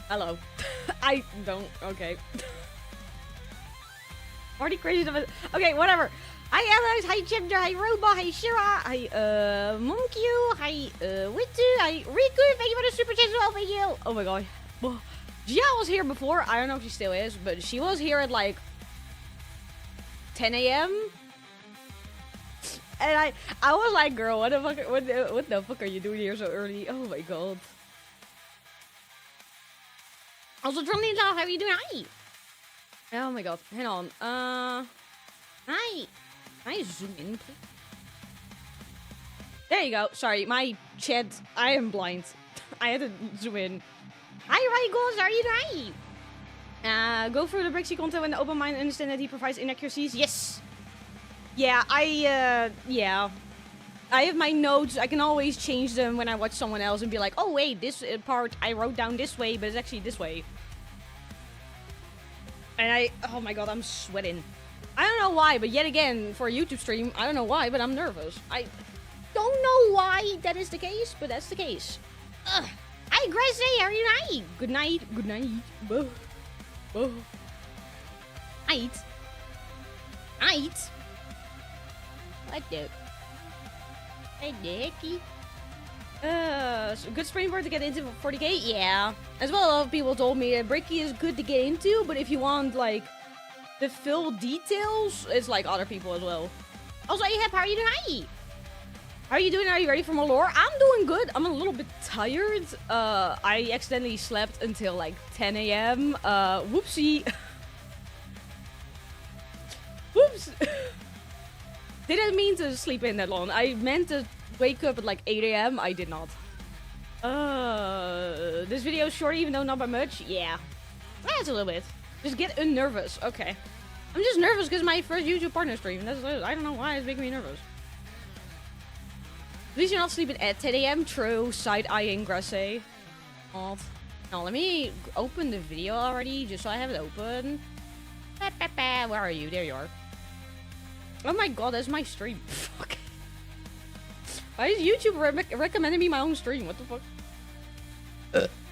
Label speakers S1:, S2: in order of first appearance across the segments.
S1: Hello. I don't. Okay. Already crazy stuff. Okay, whatever. Hi Alex, hi Chimder, hi Robot, hi Shira, hi Monkey, hi Wittu, hi Riku, thank you for the super chat as well, thank you. Oh my god. Gia was here before, I don't know if she still is, but she was here at like 10 a.m. And I was like, girl, what the fuck are you doing here so early? Oh my god. Also, Tronny, how are you doing? Hi. Oh my god, hang on. Hi. Can I zoom in, please? There you go. Sorry, my chat. I am blind. I had to zoom in. Hi, Rygos. How are you doing? Go through the Bricky content when the open mind understand that he provides inaccuracies. Yes. Yeah, yeah. I have my notes. I can always change them when I watch someone else and be like, oh wait, this part I wrote down this way, but it's actually this way. And oh my god, I'm sweating. I don't know why, but yet again, for a YouTube stream, I don't know why, but I'm nervous. I don't know why that is the case, but that's the case. Ugh. Hi, Gracie, how are you night? Good night, good night. Buh. Buh. Night. Night. What the? Hey, Nicky. Good springboard to get into 40k? Yeah. As well, a lot of people told me that Bricky is good to get into, but if you want, like, the full details, it's like other people as well. Also, Ahab, how are you doing? How are you doing? Are you ready for more lore? I'm doing good. I'm a little bit tired. I accidentally slept until like 10 a.m. Whoopsie. Whoops. Didn't mean to sleep in that long. I meant to wake up at like 8 a.m. I did not. This video is short, even though not by much. Yeah. That's a little bit. Just get unnervous. Okay. I'm just nervous because my first YouTube partner stream. I don't know why it's making me nervous. At least you're not sleeping at 10 a.m. True. Side-eyeing Grasse. Now, let me open the video already, just so I have it open. Where are you? There you are. Oh my god, that's my stream. Fuck. Why is YouTube recommending me my own stream? What the fuck?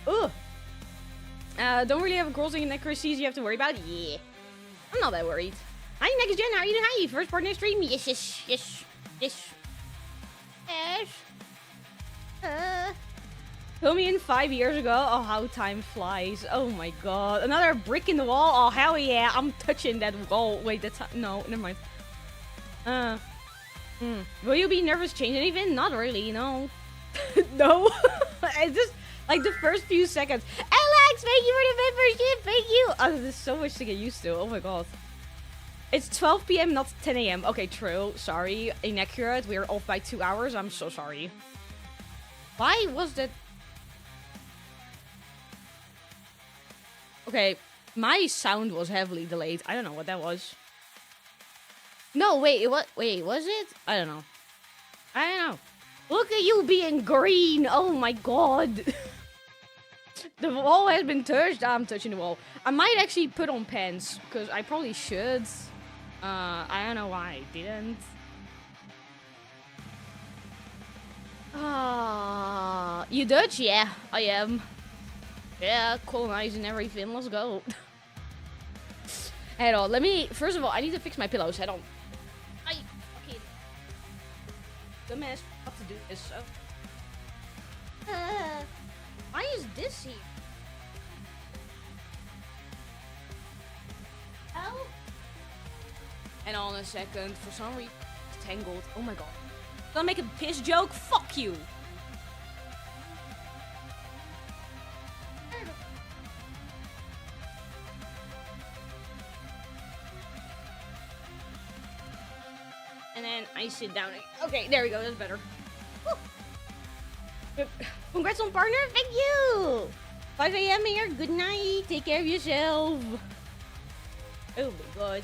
S1: Ugh. Don't really have a girls inaccuracies you have to worry about? Yeah. I'm not that worried. Hi, Next Gen, how are you doing? Hi, first partner stream? Yes, yes, yes, yes. Yes. Told me in 5 years ago. Oh, how time flies. Oh my god. Another brick in the wall? Oh, hell yeah. I'm touching that wall. Wait, that's... No, never mind. Will you be nervous change anything? Not really, no. No. It's just... like the first few seconds. Alex, thank you for the membership. Thank you. Oh, there's so much to get used to. Oh my god. It's 12 p.m., not 10 a.m. Okay, true. Sorry. Inaccurate. We're off by 2 hours. I'm so sorry. Why was that? Okay. My sound was heavily delayed. I don't know what that was. No, wait. Wait, was it? I don't know. I don't know. Look at you being green. Oh my god. The wall has been touched. I'm touching the wall. I might actually put on pants, because I probably should. I don't know why I didn't. You Dutch? Yeah, I am. Yeah, colonizing everything. Let's go. Head on. Let me... First of all, I need to fix my pillows. Head on. I fucking... Dumbass. What to do this, so... why is this here? Oh. And on a second, for some reason, it's tangled. Oh my god. Gonna make a piss joke? Fuck you. And then I sit down. Okay, there we go. That's better. Woo. Congrats on partner. Thank you. 5 a.m. here. Good night. Take care of yourself. Oh my god.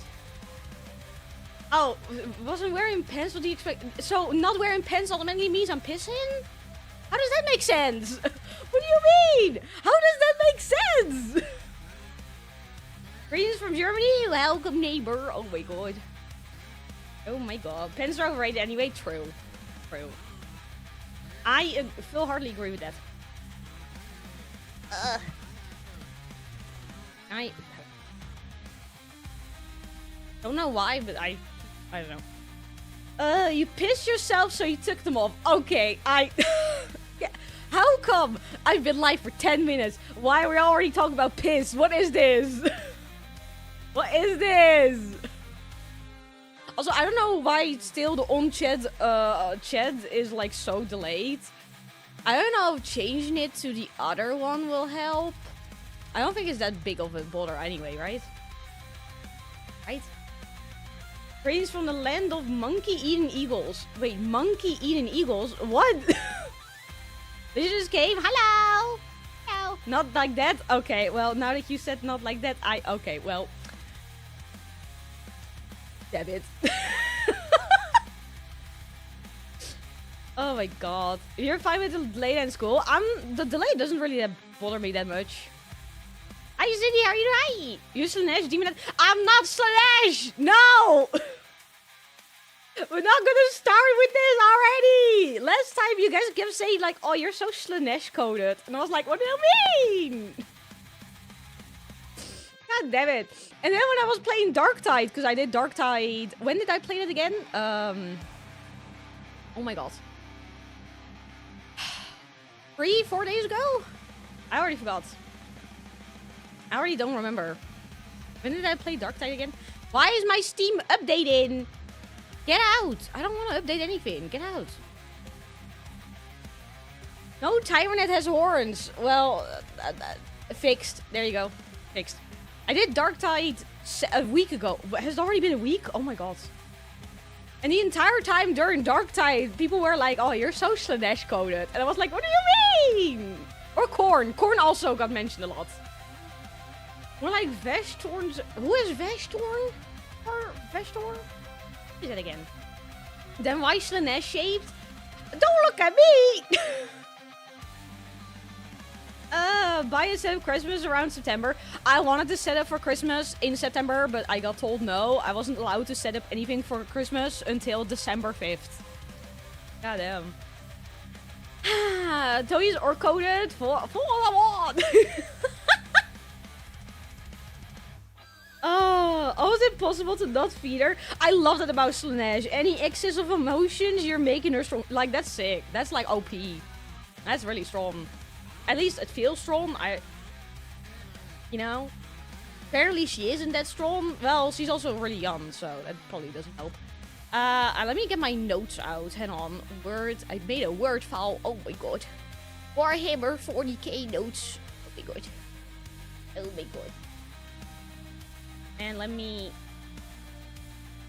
S1: Oh, wasn't wearing pants? What do you expect? So not wearing pants automatically means I'm pissing? How does that make sense? What do you mean? How does that make sense? Greetings from Germany. Welcome, neighbor. Oh my god. Oh my god. Pants are overrated anyway. True. True. I full-heartedly agree with that. I don't know why, but I don't know. You pissed yourself, so you took them off. Okay, yeah. How come I've been live for 10 minutes? Why are we already talking about piss? What is this? What is this? Also, I don't know why still the on-chat chat is like so delayed. I don't know if changing it to the other one will help. I don't think it's that big of a bother anyway, right? Right? Greetings from the land of monkey-eating eagles. Wait, monkey-eating eagles? What? This just came. Hello! Hello! Not like that? Okay, well, now that you said not like that, okay, well. Damn it. Oh my god. You're fine with the delay in school? The delay doesn't really bother me that much. Hi, Cindy, how are you right? You Slanesh demon. I'm not Slanesh! No! We're not gonna start with this already! Last time you guys kept saying like, oh, you're so Slanesh coded. And I was like, what do you mean? God damn it. And then when I was playing Darktide, because I did Darktide... When did I play it again? Oh my god. 3-4 days ago? I already forgot. I already don't remember. When did I play Darktide again? Why is my Steam updating? Get out! I don't want to update anything. Get out. No Tyrannet has horns. Well, fixed. There you go. Fixed. I did Darktide a week ago. Has it already been a week? Oh my god. And the entire time during Darktide, people were like, oh, you're so Slanesh coded. And I was like, what do you mean? Or Korn. Korn also got mentioned a lot. More like Veshtorn's. Who is Veshtorn? Or Veshtorn? What is that again? Then why Slanesh shaped? Don't look at me! Buy a set of Christmas around September. I wanted to set up for Christmas in September, but I got told no. I wasn't allowed to set up anything for Christmas until December 5th. God damn. Toys are coded for what? Oh, is it possible to not feed her? I love that about Slanesh. Any excess of emotions, you're making her strong. Like, that's sick. That's like OP. That's really strong. At least it feels strong. You know? Apparently she isn't that strong. Well, she's also really young, so that probably doesn't help. Let me get my notes out. Hang on. Word. I made a word file. Oh my god. Warhammer 40k notes. Oh my god. Oh my god. And let me...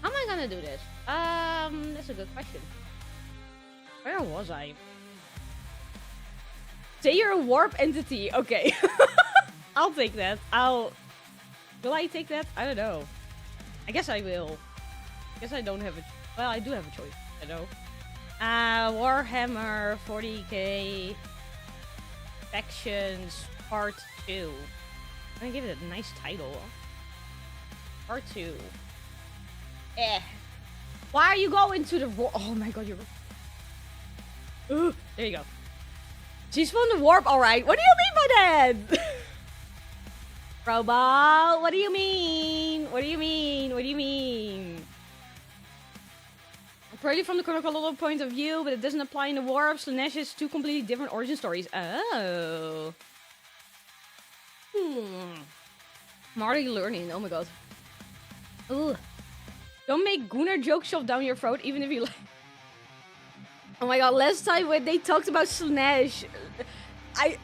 S1: How am I gonna do this? That's a good question. Where was I? Say you're a warp entity. Okay. I'll take that. Will I take that? I don't know. I guess I will. I guess I don't have a... Well, I do have a choice. I know. Warhammer 40k Factions Part 2. I'm gonna give it a nice title. Part 2. Why are you going to the warp? Oh my god, you're... There you go. She's from the warp, alright. What do you mean by that? Robot, what do you mean? What do you mean? What do you mean? Purely from the chronological point of view, but it doesn't apply in the warp. Slanesh is two completely different origin stories. Oh. I'm already learning. Oh my god. Ugh. Don't make Gunnar jokes shoved down your throat, even if you like. Oh my god, last time when they talked about Slanesh,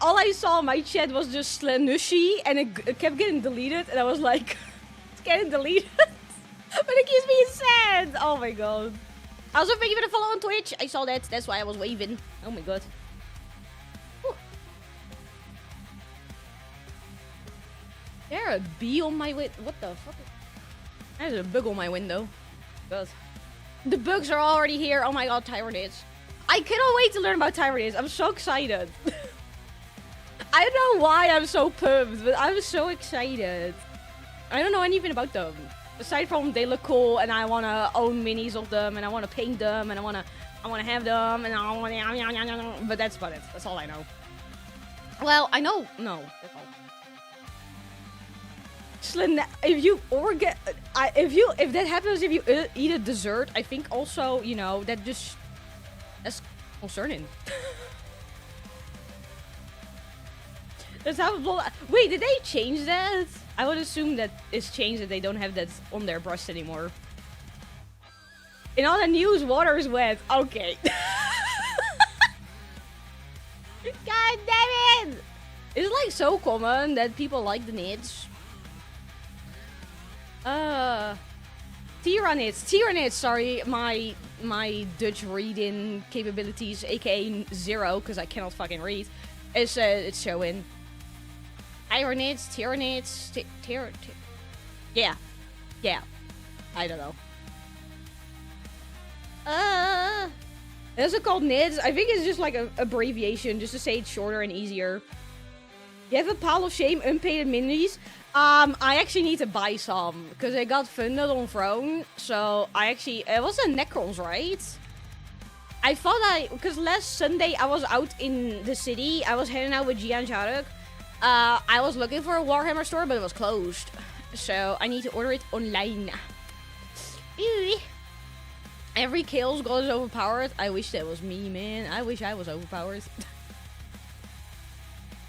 S1: all I saw in my chat was just Slanushi, and it kept getting deleted, and I was like, it's getting deleted. But it keeps being sad. Oh my god. Also, thank you for the follow on Twitch. I saw that. That's why I was waving. Oh my god. Whew. There a bee on my window? What the fuck? There's a bug on my window. God. The bugs are already here. Oh my god, Tyranids. I cannot wait to learn about Tyranids. I'm so excited. I don't know why I'm so pumped, but I'm so excited. I don't know anything about them. Aside from they look cool and I want to own minis of them and I want to paint them and I want to have them and I want to... But that's about it. That's all I know. Well, I know. No. That's all. If that happens, if you eat a dessert, I think also, you know, that's concerning. That's how. Wait, did they change that? I would assume that it's changed, that they don't have that on their breast anymore. In all the news, water is wet. Okay. God damn it! It's like so common that people like the nits. Tyranids, sorry, my Dutch reading capabilities, aka 0, because I cannot fucking read, is it's showing. Tyranids, yeah, I don't know. Those are called nids. I think it's just like an abbreviation, just to say it's shorter and easier. You have a pile of shame, unpaid minis. I actually need to buy some, because I got funded on Throne, so it was a Necrons, right? I thought because last Sunday I was out in the city, I was hanging out with Gia and Sharuk. I was looking for a Warhammer store, but it was closed. So I need to order it online. Ew. Every Chaos God is overpowered. I wish that was me, man. I wish I was overpowered.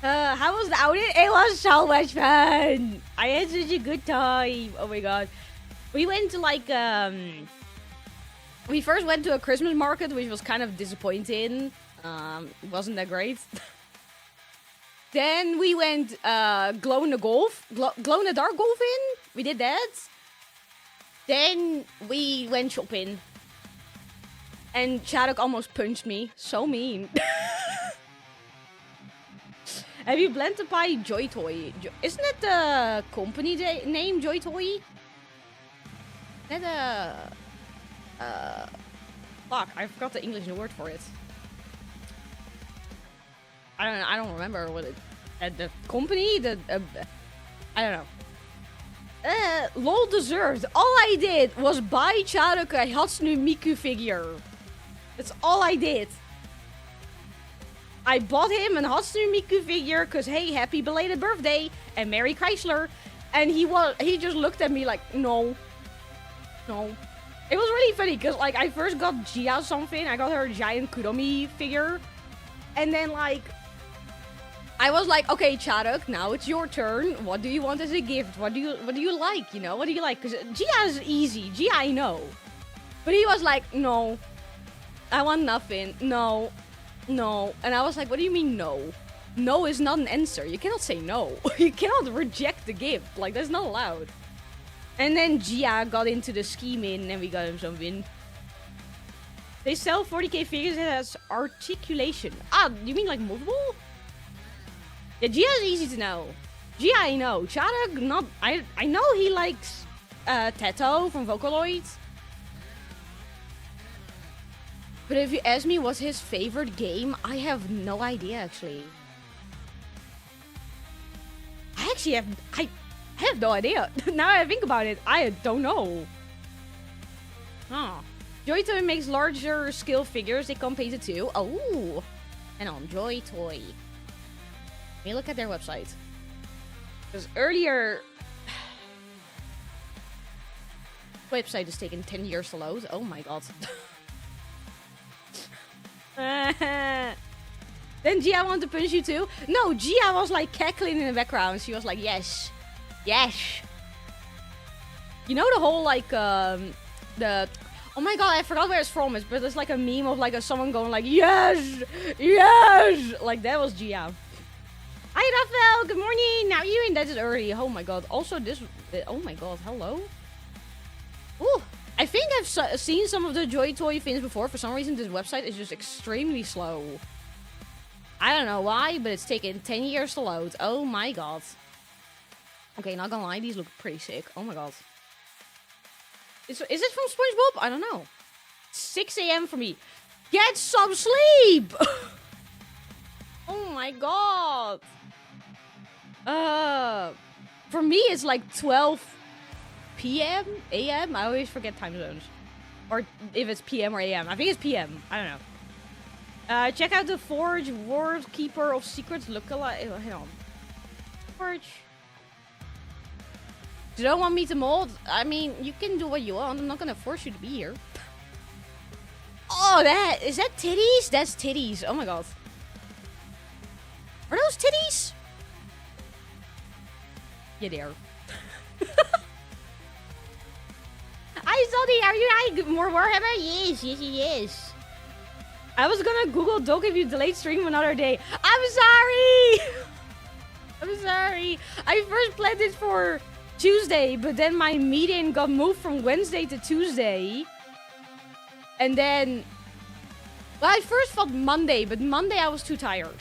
S1: How was the outing? It was so much fun. I had such a good time. Oh my god. We went to like, we first went to a Christmas market, which was kind of disappointing. It wasn't that great. Then we went, glow in the dark golfing. We did that. Then we went shopping. And Sharuk almost punched me. So mean. Have you blended to buy Joy Toy? Isn't that the company name, Joy Toy? That fuck, I forgot the English word for it. I don't remember what it. The company, I don't know. LOL deserved. All I did was buy Sharuk a Hatsune Miku figure. That's all I did. I bought him a Hatsune Miku figure because, hey, happy belated birthday and Merry Chrysler. And he just looked at me like, no. No. It was really funny because, like, I first got Gia something. I got her a giant Kuromi figure. And then, like, I was like, okay, Sharuk, now it's your turn. What do you want as a gift? What do you like? You know, what do you like? Because Gia is easy. Gia, I know. But he was like, no. I want nothing. No. No. And I was like, what do you mean no? No is not an answer. You cannot say no. You cannot reject the gift. Like, that's not allowed. And then Gia got into the scheming and we got him something. They sell 40k figures that has articulation. Ah, you mean like movable? Yeah, Gia is easy to know. Gia, I know. Sharuk, not. I know he likes Teto from Vocaloid. But if you ask me what's his favorite game, I have no idea, actually. I have no idea. Now I think about it, I don't know. Oh. Joy Toy makes larger scale figures. They come painted too. Oh. And on Joy Toy. Let me look at their website. Because earlier... website is taking 10 years to load. Oh my god. Then Gia wanted to punch you too? No, Gia was like cackling in the background. She was like, yes. Yes. You know the whole like, the... Oh my god, I forgot where it's from, but it's like a meme of like someone going like, yes! Yes! Like that was Gia. Hi Raphael, good morning! Now you in that is early. Oh my god. Also this... Oh my god, hello? Ooh. I think I've seen some of the Joy Toy things before. For some reason, this website is just extremely slow. I don't know why, but it's taken 10 years to load. Oh my god. Okay, not gonna lie, these look pretty sick. Oh my god. Is it from SpongeBob? I don't know. 6 a.m. for me. Get some sleep! Oh my god. For me, it's like 12 p.m. a.m. I always forget time zones, or if it's p.m. or a.m. I think it's p.m. I don't know. Check out the Forge World Keeper of Secrets lookalike. Hang on. Forge. You don't want me to mold? I mean, you can do what you want. I'm not gonna force you to be here. Oh, is that titties? That's titties. Oh my god. Are those titties? Yeah, they are. I saw the. Are you like more Warhammer? Yes. I was gonna Google Doc if you delayed stream another day. I'm sorry! I'm sorry. I first planned it for Tuesday, but then my meeting got moved from Wednesday to Tuesday. And then... Well, I first thought Monday, but Monday I was too tired.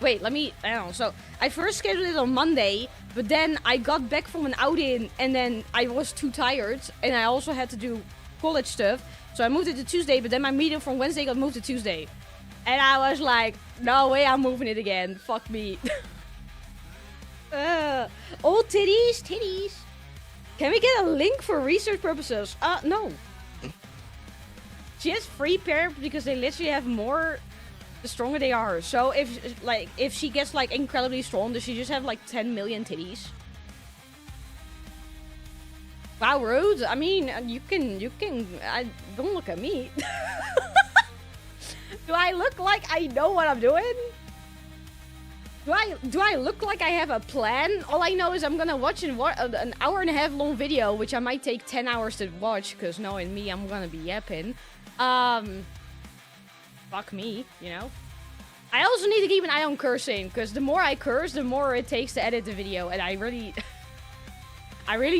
S1: Wait, I don't know. So, I first scheduled it on Monday, but then I got back from an outing, and then I was too tired, and I also had to do college stuff. So I moved it to Tuesday, but then my meeting from Wednesday got moved to Tuesday. And I was like, no way I'm moving it again. Fuck me. Oh, titties. Can we get a link for research purposes? No. She has free pair because they literally have more the stronger they are. So if she gets like incredibly strong, does she just have like 10 million titties? Wow, Rhodes. I mean, you can. Don't look at me. Do I look like I know what I'm doing? Do I look like I have a plan? All I know is I'm gonna watch an hour and a half long video, which I might take 10 hours to watch, because knowing me, I'm gonna be yapping. Fuck me, you know? I also need to keep an eye on cursing, because the more I curse, the more it takes to edit the video, and I really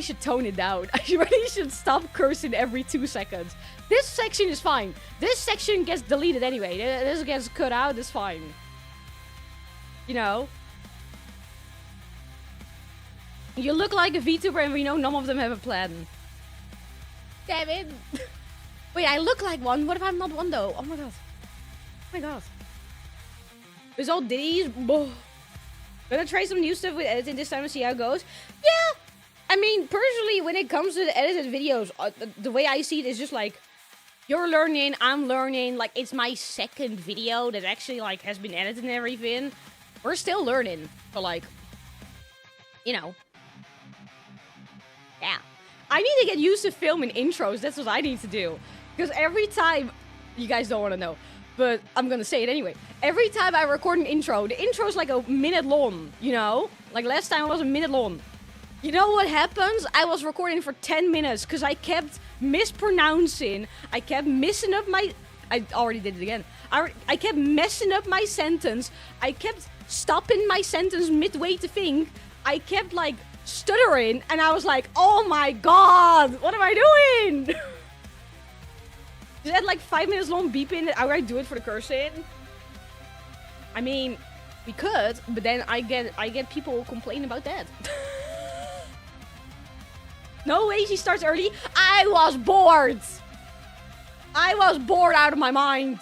S1: should tone it down. I really should stop cursing every 2 seconds. This section is fine. This section gets deleted anyway. This gets cut out, it's fine. You know? You look like a VTuber and we know none of them have a plan. Damn it. Wait, I look like one? What if I'm not one though? Oh my god. Oh my god. There's all ditties. Gonna try some new stuff with editing this time and see how it goes. Yeah! I mean, personally, when it comes to the edited videos, the way I see it is just like, you're learning, I'm learning, like, it's my second video that actually, like, has been edited and everything. We're still learning, but, like, you know. Yeah. I need to get used to filming intros, that's what I need to do. Because every time, you guys don't want to know, but I'm gonna say it anyway. Every time I record an intro, the intro's like a minute long, you know? Like, last time it was a minute long. You know what happens? I was recording for 10 minutes because I kept mispronouncing. I kept messing up my... I already did it again. I kept messing up my sentence. I kept stopping my sentence midway to think. I kept, like, stuttering. And I was like, oh my god, what am I doing? Just had, like, 5 minutes long beeping. I would do it for the cursing. I mean, we could, but then I get people complaining about that. No way she starts early. I was bored. I was bored out of my mind.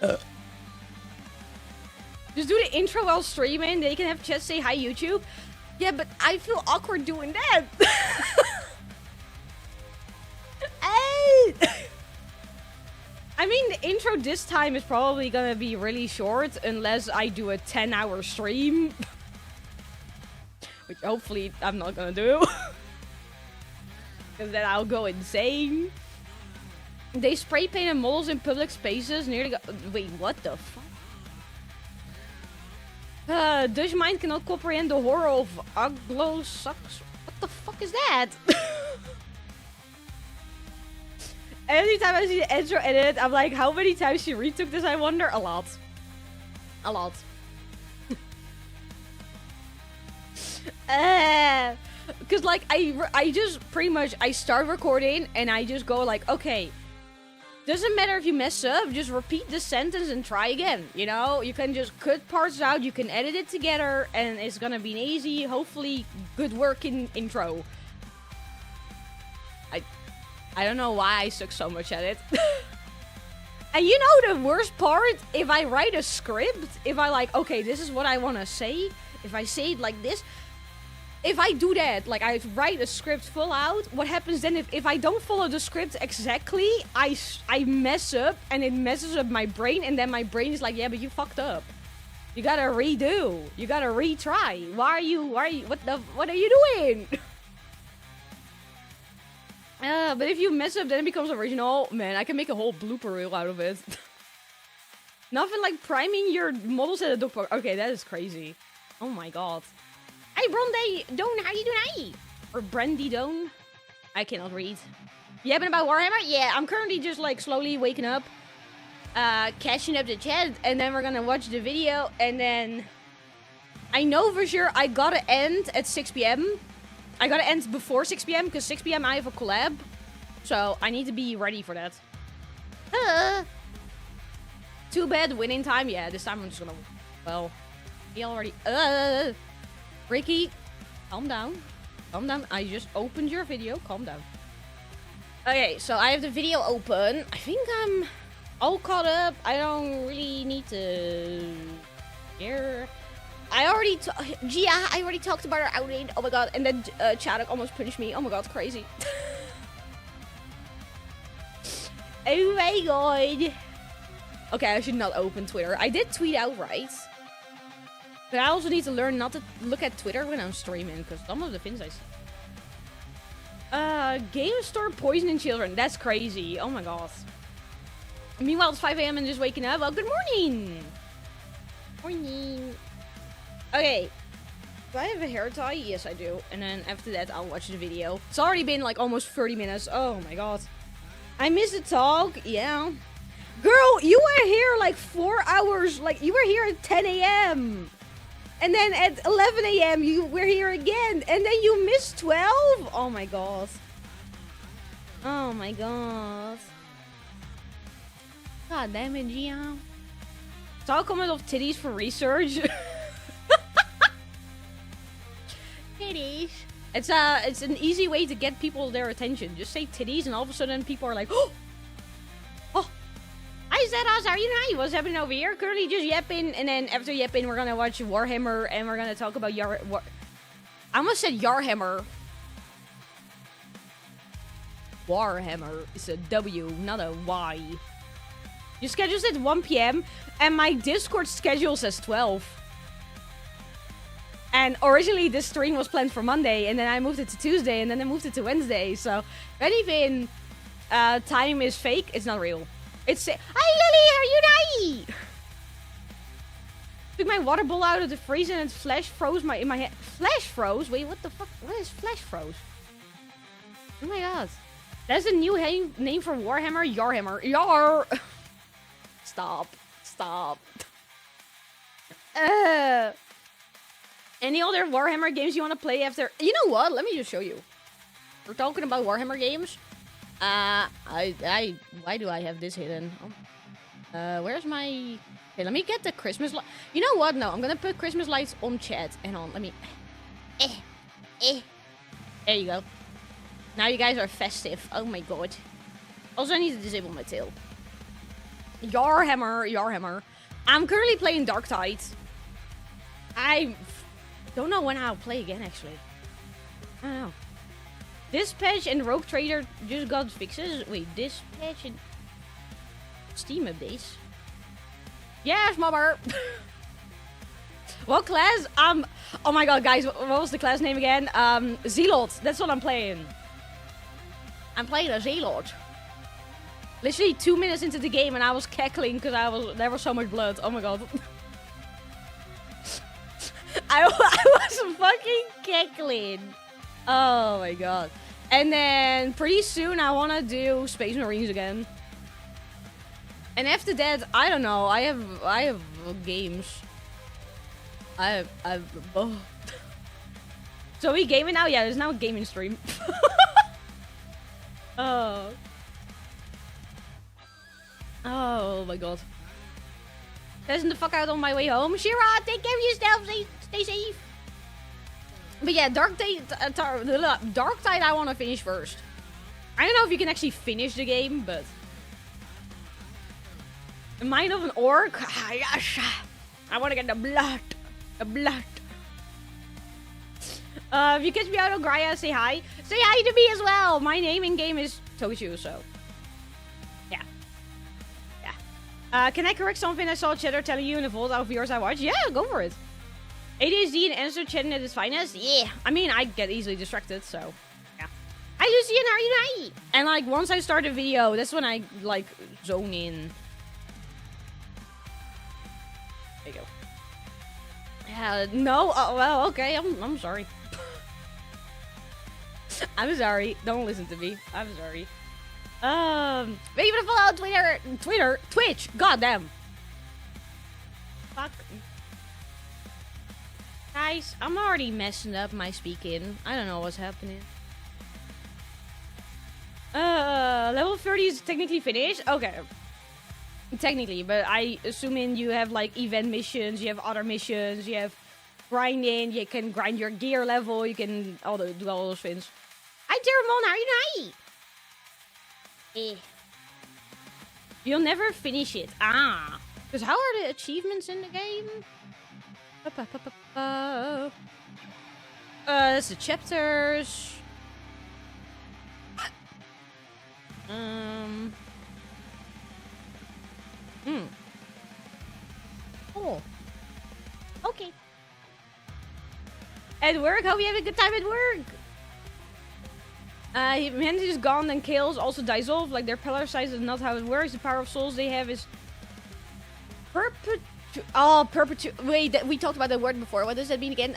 S1: Just do the intro while streaming. They can have chat say hi YouTube. Yeah, but I feel awkward doing that. Hey. I mean, the intro this time is probably gonna be really short unless I do a 10-hour stream. Which hopefully I'm not gonna do. Because then I'll go insane. They spray painted models in public spaces near the... Wait, what the fuck? Dutch mind cannot comprehend the horror of Aglo sucks. What the fuck is that? Every time I see the intro edit, I'm like, how many times she retook this, I wonder? A lot. A lot. Because, like, I just pretty much, I start recording and I just go like, okay, doesn't matter if you mess up, just repeat the sentence and try again, you know? You can just cut parts out, you can edit it together, and it's gonna be an easy, hopefully good working intro. I don't know why I suck so much at it. And you know the worst part? If I write a script, if I like, okay, this is what I want to say, if I say it like this, if I do that, like I write a script full out, what happens then if I don't follow the script exactly, I mess up and it messes up my brain, and then my brain is like, yeah, but you fucked up. You gotta redo. You gotta retry. Why are you, what are you doing? But if you mess up, then it becomes original. Man, I can make a whole blooper reel out of it. Nothing like priming your models at a dog park. Okay, that is crazy. Oh my god. Hey, Bronde Doan, how you doing? Hey? Or Brandy Doan? I cannot read. Yeah, but about Warhammer? Yeah, I'm currently just like slowly waking up. Catching up the chat, and then we're gonna watch the video, and then I know for sure I gotta end at 6 p.m. I gotta end before 6 p.m. because 6 p.m. I have a collab, so I need to be ready for that. Too bad winning time. Yeah, this time I'm just gonna, well, he already, Bricky, calm down. Calm down. I just opened your video. Calm down. Okay, so I have the video open. I think I'm all caught up. I don't really need to share. I already talked about our outing. Oh my god. And then Chaddock almost punched me. Oh my god, crazy. Oh my god. Okay, I should not open Twitter. I did tweet out, right? But I also need to learn not to look at Twitter when I'm streaming, because some of the things I see. Game store poisoning children. That's crazy. Oh my god. Meanwhile, it's 5 a.m. and just waking up. Well, good morning. Morning. Okay. Do I have a hair tie? Yes, I do. And then after that, I'll watch the video. It's already been like almost 30 minutes. Oh my god. I missed the talk. Yeah. Girl, you were here like 4 hours. Like, you were here at 10 a.m. And then at 11 a.m. you were here again. And then you missed 12? Oh my god. Oh my god. God damn it, Gia. Talk comment of titties for research. Titties. It's an easy way to get people their attention. Just say titties and all of a sudden people are like, oh! Oh! Hi Zedas, how are you doing? What's happening over here? Currently just yapping, and then after yapping we're gonna watch Warhammer and we're gonna talk about I almost said Warhammer. Warhammer is a W, not a Y. Your schedule says 1 p.m. and my Discord schedule says 12. And originally this stream was planned for Monday, and then I moved it to Tuesday, and then I moved it to Wednesday. So if anything time is fake, it's not real. It's hi Lily, how are you doing? Took my water bowl out of the freezer and flash froze in my head. Flash froze? Wait, what the fuck? What is flash froze? Oh my god. That's a new name for Warhammer. Yarhammer. Yar. Stop. Stop. Any other Warhammer games you want to play after? You know what? Let me just show you. We're talking about Warhammer games. Why do I have this hidden? Oh. Where's my... Okay, let me get the Christmas light. You know what? No, I'm gonna put Christmas lights on chat. Hang on, let me... There you go. Now you guys are festive. Oh my god. Also, I need to disable my tail. Yarhammer, Yarhammer. I'm currently playing Darktide. I don't know when I'll play again, actually. I don't know. This patch and Rogue Trader just got fixes. Wait, this patch and Steam updates? Yes, mobber! What class? Oh my god, guys, what was the class name again? Zealot. That's what I'm playing. I'm playing a Zealot. Literally 2 minutes into the game and I was cackling because there was so much blood. Oh my god. I was fucking cackling. Oh my god. And then pretty soon I want to do Space Marines again. And after that, I don't know. I have games. Oh. So we gaming now? Yeah, there's now a gaming stream. Oh. Oh my god. Passing the fuck out on my way home. Shira, take care of yourself. Stay safe. But yeah, Darktide I want to finish first. I don't know if you can actually finish the game, but... Mind of an Orc? I want to get the blood. The blood. If you catch me out on Gaia, say hi. Say hi to me as well. My name in game is Tochu, so yeah, yeah. Can I correct something I saw Cheddar telling you in the vault of viewers I watch? Yeah, go for it. ADHD and answer chatting at its finest. Yeah, I mean I get easily distracted, so yeah. I just see an Are and like once I start a video, that's when I like zone in. There you go. Yeah, no. Oh, well, okay. I'm sorry. I'm sorry. Don't listen to me. I'm sorry. Maybe to follow Twitter, Twitch. Goddamn. Fuck. Guys, I'm already messing up my speaking. I don't know what's happening. Level 30 is technically finished. Okay. Technically, but I assuming you have like event missions, you have other missions, you have grinding, you can grind your gear level, you can do all those things. Hi, Terramon, how are you doing? You'll never finish it. Ah. Because how are the achievements in the game? That's the chapters. Oh. Okay. At work? Hope you have a good time at work. Humanity is gone, then chaos also dissolve. Like their pillar size is not how it works. The power of souls they have is Wait, we talked about that word before. What does that mean again?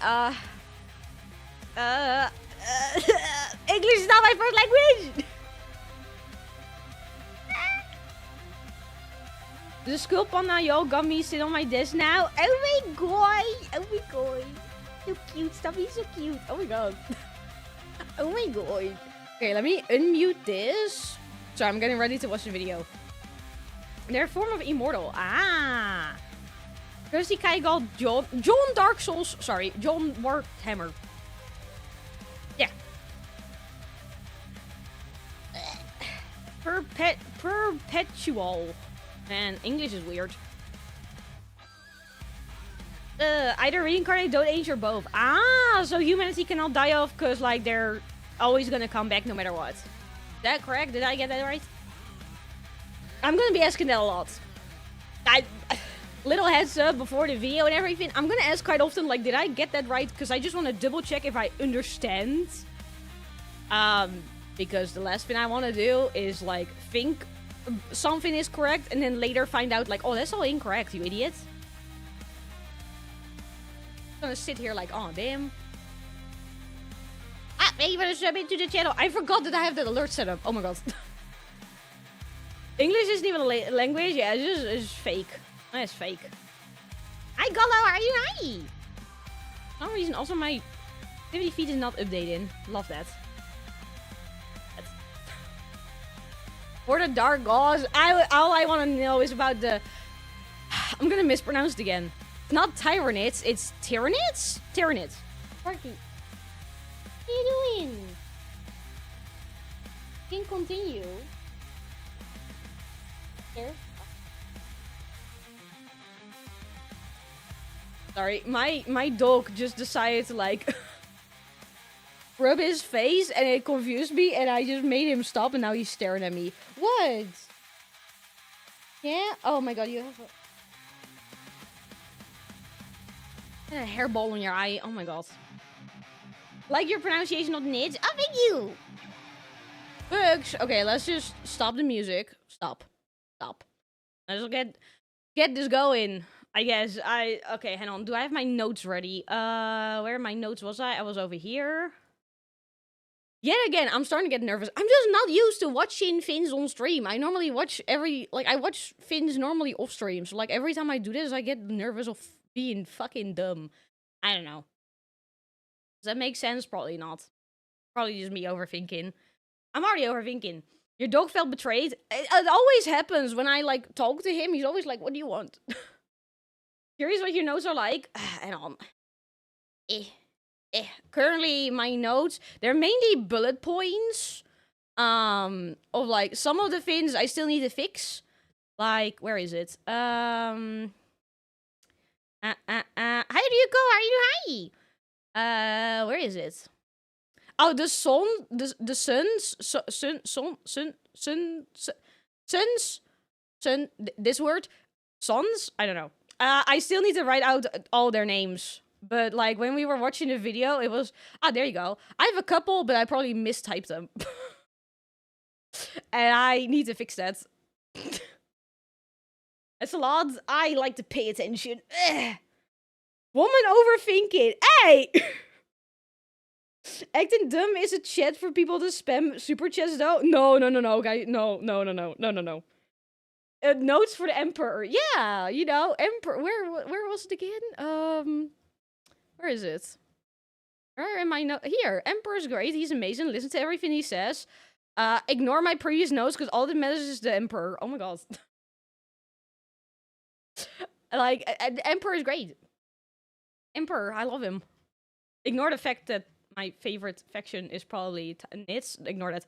S1: English is not my first language. The skull panda yo got me sit on my desk now. Oh my god! Oh my god! So cute, Stuffy, so cute. Oh my god! Oh my god! Okay, let me unmute this. So I'm getting ready to watch the video. They're a form of immortal. Ah! Thirsty guy called John Dark Souls. Sorry, John Warhammer. Yeah. Perpetual. Man, English is weird. Either reincarnate, don't age, or both. Ah, so humanity cannot die off because, like, they're always gonna come back no matter what. Is that correct? Did I get that right? I'm gonna be asking that a lot. Little heads up before the video and everything. I'm gonna ask quite often, like, did I get that right? Because I just want to double check if I understand. Because the last thing I want to do is, like, think something is correct and then later find out, like, oh, that's all incorrect, you idiot. I'm gonna sit here like, oh, damn. Ah, thank you for the sub into the channel. I forgot that I have that alert set up. Oh my god. English isn't even a language. Yeah, it's fake. It's fake. Hi, Gallo. Are you hi? For some reason, also my activity feed is not updating. Love that. For the dark gods, all I want to know is about the... I'm gonna mispronounce it again. Not Tyranids, it's Tyranids? Tyranids. Bricky. What are you doing? Can continue. Here. Sorry, my dog just decided to, like... rub his face, and it confused me, and I just made him stop, and now he's staring at me. What? Yeah? Oh my god, you have a hairball on your eye. Oh my god. Like your pronunciation of nids? Oh, thank you! Bugs! Okay, let's just stop the music. Stop. Let's get this going. I guess. Okay, hang on. Do I have my notes ready? Where my notes was I? I was over here. Yet again, I'm starting to get nervous. I'm just not used to watching Fins on stream. I normally watch I watch Fins normally off stream. So, like, every time I do this, I get nervous of being fucking dumb. I don't know. Does that make sense? Probably not. Probably just me overthinking. I'm already overthinking. Your dog felt betrayed. It always happens when I, like, talk to him. He's always like, what do you want? Curious what your notes are like? Hang on. Currently, my notes, they're mainly bullet points. Of, like, some of the things I still need to fix. Like, where is it? Hi, Ryuko, are you hi? Where is it? Oh, the sun, the suns, this word, sons. I don't know. I still need to write out all their names. But like when we were watching the video, it was there you go. I have a couple, but I probably mistyped them, and I need to fix that. It's a lot. I like to pay attention. Ugh. Woman overthinking. Hey! Acting dumb is a chat for people to spam super chats though? No, guys. No. Notes for the Emperor. Yeah, you know, Emperor. Where was it again? Where is it? Where am I? Here. Emperor's great. He's amazing. Listen to everything he says. Ignore my previous notes because all that matters is the Emperor. Oh my god. Like, the Emperor is great. Emperor, I love him. Ignore the fact that my favorite faction is probably Nits. Ignore that.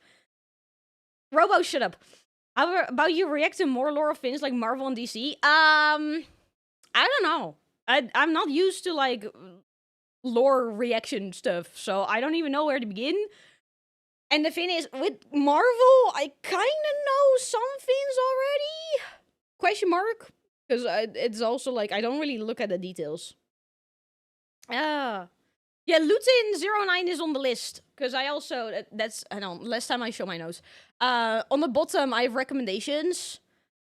S1: Robo, shut up. How about you react to more lore of things like Marvel and DC? I don't know. I'm not used to, like, lore reaction stuff, so I don't even know where to begin. And the thing is, with Marvel, I kind of know some things already. Question mark? Because it's also, like, I don't really look at the details. Yeah, Lutin09 is on the list. Because I also, that's, I don't know, last time I show my notes. On the bottom, I have recommendations.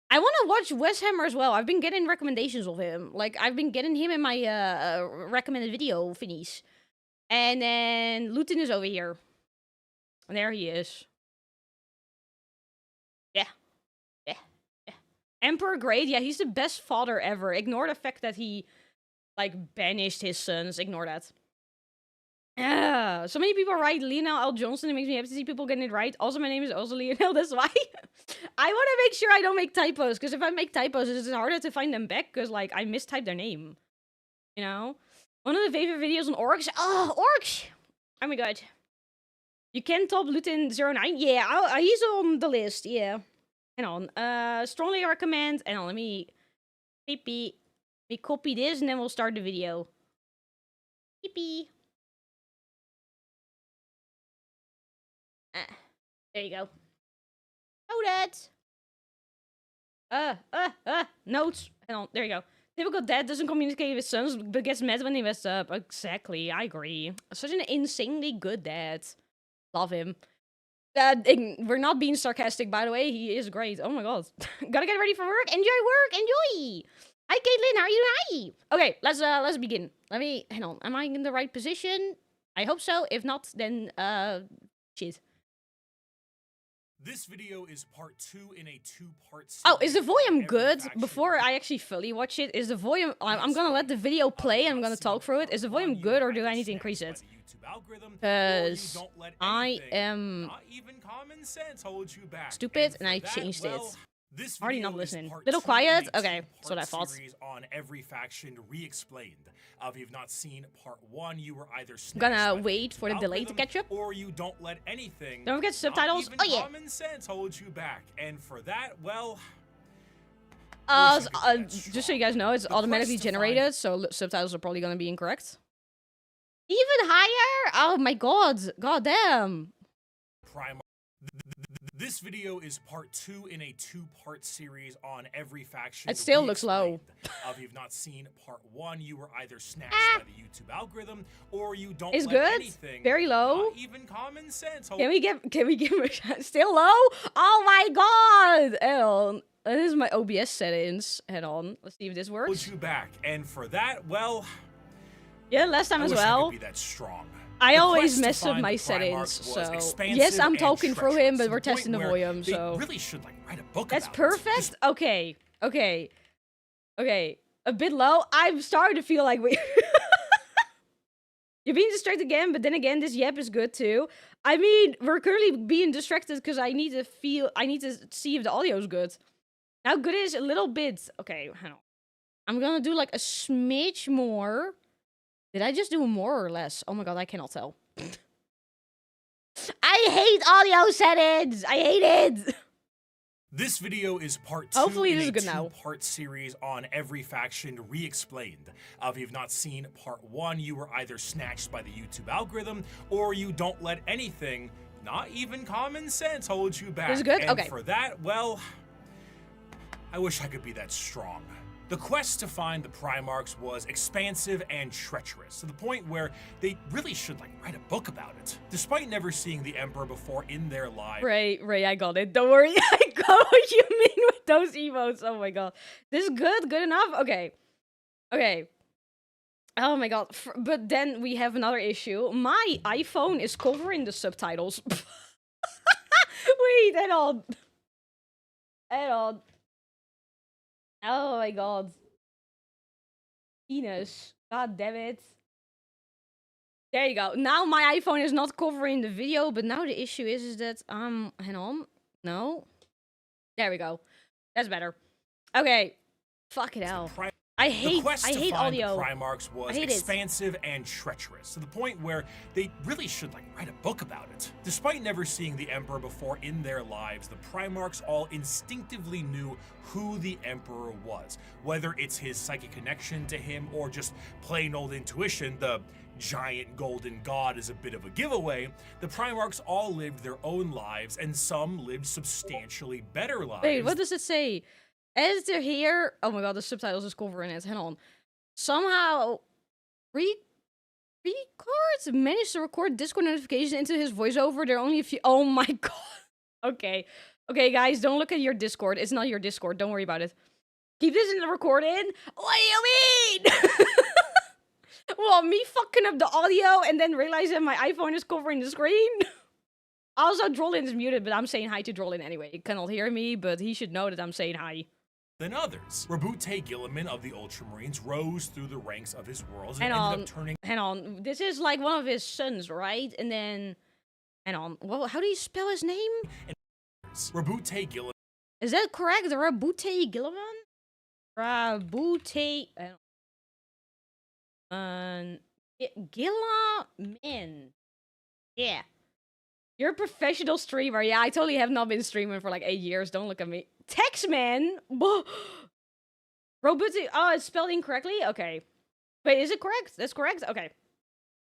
S1: I want to watch Warhammer as well. I've been getting recommendations of him. Like, I've been getting him in my recommended video thingies. And then Lutin is over here. And there he is. Yeah. Emperor great. Yeah, he's the best father ever. Ignore the fact that he, like, banished his sons. Ignore that. Yeah. So many people write Lionel L. Johnson. It makes me happy to see people getting it right. Also, my name is also Lionel. That's why. I want to make sure I don't make typos. Because if I make typos, it's harder to find them back. Because, like, I mistyped their name. You know? One of the favorite videos on orcs. Oh, orcs! Oh my god. You can top Lutin09? Yeah, he's on the list. Yeah. Hang on. Strongly recommend. Hang on, let me copy this and then we'll start the video. There you go. Notes. Hang on, there you go. Typical dad doesn't communicate with sons, but gets mad when they mess up. Exactly, I agree. Such an insanely good dad. Love him. We're not being sarcastic, by the way. He is great. Oh my god. Gotta get ready for work. Enjoy work. Enjoy. Hi, Caitlin. How are you? Hi. Okay, let's begin. Hang on. Am I in the right position? I hope so. If not, then, shit.
S2: This video is part 2 in a 2-part series.
S1: Oh, is the volume good? Before I actually fully watch it, is the volume... I'm gonna let the video play and I'm gonna talk through it. Is the volume good or do I need to increase it? Because I am stupid and I changed it. Already not listening. Little quiet? Okay, that's what I thought.
S2: On every faction re-explained. If you've not seen part 1, you were either
S1: gonna wait for the delay to catch up,
S2: or you don't let anything.
S1: Don't forget subtitles. Oh yeah.
S2: Common sense holds you back, and for that, well.
S1: Just so you guys know, it's automatically generated, so subtitles are probably gonna be incorrect. Even higher? Oh my god! God damn.
S2: This video is part 2 in a 2-part series on every faction.
S1: It still looks low.
S2: If you've not seen part 1, you were either snatched by the YouTube algorithm, or you don't
S1: it's
S2: let
S1: good.
S2: Anything.
S1: Very low.
S2: Not even common sense.
S1: Can we give still low? Oh my god! Hang on. This is my OBS settings. Head on. Let's see if this works.
S2: Hold you back, and for that, well.
S1: Yeah, last time as well.
S2: I wish I could be that strong.
S1: I always mess up my settings, so yes, I'm talking through him, but we're testing the volume, so
S2: really should, like, write a book
S1: that's
S2: about
S1: perfect. Okay. A bit low. I'm starting to feel like we. You're being distracted again, but then again, this yep is good too. I mean, we're currently being distracted because I need to see if the audio is good. How good is a little bit? Okay, hang on. I'm gonna do like a smidge more. Did I just do more or less? Oh my god, I cannot tell. I hate audio settings! I hate it!
S2: This video is part 2
S1: Hopefully
S2: in
S1: this is
S2: a
S1: good now.
S2: two-part series on every faction re-explained. If you've not seen part 1, you were either snatched by the YouTube algorithm, or you don't let anything, not even common sense, hold you back.
S1: This is good?
S2: And
S1: Okay.
S2: for that, well, I wish I could be that strong. The quest to find the Primarchs was expansive and treacherous, to the point where they really should write a book about it. Despite never seeing the Emperor before in their lives.
S1: Ray, I got it. Don't worry. I got what you mean with those emotes. Oh my god. This is good? Good enough? Okay. Okay. Oh my god. But then we have another issue. My iPhone is covering the subtitles. Wait, hang on. Hang on. Oh my god. Penis. God damn it. There you go. Now my iPhone is not covering the video, but now the issue is that, hang on. No. There we go. That's better. Okay. Fuck it hell. I hate audio.
S2: The Primarchs was expansive and treacherous, to the point where they really should write a book about it. Despite never seeing the Emperor before in their lives, the Primarchs all instinctively knew who the Emperor was. Whether it's his psychic connection to him or just plain old intuition, the giant golden god is a bit of a giveaway. The Primarchs all lived their own lives, and some lived substantially better lives.
S1: Wait, what does it say? As they're here, oh my god, the subtitles is covering it. Hang on. Somehow, records managed to record Discord notifications into his voiceover. There are only a few. Oh my god. Okay, okay, guys, don't look at your Discord. It's not your Discord. Don't worry about it. Keep this in the recording. What do you mean? Well, me fucking up the audio and then realizing my iPhone is covering the screen. Also, Drollin is muted, but I'm saying hi to Drollin anyway. He cannot hear me, but he should know that I'm saying hi.
S2: Than others. Rabute Gilliman of the Ultramarines rose through the ranks of his worlds and
S1: Hang on.
S2: ended up turning.
S1: Hang on. This is like one of his sons, right? And then, hang on. Well, how do you spell his name?
S2: Rabute Gilliman.
S1: Is that correct? Rabute Gilliman? Rabute. Gilliman. Yeah. You're a professional streamer. Yeah, I totally have not been streaming for like 8 years. Don't look at me. Texman? Robute. Oh, it's spelled incorrectly? Okay. Wait, is it correct? That's correct? Okay.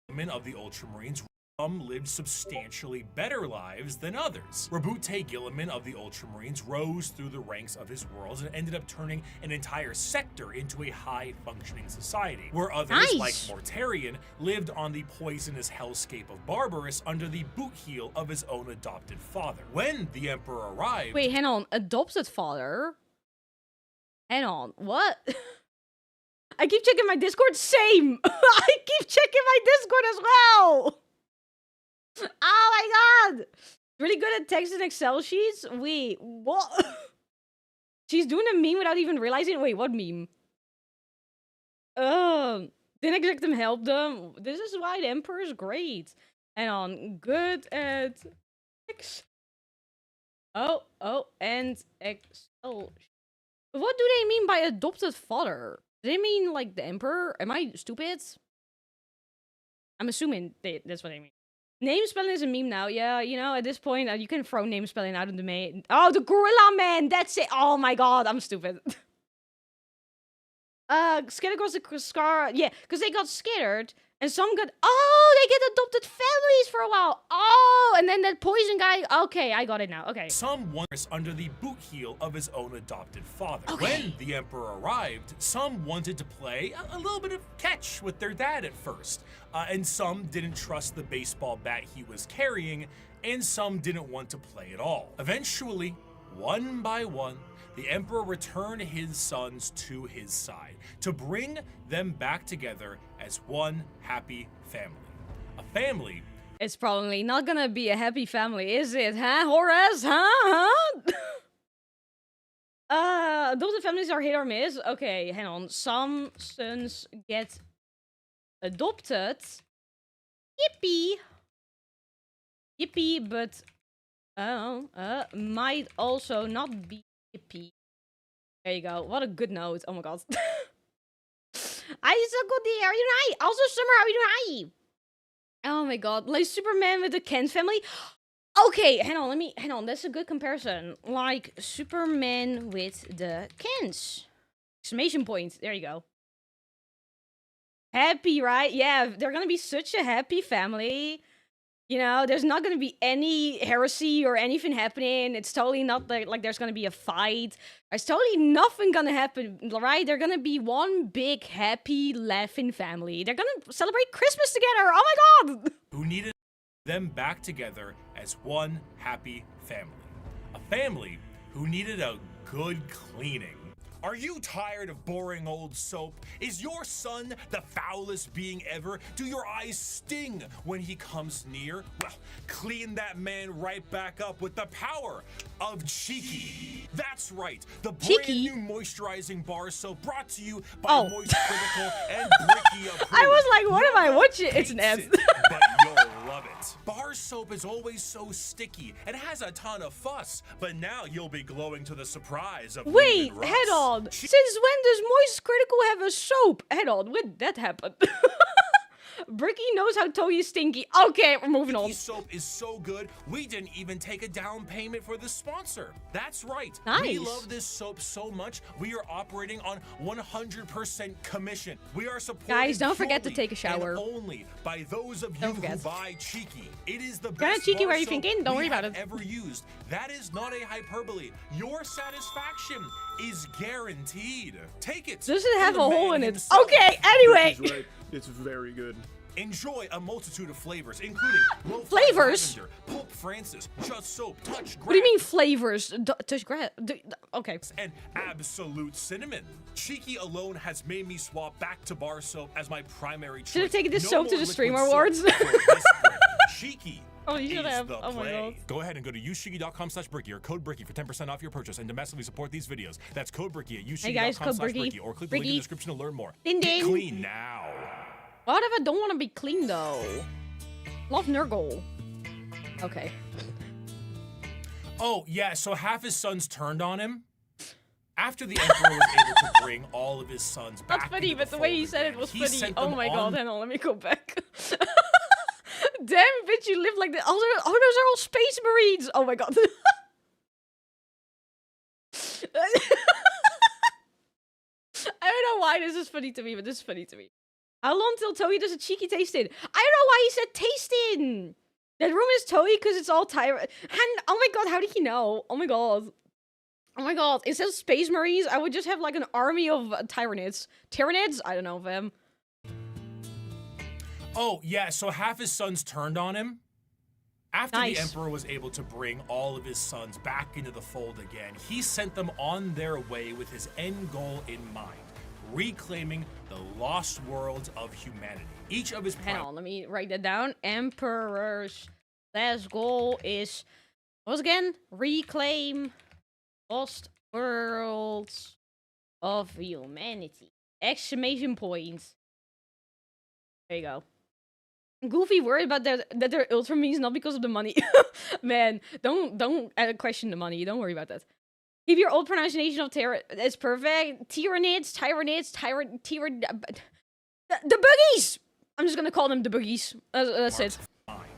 S2: Of the Ultramarines, some lived substantially better lives than others. Rabute Gilliman of the Ultramarines rose through the ranks of his worlds and ended up turning an entire sector into a high-functioning society, where others, like Mortarion, lived on the poisonous hellscape of Barbarous under the boot heel of his own adopted father. When the Emperor arrived...
S1: Wait, hang on. Adopted father? Hang on. What? I keep checking my Discord. Same! I keep checking my Discord as well! Oh my god! Really good at text and Excel sheets? Wait, what? She's doing a meme without even realizing? Wait, what meme? Didn't expect them help them. This is why the Emperor is great. Hang on, good at X. Oh, and Excel. What do they mean by adopted father? Do they mean like the Emperor? Am I stupid? I'm assuming that's what they mean. Name spelling is a meme now. Yeah, you know, at this point, you can throw name spelling out of the main. Oh, the Gorilla Man! That's it! Oh my god, I'm stupid. Scattered across the scar. Yeah, because they got scattered, and some got. Oh, they get adopted families for a while. Oh, and then that poison guy. Okay, I got it now. Okay.
S2: Some wonders under the boot heel of his own adopted father.
S1: Okay.
S2: When the Emperor arrived, some wanted to play a little bit of catch with their dad at first, and some didn't trust the baseball bat he was carrying, and some didn't want to play at all. Eventually, one by one, the Emperor returned his sons to his side to bring them back together as one happy family. A family.
S1: It's probably not gonna be a happy family, is it, huh, Horace? Huh? Adopted families are hit or miss. Okay, hang on. Some sons get adopted. Yippee! Yippee, but might also not be yippee. There you go. What a good note. Oh my god. I so good day. How are you doing? Also, Summer, how are you doing? Oh my god. Like Superman with the Kent family. Okay, hang on, that's a good comparison. Like Superman with the Kens. Exclamation point, there you go. Happy, right? Yeah, they're gonna be such a happy family. You know, there's not gonna be any heresy or anything happening. It's totally not like there's gonna be a fight. There's totally nothing gonna happen, right? They're gonna be one big, happy, laughing family. They're gonna celebrate Christmas together. Oh my god!
S2: Who needed them back together as one happy family. A family who needed a good cleaning. Are you tired of boring old soap? Is your son the foulest being ever? Do your eyes sting when he comes near? Well, clean that man right back up with the power of Cheeky. That's right, the brand new moisturizing bar soap brought to you by Moist Critical and Bricky approved.
S1: I was like, what am I watching? It's an ad.
S2: But you'll love it. Bar soap is always so sticky and has a ton of fuss, but now you'll be glowing to the surprise of
S1: Wait, head on. Since when does Moist Critical have a soap? Head on, when did that happen? Bricky knows how Toy is stinky. Okay, we're moving on.
S2: Soap is so good, we didn't even take a down payment for the sponsor. That's right.
S1: Nice.
S2: We love this soap so much, we are operating on 100% commission. We are supported
S1: Guys, don't forget to take a shower.
S2: And only by those of you who buy Cheeky. It is the best
S1: Cheeky,
S2: bar
S1: where you
S2: soap
S1: thinking? Don't worry
S2: we
S1: about
S2: have
S1: it.
S2: ever used. That is not a hyperbole. Your satisfaction is guaranteed. Take it.
S1: Does it have a hole in it?
S2: Himself.
S1: Okay, anyway.
S3: He's right. It's very good.
S2: Enjoy a multitude of flavors, including
S1: flavors?
S2: Lavender, Pope Francis, Just Soap, Touch Grass.
S1: What do you mean flavors? Touch grass? Okay.
S2: And Absolute Cinnamon. Cheeky alone has made me swap back to bar soap as my primary choice.
S1: Should have taken this soap to
S2: more
S1: the Stream
S2: liquid
S1: Awards.
S2: soap for this brand. Cheeky.
S1: Oh, you should
S2: is
S1: have.
S2: the
S1: Oh my
S2: play.
S1: god.
S2: Go ahead and go to usecheeky.com/Bricky or code Bricky for 10% off your purchase and domestically support these videos. That's code Bricky at
S1: Hey guys, code
S2: usecheeky.com/Bricky or click the link in the description to learn more.
S1: Ding
S2: Get
S1: ding.
S2: clean now.
S1: What if I don't want to be clean though? Love Nurgle. Okay.
S2: Oh, yeah, so half his sons turned on him. After the Emperor was able to bring all of his sons back.
S1: That's funny,
S2: into
S1: but the
S2: fold
S1: way he said it
S2: again,
S1: was
S2: he
S1: funny.
S2: sent
S1: Oh
S2: them
S1: my
S2: on
S1: god, hang on, let me go back. Damn, bitch, you live like that. Oh, those are all space marines. Oh my god. I don't know why this is funny to me, but this is funny to me. How long till Toei does a cheeky tasting? I don't know why he said tasting. That room is Toei because it's all tyrant. And oh my god, how did he know? Oh my god. Oh my god, it says Space Marines. I would just have like an army of Tyranids. Tyranids? I don't know them.
S2: Oh, yeah, so half his sons turned on him. After
S1: Nice.
S2: the Emperor was able to bring all of his sons back into the fold again, he sent them on their way with his end goal in mind, reclaiming the lost worlds of humanity. Each of his
S1: Hang on, let me write that down. Emperor's last goal is, what was it again? Reclaim lost worlds of humanity. Exclamation points. There you go. Goofy worried about that they're Ultramines not because of the money. Man, don't question the money. Don't worry about that. Keep your old pronunciation of Terra. It's perfect. Tyranids. The boogies! I'm just gonna call them the boogies. That's it.
S2: mind,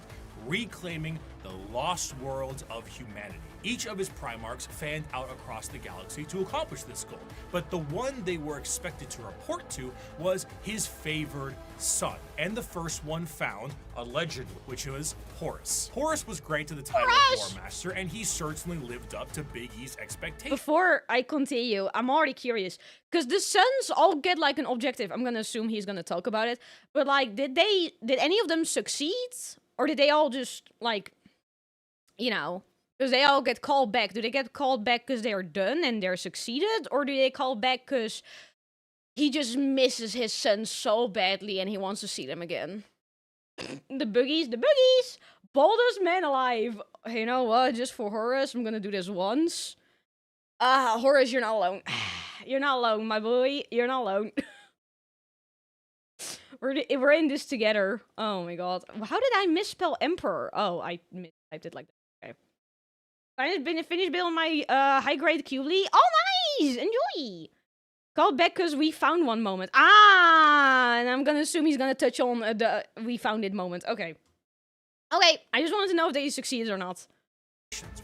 S2: reclaiming the lost worlds of humanity. Each of his Primarchs fanned out across the galaxy to accomplish this goal, but the one they were expected to report to was his favored son, and the first one found, allegedly, which was Horus. Horus was granted the title of War Master, and he certainly lived up to Big E's expectations.
S1: Before I continue, I'm already curious. Because the sons all get like an objective. I'm gonna assume he's gonna talk about it. But like, did any of them succeed? Or did they all just like, you know, because they all get called back. Do they get called back because they are done and they're succeeded? Or do they call back because he just misses his sons so badly and he wants to see them again? The boogies. Boldest man alive. Hey, you know what? Just for Horus, I'm gonna do this once. Horus, you're not alone. You're not alone, my boy. You're not alone. We're in this together. Oh my god. How did I misspell Emperor? Oh, I mistyped it like that. Okay. I finished building my high grade Cubely. Oh, nice! Enjoy! Call back because we found one moment. And I'm gonna assume he's gonna touch on the we found it moment. Okay. Okay, I just wanted to know if they succeeded or not.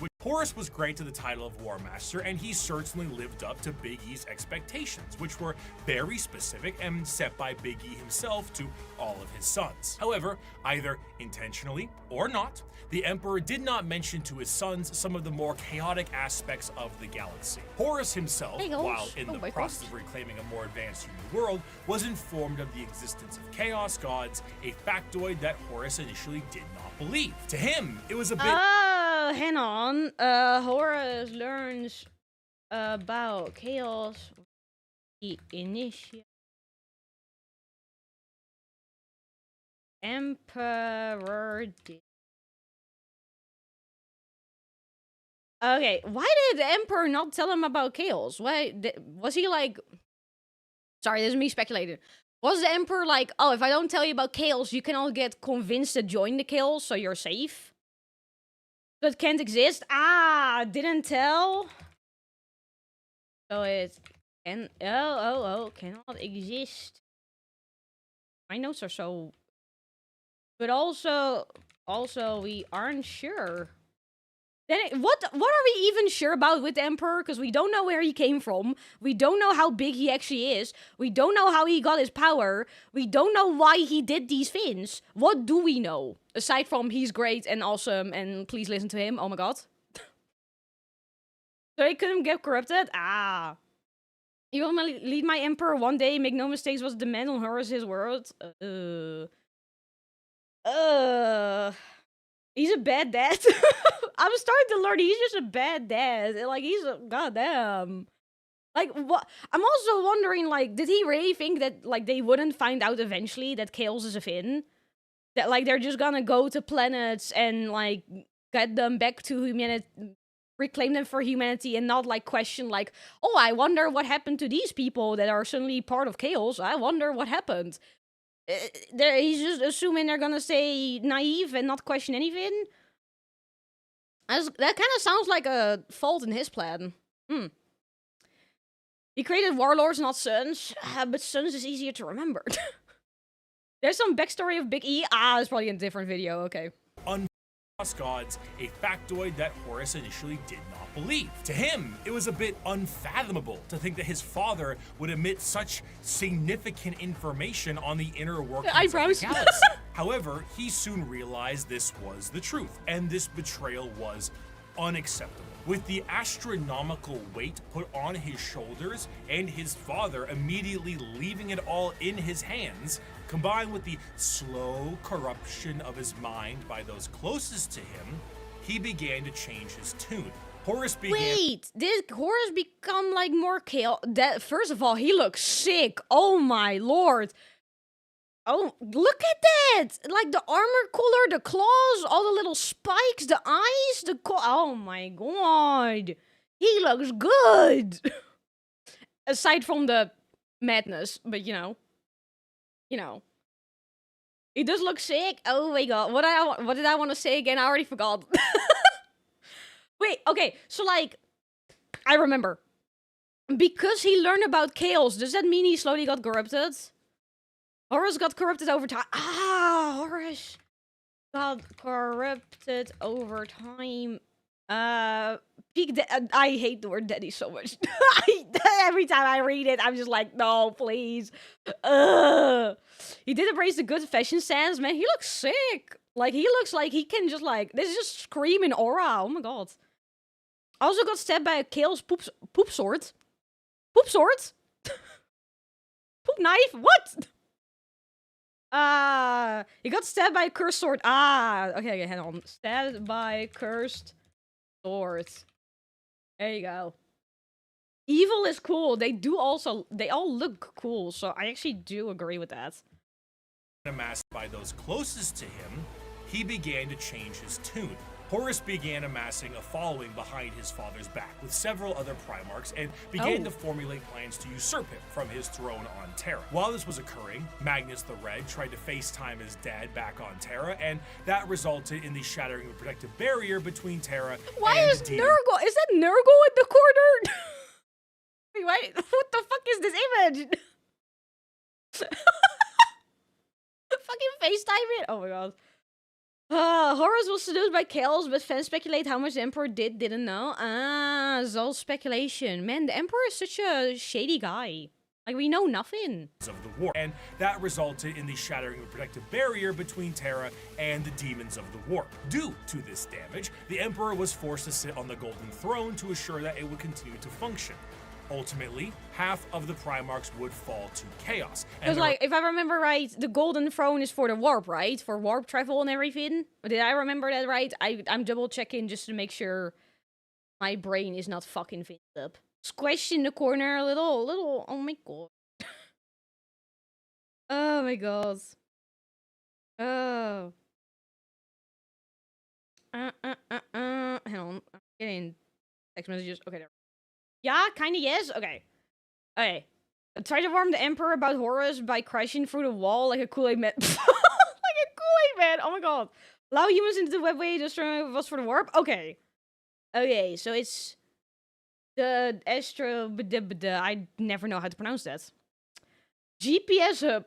S2: Which Horus was great to the title of War Master, and he certainly lived up to Big E's expectations, which were very specific and set by Big E himself to all of his sons. However, either intentionally or not, the Emperor did not mention to his sons some of the more chaotic aspects of the galaxy. Horus himself, while in the process of reclaiming a more advanced human world, was informed of the existence of chaos gods, a factoid that Horus initially did not believe. To him, it was a bit...
S1: hang on. Horus learns about chaos. He initiates Emperor. Okay, why did the Emperor not tell him about chaos? Why was he like? Sorry, this is me speculating. Was the Emperor like, oh, if I don't tell you about chaos, you can all get convinced to join the chaos, so you're safe? That can't exist? Ah, didn't tell. So it can cannot exist. My notes are so, but also we aren't sure. Then what are we even sure about with the Emperor? Because we don't know where he came from. We don't know how big he actually is. We don't know how he got his power. We don't know why he did these things. What do we know? Aside from he's great and awesome and please listen to him. Oh my god. So he couldn't get corrupted? Ah. You will lead my Emperor one day. Make no mistakes, was the man on Horus's world. He's a bad dad. I'm starting to learn he's just a bad dad. Like, he's a goddamn. Like, what? I'm also wondering, like, did he really think that, like, they wouldn't find out eventually that chaos is a thing? That, like, they're just gonna go to planets and, like, get them back to humanity, reclaim them for humanity, and not, like, question, like, oh, I wonder what happened to these people that are suddenly part of chaos. I wonder what happened. He's just assuming they're gonna stay naive and not question anything. That kind of sounds like a fault in his plan. He created warlords, not sons, but sons is easier to remember. There's some backstory of Big E. Ah, it's probably in a different video. Okay.
S2: Gods, a factoid that Horus initially did not believe. To him, it was a bit unfathomable to think that his father would admit such significant information on the inner workings of the galaxy. However, he soon realized this was the truth, and this betrayal was unacceptable. With the astronomical weight put on his shoulders and his father immediately leaving it all in his hands, combined with the slow corruption of his mind by those closest to him, he began to change his tune. Horus began—
S1: Wait, did Horus become, like, more chaotic? First of all, he looks sick. Oh my lord. Oh, look at that! Like, the armor color, the claws, all the little spikes, the eyes, oh my god. He looks good! Aside from the madness, but you know. He does look sick. Oh my god. What did I want to say again? I already forgot. Wait, okay, so, like, I remember. Because he learned about chaos, does that mean he slowly got corrupted? Horus got corrupted over time. Ah, Horus got corrupted over time. I hate the word daddy so much. Every time I read it, I'm just like, no, please. He did embrace the good fashion sense, man. He looks sick. Like, he looks like he can just, like, this is just screaming aura. Oh my god. Also got stabbed by a Chaos poop sword. Poop sword? Poop knife? What? He got stabbed by a cursed sword. Okay, hang on. Stabbed by cursed sword. There you go. Evil is cool. They all look cool, so I actually do agree with that.
S2: Amassed by those closest to him, he began to change his tune. Horus began amassing a following behind his father's back with several other Primarchs and began to formulate plans to usurp him from his throne on Terra. While this was occurring, Magnus the Red tried to FaceTime his dad back on Terra, and that resulted in the shattering of the protective barrier between Terra
S1: Why
S2: and
S1: is Nurgle? Is that Nurgle in the corner? Wait, what the fuck is this image? Fucking FaceTime it? Oh my god. Horus was seduced by Chaos, but fans speculate how much the Emperor didn't know. It's all speculation. Man, the Emperor is such a shady guy. Like, we know nothing.
S2: Of the war, and that resulted in the shattering of a protective barrier between Terra and the demons of the warp. Due to this damage, the Emperor was forced to sit on the Golden Throne to assure that it would continue to function. Ultimately, half of the Primarchs would fall to Chaos.
S1: Because, like, if I remember right, the Golden Throne is for the warp, right? For warp travel and everything. Did I remember that right? I'm double checking just to make sure my brain is not fucking fixed up. Squished in the corner, a little, oh my god. Oh my god. Oh. Hang on. I'm getting text messages. Okay, there. Yeah, kinda yes. Okay. Okay. Try to warn the Emperor about Horus by crashing through the wall like a Kool-Aid man. Like a Kool-Aid man. Oh my god. Allow humans into the webway just was for the warp? Okay. Okay, so it's the Astro... I never know how to pronounce that. GPS hub.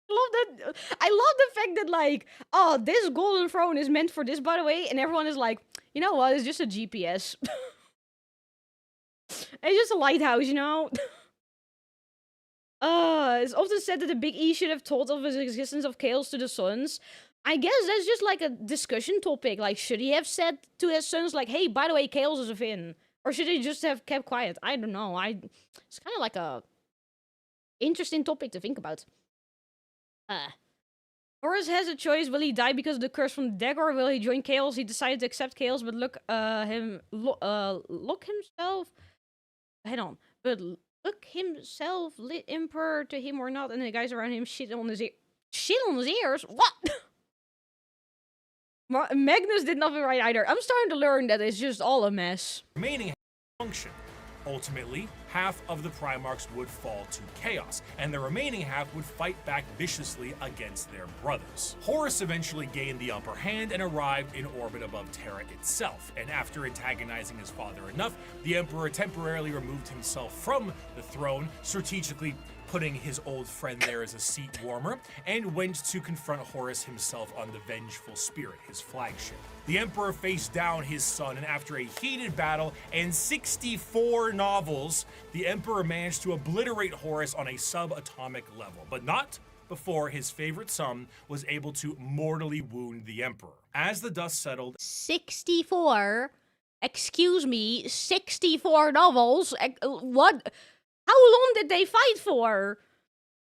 S1: I love the fact that, like, oh, this Golden Throne is meant for this, by the way, and everyone is like, you know what, it's just a GPS. It's just a lighthouse, you know? It's often said that the Big E should have told of the existence of Chaos to the Sons. I guess that's just, like, a discussion topic. Like, should he have said to his sons, like, hey, by the way, Chaos is a Finn? Or should he just have kept quiet? I don't know. It's kind of like a interesting topic to think about. Horus has a choice. Will he die because of the curse from the deck, or will he join Chaos? He decided to accept Chaos, but look himself. Hang on. But look himself, lit Emperor to him or not, and the guys around him shit on his ears? What? Magnus did nothing right either. I'm starting to learn that it's just all a mess.
S2: Remaining function. Ultimately, half of the Primarchs would fall to Chaos, and the remaining half would fight back viciously against their brothers. Horus eventually gained the upper hand and arrived in orbit above Terra itself, and after antagonizing his father enough, the Emperor temporarily removed himself from the throne, strategically putting his old friend there as a seat warmer, and went to confront Horus himself on the Vengeful Spirit, his flagship. The Emperor faced down his son, and after a heated battle and 64 novels, the Emperor managed to obliterate Horus on a subatomic level, but not before his favorite son was able to mortally wound the Emperor. As the dust settled...
S1: 64? Excuse me, 64 novels? What? How long did they fight for?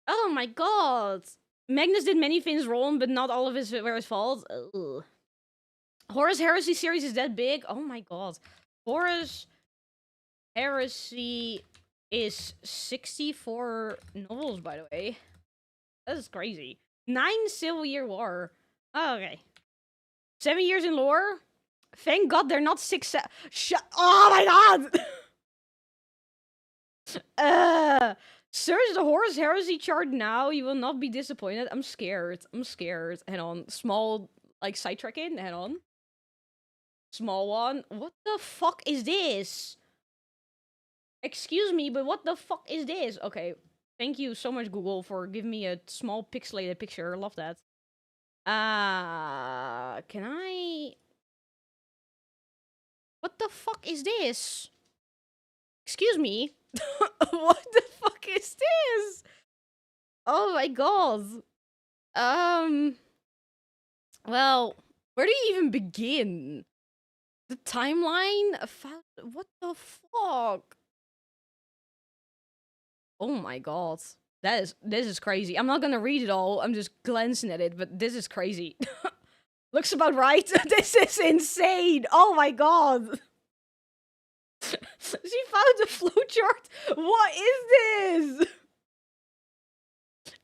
S1: Oh my god. Magnus did many things wrong, but not all of it were his fault. Ugh. Horus Heresy series is that big? Oh my god. Horus Heresy is 64 novels, by the way. That is crazy. 9 Civil Year War. Oh, okay. 7 years in lore? Thank god they're not 6... Oh my god! Search the Horus Heresy chart now. You will not be disappointed. I'm scared. Hang on. Small, like, sidetracking. Hang on. Small one. What the fuck is this? Excuse me, but what the fuck is this? Okay. Thank you so much, Google, for giving me a small pixelated picture. I love that. Can I... What the fuck is this? Excuse me? What the fuck is this? Oh my god. Well, where do you even begin? The timeline? What the fuck? Oh my god. This is crazy. I'm not gonna read it all. I'm just glancing at it, but this is crazy. Looks about right. This is insane. Oh my god. She found a flowchart. What is this?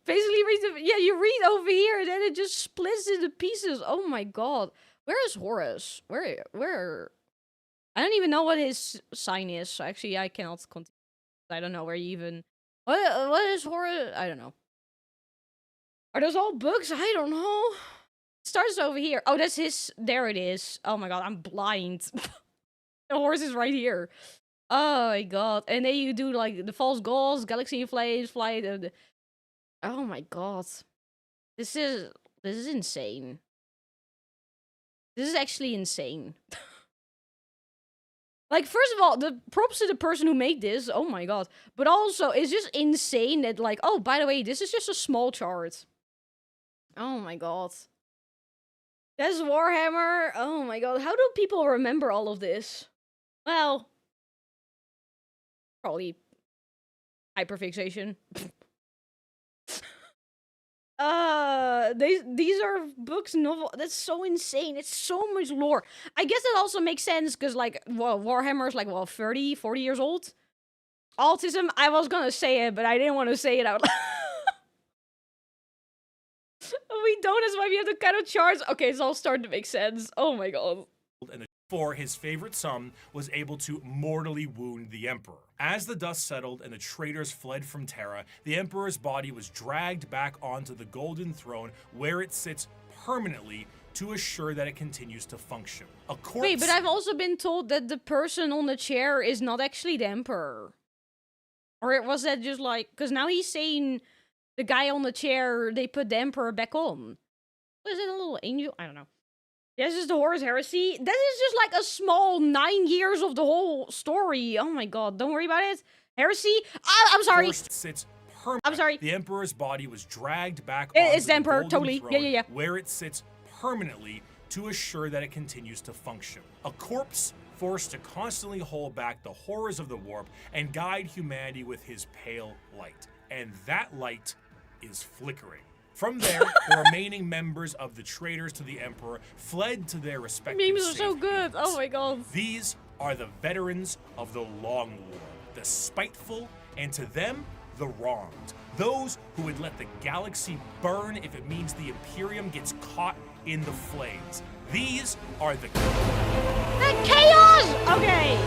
S1: Basically, you read over here, and then it just splits into pieces. Oh my god. Where is Horus? Where? I don't even know what his sign is. So actually, I cannot continue. I don't know where you even... What is Horus? I don't know. Are those all books? I don't know. It starts over here. Oh, that's his... There it is. Oh my god, I'm blind. The horse is right here. Oh my god. And then you do, like, the false goals, galaxy flames, flight. Oh my god. This is insane. This is actually insane. Like, first of all, the props to the person who made this. Oh my god. But also, it's just insane that, like, oh, by the way, this is just a small chart. Oh my god. That's Warhammer. Oh my god. How do people remember all of this? Well, probably hyperfixation. These are books, novel. That's so insane. It's so much lore. I guess that also makes sense because, like, well, Warhammer is like, well, 30, 40 years old. Autism, I was gonna say it, but I didn't want to say it out loud. We don't, that's why we have the kind of charts. Okay, it's all starting to make sense. Oh my god.
S2: And for his favorite son was able to mortally wound the Emperor. As the dust settled and the traitors fled from Terra, the Emperor's body was dragged back onto the Golden Throne, where it sits permanently to assure that it continues to function. A corpse.
S1: Wait, but I've also been told that the person on the chair is not actually the Emperor. Or was that just like... Because now he's saying the guy on the chair, they put the Emperor back on. Was it a little angel? I don't know. This is the Horus Heresy. That is just like a small 9 years of the whole story. Oh my god, don't worry about it. Heresy? I'm sorry.
S2: Sits
S1: I'm sorry.
S2: The Emperor's body was dragged back
S1: it's the
S2: onto
S1: Emperor,
S2: Golden
S1: totally.
S2: Throne,
S1: Yeah.
S2: where it sits permanently to assure that it continues to function. A corpse forced to constantly hold back the horrors of the warp and guide humanity with his pale light. And that light is flickering. From there, the remaining members of the traitors to the Emperor fled to their respective
S1: Memes are so
S2: safe
S1: good.
S2: havens.
S1: Oh my god.
S2: These are the veterans of the Long War, the spiteful, and to them, the wronged. Those who would let the galaxy burn if it means the Imperium gets caught in the flames. These are the
S1: chaos! Okay.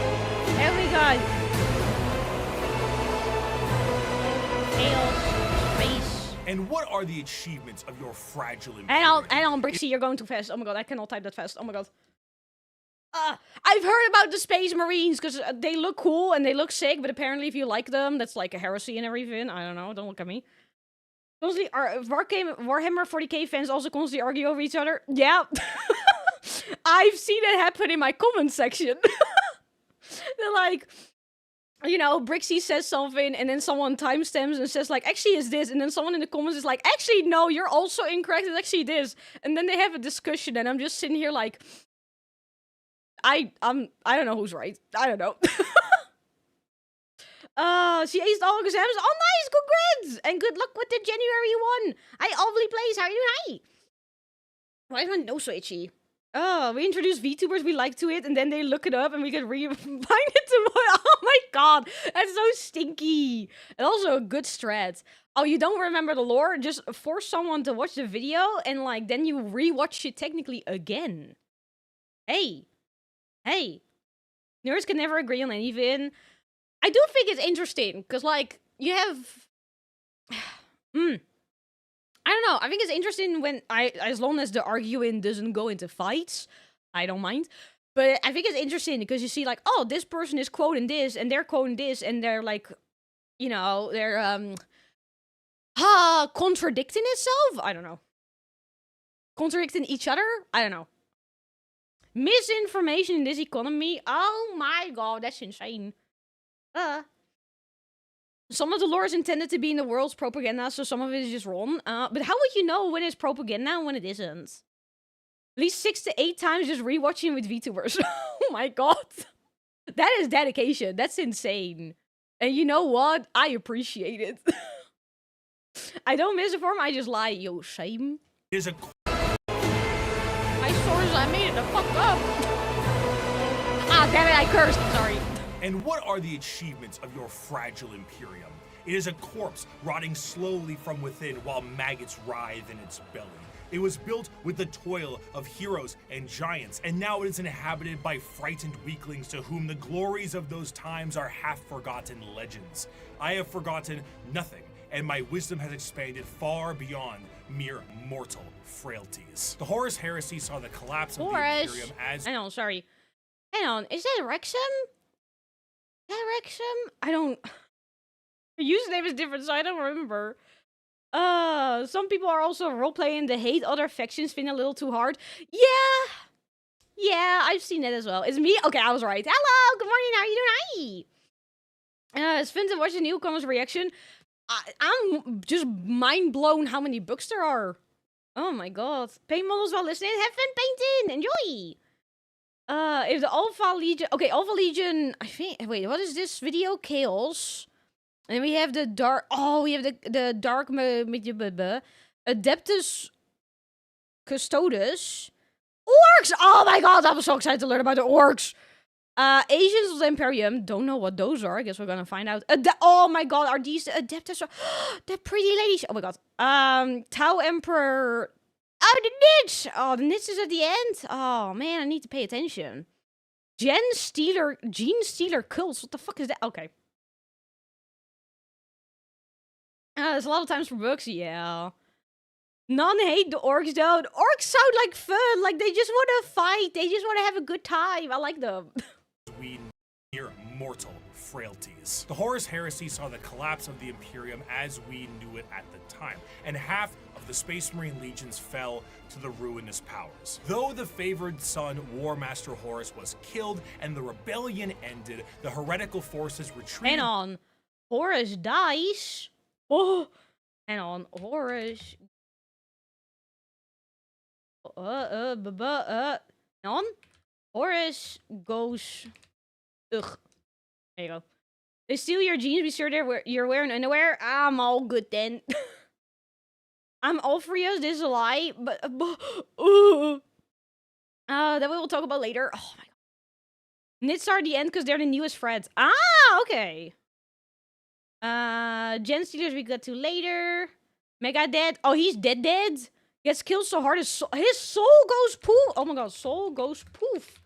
S1: There we go. Chaos. Space.
S2: And what are the achievements of your fragile Imperium?
S1: Hang on, Bricky, you're going too fast. Oh my god, I cannot type that fast. Oh my god. I've heard about the Space Marines because they look cool and they look sick, but apparently if you like them, that's like a heresy and everything. I don't know, don't look at me. Constantly, Warhammer 40k fans also constantly argue over each other. Yeah. I've seen it happen in my comment section. They're like... You know, Brixie says something, and then someone timestamps and says, like, actually it's this, and then someone in the comments is like, actually, no, you're also incorrect, it's actually this. And then they have a discussion, and I'm just sitting here like, I don't know who's right. I don't know. She aced all exams. Oh, nice, congrats! And good luck with the January one. Hi, Ovely Plays, how are you? Hi! Why is my nose so itchy? Oh, we introduce VTubers we like to it, and then they look it up, and we can find it to... Oh my god, that's so stinky. And also a good strat. Oh, you don't remember the lore? Just force someone to watch the video, and like, then you rewatch it technically again. Hey. Hey. Nerds can never agree on anything. I do think it's interesting, because like, you have... I don't know. I think it's interesting when as long as the arguing doesn't go into fights, I don't mind. But I think it's interesting because you see like, oh, this person is quoting this and they're quoting this and they're like, you know, they're contradicting itself. I don't know. Contradicting each other. I don't know. Misinformation in this economy. Oh my god, that's insane. Some of the lore is intended to be in the world's propaganda, so some of it is just wrong. But how would you know when it's propaganda and when it isn't? At least 6 to 8 times just rewatching with VTubers. Oh my god. That is dedication. That's insane. And you know what? I appreciate it. I don't misinform, I just lie. Yo, shame.
S2: Is a...
S1: My sources, I made it the fuck up. Ah, damn it, I cursed. Sorry.
S2: And what are the achievements of your fragile Imperium? It is a corpse rotting slowly from within while maggots writhe in its belly. It was built with the toil of heroes and giants, and now it is inhabited by frightened weaklings to whom the glories of those times are half-forgotten legends. I have forgotten nothing, and my wisdom has expanded far beyond mere mortal frailties. The Horus Heresy saw the collapse of the Imperium as...
S1: Hang on, sorry. Hang on, is that Wrexham? I don't... The username is different, so I don't remember. Some people are also role-playing the hate other factions thing a little too hard. Yeah! Yeah, I've seen it as well. It's me? Okay, I was right. Hello, good morning, how are you doing? Hi! It's Finn to watch the newcomer's reaction. I'm just mind blown how many books there are. Oh my god. Paint models while listening. Have fun painting! Enjoy! If the Alpha Legion... Okay, Alpha Legion... I think... Wait, what is this video? Chaos. And we have the dark... Oh, we have the dark... Adeptus... Custodes. Orcs! Oh my god, I was so excited to learn about the orcs. Agents of the Imperium. Don't know what those are. I guess we're gonna find out. Oh my god, are these the Adeptus? They're pretty ladies. Oh my god. Tau Emperor. Oh, the Nits! Oh, the Nits is at the end. Oh man, I need to pay attention. Gene Stealer Cults. What the fuck is that? Okay. There's a lot of times for books, yeah. None hate the orcs though. The orcs sound like fun. Like they just want to fight. They just want to have a good time. I like them.
S2: We near mortal frailties. The Horus Heresy saw the collapse of the Imperium as we knew it at the time, and half of the Space Marine legions fell to the ruinous powers. Though the favored son, War Master Horus, was killed and the rebellion ended, the heretical forces retreated.
S1: Hang on. Horus dies? Oh! Hang on. Horus... on. Horus goes. Ugh. There you go. They steal your jeans. Be sure you're wearing underwear. I'm all good then. I'm all for you. This is a lie, but that we will talk about later. Oh my god. Nits are the end because they're the newest threads. Ah, okay. Gen Stealers we got to later. Mega dead. Oh, he's dead. Gets killed so hard his soul goes poof. Oh my god, soul goes poof.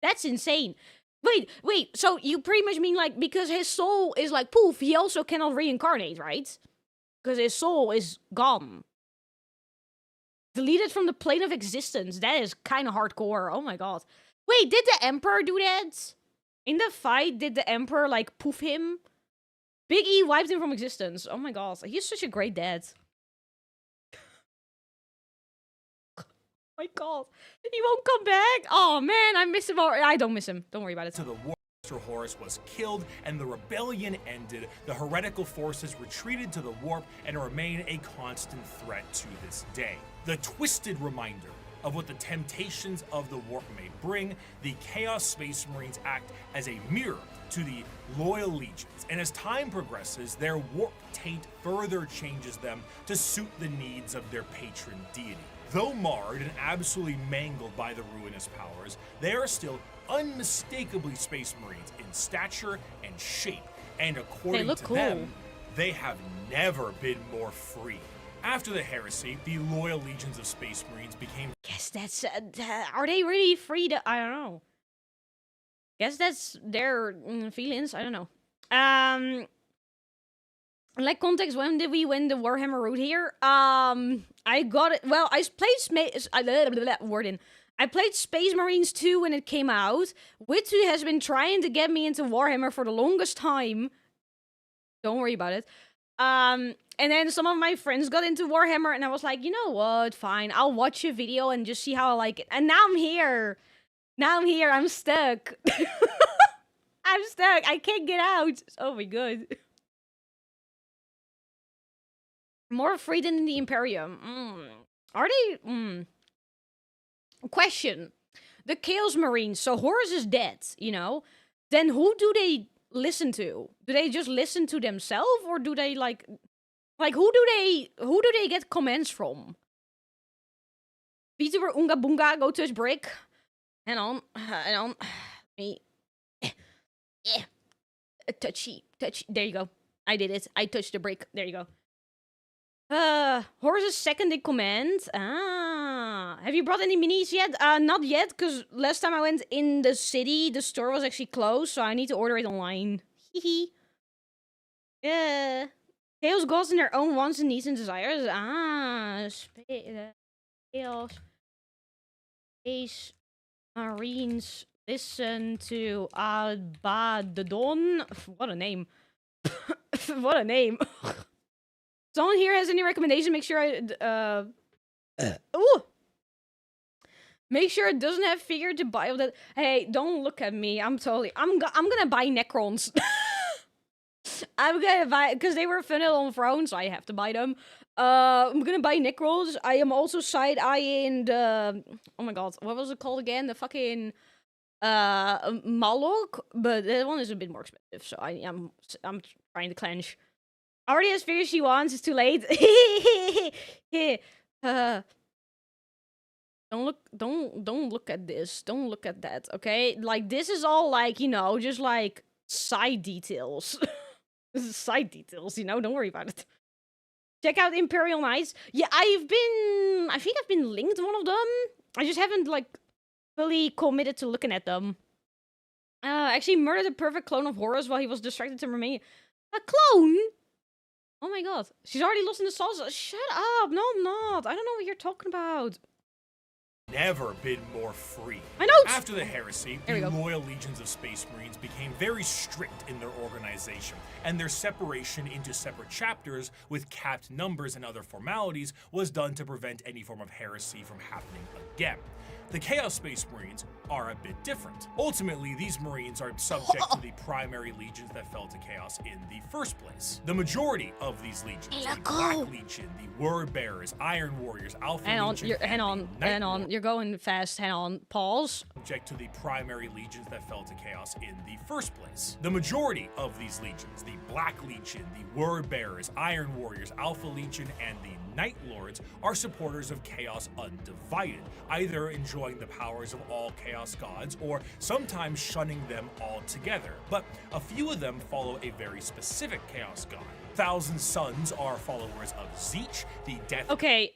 S1: That's insane. Wait, so you pretty much mean like because his soul is like poof, he also cannot reincarnate, right? Because his soul is gone. Deleted from the plane of existence. That is kind of hardcore. Oh my god. Wait, did the Emperor do that? In the fight, did the Emperor like poof him? Big E wiped him from existence. Oh my god, he's such a great dad. My god, he won't come back. Oh man, I miss him. I don't miss him. Don't worry about it.
S2: To the War Master Horus was killed and the rebellion ended. The heretical forces retreated to the warp and remain a constant threat to this day. The twisted reminder of what the temptations of the warp may bring, the Chaos Space Marines act as a mirror to the loyal legions, and as time progresses, their warp taint further changes them to suit the needs of their patron deity. Though marred and absolutely mangled by the ruinous powers, they are still unmistakably Space Marines in stature and shape, and according to them, they have never been more free. After the heresy, the loyal legions of Space Marines became...
S1: Guess that's... are they really free to... I don't know. Guess that's their feelings. I don't know. Like context, when did we win the Warhammer route here? I got it. Well, I played I played Space Marines 2 when it came out. Witsu has been trying to get me into Warhammer for the longest time. Don't worry about it. And then some of my friends got into Warhammer, and I was like, you know what? Fine, I'll watch a video and just see how I like it. And now I'm here. I'm stuck. I'm stuck. I can't get out. Oh my god. More free than the Imperium. Are they? Question. The Chaos Marines. So Horus is dead, you know? Then who do they listen to? Do they just listen to themselves? Or do they like who do they get commands from? VTuber Unga Boonga, go touch Brick. Hang on. Me. Yeah. Touchy. There you go. I did it. I touched the brick. There you go. Horus is second in command. Ah. Have you brought any minis yet? Not yet, because last time I went in the city, the store was actually closed, so I need to order it online. Hehe. Yeah. Chaos gods in their own wants and needs and desires. Ah. Chaos. Space Marines listen to Abaddon. What a name. What a name. Someone here has any recommendation? Make sure I... Ooh! Make sure it doesn't have figurative bio that. Hey, don't look at me. I'm gonna buy Necrons. I'm gonna buy because they were funnel on Throne, so I have to buy them. I'm gonna buy Necrons. I am also side eyeing the. Oh my god, what was it called again? The fucking Malok, but that one is a bit more expensive. So I'm trying to clench. Already has figures she wants. It's too late. Don't look at this. Don't look at that. Okay, like this is all like just like side details. This is side details. Don't worry about it. Check out Imperial Knights. Yeah, I think I've been linked one of them. I just haven't like fully committed to looking at them. Actually murdered a perfect clone of Horus while he was distracted to Romania. A clone? Oh my god. She's already lost in the sauce. Shut up. No, I'm not. I don't know what you're talking about.
S2: Never been more free.
S1: My notes!
S2: After the heresy, the loyal legions of Space Marines became very strict in their organization, and their separation into separate chapters with capped numbers and other formalities was done to prevent any form of heresy from happening again. The Chaos Space Marines are a bit different. Ultimately, these Marines are subject to the primary legions that fell to Chaos in the first place. The majority of these legions, the Black Legion, the Word Bearers, Iron Warriors, Alpha Legion,
S1: hang on, you're going fast, hang on, pause.
S2: Subject to the primary legions that fell to Chaos in the first place. The majority of these legions, the Black Legion, the Word Bearers, Iron Warriors, Alpha Legion, and the Night Lords are supporters of Chaos undivided, either enjoying the powers of all Chaos gods or sometimes shunning them altogether. But a few of them follow a very specific Chaos god. Thousand Sons are followers of Tzeentch, the death.
S1: Okay.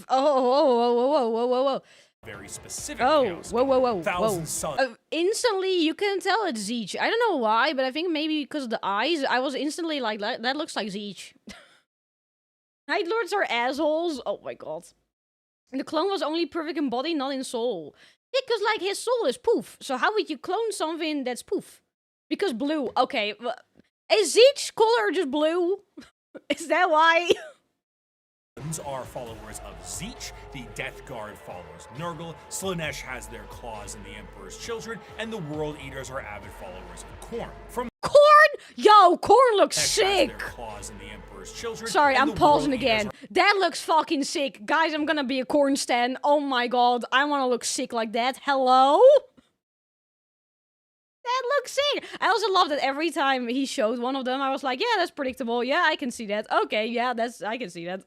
S1: Whoa.
S2: Very specific. Chaos
S1: Whoa.
S2: Thousand Sons.
S1: Instantly, you can tell it's Tzeentch. I don't know why, but I think maybe because of the eyes, I was instantly like, that looks like Tzeentch. Night Lords are assholes. Oh my god. The clone was only perfect in body, not in soul. Yeah, because like his soul is poof. So how would you clone something that's poof? Because blue. Okay. Is Tzeentch's color just blue? Is that why?
S2: Are followers of Tzeentch, the Death Guard follows Nurgle, Slaanesh has their claws in the Emperor's Children, and the World Eaters are avid followers of Khorne. From
S1: Khorne? Yo, Khorne looks sick!
S2: Has their claws in the Emperor's Children,
S1: sorry, I'm pausing again. That looks fucking sick. Guys, I'm gonna be a Khorne stan. Oh my god, I wanna look sick like that. Hello? That looks sick. I also love that every time he showed one of them, I was like, yeah, that's predictable. Yeah, I can see that. Okay, yeah, I can see that.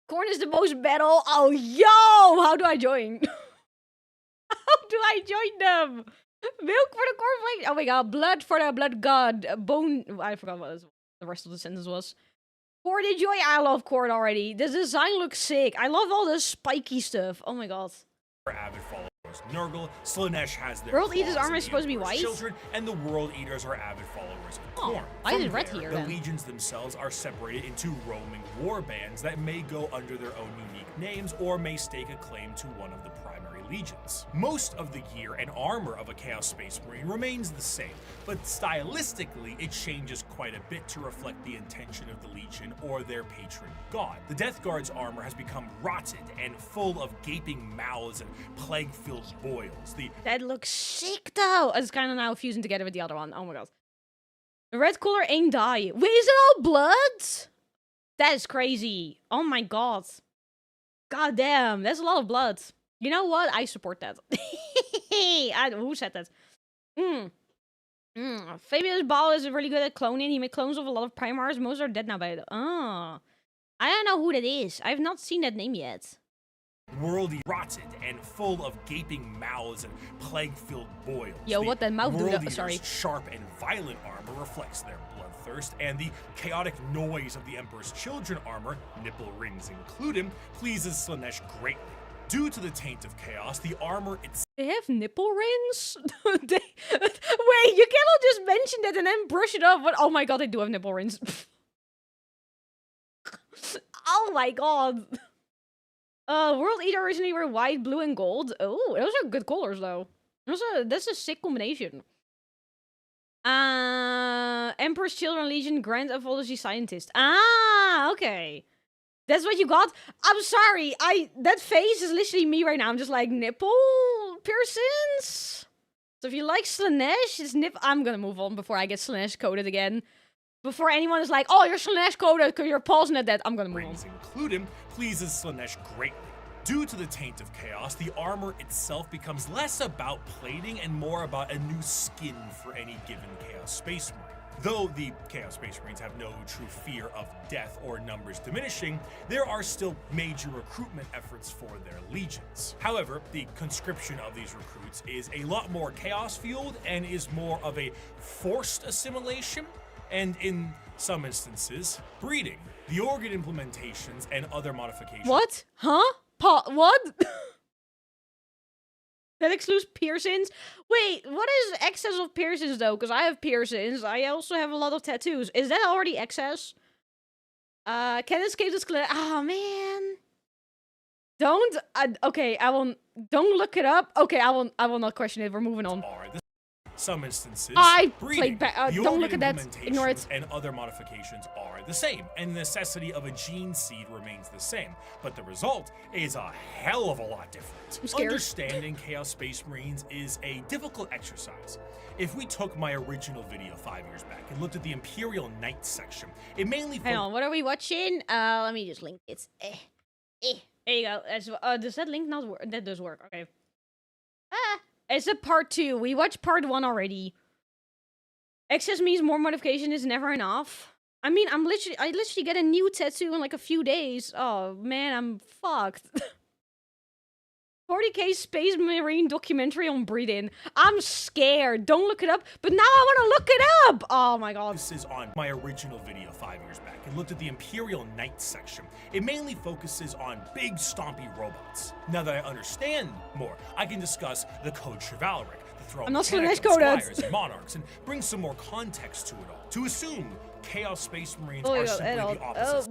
S1: Khorne is the most battle. Oh, yo! How do I join? How do I join them? Milk for the cornflakes. Oh my god. Blood for the blood god. Bone. I forgot what the rest of the sentence was. Khorne enjoy. I love Khorne already. The design looks sick. I love all the spiky stuff. Oh my god.
S2: Avid followers Nurgle, Slaanesh has their
S1: World Eater's armor is supposed to be white.
S2: Children, and the World Eaters are avid followers of Khorne.
S1: Why is it red here?
S2: The legions themselves are separated into roaming war bands that may go under their own unique names or may stake a claim to one of the primary legions. Most of the gear and armor of a Chaos Space Marine remains the same, but stylistically it changes quite a bit to reflect the intention of the legion or their patron god. The Death Guard's armor has become rotted and full of gaping mouths and plague-filled boils.
S1: That looks sick though. It's kind of now fusing together with the other one. Oh my god. The red color ain't dye. Wait, is it all blood? That is crazy. Oh my god. God damn, that's a lot of blood. You know what? I support that. Who said that? Fabius Ball is really good at cloning. He made clones of a lot of Primars. Most are dead now by it. Oh. I don't know who that is. I've not seen that name yet.
S2: World rotted and full of gaping mouths and plague-filled boils.
S1: Yo, what that mouth do? Sorry.
S2: Sharp and violent armor reflects their bloodthirst, and the chaotic noise of the Emperor's Children armor, nipple rings included, pleases Slaanesh greatly. Due to the taint of chaos, the armor itself.
S1: They have nipple rings? Wait, you cannot just mention that and then brush it off. But oh my god, they do have nipple rings. Oh my god. World Eater originally were white, blue, and gold. Oh, those are good colors though. That's a sick combination. Emperor's Children Legion Grand Evolution Scientist. Ah, okay. That's what you got? I'm sorry. That face is literally me right now. I'm just like, nipple piercings? So if you like Slanesh, it's I'm gonna move on before I get Slanesh coded again. Before anyone is like, oh, you're Slanesh coded because you're pausing at that, I'm gonna move on.
S2: Include him pleases Slanesh greatly. Due to the taint of chaos, the armor itself becomes less about plating and more about a new skin for any given Chaos Space Marine. Though the Chaos Space Marines have no true fear of death or numbers diminishing, there are still major recruitment efforts for their legions. However, the conscription of these recruits is a lot more chaos-fueled and is more of a forced assimilation, and in some instances, breeding. The organ implementations and other modifications.
S1: What? Huh? What? That excludes piercings? Wait, what is excess of piercings though? Because I have piercings. I also have a lot of tattoos. Is that already excess? Can escape this clip. Oh man. Don't. Okay, I won't. Don't look it up. Okay, I will not question it. We're moving on.
S2: Some instances,
S1: I played back. Don't look at that. Ignore it.
S2: And other modifications are the same, and the necessity of a gene seed remains the same. But the result is a hell of a lot different.
S1: I'm scared.
S2: Understanding Chaos Space Marines is a difficult exercise. If we took my original video 5 years back and looked at the Imperial Knights section, it mainly.
S1: Hang on, what are we watching? Let me just link it. There you go. Does that link not work? That does work. Okay. It's a part 2. We watched part 1 already. Excess means more modification is never enough. I mean, I literally get a new tattoo in like a few days. Oh man, I'm fucked. 40k Space Marine documentary on breeding. I'm scared. Don't look it up. But now I want to look it up. Oh my god.
S2: This is on my original video 5 years back and looked at the Imperial Knights section. It mainly focuses on big stompy robots. Now that I understand more, I can discuss the Code Chivalric, the throne of Squires and Monarchs, and bring some more context to it all. To assume Chaos Space Marines are simply the opposite.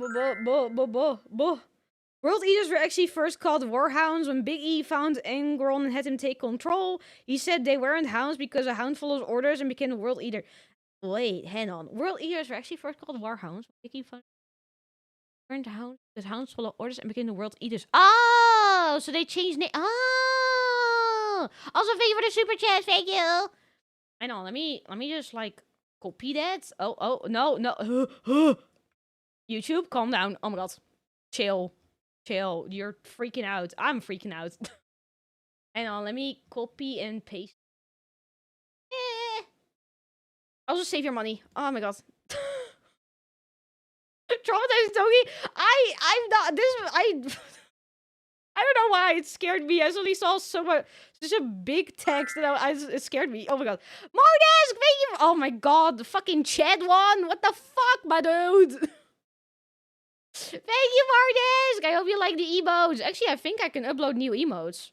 S1: World Eaters were actually first called Warhounds when Big E found Angron and had him take control. He said they weren't hounds because a hound follows orders and became a World Eater. Wait, hang on. World Eaters were actually first called Warhounds. Big E found hounds because hounds follow orders and became the World Eaters. Oh, so they changed name. Oh, also thank you for the super chat. Thank you. I know. Let me just like copy that. Oh, no. YouTube, calm down. Oh my god, chill. You're freaking out. I'm freaking out. Hang on, let me copy and paste. I'll just save your money. Oh my god. Traumatized Togi? I'm not I don't know why it scared me. I suddenly saw such a big text and it scared me. Oh my god. Mordesk, thank you. Oh my god, the fucking Chad one. What the fuck, my dude? Thank you, Mordesk. I hope you like the emotes. Actually, I think I can upload new emotes.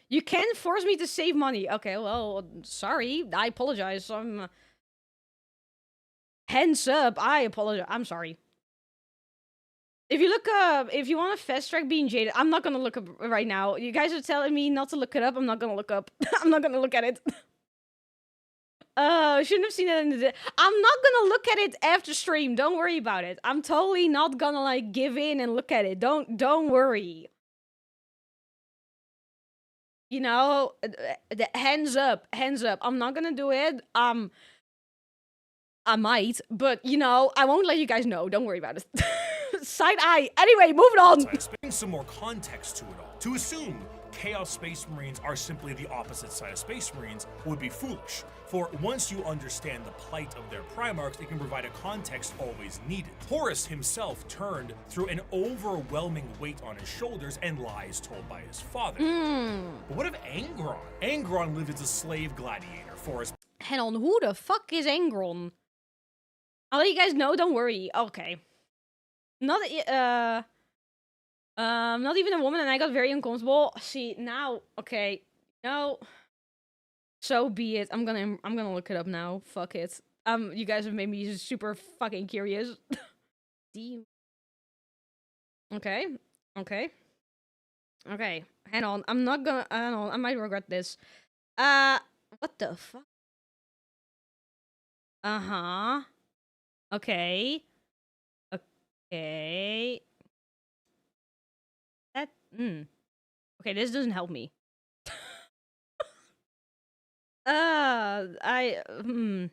S1: You can't force me to save money. Okay, well, sorry. I apologize. Hands up. I apologize. I'm sorry. If you look up, if you want to fast track being jaded, I'm not gonna look up right now. You guys are telling me not to look it up. I'm not gonna look up. I'm not gonna look at it. Shouldn't have seen it in the... I'm not gonna look at it after stream. Don't worry about it. I'm totally not gonna, like, give in and look at it. Don't worry. You know, hands up. I'm not gonna do it. I might, but, you know, I won't let you guys know. Don't worry about it. Side eye. Anyway, moving on.
S2: Bring some more context to it all. To assume Chaos Space Marines are simply the opposite side of Space Marines would be foolish. For once you understand the plight of their Primarchs, it can provide a context always needed. Horus himself turned through an overwhelming weight on his shoulders and lies told by his father. But what of Angron? Angron lived as a slave gladiator for his...
S1: Hang on, who the fuck is Angron? I'll let you guys know, don't worry. Okay. Not even a woman, and I got very uncomfortable. See, now, okay. No. So be it. I'm gonna look it up now. Fuck it. You guys have made me super fucking curious. Okay. Hang on. I'm not gonna. I don't know. I might regret this. What the fuck? Okay. Okay, this doesn't help me. 07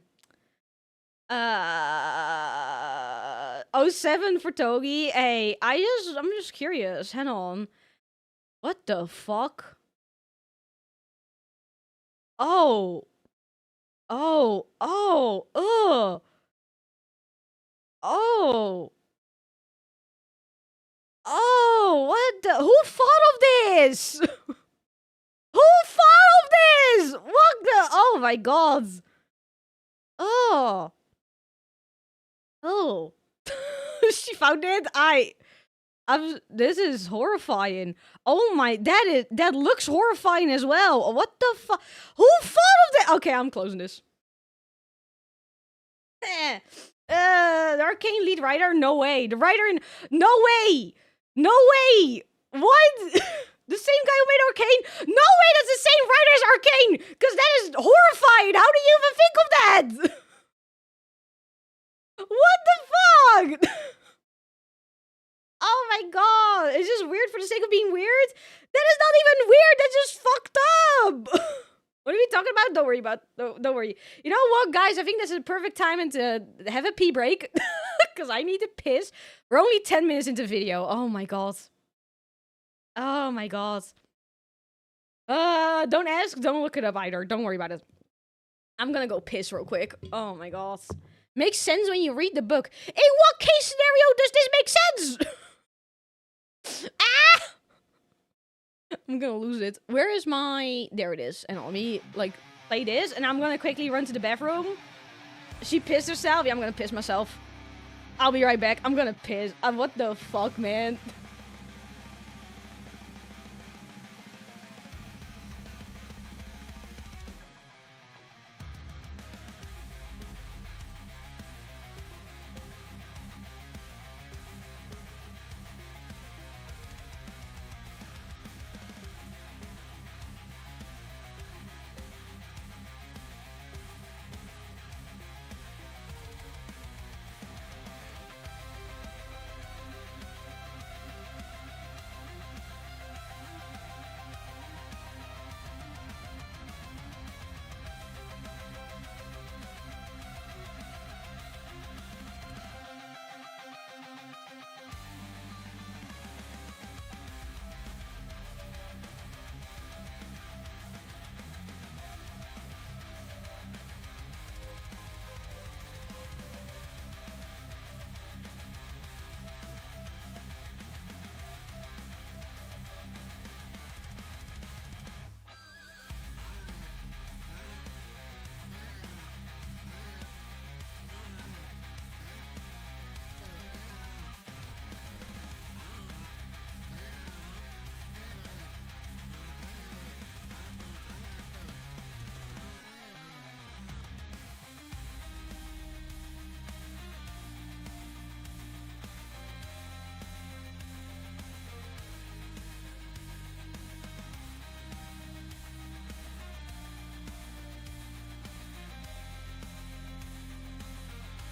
S1: for Togi. Hey, I'm just curious. Hang on. What the fuck? Oh. Oh. Oh. Ugh. Oh. Oh, what the? Who thought of this? Who thought of this? What the? Oh my god. Oh. Oh. She found it? This is horrifying. Oh my, that looks horrifying as well. What the fuck? Who thought of that? Okay, I'm closing this. The arcane lead writer? No way. The writer in... No way! No way! What? The same guy who made Arcane? No way that's the same writer as Arcane! Because that is horrifying! How do you even think of that? What the fuck? Oh my god! It's just weird for the sake of being weird? That is not even weird! That's just fucked up! What are we talking about? Don't worry. You know what, guys? I think this is a perfect time to have a pee break. Because I need to piss. We're only 10 minutes into the video. Oh my god. Oh my god. Don't ask, don't look it up either. Don't worry about it. I'm gonna go piss real quick. Oh my god. Makes sense when you read the book. In what case scenario does this make sense? Ah! I'm gonna lose it. Where is my... There it is. And let me, like, play this. And I'm gonna quickly run to the bathroom. She pissed herself. Yeah, I'm gonna piss myself. I'll be right back. I'm gonna piss. What the fuck, man?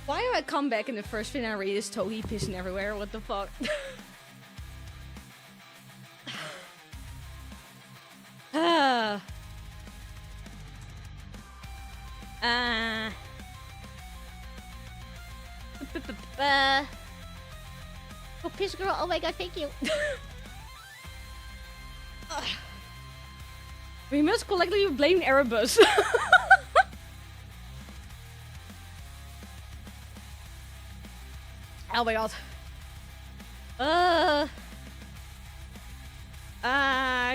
S1: Why do I come back and the first thing I read is Togi pissing everywhere? What the fuck? Oh, piss girl. Oh my god, thank you. We must collectively blame Erebus. Oh my god.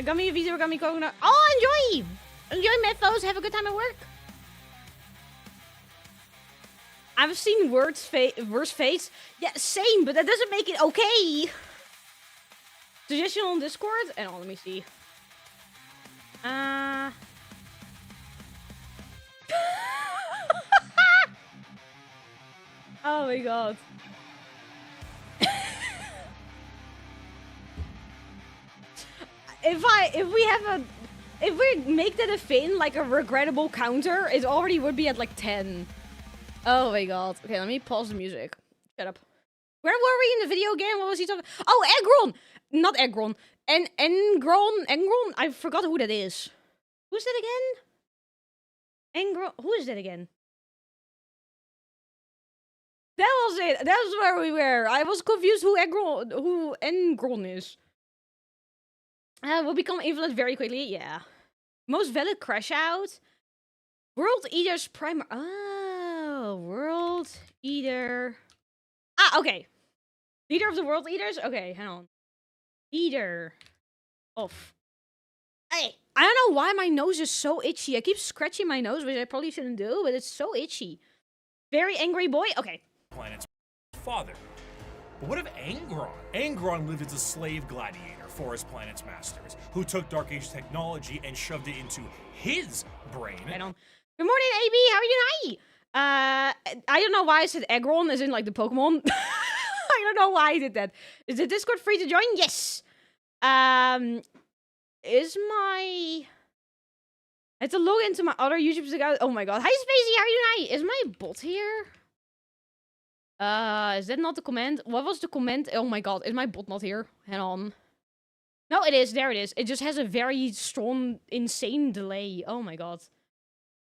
S1: Gummy Visa, Gummy Coconut. Oh, enjoy! Enjoy, Mythos. Have a good time at work. I've seen worse face. Yeah, same, but that doesn't make it okay. Suggestion on Discord? And let me see. Oh my god. If we make that a thing, like a regrettable counter, it already would be at like 10. Oh my god. Okay, let me pause the music. Shut up. Where were we in the video game? What was he talking? Oh, Egron! Not Egron. And Engron, I forgot who that is. Who's that again? Engron, who is that again? That was it. That's where we were. I was confused who Engron is. Will become invalid very quickly. Yeah. Most valid crash out. World Eater's primer. Oh, World Eater. Ah, okay. Leader of the World Eaters. Okay, hang on. Eater. Off. Hey, I don't know why my nose is so itchy. I keep scratching my nose, which I probably shouldn't do, but it's so itchy. Very angry boy. Okay.
S2: Planet's father. But what of Angron? Angron lived as a slave gladiator for his planet's masters, who took Dark Age technology and shoved it into his brain.
S1: Right on. Good morning, AB. How are you tonight? I don't know why I said Aggron as in like the Pokemon. I don't know why I did that. Is the Discord free to join? Yes. Is my... I have to log into my other YouTube account. Oh my god. Hi, Spacey. How are you tonight? Is my bot here? Is that not the comment? What was the comment? Oh my god. Is my bot not here? Hang on. No, it is. There it is. It just has a very strong, insane delay. Oh my god.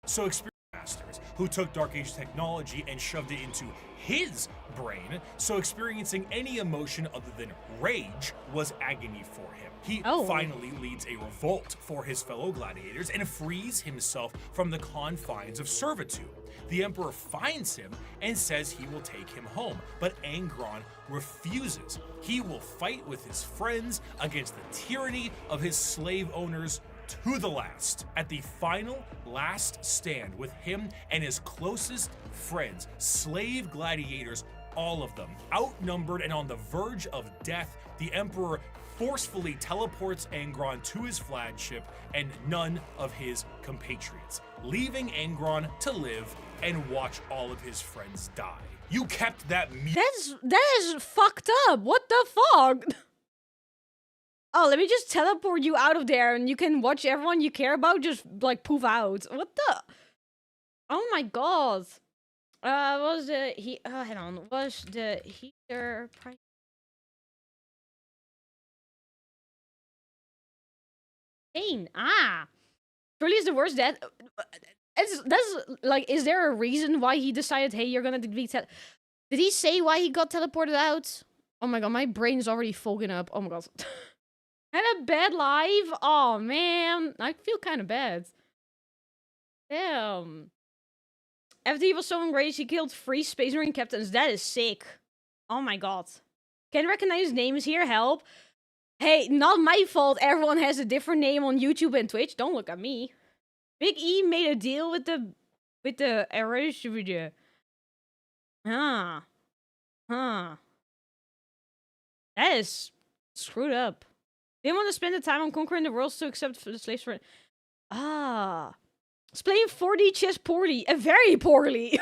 S2: So experienced masters who took Dark Age technology and shoved it into his brain, so experiencing any emotion other than rage was agony for him. He finally leads a revolt for his fellow gladiators and frees himself from the confines of servitude. The Emperor finds him and says he will take him home, but Angron refuses. He will fight with his friends against the tyranny of his slave owners to the last. At the final last stand with him and his closest friends, slave gladiators, all of them outnumbered and on the verge of death, the Emperor forcefully teleports Angron to his flagship and none of his compatriots, leaving Angron to live and watch all of his friends die. You kept that
S1: That is fucked up. What the fuck? Oh, let me just teleport you out of there and you can watch everyone you care about just, like, poof out. What the? Oh my god. Was the... hang on. Was the heater... Pain. Ah. Truly is the worst death. That's, like, is there a reason why he decided, hey, you're gonna be... Did he say why he got teleported out? Oh my god, my brain's already fogging up. Oh my god. Had a bad life? Oh man, I feel kind of bad. Damn. After he was so enraged, he killed 3 Space Marine captains. That is sick. Oh my god. Can't recognize names here, help. Hey, not my fault everyone has a different name on YouTube and Twitch. Don't look at me. Big E made a deal with the Irish video. Huh. That is screwed up. They want to spend the time on conquering the world to accept the slaves for it. It's playing 4D chess poorly. Very poorly.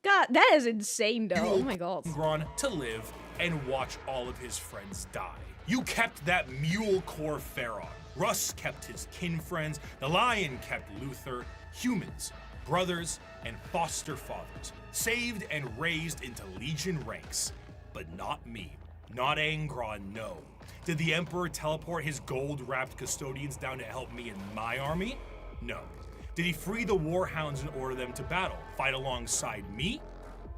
S1: God, that is insane though. Oh my god.
S2: Angron to live and watch all of his friends die. You kept that mule core Pharaoh. Russ kept his kin friends. The lion kept Luther. Humans, brothers, and foster fathers. Saved and raised into Legion ranks. But not me. Not Angron, no. Did the Emperor teleport his gold-wrapped custodians down to help me in my army? No. Did he free the Warhounds and order them to battle, fight alongside me?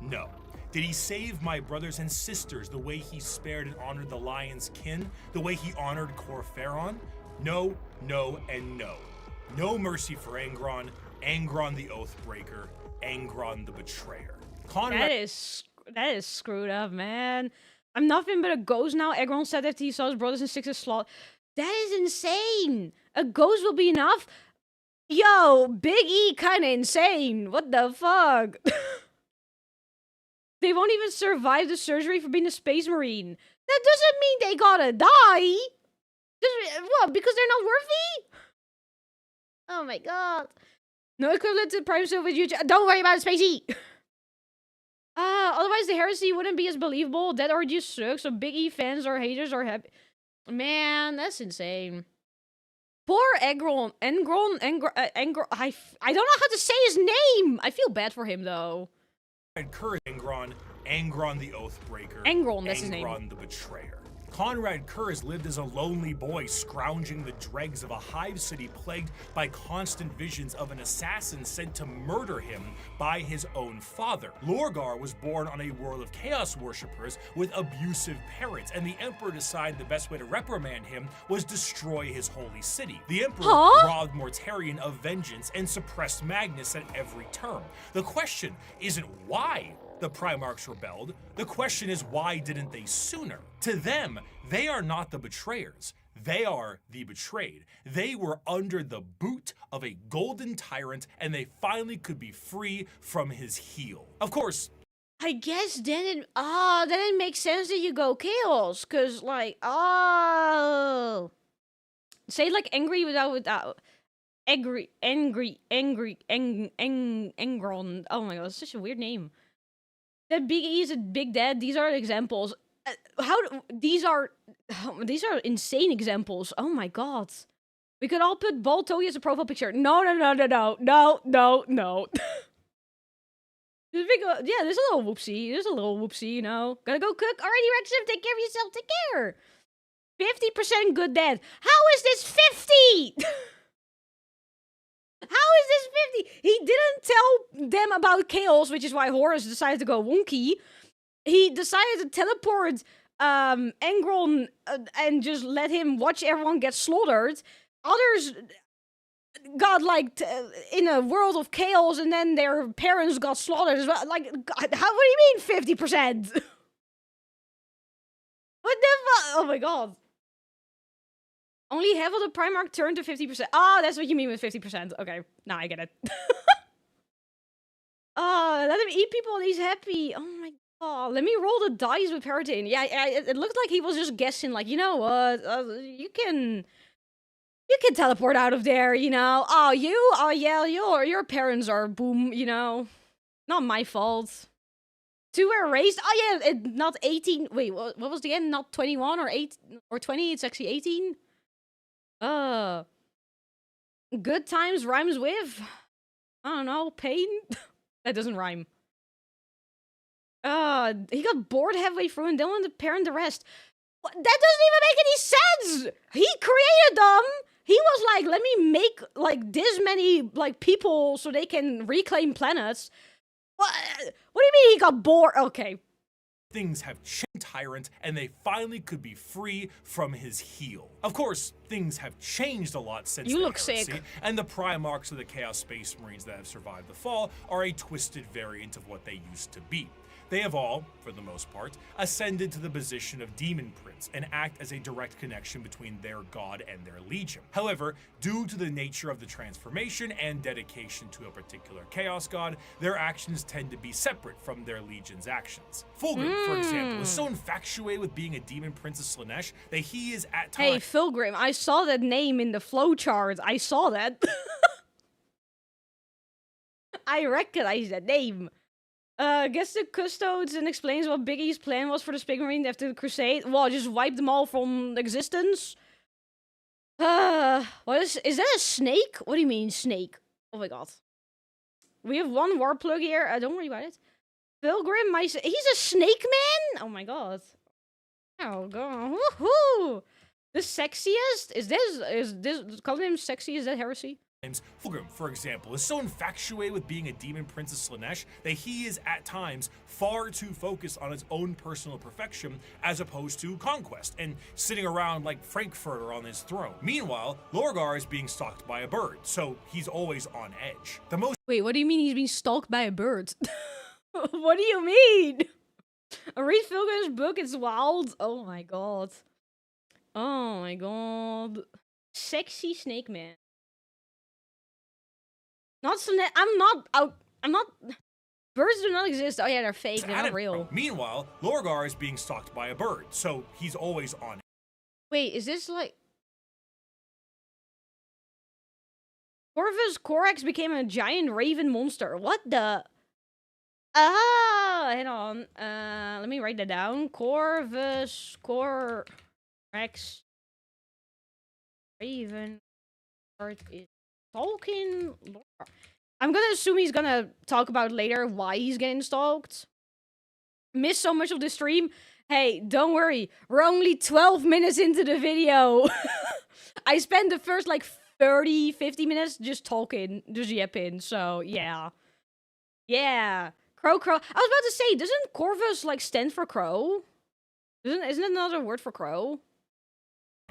S2: No. Did he save my brothers and sisters the way he spared and honored the Lion's kin, the way he honored Corpheron? No, no, and no. No mercy for Angron, Angron the Oathbreaker, Angron the Betrayer.
S1: That is screwed up, man. I'm nothing but a ghost now. Agron said after he saw his brothers and sisters slaughtered. That is insane. A ghost will be enough. Yo, Big E kinda insane. What the fuck? They won't even survive the surgery for being a space marine. That doesn't mean they gotta die. What, because they're not worthy? Oh my god. No equivalent to Prime Silver YouTube. Don't worry about it, Spacey. Otherwise the heresy wouldn't be as believable. That orgy sucks, so Big E fans or haters are happy. Man, that's insane. Poor Engron. I don't know how to say his name. I feel bad for him though.
S2: Encourage Angron the Oathbreaker.
S1: Angron, that's his name.
S2: Angron the Betrayer. Conrad Kurz lived as a lonely boy scrounging the dregs of a hive city plagued by constant visions of an assassin sent to murder him by his own father. Lorgar was born on a world of chaos worshippers with abusive parents, and the Emperor decided the best way to reprimand him was destroy his holy city. The Emperor robbed Mortarion of vengeance and suppressed Magnus at every turn. The question isn't why the Primarchs rebelled. The question is, why didn't they sooner? To them, they are not the betrayers. They are the betrayed. They were under the boot of a golden tyrant, and they finally could be free from his heel. Of course,
S1: I guess then it makes sense that you go chaos, cause like, oh, say like angry without. Angron. Oh my god, it's such a weird name. That Big E is a Big Dad. These are examples. These are insane examples. Oh my god. We could all put Bald Toy as a profile picture. No. Yeah, there's a little whoopsie. You know. Gotta go cook. Alrighty, Rexham, take care of yourself. Take care. 50% good dad. How is this 50? How is this 50? He didn't tell them about chaos, which is why Horus decided to go wonky. He decided to teleport Angron and just let him watch everyone get slaughtered. Others got like in a world of chaos, and then their parents got slaughtered as well. Like, God, what do you mean 50%? What the fuck? Oh my god. Only half of the Primarch turned to 50%. Oh, that's what you mean with 50%. Okay, now I get it. Oh, let him eat people and he's happy. Oh my god. Let me roll the dice with Paratine. Yeah, it looked like he was just guessing, like, you know what? You can teleport out of there, you know? Oh, you? Oh, yeah, your parents are boom, you know? Not my fault. 2 were raised. Oh, yeah, not 18. Wait, what was the end? Not 21 or 8 or 20? It's actually 18. Good times rhymes with, I don't know, pain? That doesn't rhyme. He got bored halfway through and then wanted to parent the rest. What? That doesn't even make any sense! He created them! He was like, let me make, like, this many, like, people so they can reclaim planets. What do you mean he got bored? Okay.
S2: Things have changed Tyrant, and they finally could be free from his heel. Of course, things have changed a lot since
S1: you
S2: the
S1: look
S2: heresy,
S1: sick.
S2: And the Primarchs of the Chaos Space Marines that have survived the fall are a twisted variant of what they used to be. They have all, for the most part, ascended to the position of Demon Prince and act as a direct connection between their god and their legion. However, due to the nature of the transformation and dedication to a particular chaos god, their actions tend to be separate from their legion's actions. Fulgrim, for example, is so infatuated with being a Demon Prince of Slaanesh that he is at times—
S1: Hey, Fulgrim, I saw that name in the flowchart. I saw that. I recognize that name. Gets the custodes and explains what Biggie's plan was for the Space Marine after the Crusade. Well, just wipe them all from existence. What is that a snake? What do you mean, snake? Oh my god. We have one war plug here. Don't worry about it. Pilgrim, he's a snake man? Oh my god. Oh god. Woohoo! The sexiest? Is this calling him sexy? Is that heresy?
S2: Fulgrim, for example, is so infatuated with being a Demon Prince of Slaanesh that he is at times far too focused on his own personal perfection as opposed to conquest and sitting around like Frankfurter on his throne. Meanwhile, Lorgar is being stalked by a bird, so he's always on edge.
S1: Wait, what do you mean he's being stalked by a bird? What do you mean? Read Fulgrim's book, it's wild. Oh my god. Oh my god. Sexy snake man. Not Slaanesh. I'm not. Birds do not exist. Oh yeah, they're fake. They're not real.
S2: Meanwhile, Lorgar is being stalked by a bird, so he's always on.
S1: Wait, is this like Corvus Corax became a giant raven monster? What the? Ah, hang on. Let me write that down. Corvus Corax raven part is stalking Lorgar. I'm gonna assume he's gonna talk about later why he's getting stalked. Missed so much of the stream. Hey, don't worry. We're only 12 minutes into the video. I spent the first like 30, 50 minutes just talking, just yapping. So, yeah. Yeah. Crow. I was about to say, doesn't Corvus like stand for crow? Isn't it another word for crow?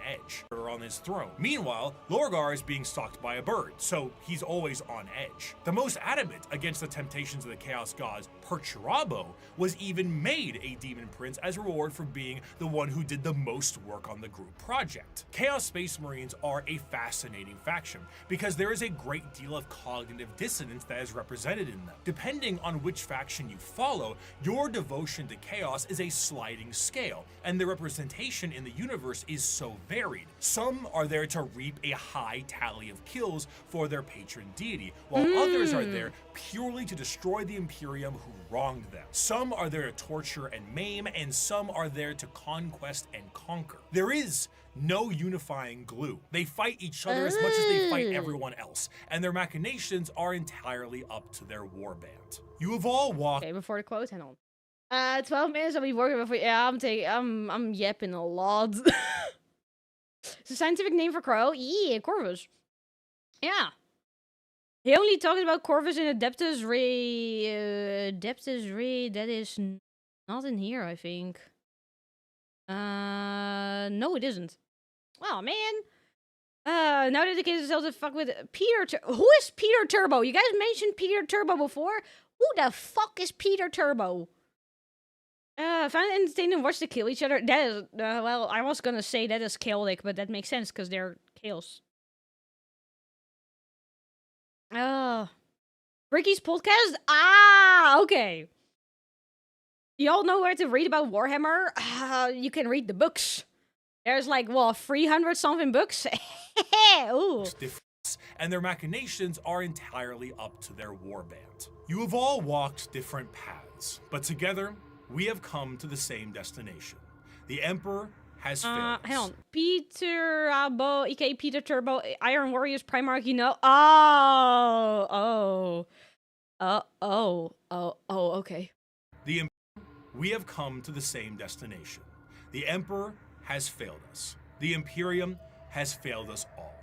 S2: Edge or on his throne. Meanwhile, Lorgar is being stalked by a bird, so he's always on edge. The most adamant against the temptations of the Chaos Gods, Perturabo, was even made a demon prince as a reward for being the one who did the most work on the group project. Chaos Space Marines are a fascinating faction because there is a great deal of cognitive dissonance that is represented in them. Depending on which faction you follow, your devotion to chaos is a sliding scale, and the representation in the universe is so varied. Some are there to reap a high tally of kills for their patron deity, while others are there purely to destroy the Imperium who wronged them. Some are there to torture and maim, and some are there to conquest and conquer. There is no unifying glue. They fight each other as much as they fight everyone else, and their machinations are entirely up to their warband. You have all walked—
S1: Okay, before the quote, hang on. 12 minutes I'll be working before. Yeah, I'm yapping a lot. It's a scientific name for crow. Yeah, Corvus. Yeah. He only talks about Corvus in Adeptus Re. Adeptus Re. That is not in here, I think. No, it isn't. Oh man. Now that the kids themselves to fuck with Peter. Who is Peter Turbo? You guys mentioned Peter Turbo before. Who the fuck is Peter Turbo? Find it entertaining and watch them kill each other. That is, well, I was gonna say that is chaotic, but that makes sense because they're chaos. Bricky's podcast? Ah, okay. Y'all know where to read about Warhammer? You can read the books. There's like, well, 300 something books. Ooh.
S2: And their machinations are entirely up to their warband. You have all walked different paths, but together, we have come to the same destination. The Emperor has failed us.
S1: Hang on. Peter Abo, aka Peter Turbo, Iron Warriors Primarch, you know? Okay.
S2: We have come to the same destination. The Emperor has failed us. The Imperium has failed us all.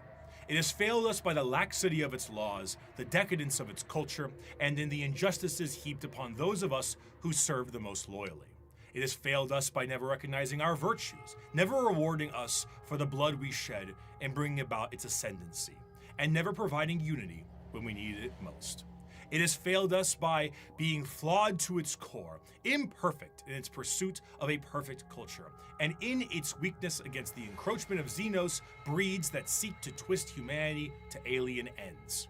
S2: It has failed us by the laxity of its laws, the decadence of its culture, and in the injustices heaped upon those of us who serve the most loyally. It has failed us by never recognizing our virtues, never rewarding us for the blood we shed and bringing about its ascendancy, and never providing unity when we needed it most. It has failed us by being flawed to its core, imperfect in its pursuit of a perfect culture, and in its weakness against the encroachment of Xenos breeds that seek to twist humanity to alien ends.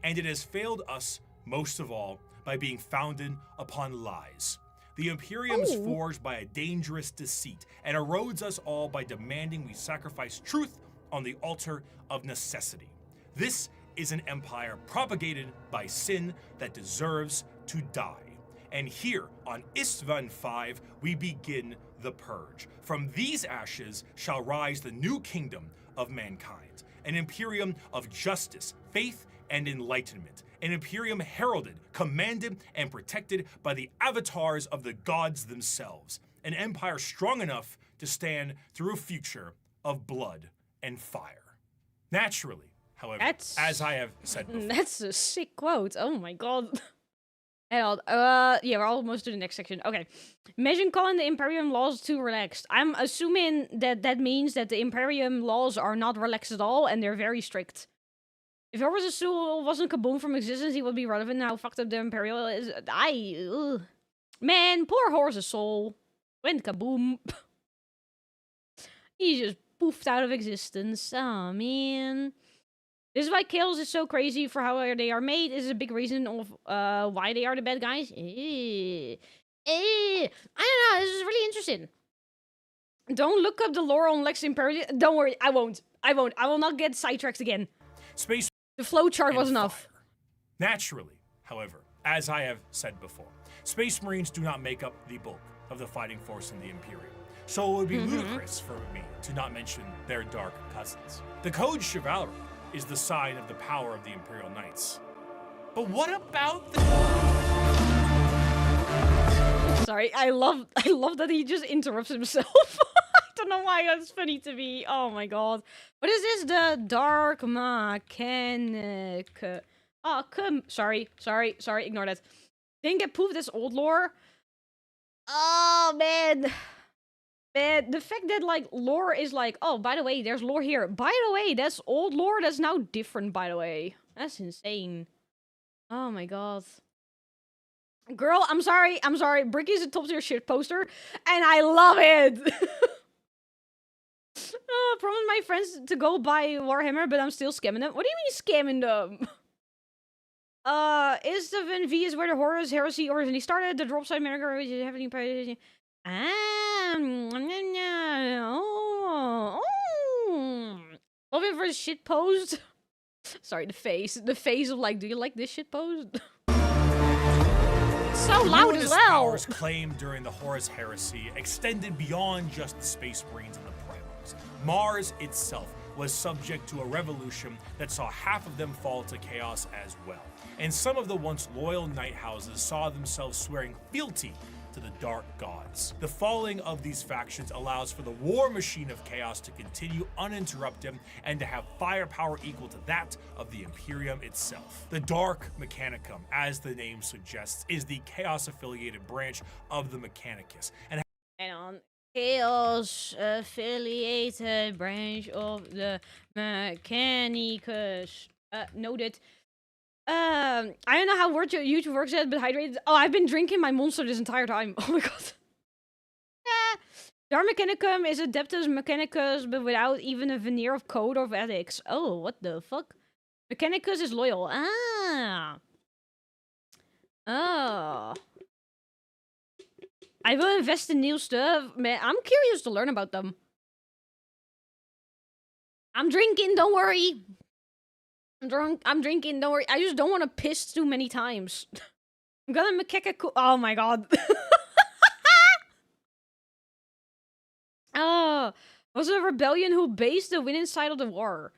S2: And it has failed us, most of all, by being founded upon lies. The Imperium is forged by a dangerous deceit and erodes us all by demanding we sacrifice truth on the altar of necessity. This is an empire propagated by sin that deserves to die. And here on Istvan V, we begin the purge. From these ashes shall rise the new kingdom of mankind, an imperium of justice, faith, and enlightenment, an imperium heralded, commanded, and protected by the avatars of the gods themselves, an empire strong enough to stand through a future of blood and fire. Naturally, however, as I have said before.
S1: That's a sick quote. Oh my god. Hang on. Yeah, we're almost to the next section. Okay. Imagine calling the Imperium laws too relaxed. I'm assuming that means that the Imperium laws are not relaxed at all and they're very strict. If Horus' soul wasn't kaboom from existence, he would be relevant now. Fucked up the Imperial is. Man, poor Horus' soul went kaboom. He just poofed out of existence. Oh, man. This is why Chaos is so crazy for how they are made. This is a big reason of why they are the bad guys. I don't know. This is really interesting. Don't look up the lore on Lex Imperial. Don't worry. I won't. I will not get sidetracked again.
S2: Space.
S1: The flowchart was enough.
S2: Naturally, however, as I have said before, Space Marines do not make up the bulk of the fighting force in the Imperium. So it would be ludicrous for me to not mention their dark cousins. The Code Chivalry is the sign of the power of the Imperial Knights. But what about the...
S1: Sorry. I love that he just interrupts himself. I don't know why that's funny to me. Oh my god. What is this? The dark mechanic. Oh, sorry, ignore that. Didn't get poofed as old lore. Oh man. Man, the fact that like lore is like, oh, by the way, there's lore here. By the way, that's old lore that's now different, by the way. That's insane. Oh my god. Girl, I'm sorry. Bricky's a top tier shit poster, and I love it. Promised my friends to go buy Warhammer, but I'm still scamming them. What do you mean scamming them? Is the Van V is where the Horus Heresy originally started. The drop side America which is happening. Looking for a shit post. Sorry, the face of like, do you like this shit post? So loud as well.
S2: Powers claimed during the Horus Heresy extended beyond just the Space Marines and the Primarchs. Mars itself was subject to a revolution that saw half of them fall to chaos as well. And some of the once loyal Night Houses saw themselves swearing fealty to the Dark Gods. The falling of these factions allows for the war machine of chaos to continue uninterrupted and to have firepower equal to that of the Imperium itself. The Dark Mechanicum, as the name suggests, is the chaos-affiliated branch of the Mechanicus. And
S1: chaos-affiliated branch of the Mechanicus. Noted. I don't know how YouTube works yet, but hydrated. Oh, I've been drinking my Monster this entire time. Oh my god. Dark Mechanicum is Adeptus Mechanicus, but without even a veneer of code or ethics. Oh, what the fuck? Mechanicus is loyal. Ah. Oh. I will invest in new stuff. Man, I'm curious to learn about them. I'm drinking, don't worry. I'm drinking, don't worry. I just don't want to piss too many times. I'm gonna Makeka. Oh my god. Oh, was it a rebellion who based the win inside of the war?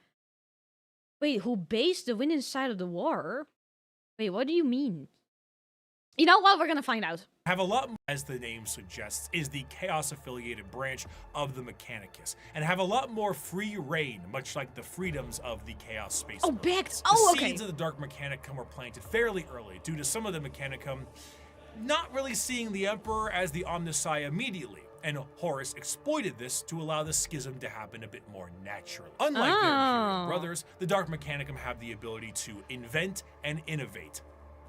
S1: Wait, who based the win inside of the war? Wait, what do you mean? You know what? We're gonna find out.
S2: Have a lot, as the name suggests, is the chaos-affiliated branch of the Mechanicus, and have a lot more free reign, much like the freedoms of the Chaos Space Marines.
S1: Backed. Oh, okay.
S2: The seeds of the Dark Mechanicum were planted fairly early, due to some of the Mechanicum not really seeing the Emperor as the Omnissiah immediately, and Horus exploited this to allow the schism to happen a bit more naturally. Unlike their Imperial brothers, the Dark Mechanicum have the ability to invent and innovate.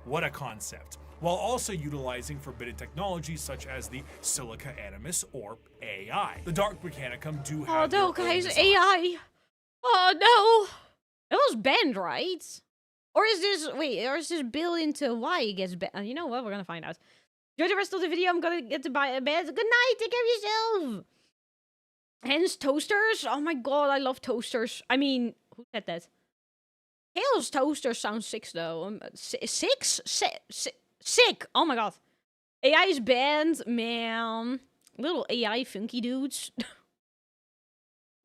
S2: What a concept. While also utilizing forbidden technologies such as the Silica Animus or AI. The Dark Mechanicum do have
S1: no, guys, AI. Oh no. It was banned, right? Or is this, built into why it gets banned? You know what? We're gonna find out. Enjoy the rest of the video. I'm gonna get to buy a bed. Good night. Take care of yourself. Hence toasters. Oh my god, I love toasters. I mean, who said that? Hale's toaster sounds sick though. Sick! Oh my god. AI is banned, man. Little AI funky dudes.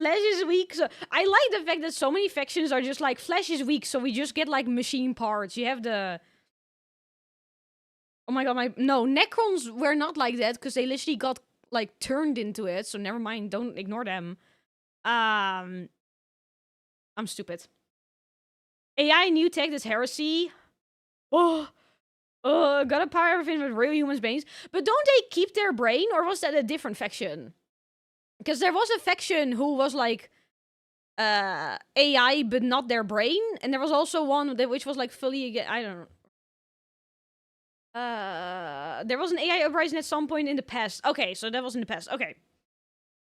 S1: Flesh is weak. So I like the fact that so many factions are just like, Flesh is weak, so we just get like machine parts. You have the... Oh my god, no, Necrons were not like that, because they literally got like turned into it, so never mind, don't ignore them. I'm stupid. AI new tech, this heresy. Gotta power everything with real humans' brains. But don't they keep their brain, or was that a different faction? Because there was a faction who was like AI, but not their brain, and there was also one that which was like fully. I don't know. There was an AI uprising at some point in the past. Okay, so that was in the past. Okay,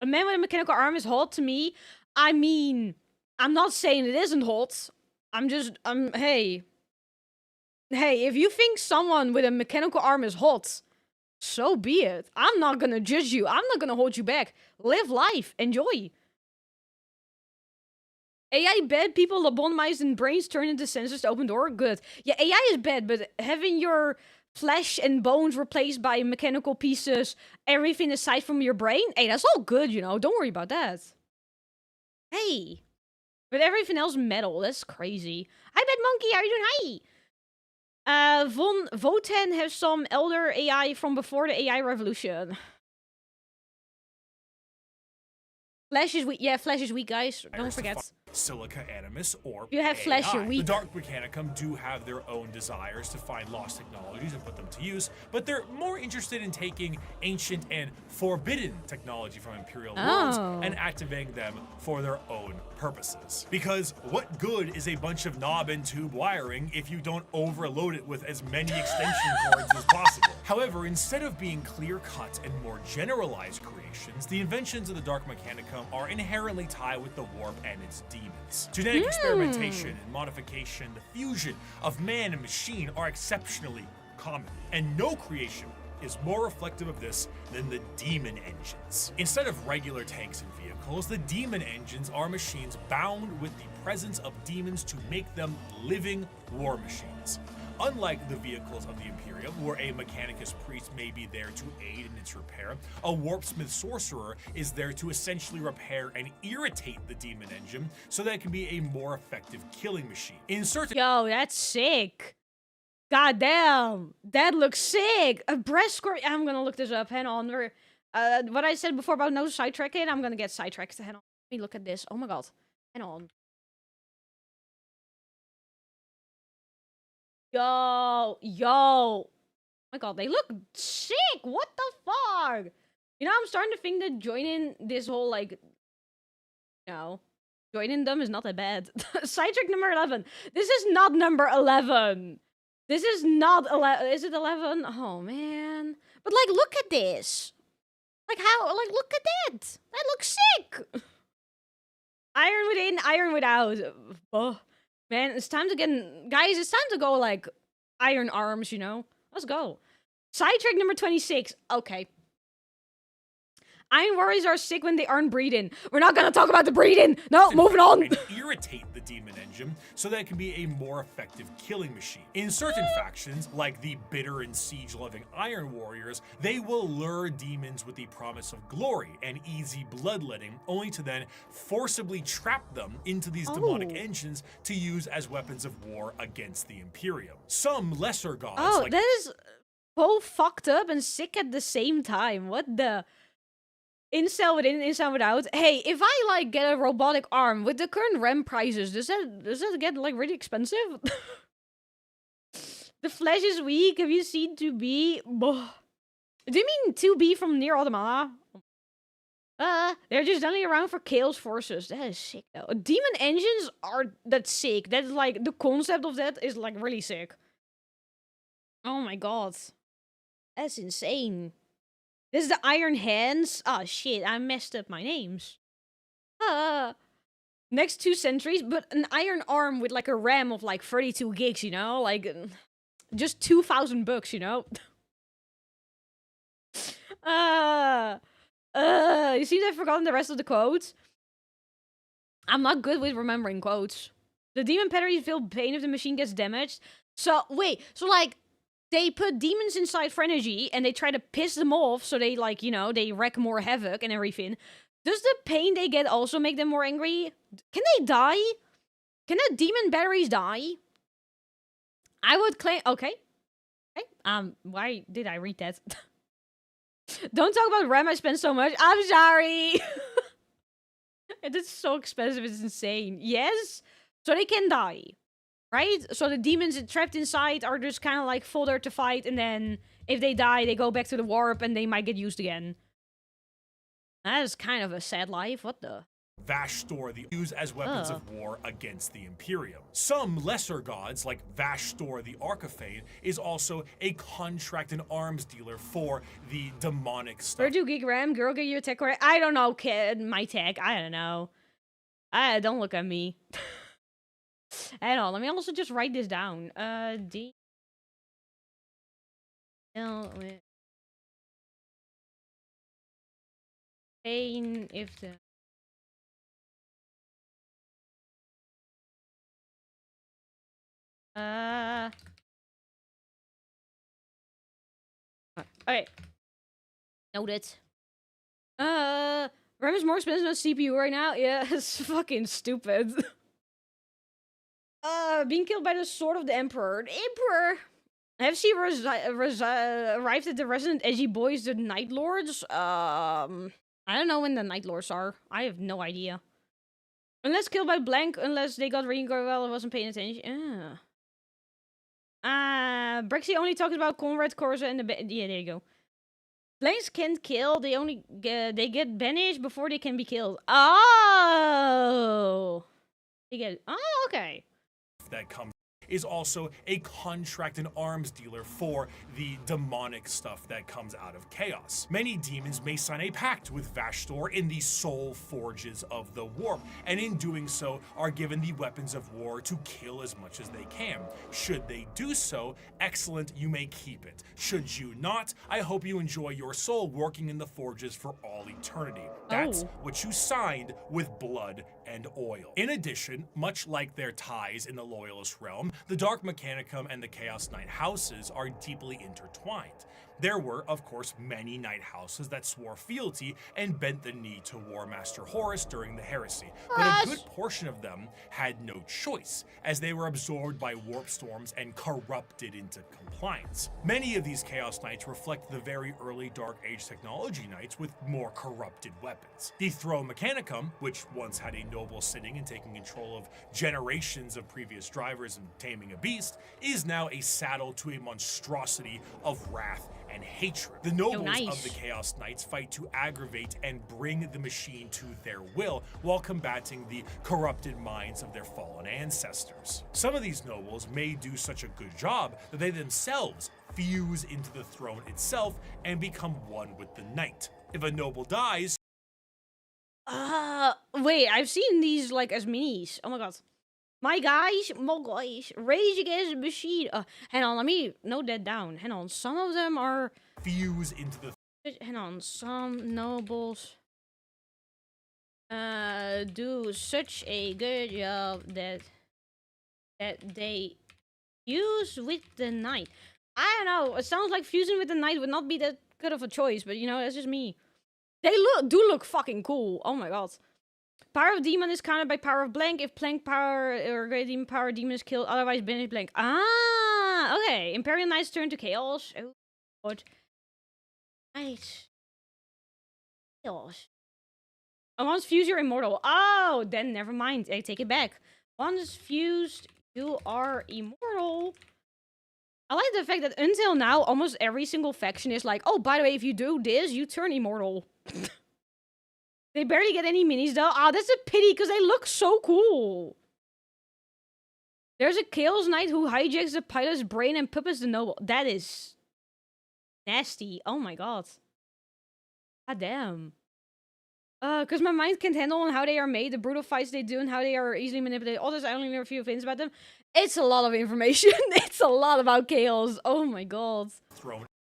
S1: a man with a mechanical arm is hot to me. I mean, I'm not saying it isn't hot. Hey, if you think someone with a mechanical arm is hot, so be it. I'm not gonna judge you. I'm not gonna hold you back. Live life. Enjoy. AI bad, people lobotomized and brains turn into sensors to open door. Good. Yeah, AI is bad, but having your flesh and bones replaced by mechanical pieces, everything aside from your brain, hey, that's all good, you know. Don't worry about that. Hey. But everything else metal. That's crazy. Hi, Bad Monkey. How are you doing? Von Voten has some elder AI from before the AI revolution. Flash is weak. Yeah, Flash is weak, guys. Don't forget.
S2: Silica Animus or
S1: You have Flash, you're
S2: AI.
S1: weak.
S2: The Dark Mechanicum do have their own desires to find lost technologies and put them to use, but they're more interested in taking ancient and forbidden technology from Imperial worlds and activating them for their own purposes. Because what good is a bunch of knob and tube wiring if you don't overload it with as many extension cords as possible? However, instead of being clear-cut and more generalized creations, the inventions of the Dark Mechanicum are inherently tied with the warp and its demons. Genetic experimentation and modification, the fusion of man and machine are exceptionally common, and no creation is more reflective of this than the demon engines. Instead of regular tanks and vehicles, the demon engines are machines bound with the presence of demons to make them living war machines. Unlike the vehicles of the Imperium, where a Mechanicus priest may be there to aid in its repair, a Warpsmith sorcerer is there to essentially repair and irritate the demon engine so that it can be a more effective killing machine. In certain—
S1: Yo, that's sick. God damn, that looks sick. A breast squirt. I'm gonna look this up. Hang on. What I said before about no sidetracking, I'm gonna get sidetracked. Hang on. Let me look at this. Oh my god. Hang on. Yo. Oh my god, they look sick. What the fuck? You know, I'm starting to think that joining this whole, like, joining them is not that bad. Sidetrack number 11. This is not number 11. This is not 11. Is it 11? Oh, man. But, like, look at this. Like, how, like, look at that. That looks sick. Iron within, iron without. Oh, man, it's time to get, guys, it's time to go, like, iron arms, you know? Let's go. Sidetrack number 26. Okay. Iron warriors are sick when they aren't breeding. We're not gonna talk about the breeding. No, moving on.
S2: And irritate the demon engine so that it can be a more effective killing machine. In certain factions, like the bitter and siege-loving Iron Warriors, they will lure demons with the promise of glory and easy bloodletting, only to then forcibly trap them into these demonic engines to use as weapons of war against the Imperium. Some lesser gods, like—
S1: that is both fucked up and sick at the same time. What the? Incel within, incel without. Hey, if I, like, get a robotic arm with the current RAM prices, does that get, like, really expensive? The Flash is weak. Have you seen 2B? Do you mean 2B from Nier Automata? They're just only around for Chaos Forces. That is sick, though. Demon engines are... That's sick. That's, like, the concept of that is, like, really sick. Oh my god. That's insane. This is the Iron Hands. Oh, shit. I messed up my names. Next 2 centuries, but an iron arm with, like, a RAM of, like, 32 gigs, you know? Like, just $2,000, you know? You see, I've forgotten the rest of the quotes. I'm not good with remembering quotes. The demon patterns feel pain if the machine gets damaged. So, wait. So, like... They put demons inside for energy, and they try to piss them off, so they, like, you know, they wreak more havoc and everything. Does the pain they get also make them more angry? Can they die? Can the demon batteries die? I would claim... Okay. Why did I read that? Don't talk about RAM, I spent so much. I'm sorry! It is so expensive, it's insane. Yes? So they can die. Right? So the demons trapped inside are just kind of like fodder to fight, and then if they die, they go back to the warp and they might get used again. That is kind of a sad life. What the?
S2: Vashtor the use as weapons of war against the Imperium. Some lesser gods, like Vashtor the Archifane, is also a contract and arms dealer for the demonic stuff.
S1: 32 gig RAM, girl, get your tech correct. I don't know, kid. My tech. I don't know. Don't look at me. Hang on, let me also just write this down. D. L. Pain if the. Okay. Noted. RAM is more expensive than CPU right now? Yeah, it's fucking stupid. Being killed by the sword of the Emperor. The Emperor! Have she arrived at the Resident Edgy Boys, the Night Lords? I don't know when the Night Lords are. I have no idea. Unless killed by blank, unless they got reincarnated while I wasn't paying attention. Bricky only talks about Conrad, Corsa, and the yeah, there you go. Blanks can't kill, they get banished before they can be killed. Oh! Okay.
S2: That comes is also a contract and arms dealer for the demonic stuff that comes out of Chaos. Many demons may sign a pact with Vashtor in the soul forges of the warp, and in doing so are given the weapons of war to kill as much as they can. Should they do so, excellent, you may keep it. Should you not, I hope you enjoy your soul working in the forges for all eternity. That's what you signed with blood and oil. In addition, much like their ties in the Loyalist realm, the Dark Mechanicum and the Chaos Knight houses are deeply intertwined. There were, of course, many Knight houses that swore fealty and bent the knee to War Master Horus during the heresy, but a good portion of them had no choice, as they were absorbed by warp storms and corrupted into compliance. Many of these Chaos Knights reflect the very early Dark Age technology Knights with more corrupted weapons. The Throne Mechanicum, which once had a noble sitting and taking control of generations of previous drivers and taming a beast, is now a saddle to a monstrosity of wrath and hatred. The nobles of the Chaos Knights fight to aggravate and bring the machine to their will while combating the corrupted minds of their fallen ancestors. Some of these nobles may do such a good job that they themselves fuse into the throne itself and become one with the knight. If a noble dies...
S1: Wait, I've seen these like as minis. Oh my god. My guys, Rage Against the Machine. Hang on, let me note that down. Hang on, some of them are...
S2: Fuse into the...
S1: Hang on, some nobles... do such a good job that they fuse with the knight. I don't know, it sounds like fusing with the knight would not be that good of a choice, but you know, that's just me. They do look fucking cool. Oh my god. Power of Demon is countered by Power of Blank if Blank Power or Great Demon Power Demon is killed, otherwise banish Blank. Okay. Imperial Knights turn to Chaos. Oh, god. Nice. Chaos. And once fused, you're immortal. Oh, then never mind. I take it back. Once fused, you are immortal. I like the fact that until now, almost every single faction is like, oh, by the way, if you do this, you turn immortal. They barely get any minis though. That's a pity because they look so cool. There's a Chaos Knight who hijacks the pilot's brain and puppets the noble. That is nasty. Oh my god. God damn. Because my mind can't handle on how they are made, the brutal fights they do, and how they are easily manipulated. All this, I only know a few things about them. It's a lot of information. It's a lot about Chaos. Oh my god.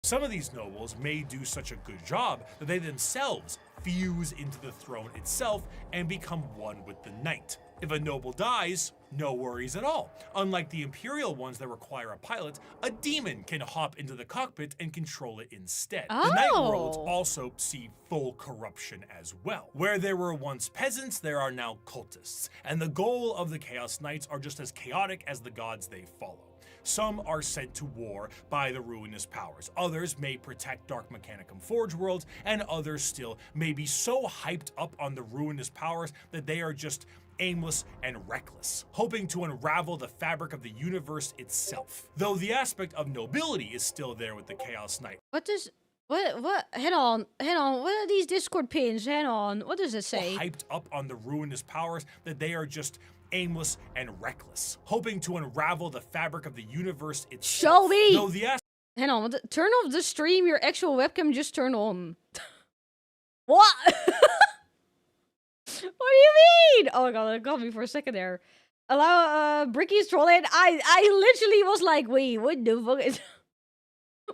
S2: Some of these nobles may do such a good job that they themselves fuse into the throne itself and become one with the knight. If a noble dies, no worries at all. Unlike the Imperial ones that require a pilot, a demon can hop into the cockpit and control it instead. The Night Worlds also see full corruption as well. Where there were once peasants, there are now cultists, and the goal of the Chaos Knights are just as chaotic as the gods they follow. Some are sent to war by the ruinous powers. Others may protect Dark Mechanicum Forge worlds, and others still may be so hyped up on the ruinous powers that they are just aimless and reckless, hoping to unravel the fabric of the universe itself. Though the aspect of nobility is still there with the Chaos Knight.
S1: What? Hang on. What are these Discord pins? Hang on. What does it say?
S2: Hyped up on the ruinous powers that they are just aimless and reckless, hoping to unravel the fabric of the universe itself.
S1: Show me!
S2: Though the
S1: Hang on, turn off the stream, your actual webcam just turned on. What? What do you mean? Oh my god, that got me for a second there. Allow Bricky's trolling. I literally was like, wait, what the fuck is...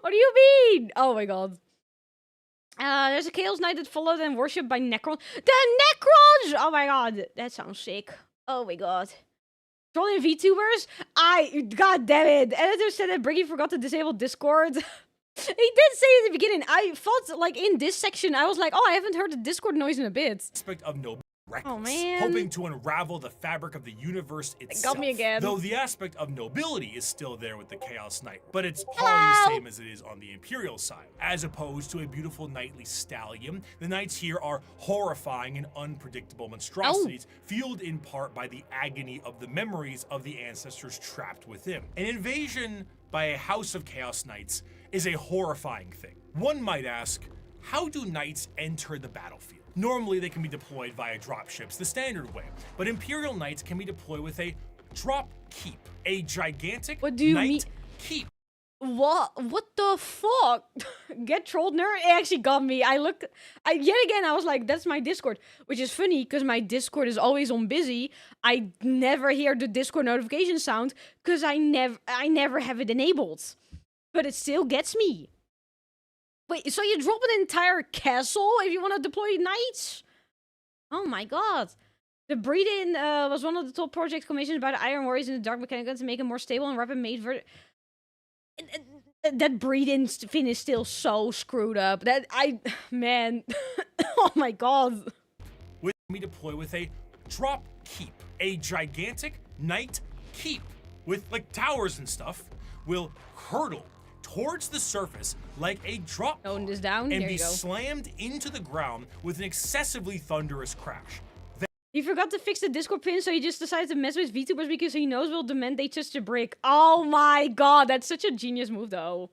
S1: What do you mean? Oh my god. There's a Chaos Knight that followed and worshipped by Necrons. The Necrons! Oh my god, that sounds sick. Oh my god. Trolling VTubers? God damn it. Editor said that Bricky forgot to disable Discord. He did say in the beginning. I thought, like, in this section, I was like, oh, I haven't heard the Discord noise in a bit.
S2: Aspect of reckless,
S1: Oh, man.
S2: hoping to unravel the fabric of the universe itself.
S1: Got me again.
S2: Though the aspect of nobility is still there with the Chaos Knight, but it's hardly
S1: Hello.
S2: the same as it is on the Imperial side. As opposed to a beautiful knightly stallion, the knights here are horrifying and unpredictable monstrosities, fueled in part by the agony of the memories of the ancestors trapped within. An invasion by a house of Chaos Knights is a horrifying thing. One might ask, how do knights enter the battlefield? Normally, they can be deployed via dropships the standard way, but Imperial Knights can be deployed with a drop keep, a gigantic
S1: What do you
S2: knight
S1: mean?
S2: keep.
S1: What the fuck? Get trolled, nerd? It actually got me. Yet again, I was like, that's my Discord. Which is funny, because my Discord is always on busy. I never hear the Discord notification sound, because I never have it enabled. But it still gets me. Wait, so you drop an entire castle if you want to deploy knights? Oh my god. The breed-in was one of the top projects commissioned by the Iron Warriors in the Dark Mechanicals to make a more stable and rapid made version. That breed-in fin is still so screwed up. Man. Oh my god.
S2: With me deploy with a drop keep, a gigantic knight keep with like towers and stuff will hurdle towards the surface like a drop
S1: Tone
S2: pod
S1: this down.
S2: and
S1: Here
S2: be
S1: you go.
S2: slammed into the ground with an excessively thunderous crash.
S1: He forgot to fix the Discord pin, so he just decided to mess with VTubers because he knows we'll demand they touch the brick. Oh my god, that's such a genius move, though.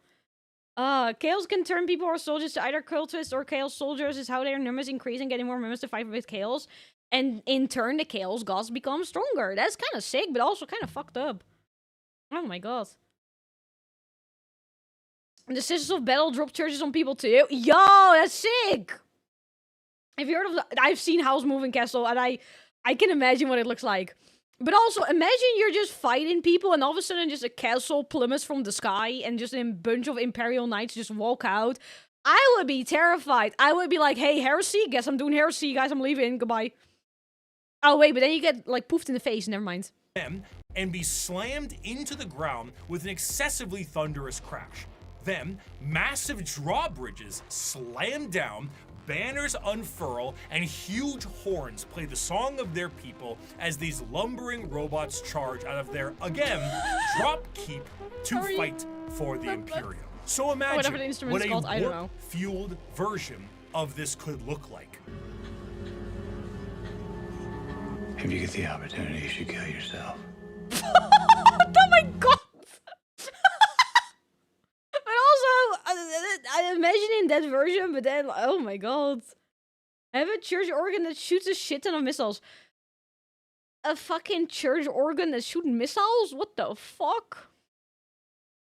S1: Chaos can turn people or soldiers to either cultists or Chaos soldiers, is how their numbers increase and getting more members to fight with Chaos. And in turn, the Chaos gods become stronger. That's kind of sick, but also kind of fucked up. Oh my god. And the Sisters of Battle drop churches on people too. Yo, that's sick! Have you heard of I've seen House Moving Castle, and I can imagine what it looks like. But also, imagine you're just fighting people, and all of a sudden just a castle plummets from the sky, and just a bunch of Imperial Knights just walk out. I would be terrified. I would be like, hey, heresy? Guess I'm doing heresy, guys. I'm leaving. Goodbye. Oh, wait, but then you get, like, poofed in the face. Never mind.
S2: And be slammed into the ground with an excessively thunderous crash. Then, massive drawbridges slam down, banners unfurl, and huge horns play the song of their people as these lumbering robots charge out of their, again, drop keep to fight for the Imperium. So imagine
S1: whatever the instrument
S2: what
S1: is
S2: a
S1: called, I don't know.
S2: warp-fueled version of this could look like.
S3: If you get the opportunity, you should kill yourself.
S1: Oh my god! But also, I'm imagining that version, but then, oh my god. I have a church organ that shoots a shit ton of missiles. A fucking church organ that's shooting missiles? What the fuck?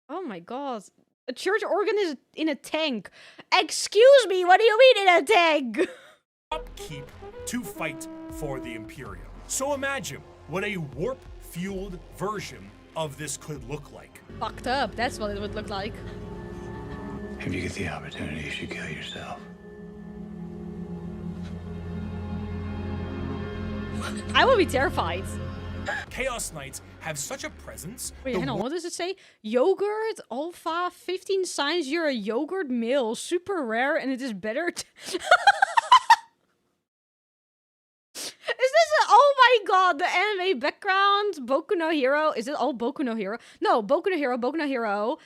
S1: Oh my god. A church organ is in a tank. Excuse me, what do you mean in a tank?
S2: Upkeep to fight for the Imperium. So imagine what a warp-fueled version of this could look like.
S1: Fucked up, that's what it would look like.
S3: If you get the opportunity, you should kill yourself.
S1: I would be terrified.
S2: Chaos Knights have such a presence.
S1: Wait, hang on, what does it say? Yogurt, alpha, 15 signs you're a yogurt male, super rare, and it is better Is this oh my god, the anime background, Boku no Hero, is it all Boku no Hero? No, Boku no Hero,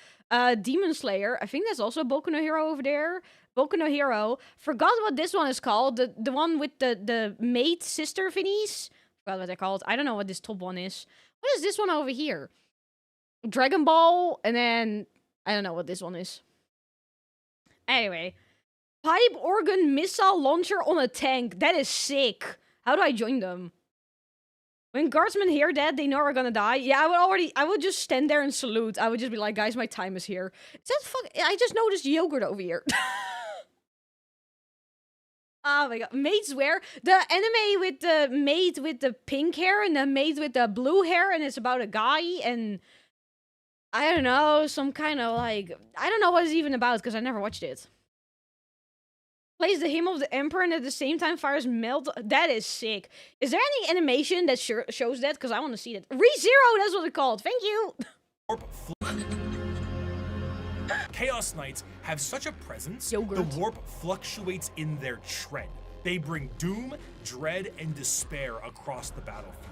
S1: Demon Slayer, I think that's also Boku no Hero over there. Boku no Hero, forgot what this one is called, the one with the mate sister thingies? Forgot what they're called, I don't know what this top one is. What is this one over here? Dragon Ball, and then, I don't know what this one is. Anyway, pipe organ missile launcher on a tank, that is sick. How do I join them? When guardsmen hear that, they know we're gonna die. Yeah, I would just stand there and salute. I would just be like, guys, my time is here. Is that I just noticed yogurt over here. Oh my god. Maid's wear. The anime with the maid with the pink hair and the maid with the blue hair, and it's about a guy and I don't know, some kind of like, I don't know what it's even about because I never watched it. Plays the hymn of the Emperor and at the same time fires melt. That is sick. Is there any animation that shows that? Because I want to see that. ReZero, that's what it's called. Thank you.
S2: Chaos Knights have such a presence,
S1: Yogurt.
S2: the warp fluctuates in their tread. They bring doom, dread, and despair across the battlefield.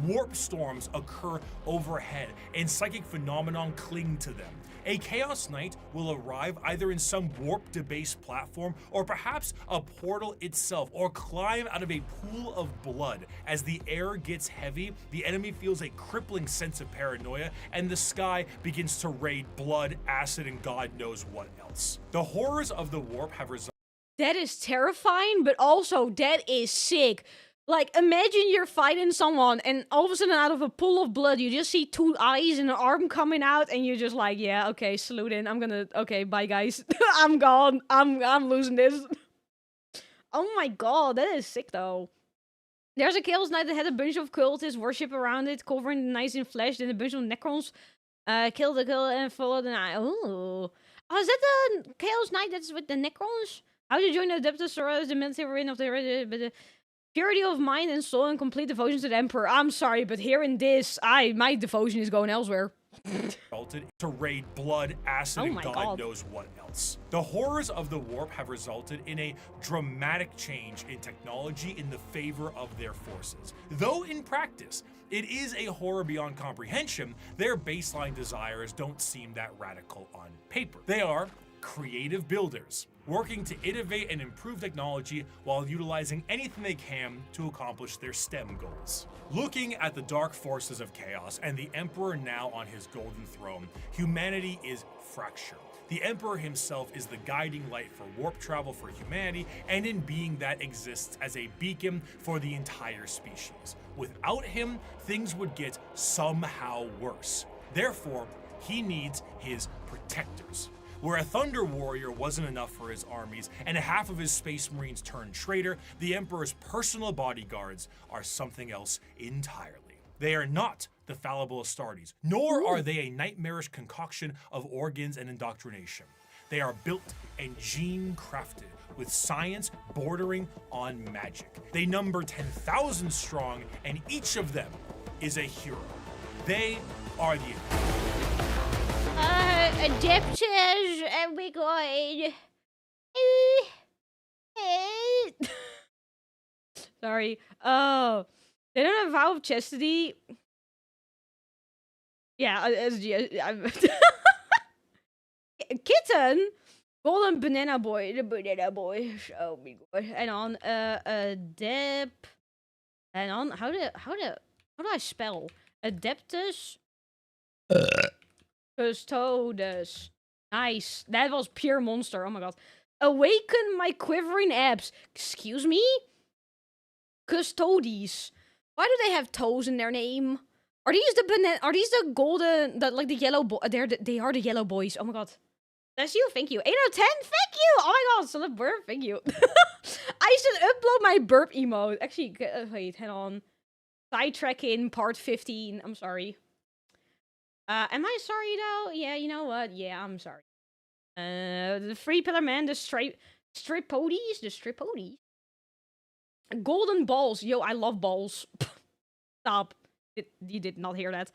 S2: Warp storms occur overhead, and psychic phenomenon cling to them. A Chaos Knight will arrive either in some warp-debased platform, or perhaps a portal itself, or climb out of a pool of blood. As the air gets heavy, the enemy feels a crippling sense of paranoia, and the sky begins to rain blood, acid, and God knows what else. The horrors of the warp have resulted.
S1: That is terrifying, but also that is sick. Like, imagine you're fighting someone, and all of a sudden, out of a pool of blood, you just see 2 eyes and an arm coming out, and you're just like, yeah, okay, saluting. Okay, bye, guys. I'm gone. I'm losing this. Oh my god, that is sick, though. There's a Chaos Knight that had a bunch of cultists worship around it, covering the knights in flesh, then a bunch of Necrons killed the kill and followed the knight. Oh, is that the Chaos Knight that's with the Necrons? How to join the Adeptus Sorrows, the military of the purity of mind and soul and complete devotion to the Emperor. I'm sorry, but hearing this, my devotion is going elsewhere.
S2: To raid blood, acid,
S1: Oh
S2: and
S1: my
S2: God
S1: God.
S2: knows what else. The horrors of the warp have resulted in a dramatic change in technology in the favor of their forces. Though in practice, it is a horror beyond comprehension, their baseline desires don't seem that radical on paper. They are creative builders, working to innovate and improve technology while utilizing anything they can to accomplish their STEM goals. Looking at the dark forces of chaos and the Emperor now on his golden throne, humanity is fractured. The Emperor himself is the guiding light for warp travel for humanity, and in being that exists as a beacon for the entire species. Without him, things would get somehow worse. Therefore, he needs his protectors. Where a Thunder Warrior wasn't enough for his armies, and half of his Space Marines turned traitor, the Emperor's personal bodyguards are something else entirely. They are not the fallible Astartes, nor are they a nightmarish concoction of organs and indoctrination. They are built and gene-crafted, with science bordering on magic. They number 10,000 strong, and each of them is a hero. They are the
S1: Adeptus, and we're going. Sorry. Oh, they don't have vow of chastity. Yeah, kitten, golden banana boy, the banana boy. Oh my god. Hang on. Adept. Hang on. How do I spell Adeptus? Custodes. Nice. That was pure monster. Oh my god. Awaken my quivering abs. Excuse me? Custodes. Why do they have toes in their name? Are these the golden, the yellow boy? They are the yellow boys. Oh my god. That's you. Thank you. 8 out of 10. Thank you. Oh my god. Solid burp. Thank you. I should upload my burp emote. Actually, wait. Hang on. Sidetracking part 15. I'm sorry. Am I sorry though? Yeah, you know what? Yeah, I'm sorry. The Three Pillar Man, the Stripodes. Golden balls. Yo, I love balls. Stop. You did not hear that.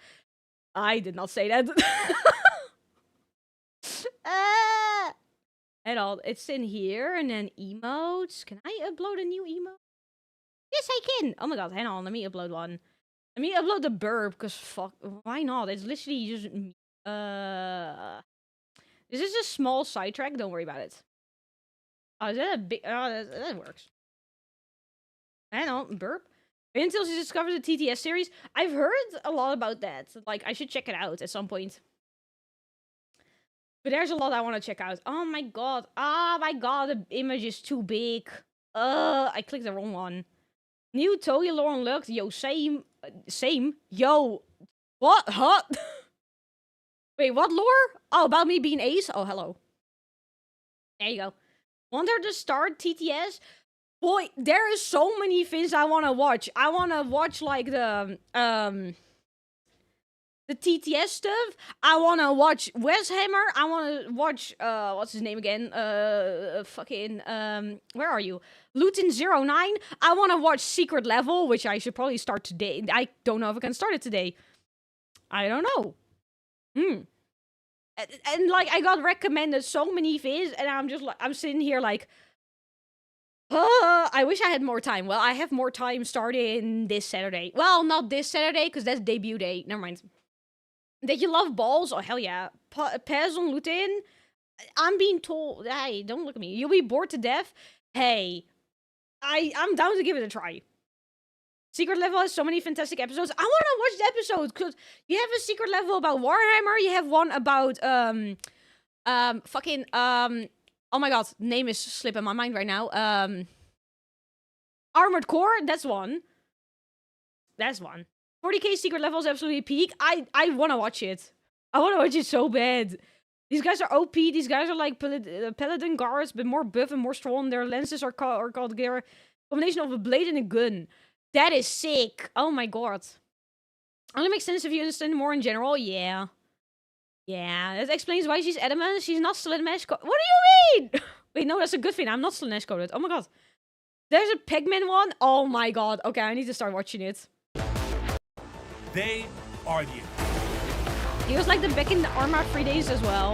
S1: I did not say that. At all. It's in here, and then emotes. Can I upload a new emote? Yes, I can. Oh my god, hang on. Let me upload one. Let me upload the burp, because fuck, why not? It's literally just this is a small sidetrack, don't worry about it. Oh, is that a big, oh, that works. Hang on, burp. Wait until she discovers the TTS series. I've heard a lot about that. Like, I should check it out at some point. But there's a lot I want to check out. Oh my god. Oh my god, the image is too big. I clicked the wrong one. New Toy lore unlocked. Yo, same. Yo, what? Huh? Wait, what lore? Oh, about me being ace? Oh, hello. There you go. Want her to start TTS? Boy, there is so many things I want to watch. I want to watch, like, the TTS stuff. I want to watch Warhammer. I want to watch, what's his name again? Where are you? Luton09. I want to watch Secret Level, which I should probably start today. I don't know if I can start it today. I don't know. And like, I got recommended so many things, and I'm just like, I'm sitting here like, I wish I had more time. Well, I have more time starting this Saturday. Well, not this Saturday, because that's debut day. Never mind. That you love balls? Oh, hell yeah. Pez on Lutin? I'm being told... Hey, don't look at me. You'll be bored to death? Hey. I'm down to give it a try. Secret Level has so many fantastic episodes. I want to watch the episodes, because you have a secret level about Warhammer. You have one about, oh my god, name is slipping my mind right now. Armored Core, that's one. That's one. 40k secret level is absolutely peak. I want to watch it. I want to watch it so bad. These guys are OP. These guys are like paladin guards, but more buff and more strong. Their lenses are called their combination of a blade and a gun. That is sick. Oh my god. Only makes sense if you understand more in general. Yeah. Yeah, that explains why she's adamant. She's not Slanesh coded. What do you mean? Wait, no, that's a good thing. I'm not Slanesh coded. Oh my god. There's a Pigman one. Oh my god. Okay, I need to start watching it.
S2: They are the...
S1: He was like the back in the Arma 3 days as well.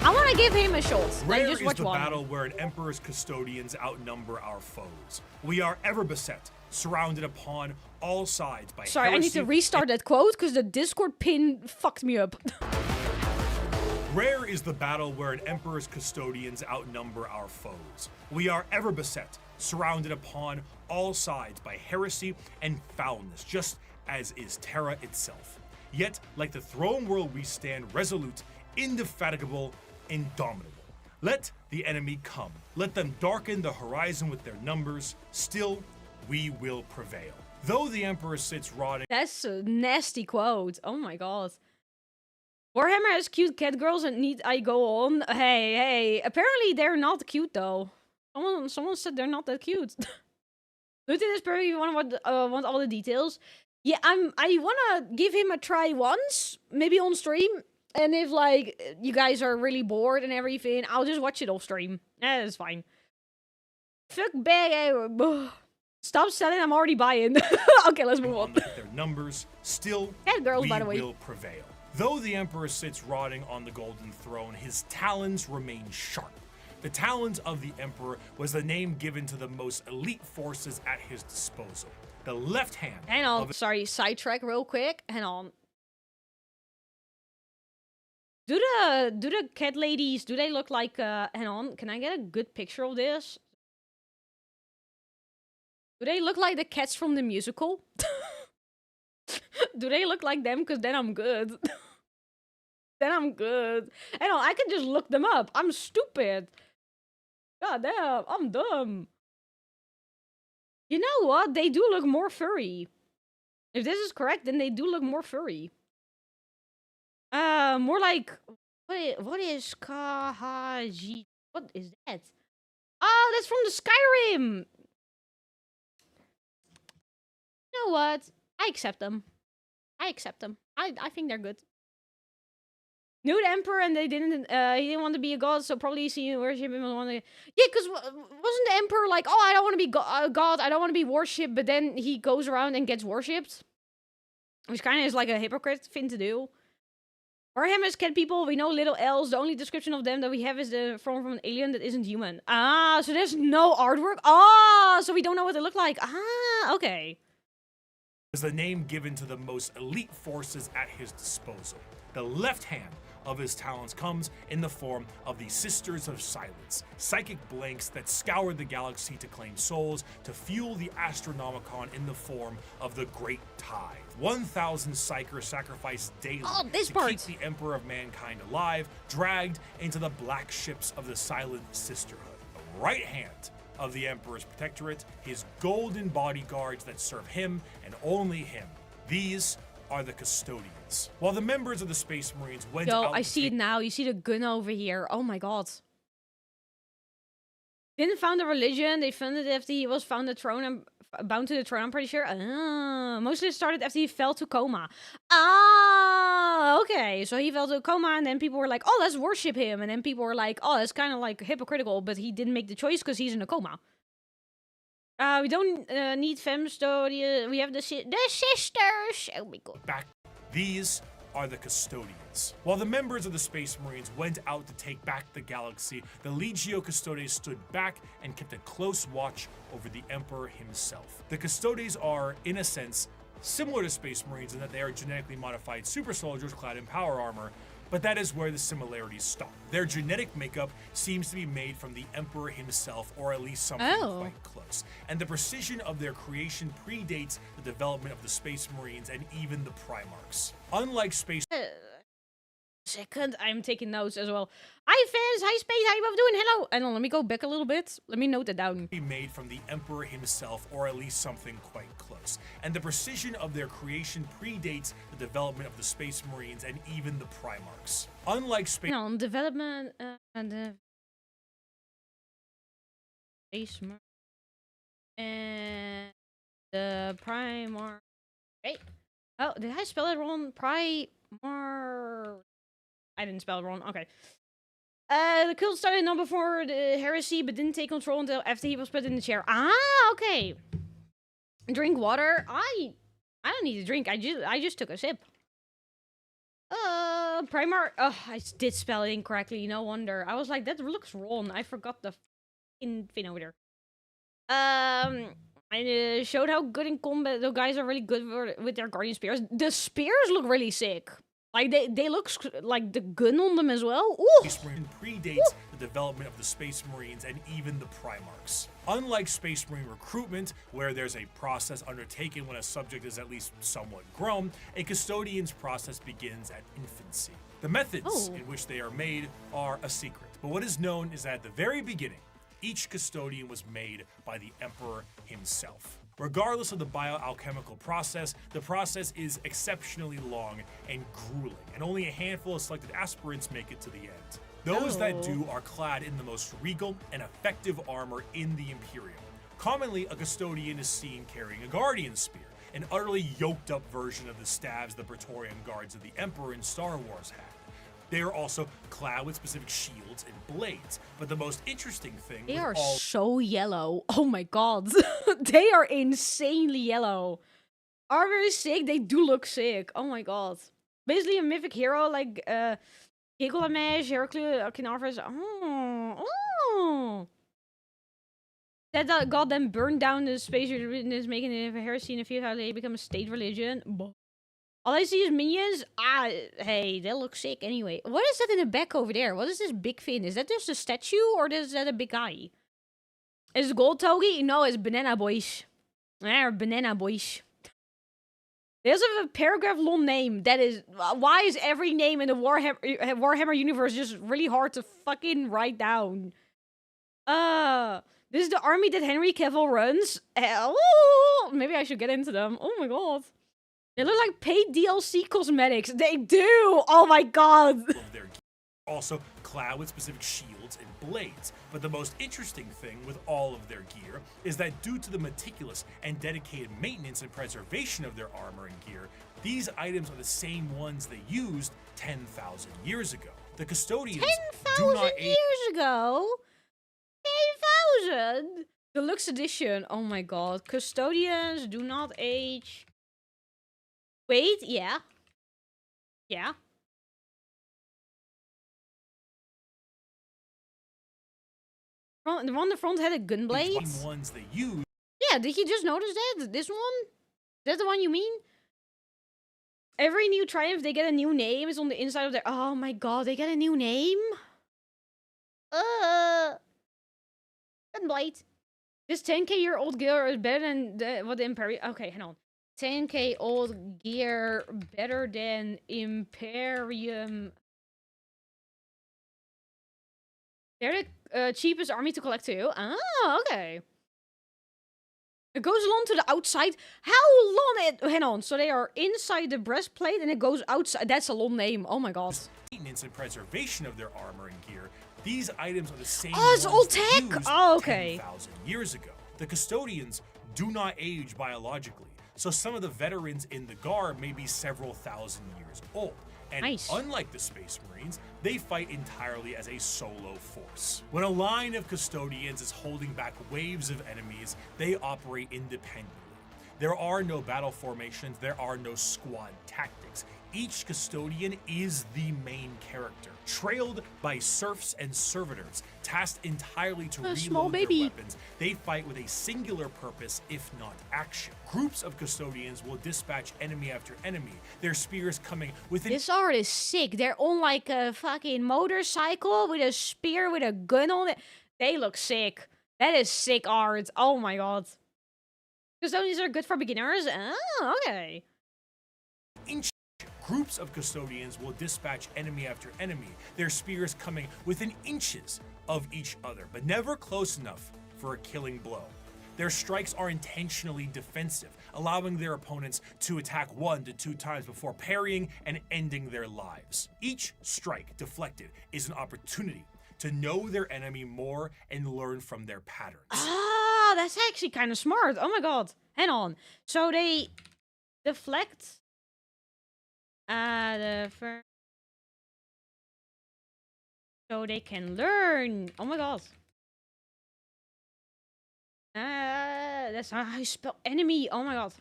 S1: I want to give him a shot.
S2: Rare
S1: just
S2: is
S1: watch
S2: the
S1: one.
S2: battle where an emperor's custodians outnumber our foes. We are ever beset, surrounded upon all sides by
S1: Sorry, I need to restart that quote because the Discord pin fucked me up.
S2: Rare is the battle where an emperor's custodians outnumber our foes. We are ever beset, surrounded upon all sides by heresy and foulness, just as is Terra itself. Yet, like the throne world, we stand resolute, indefatigable, indomitable. Let the enemy come. Let them darken the horizon with their numbers. Still, we will prevail. Though the emperor sits rotting...
S1: That's a nasty quote. Oh my god. Warhammer has cute cat girls and need I go on? Hey. Apparently they're not cute though. Someone said they're not that cute. Loot in this period, you want all the details. Yeah, I wanna give him a try once, maybe on stream. And if like you guys are really bored and everything, I'll just watch it off stream. That's fine. Fuck bag. Stop selling, I'm already buying. Okay, let's move on.
S2: Their numbers, still
S1: cat girls, by the way.
S2: We will prevail. Though the emperor sits rotting on the golden throne, his talons remain sharp. The talons of the emperor was the name given to the most elite forces at his disposal. The left hand.
S1: Hang on, sorry, sidetrack real quick. Hang on. Do the cat ladies, do they look like, hang on, can I get a good picture of this? Do they look like the cats from the musical? Do they look like them? Because then I'm good. Then I'm good. Hang on, I can just look them up. I'm stupid. God damn, I'm dumb. You know what? They do look more furry. If this is correct, then they do look more furry. More like... What is Kahaji? What is that? Oh, that's from the Skyrim! You know what? I accept them. I think they're good. Knew the emperor and they didn't. He didn't want to be a god, so probably see worship him. Yeah, because wasn't the emperor like, oh, I don't want to be god, I don't want to be worshipped, but then he goes around and gets worshipped, which kind of is like a hypocrite thing to do. Warhammer's cat people, we know little elves. The only description of them that we have is the form from an alien that isn't human. Ah, so there's no artwork. Ah, so we don't know what they look like. Ah, okay.
S2: Was the name given to the most elite forces at his disposal. The left hand of his talents comes in the form of the Sisters of Silence, psychic blanks that scour the galaxy to claim souls, to fuel the Astronomicon in the form of the Great Tide. 1,000 psychers sacrificed daily to keep the Emperor of Mankind alive, dragged into the black ships of the Silent Sisterhood. The right hand of the Emperor's protectorate, his golden bodyguards that serve him and only him. These are the custodians. While the members of the Space Marines went out...
S1: Yo, I see it now. You see the gun over here. Oh my god. Didn't found a religion. They founded it after he was found the throne and bound to the throne, I'm pretty sure. Mostly it started after he fell to coma. Ah, okay. So he fell to a coma and then people were like, oh, let's worship him. And then people were like, oh, that's kind of like hypocritical, but he didn't make the choice because he's in a coma. We don't need femmes, though. We have the sisters. Oh my god.
S2: Back. These are the Custodians. While the members of the Space Marines went out to take back the galaxy, the Legio Custodes stood back and kept a close watch over the Emperor himself. The Custodes are, in a sense, similar to Space Marines in that they are genetically modified super soldiers clad in power armor, but that is where the similarities stop. Their genetic makeup seems to be made from the Emperor himself, or at least something quite close. And the precision of their creation predates the development of the Space Marines and even the Primarchs. Unlike Space
S1: Second, I'm taking notes as well. Hi fans, hi Space, how you both doing? Hello. And let me go back a little bit. Let me note it down.
S2: Made from the Emperor himself, or at least something quite close. And the precision of their creation predates the development of the Space Marines and even the Primarchs. Unlike Space
S1: development and the Space Marines and the Primarch. Wait. Oh, did I spell it wrong? Primar. I didn't spell it wrong. Okay. The cult started not before the heresy, but didn't take control until after he was put in the chair. Ah, okay. Drink water. I don't need to drink. I just took a sip. Primar. Oh, I did spell it incorrectly. No wonder. I was like, that looks wrong. I forgot the thing over there. I showed how good in combat the guys are really good with their guardian spears. The spears look really sick. Like, they look like the gun on them as well. Ooh.
S2: Space Marine predates the development of the Space Marines and even the Primarchs. Unlike Space Marine recruitment, where there's a process undertaken when a subject is at least somewhat grown, a Custodian's process begins at infancy. The methods in which they are made are a secret, but what is known is that at the very beginning, each Custodian was made by the Emperor himself. Regardless of the bioalchemical process, the process is exceptionally long and grueling, and only a handful of selected aspirants make it to the end. Those that do are clad in the most regal and effective armor in the Imperium. Commonly, a Custodian is seen carrying a Guardian Spear, an utterly yoked up version of the stabs the Praetorian Guards of the Emperor in Star Wars had. They are also clad with specific shields and blades, but the most interesting thing
S1: they are so yellow. Oh my god. They are insanely yellow. Are very sick. They do look sick. Oh my god. Basically a mythic hero like Gilgamesh, Heracles, Arcanarvus. Oh. That god then burned down the space is making it a heresy in a few how they become a state religion. All I see is minions. Hey, they look sick anyway. What is that in the back over there? What is this big fin? Is that just a statue or is that a big guy? Is it Gold Togi? No, it's Banana Boys. Banana Boys. There's a paragraph long name. That is... Why is every name in the Warhammer universe just really hard to fucking write down? This is the army that Henry Cavill runs. Maybe I should get into them. Oh my god. They look like paid DLC cosmetics. They do! Oh my god!
S2: Also clad with specific shields and blades. But the most interesting thing with all of their gear is that due to the meticulous and dedicated maintenance and preservation of their armor and gear, these items are the same ones they used 10,000 years ago. The Custodians
S1: 10,000 years ago? 10,000? Deluxe edition. Oh my god. Custodians do not age... Wait, yeah. Yeah. The one on the front had a gun blade?
S2: Ones they use.
S1: Yeah, did you just notice that? This one? Is that the one you mean? Every new Triumph, they get a new name. It's on the inside of their... Oh my god, they get a new name? Gun blade. This 10k-year-old gear is better than what the Imperium... Okay, hang on. 10k old gear better than Imperium. They're the cheapest army to collect too. Ah, okay. It goes along to the outside. How long it... Hang on. So they are inside the breastplate and it goes outside. That's a long name. Oh my god.
S2: Maintenance and preservation of their armor and gear. These items are the same
S1: it's old tech? Oh, okay.
S2: 10,000 years ago. The Custodians do not age biologically. So some of the veterans in the Guard may be several thousand years old. And unlike the Space Marines, they fight entirely as a solo force. When a line of Custodians is holding back waves of enemies, they operate independently. There are no battle formations, there are no squad tactics. each custodian is the main character, trailed by serfs and servitors, tasked entirely to reload their weapons. They fight with a singular purpose, if not action. Groups of custodians will dispatch enemy after enemy, their spears coming with
S1: This art is sick. They're on like a fucking motorcycle with a spear with a gun on it. They look sick. That is sick art. Oh my god. Custodians are good for beginners? Oh, okay.
S2: Groups of custodians will dispatch enemy after enemy, their spears coming within inches of each other, but never close enough for a killing blow. Their strikes are intentionally defensive, allowing their opponents to attack 1 to 2 times before parrying and ending their lives. Each strike deflected is an opportunity to know their enemy more and learn from their patterns.
S1: Ah, that's actually kind of smart. Oh my god. Hang on. So they deflect so they can learn. Oh my god. That's how you spell enemy. Oh my god.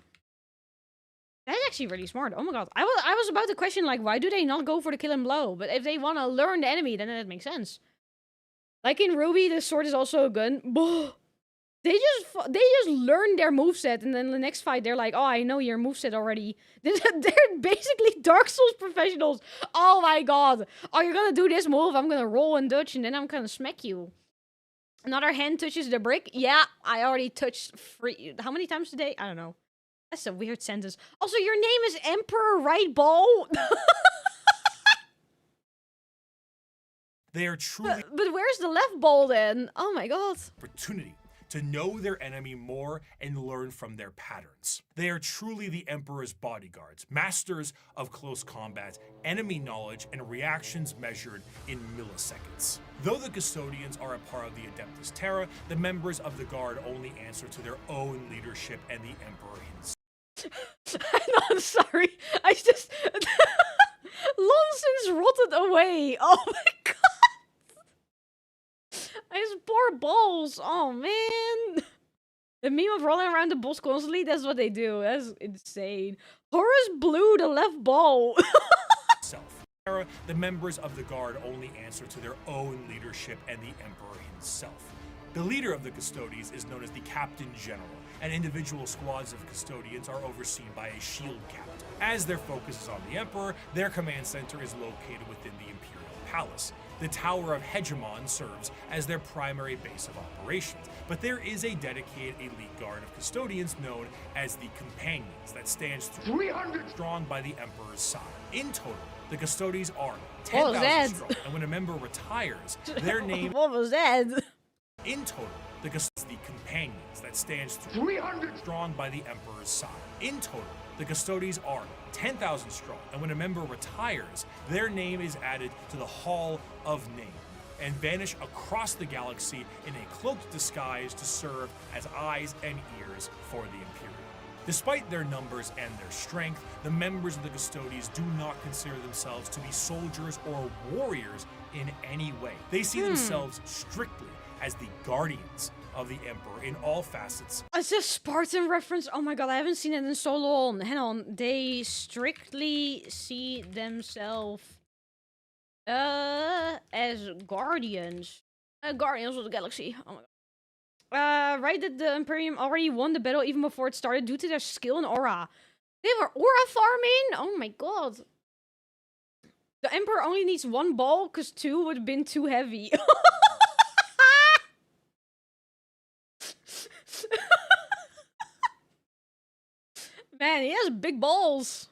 S1: That's actually really smart. Oh my god. I was about to question, like, why do they not go for the kill and blow? But if they want to learn the enemy, then that makes sense. Like in Ruby, the sword is also a gun. They just learn their moveset, and then the next fight, they're like, oh, I know your moveset already. They're basically Dark Souls professionals. Oh my god. Oh, you're gonna do this move, I'm gonna roll and dodge, and then I'm gonna smack you. Another hand touches the brick. Yeah, I already touched how many times today? I don't know. That's a weird sentence. Also, your name is Emperor Right Ball?
S2: They are truly...
S1: But where's the left ball then? Oh my god.
S2: Opportunity to know their enemy more and learn from their patterns. They are truly the Emperor's bodyguards, masters of close combat, enemy knowledge, and reactions measured in milliseconds. Though the custodians are a part of the Adeptus Terra, the members of the Guard only answer to their own leadership and the Emperor himself.
S1: I'm sorry. I just... Nonsense rotted away. Oh my god. I just pour balls. Oh man. The meme of rolling around the boss constantly, that's what they do. That's insane. Horus blew the left ball.
S2: The members of the Guard only answer to their own leadership and the Emperor himself. The leader of the custodians is known as the Captain General, and individual squads of custodians are overseen by a shield captain. As their focus is on the Emperor, their command center is located within the Imperial Palace. The Tower of Hegemon serves as their primary base of operations, but there is a dedicated elite guard of custodians known as the Companions that stands 300 strong by the Emperor's side. In total, the custodians are 10,000 strong, and when a member retires, their name...
S1: What was that?
S2: In total, the Companions that stands 300 strong by the Emperor's side. In total, the custodians are 10,000 strong, and when a member retires, their name is added to the Hall of Name and vanish across the galaxy in a cloaked disguise to serve as eyes and ears for the Imperium. Despite their numbers and their strength, the members of the custodians do not consider themselves to be soldiers or warriors in any way. They see themselves strictly as the guardians of the Emperor in all facets.
S1: It's a Spartan reference. Oh my god, I haven't seen it in so long. Hang on. They strictly see themselves as guardians. Guardians of the galaxy. Oh my god. Right that the Imperium already won the battle even before it started due to their skill and aura. They were aura farming? Oh my god. The Emperor only needs 1 ball because 2 would have been too heavy. Man, he has big balls.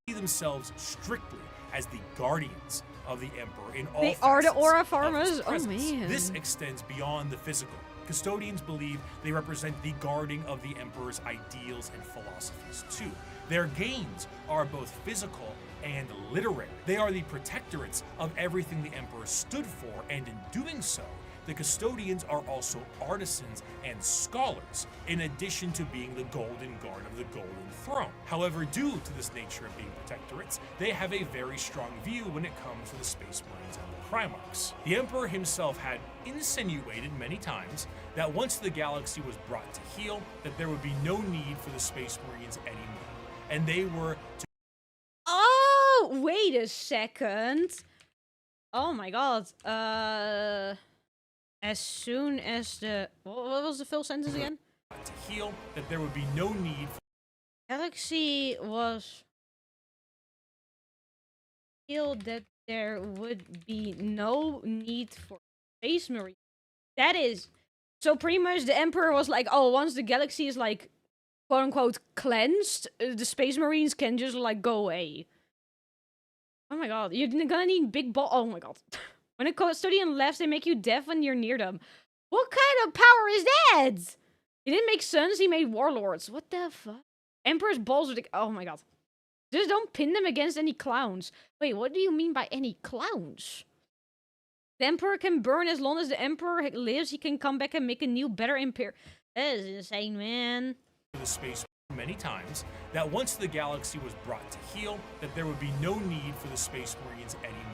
S2: See themselves strictly as the guardians of the Emperor in all
S1: They
S2: facets
S1: are the aura
S2: of
S1: farmers?
S2: his
S1: Oh
S2: presence.
S1: man.
S2: This extends beyond the physical. Custodians believe they represent the guarding of the Emperor's ideals and philosophies too. Their gains are both physical and literary. They are the protectorates of everything the Emperor stood for, and in doing so, the custodians are also artisans and scholars, in addition to being the Golden Guard of the Golden Throne. However, due to this nature of being protectorates, they have a very strong view when it comes to the Space Marines and the Primarchs. The Emperor himself had insinuated many times that once the galaxy was brought to heel, that there would be no need for the Space Marines anymore, and they were to...
S1: Oh, Wait a second. Oh my god. As soon as the... What was the full sentence again?
S2: To heal, that there would be no need for
S1: Galaxy was... Feel that there would be no need for Space Marine. That is... So pretty much the Emperor was like, oh, once the galaxy is like, quote unquote, cleansed, the Space Marines can just like go away. Oh my god, you're gonna need big ball. Oh my god. When a custodian left, they make you deaf when you're near them. What kind of power is that? He didn't make sons, he made warlords. What the fuck? Emperor's balls are the... Oh my god. Just don't pin them against any clowns. Wait, what do you mean by any clowns? The Emperor can burn as long as the Emperor lives. He can come back and make a new, better Empire. That is insane, man.
S2: the space many times, that once the galaxy was brought to heel, that there would be no need for the Space Marines anymore.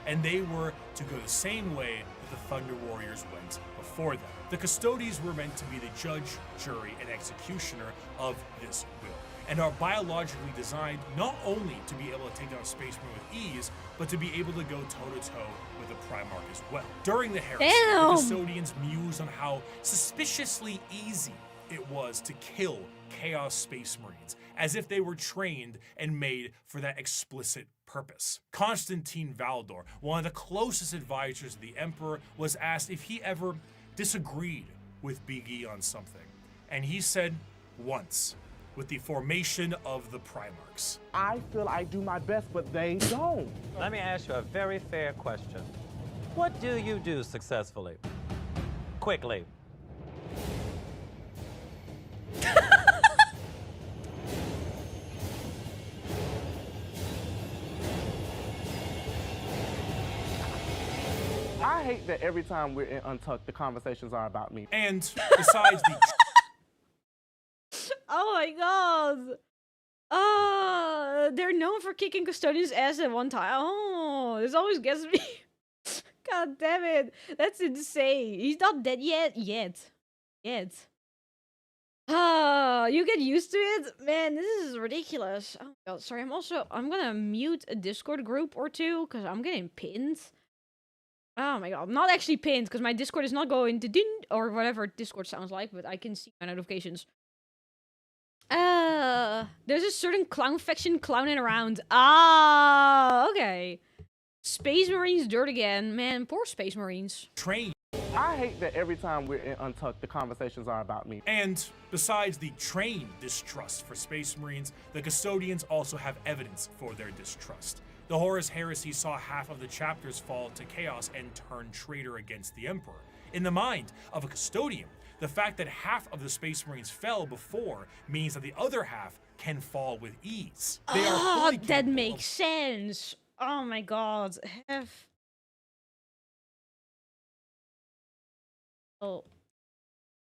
S2: And they were to go the same way that the Thunder Warriors went before them. The Custodians were meant to be the judge, jury, and executioner of this will, and are biologically designed not only to be able to take down a Space Marine with ease, but to be able to go toe-to-toe with a Primarch as well. During the Heresy, the Custodians mused on how suspiciously easy it was to kill Chaos Space Marines, as if they were trained and made for that explicit purpose. Constantine Valdor, one of the closest advisors of the Emperor, was asked if he ever disagreed with Big E on something, and he said once, with the formation of the Primarchs.
S4: I feel I do my best, but they don't.
S5: Let me ask you a very fair question. What do you do successfully? Quickly.
S4: I hate that every time we're in Untucked, the conversations are about me.
S2: And besides the
S1: oh my god. They're known for kicking Custodian's ass at one time. Oh, this always gets me. God damn it. That's insane. He's not dead yet. Yet. You get used to it? Man, this is ridiculous. Oh my god, sorry. I'm gonna mute a Discord group or two, because I'm getting pinned. Oh my god, I'm not actually pinned, because my Discord is not going to din or whatever Discord sounds like, but I can see my notifications. There's a certain clown faction clowning around. Ah, okay. Space Marines dirt again. Man, poor Space Marines.
S2: trained.
S4: I hate that every time we're in Untucked, the conversations are about me.
S2: And besides the trained distrust for Space Marines, the Custodians also have evidence for their distrust. The Horus Heresy saw half of the chapters fall to chaos and turn traitor against the Emperor. In the mind of a Custodian, the fact that half of the Space Marines fell before means that the other half can fall with ease. They are fully
S1: that
S2: capable
S1: makes sense. Oh my god.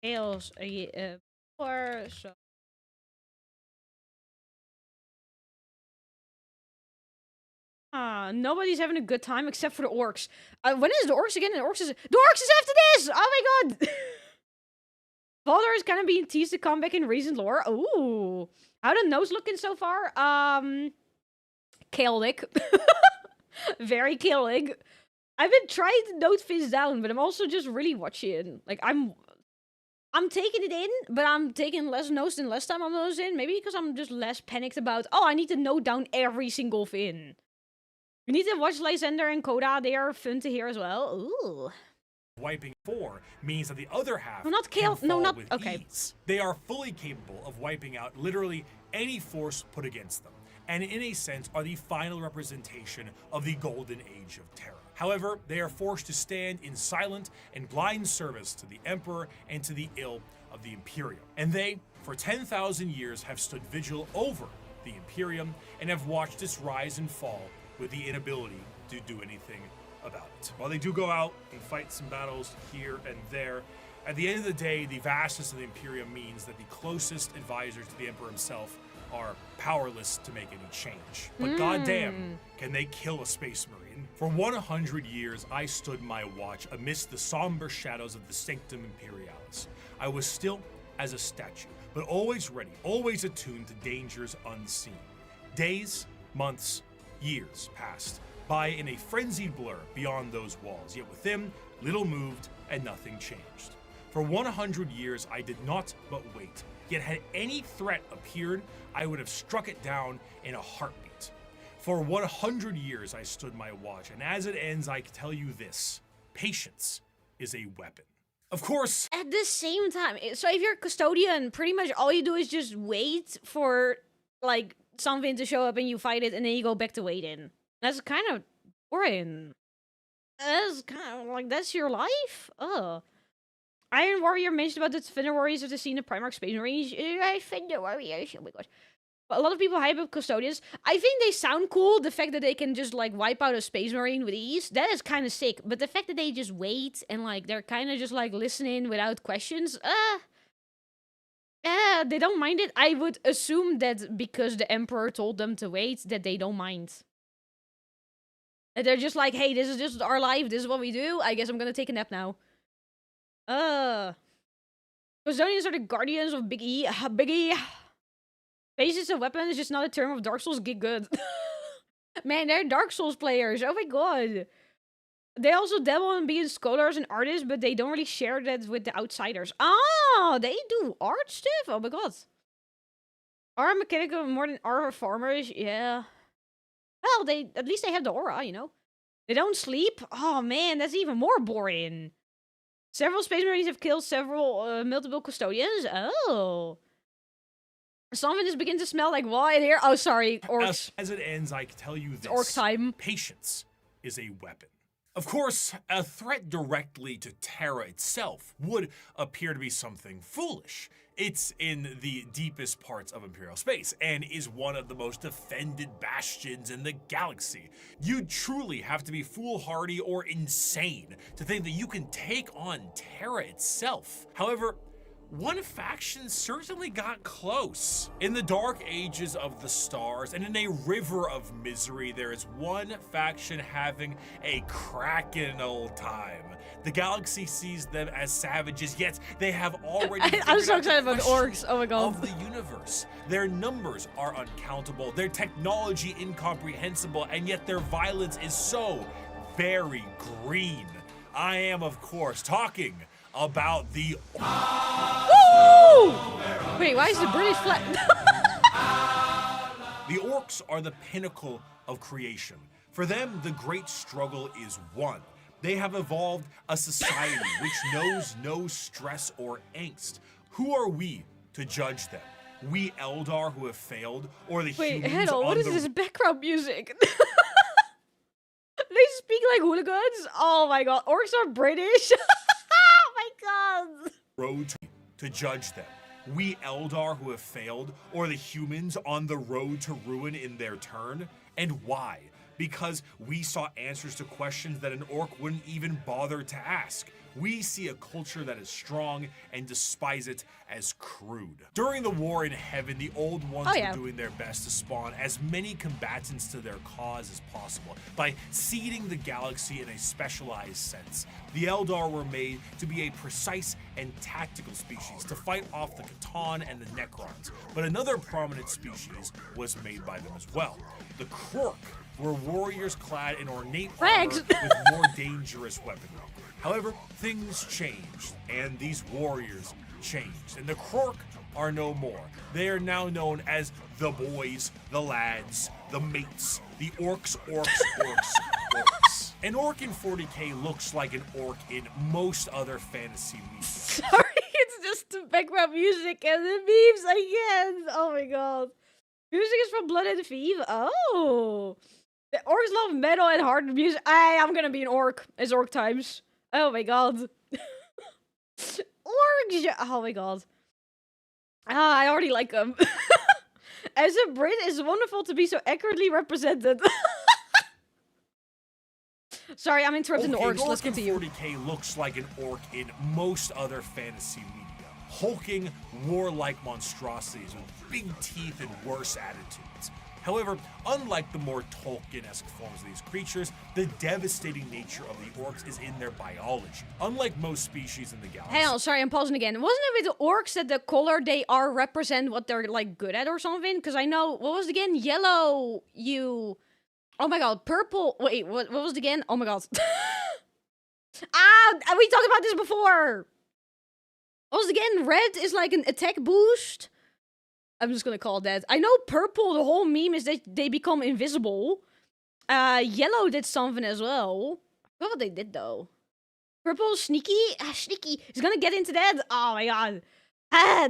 S1: Chaos before, so nobody's having a good time except for the orcs. When is the orcs again? The orcs is after this! Oh my god! Baldur is kind of being teased to come back in recent lore. Ooh. How the nose looking so far? Chaotic. Very chaotic. I've been trying to note things down, but I'm also just really watching. Like, I'm taking it in, but I'm taking less notes than last time I'm notes in. Maybe because I'm just less panicked about, oh, I need to note down every single thing. You need to watch Lysander and Coda. They are fun to hear as well. Ooh.
S2: wiping 4 means that the other half
S1: No, not
S2: can
S1: Kale. No,
S2: fall
S1: not...
S2: with
S1: Okay.
S2: ease. They are fully capable of wiping out literally any force put against them, and in a sense are the final representation of the golden age of terror. However, they are forced to stand in silent and blind service to the Emperor and to the ill of the Imperium. And they, for 10,000 years, have stood vigil over the Imperium and have watched its rise and fall with the inability to do anything about it. While they do go out and fight some battles here and there, at the end of the day, the vastness of the Imperium means that the closest advisors to the Emperor himself are powerless to make any change. But goddamn, can they kill a Space Marine? For 100 years, I stood my watch amidst the somber shadows of the Sanctum Imperialis. I was still as a statue, but always ready, always attuned to dangers unseen. Days, months, years passed by in a frenzied blur beyond those walls, yet within, little moved and nothing changed. For 100 years, I did not but wait, yet had any threat appeared, I would have struck it down in a heartbeat. For 100 years, I stood my watch, and as it ends, I can tell you this: patience is a weapon. Of course,
S1: At the same time, so if you're a custodian, pretty much all you do is just wait for, like, something to show up and you fight it, and then you go back to waiting. That's kind of boring. That's kind of like, that's your life? Ugh. Iron Warrior mentioned about the Defender Warriors of the scene of Primarch Space Marines. Defender Warriors, oh my god. But a lot of people hype up Custodians. I think they sound cool. The fact that they can just, like, wipe out a Space Marine with ease, that is kind of sick. But the fact that they just wait and, like, they're kind of just, like, listening without questions, they don't mind it. I would assume that because the Emperor told them to wait, that they don't mind. That they're just like, hey, this is just our life, this is what we do, I guess I'm gonna take a nap now. Custodians are the guardians of Big E. Big E. Basis of weapon is just not a term of Dark Souls. Get good. Man, they're Dark Souls players. Oh my god. They also dabble in being scholars and artists, but they don't really share that with the outsiders. Oh, they do art stuff? Oh my god. Are mechanical more than are farmers? Yeah. Well, at least they have the aura, you know. They don't sleep? Oh man, that's even more boring. Several Space Marines have killed multiple custodians. Oh. Something is beginning to smell like what in here? Oh, sorry, orcs.
S2: As it ends, I can tell you this:
S1: orc time.
S2: Patience is a weapon. Of course, a threat directly to Terra itself would appear to be something foolish. It's in the deepest parts of Imperial space and is one of the most defended bastions in the galaxy. You'd truly have to be foolhardy or insane to think that you can take on Terra itself. However, one faction certainly got close. In the dark ages of the stars and in a river of misery, there is one faction having a cracking old time. The galaxy sees them as savages, yet they have already
S1: I'm so excited about the orcs. Oh my god.
S2: Of the universe. Their numbers are uncountable, their technology incomprehensible, and yet their violence is so very green. I am, of course, talking about the
S1: Woo! Wait, why is the British flag?
S2: The orcs are the pinnacle of creation. For them, the great struggle is won. They have evolved a society which knows no stress or angst. Who are we to judge them? We Eldar who have failed, or the
S1: Wait,
S2: humans
S1: Hedel,
S2: on
S1: what is
S2: the
S1: this background music? They speak like hooligans? Oh my god, orcs are British? Oh my god.
S2: road to judge them? We Eldar who have failed, or the humans on the road to ruin in their turn? And why? Because we saw answers to questions that an orc wouldn't even bother to ask. We see a culture that is strong and despise it as crude. During the war in heaven, the old ones were doing their best to spawn as many combatants to their cause as possible by seeding the galaxy in a specialized sense. The Eldar were made to be a precise and tactical species to fight off the Catan and the Necrons, but another prominent species was made by them as well. The Krork were warriors clad in ornate armor with more dangerous weaponry. However, things changed, and these warriors changed, and the Krork are no more. They are now known as the boys, the lads, the mates, the orcs. An orc in 40k looks like an orc in most other fantasy media.
S1: Sorry, it's just the background music and the memes again. Oh my god. Music is from Blood and Thief. Oh. The orcs love metal and hard music. I'm gonna be an orc. It's orc times. Oh my god. Orcs! Oh my god. I already like them. As a Brit, it's wonderful to be so accurately represented. Sorry, I'm interrupting the orcs. Let's continue.
S2: 40k looks like an orc in most other fantasy media. Hulking, warlike monstrosities with big teeth and worse attitudes. However, unlike the more Tolkien-esque forms of these creatures, the devastating nature of the orcs is in their biology. Unlike most species in the galaxy.
S1: Hang on, sorry, I'm pausing again. Wasn't it with the orcs that the color they are represent what they're, like, good at or something? Because I know, what was it again? Yellow, Oh my god, purple. Wait, what was it again? Oh my god. We talked about this before. What was it again? Red is like an attack boost. I'm just gonna call it that. I know purple, the whole meme is that they become invisible. Yellow did something as well. I forgot what they did though. Purple, sneaky? Sneaky. He's gonna get into that. Oh my god.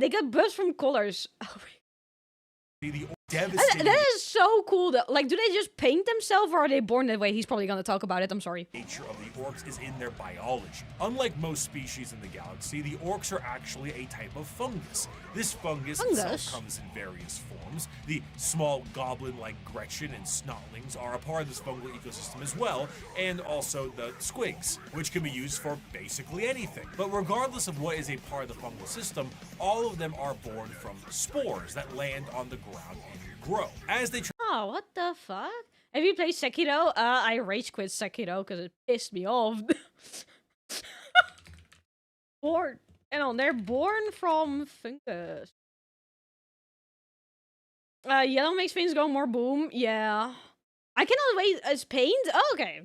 S1: They got buffs from colors. Oh my
S2: The devastating
S1: that is so cool though. Like, do they just paint themselves or are they born that way? He's probably gonna talk about it, I'm sorry.
S2: nature of the orcs is in their biology. Unlike most species in the galaxy, the orcs are actually a type of fungus. This fungus itself comes in various forms. The small goblin-like Gretchen and snotlings are a part of this fungal ecosystem as well, and also the squigs, which can be used for basically anything. But regardless of what is a part of the fungal system, all of them are born from spores that land on the ground and grow. As they
S1: Oh, what the fuck? Have you played Sekiro? I rage quit Sekiro because it pissed me off. Born. They're born from fungus. Yellow makes things go more boom. Yeah. I cannot wait. It's paint? Oh, okay.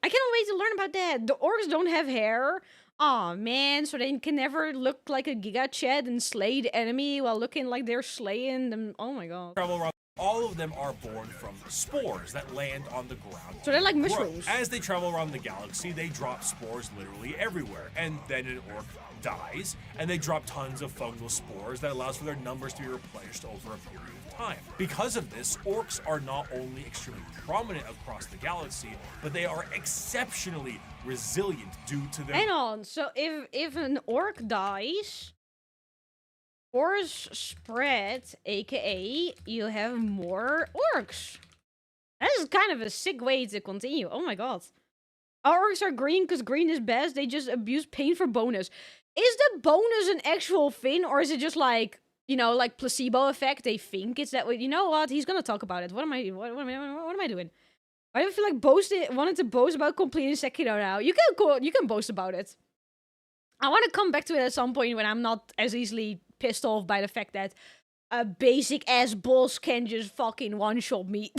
S1: I cannot wait to learn about that. The orcs don't have hair. Aw, man. So they can never look like a Giga Chad and slay the enemy while looking like they're slaying them. Oh my god.
S2: travel around, all of them are born from spores that land on the ground.
S1: So they're like
S2: and grow.
S1: mushrooms.
S2: As they travel around the galaxy, they drop spores literally everywhere. And then an orc dies, and they drop tons of fungal spores that allows for their numbers to be replenished over a period of time. Because of this, orcs are not only extremely prominent across the galaxy, but they are exceptionally resilient due to their...
S1: Hang on. So if an orc dies... Spores spread, aka you have more orcs. That is kind of a sick way to continue. Oh my god. Our orcs are green because green is best. They just abuse pain for bonus. Is the bonus an actual thing, or is it just like, you know, like placebo effect? They think it's that way. You know what? He's gonna talk about it. What am I doing? I don't feel like wanted to boast about completing Sekiro now. You can boast about it. I want to come back to it at some point when I'm not as easily pissed off by the fact that a basic ass boss can just fucking one-shot me.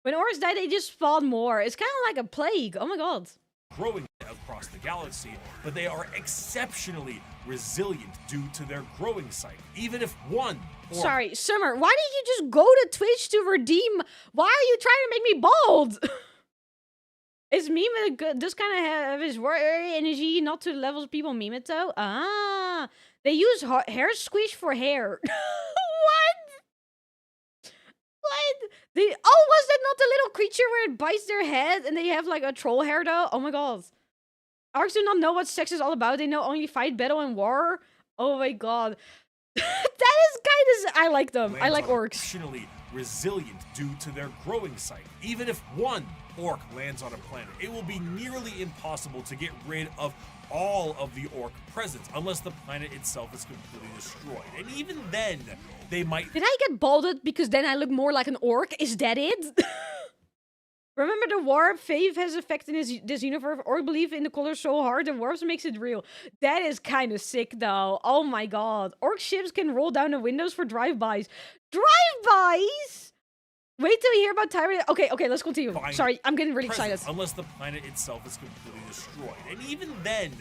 S1: When orcs die, they just spawn more. It's kind of like a plague. Oh my god.
S2: growing across the galaxy, but they are exceptionally resilient due to their growing cycle. Even if one or...
S1: Sorry, Summer, why did you just go to Twitch to redeem? Why are you trying to make me bald? Is meme good? This kind of have his word energy, not to the levels people meme it though. Ah, they use hair squish for hair. What? Oh, was that not the little creature where it bites their head and they have like a troll hair though? Oh my god. Orcs do not know what sex is all about. They know only fight, battle, and war. Oh my god. That is kind of... I like them. I like orcs.
S2: Exceptionally resilient due to their growing cycle. Even if one orc lands on a planet, it will be nearly impossible to get rid of all of the orc presence unless the planet itself is completely destroyed. And even then, they might...
S1: Did I get balded because then I look more like an orc? Is that it? Remember the warp? Faith has affected this universe. Orc believe in the color so hard, the warps makes it real. That is kind of sick though. Oh my god. Orc ships can roll down the windows for drive-bys. Drive-bys? Wait till you hear about Tyrant. Okay, let's continue. Sorry, I'm getting really excited.
S2: Unless the planet itself is completely destroyed. And even then,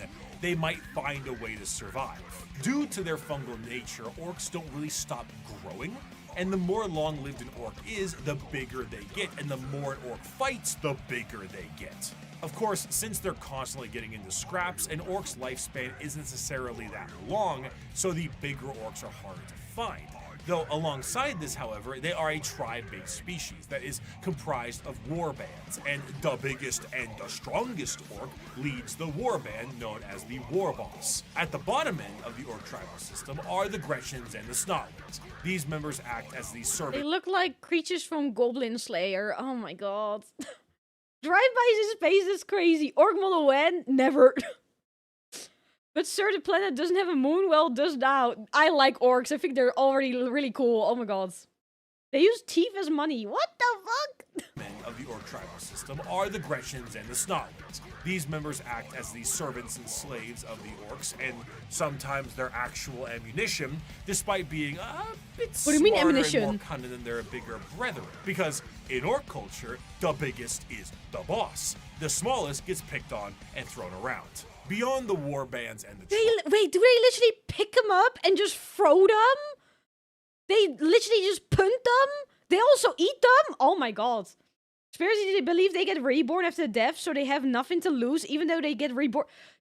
S2: they might find a way to survive. Due to their fungal nature, orcs don't really stop growing. And the more long-lived an orc is, the bigger they get. And the more an orc fights, the bigger they get. Of course, since they're constantly getting into scraps, an orc's lifespan isn't necessarily that long, so the bigger orcs are harder to find. Though alongside this, however, they are a tribe-based species that is comprised of war bands, and the biggest and the strongest orc leads the war band known as the War Boss. At the bottom end of the orc tribal system are the Gretchens and the Snotlings. These members act as the servant.
S1: They look like creatures from Goblin Slayer. Oh my god. Drive-bys in space is crazy. Orc model when? Never. But sir, the planet doesn't have a moon. Well, does now. I like orcs. I think they're already really cool. Oh my god. They use teeth as money. What the fuck?
S2: Men of the orc tribal system are the Gretchens and the Snotlings. These members act as the servants and slaves of the orcs, and sometimes their actual ammunition, despite being a bit smarter and more cunning than their bigger brethren. Because In orc culture, the biggest is the boss. The smallest gets picked on and thrown around. Beyond the war bands and the
S1: Wait, do they literally pick them up and just throw them? They literally just punt them? They also eat them? Oh my god. Conspiracy, they believe they get reborn after death, so they have nothing to lose, even though they get reborn.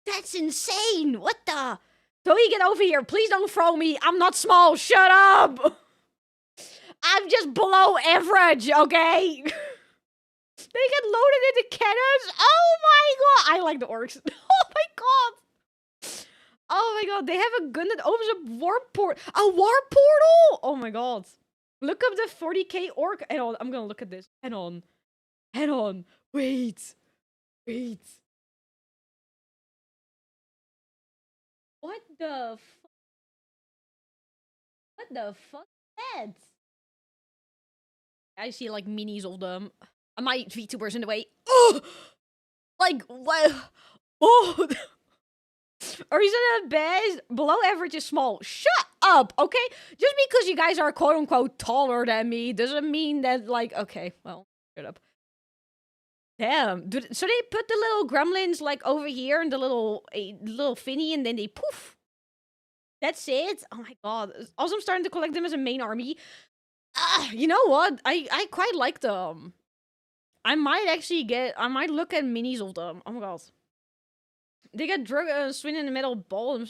S1: That's insane! What the? Zoe, get over here. Please don't throw me. I'm not small. Shut up! I'm just below average, okay? They get loaded into cannons? Oh my god! I like the orcs. Oh my god! Oh my god, they have a gun that opens a warp portal. A warp portal? Oh my god. Look up the 40k orc. Hang on, I'm gonna look at this. Hang on. Hang on. Wait. Wait. What the fuck? What the fuck is that? I see like minis of them. My VTubers in the way. Oh! Like, what? Oh! Or is it a best? Below average is small. Shut up, okay? Just because you guys are quote-unquote taller than me doesn't mean that, like, okay, well, shut up. Damn. So they put the little gremlins, like, over here in the little thingy, and then they poof. That's it? Oh my god. Also, I'm starting to collect them as a main army. You know what? I quite like them. I might look at minis of them. Oh my god. They got drug swing in the metal ball.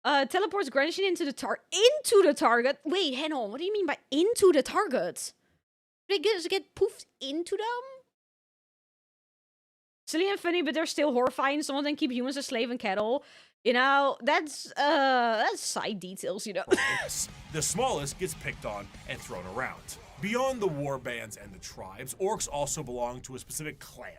S1: Teleports Gransion into the target. Wait, hang on. What do you mean by into the target? They get poofed into them? Silly and funny, but they're still horrifying. Some of them keep humans as slave and cattle. You know, that's side details, you know.
S2: The smallest gets picked on and thrown around. Beyond the war bands and the tribes, orcs also belong to a specific clan.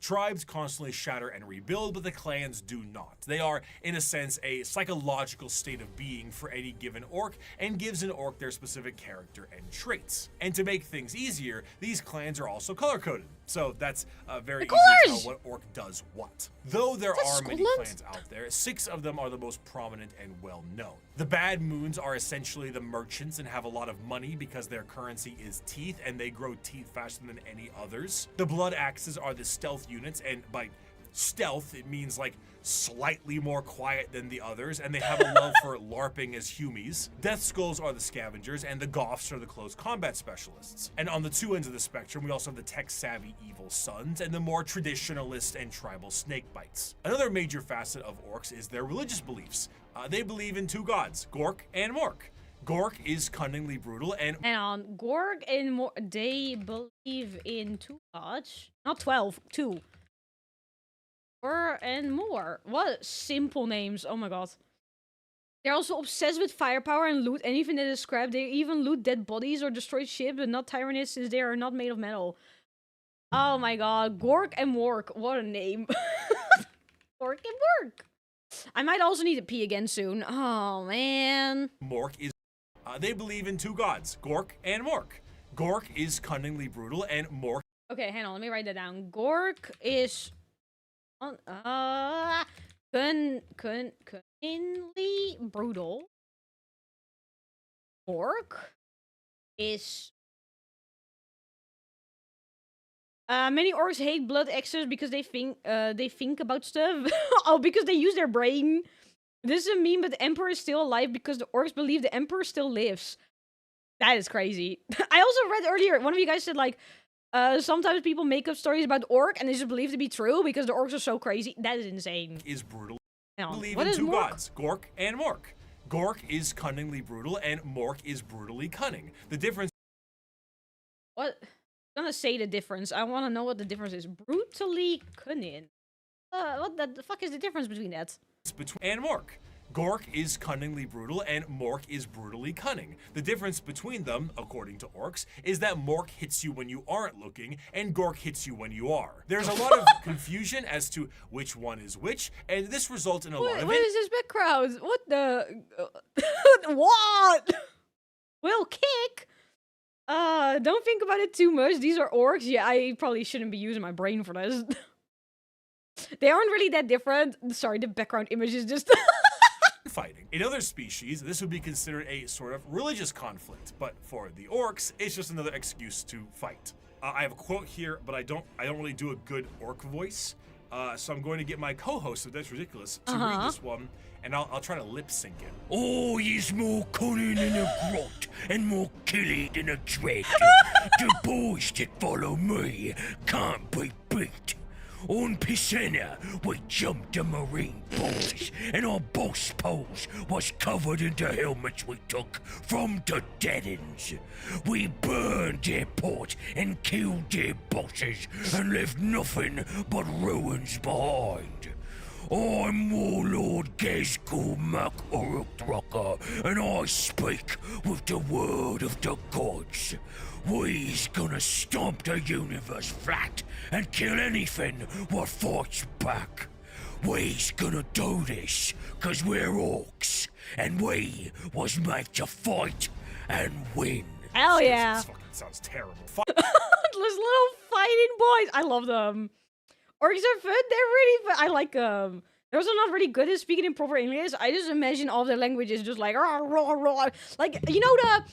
S2: Tribes constantly shatter and rebuild, but the clans do not. They are, in a sense, a psychological state of being for any given orc, and gives an orc their specific character and traits. And to make things easier, these clans are also color-coded. So that's very easy to tell what orc does what. Though there are many clans out there, 6 of them are the most prominent and well-known. The Bad Moons are essentially the merchants and have a lot of money because their currency is teeth, and they grow teeth faster than any others. The Blood Axes are the stealth units, and by stealth, it means like slightly more quiet than the others, and they have a love for LARPing as humies. Death Skulls are the scavengers, and the Goths are the close combat specialists. And on the 2 ends of the spectrum, we also have the tech-savvy Evil Sons, and the more traditionalist and tribal Snakebites. Another major facet of orcs is their religious beliefs. They believe in 2 gods, Gork and Mork. Gork is cunningly brutal and—
S1: Hang on, Gork and Mork, they believe in 2 gods? Not 12, 2. And more. What simple names. Oh my god. They're also obsessed with firepower and loot anything that is scrap. They even loot dead bodies or destroy ships, but not Tyranids since they are not made of metal. Oh my god. Gork and Mork. What a name. Gork and Mork. I might also need to pee again soon. Oh man.
S2: Mork is— they believe in 2 gods, Gork and Mork. Gork is cunningly brutal and Mork—
S1: Okay, hang on. Let me write that down. Gork is cunningly brutal. Mork is many orcs hate blood axes because they think about stuff. Oh, because they use their brain. This is a meme, but the Emperor is still alive because the orcs believe the Emperor still lives. That is crazy. I also read earlier, one of you guys said like, sometimes people make up stories about orc and they just believe to be true because the orcs are so crazy. That is insane.
S2: Is brutal.
S1: Believe
S2: in 2 gods, Gork and Mork. Gork is cunningly brutal and Mork is brutally cunning. The difference—
S1: What? I'm gonna say the difference. I want to know what the difference is. Brutally cunning. What the fuck is the difference between that?
S2: And Mork. Gork is cunningly brutal and Mork is brutally cunning. The difference between them, according to orcs, is that Mork hits you when you aren't looking and Gork hits you when you are. There's a lot of confusion as to which one is which, and this results in a lot of—
S1: What is this background? What the— What? Will kick? Don't think about it too much. These are orcs. Yeah, I probably shouldn't be using my brain for this. They aren't really that different. Sorry, the background image is just
S2: fighting. In other species, this would be considered a sort of religious conflict, but for the orcs, it's just another excuse to fight. I have a quote here, but I don't really do a good orc voice, so I'm going to get my co-host of That's Ridiculous to read this one, and I'll try to lip sync it.
S6: Oh, he's more cunning than a grot and more killy than a dread. The boys that follow me can't be beat. On Pisana, we jumped the marine boys, and our boss pose was covered in the helmets we took from the dead ends. We burned their port and killed their bosses and left nothing but ruins behind. I'm Warlord Gazgul Mac Uruk-Drucker, and I speak with the word of the gods. We's gonna stomp the universe flat and kill anything what fights back. We's gonna do this 'cause we're orcs, and we was made to fight and win.
S1: Hell yeah.
S2: This fucking sounds terrible.
S1: Those little fighting boys. I love them. Orcs are fun. They're really fun. I like them. They're also not really good at speaking in proper English. I just imagine all their languages just like rah, rah, rah. Like, you know the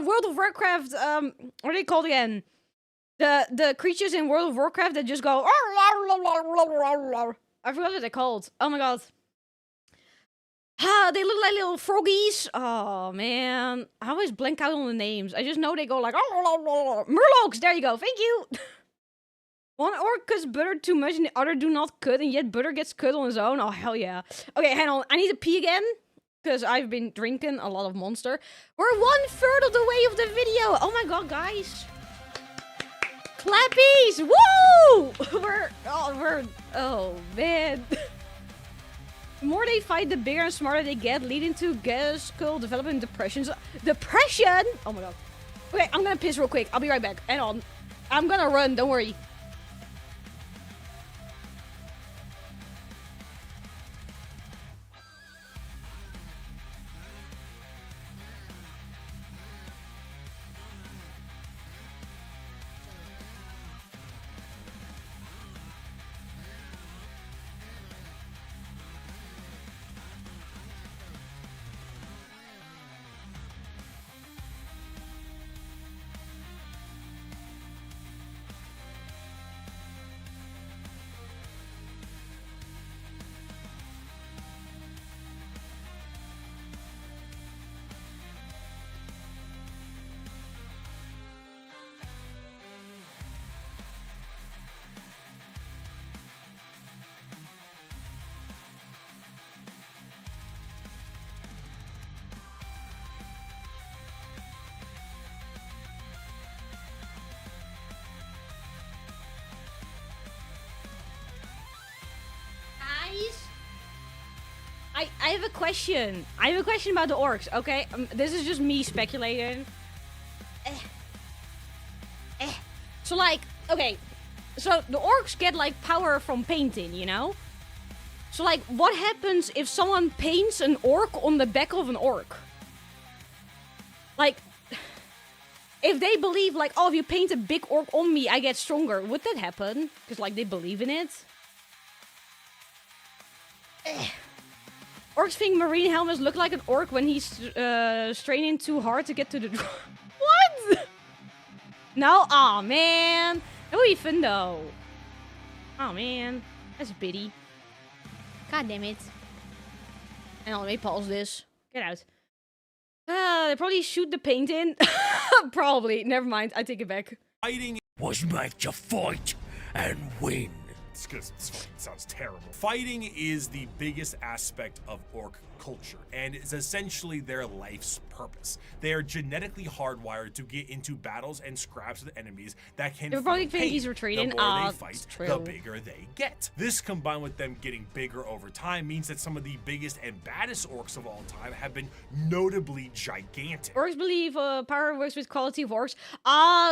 S1: World of Warcraft, what are they called again? The creatures in World of Warcraft that just go I forgot what they're called. Oh my god. They look like little froggies. Oh man. I always blank out on the names. I just know they go like Murlocs, there you go, thank you. One orc cuts butter too much and the other do not cut, and yet butter gets cut on his own. Oh, hell yeah. Okay, hang on. I need to pee again, because I've been drinking a lot of Monster. We're 1/3 of the way of the video. Oh my god, guys. Clappies! Woo! Oh, man. The more they fight, the bigger and smarter they get, leading to Gazgul developing depressions. Depression? Oh my god. Okay, I'm gonna piss real quick. I'll be right back. Hang on. I'm gonna run, don't worry. I have a question. I have a question about the orcs, okay? This is just me speculating. So, like, okay. So, the orcs get, like, power from painting, you know? So, like, what happens if someone paints an orc on the back of an orc? Like, if they believe, like, oh, if you paint a big orc on me, I get stronger. Would that happen? Because, like, they believe in it? Orcs think marine helmets look like an orc when he's straining too hard to get to the What? No? Aw, oh, man. That would be fun, though. Oh, man. That's bitty. God damn it. Hang on, let me pause this. Get out. They probably shoot the paint in. Probably. Never mind. I take it back.
S2: Fighting
S6: was made to fight and win.
S2: It's because it sounds terrible. Fighting is the biggest aspect of orc culture, and it's essentially their life's purpose. They are genetically hardwired to get into battles and scraps with enemies that can
S1: They probably
S2: feel
S1: think he's
S2: pain.
S1: retreating.
S2: The more they fight,
S1: true.
S2: the bigger they get. This, combined with them getting bigger over time, means that some of the biggest and baddest orcs of all time have been notably gigantic.
S1: Orcs believe power works with quality of orcs.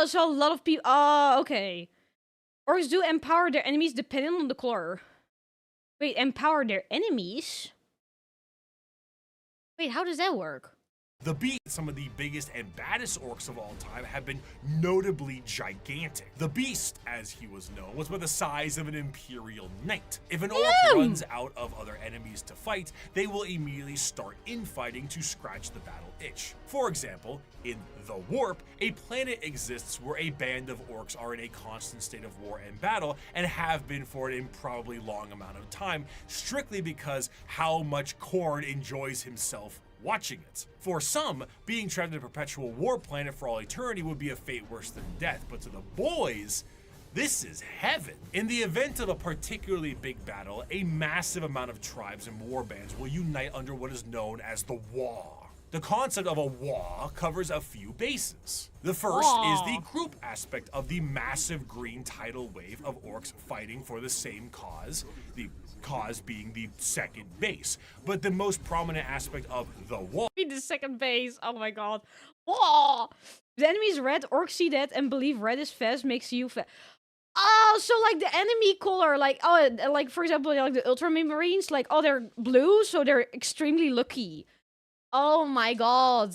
S1: So a lot of people... okay. Orcs do empower their enemies depending on the color. Wait, empower their enemies? Wait, how does that work?
S2: The beast, some of the biggest and baddest orcs of all time, have been notably gigantic. The beast, as he was known, was about the size of an imperial knight. If an orc runs out of other enemies to fight, they will immediately start infighting to scratch the battle itch. For example, in The Warp, a planet exists where a band of orcs are in a constant state of war and battle, and have been for an improbably long amount of time, strictly because how much Khorne enjoys himself watching it. For some, being trapped in a perpetual war planet for all eternity would be a fate worse than death, but to the boys, this is heaven. In the event of a particularly big battle, a massive amount of tribes and war bands will unite under what is known as the Waaagh. The concept of a Waaagh covers a few bases. The first is the group aspect of the massive green tidal wave of orcs fighting for the same cause, the cause being the second base. But the most prominent aspect of the Waaagh
S1: The second base. Oh my god. Whoa! The enemy is red, orcs see that and believe red is fast, makes you fast. Oh, so like the enemy color, like, oh, like for example, like the Ultramarines, like, oh, they're blue, so they're extremely lucky. Oh my god.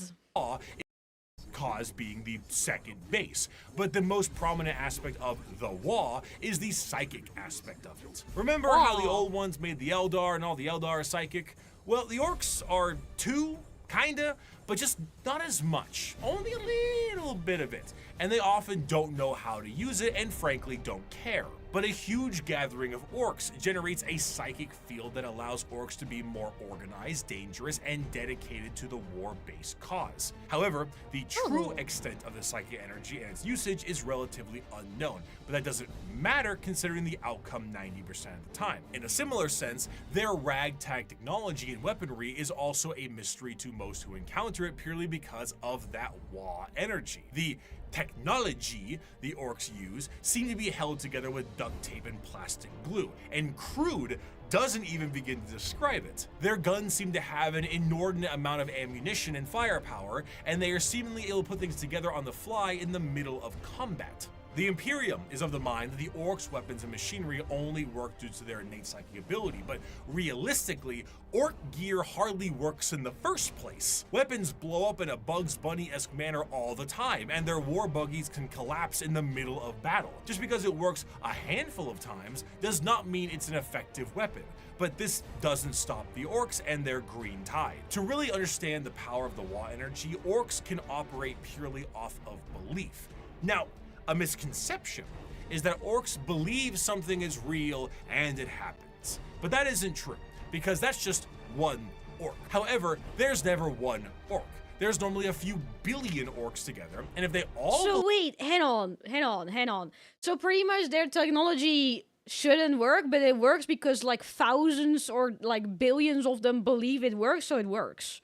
S2: cause being the second base. But the most prominent aspect of the Waaagh is the psychic aspect of it. Remember how the old ones made the Eldar and all the Eldar are psychic? Well, the orcs are too, kinda, but just not as much. Only a little bit of it. And they often don't know how to use it and frankly don't care. But a huge gathering of orcs generates a psychic field that allows orcs to be more organized, dangerous, and dedicated to the war-based cause. However, the true extent of the psychic energy and its usage is relatively unknown, but that doesn't matter considering the outcome 90% of the time. In a similar sense, their ragtag technology and weaponry is also a mystery to most who encounter it purely because of that Waaagh energy. The technology the orcs use seem to be held together with duct tape and plastic glue, and crude doesn't even begin to describe it. Their guns seem to have an inordinate amount of ammunition and firepower, and they are seemingly able to put things together on the fly in the middle of combat. The Imperium is of the mind that the orcs' weapons and machinery only work due to their innate psychic ability, but realistically, orc gear hardly works in the first place. Weapons blow up in a Bugs Bunny-esque manner all the time, and their war buggies can collapse in the middle of battle. Just because it works a handful of times does not mean it's an effective weapon. But this doesn't stop the orcs and their green tide. To really understand the power of the Waaagh energy, orcs can operate purely off of belief. Now, a misconception is that orcs believe something is real and it happens. But that isn't true, because that's just one orc. However, there's never one orc. There's normally a few billion orcs together, and if they all—
S1: So wait, hang on. So pretty much their technology shouldn't work, but it works because like thousands or like billions of them believe it works, so it works.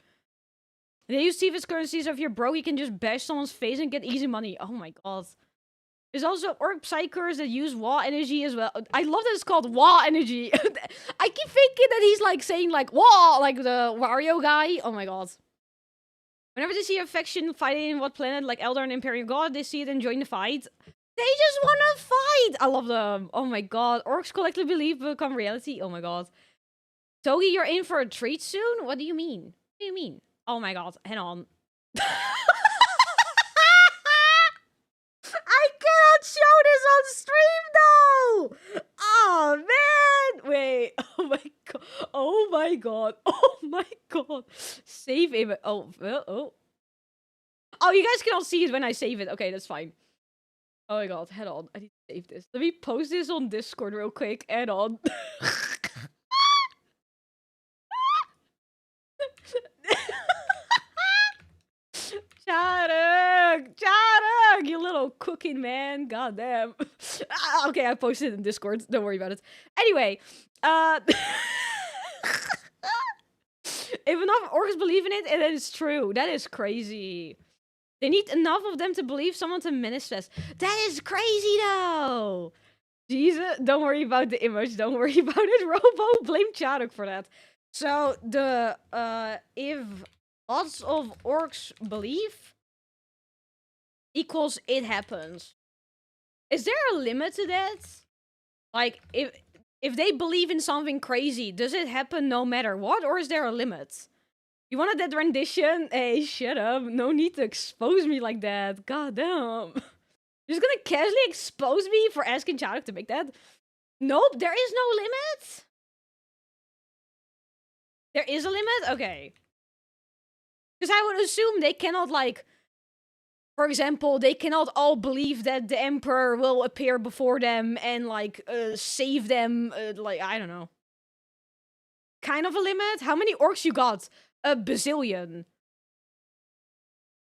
S1: They use Steven's currencies. If you're broke, you can just bash someone's face and get easy money. Oh my god. There's also orc psychers that use Waaagh energy as well. I love that it's called Waaagh energy. I keep thinking that he's like saying like Waaagh, like the Wario guy. Oh my god. Whenever they see a faction fighting in what planet, like Eldar and Imperial God, they see it and join the fight. They just wanna fight! I love them. Oh my god. Orcs collectively believe will become reality. Oh my god. Togi, you're in for a treat soon? What do you mean? What do you mean? Oh my god. Hang on. I cannot show this on stream though! Oh man! Wait. Oh my god. Oh my god. Oh my god. Save image. Oh. Oh, you guys cannot see it when I save it. Okay, that's fine. Oh my god. Head on. I need to save this. Let me post this on Discord real quick. Head on. Charuk, you little cooking man. Goddamn. Okay, I posted it in Discord. Don't worry about it. Anyway, if enough orcs believe in it, it is true. That is crazy. They need enough of them to believe someone to manifest. That is crazy, though. Jesus, don't worry about the image. Don't worry about it, Robo. Blame Charuk for that. So the if lots of orcs believe equals it happens. Is there a limit to that? Like, if they believe in something crazy, does it happen no matter what, or is there a limit? You wanted that rendition? Hey, shut up. No need to expose me like that. God damn. You're just gonna casually expose me for asking Chadok to make that? Nope, there is no limit. There is a limit? Okay. Because I would assume they cannot, like... For example, they cannot all believe that the Emperor will appear before them and, like, save them, like, I don't know. Kind of a limit? How many orcs you got? A bazillion.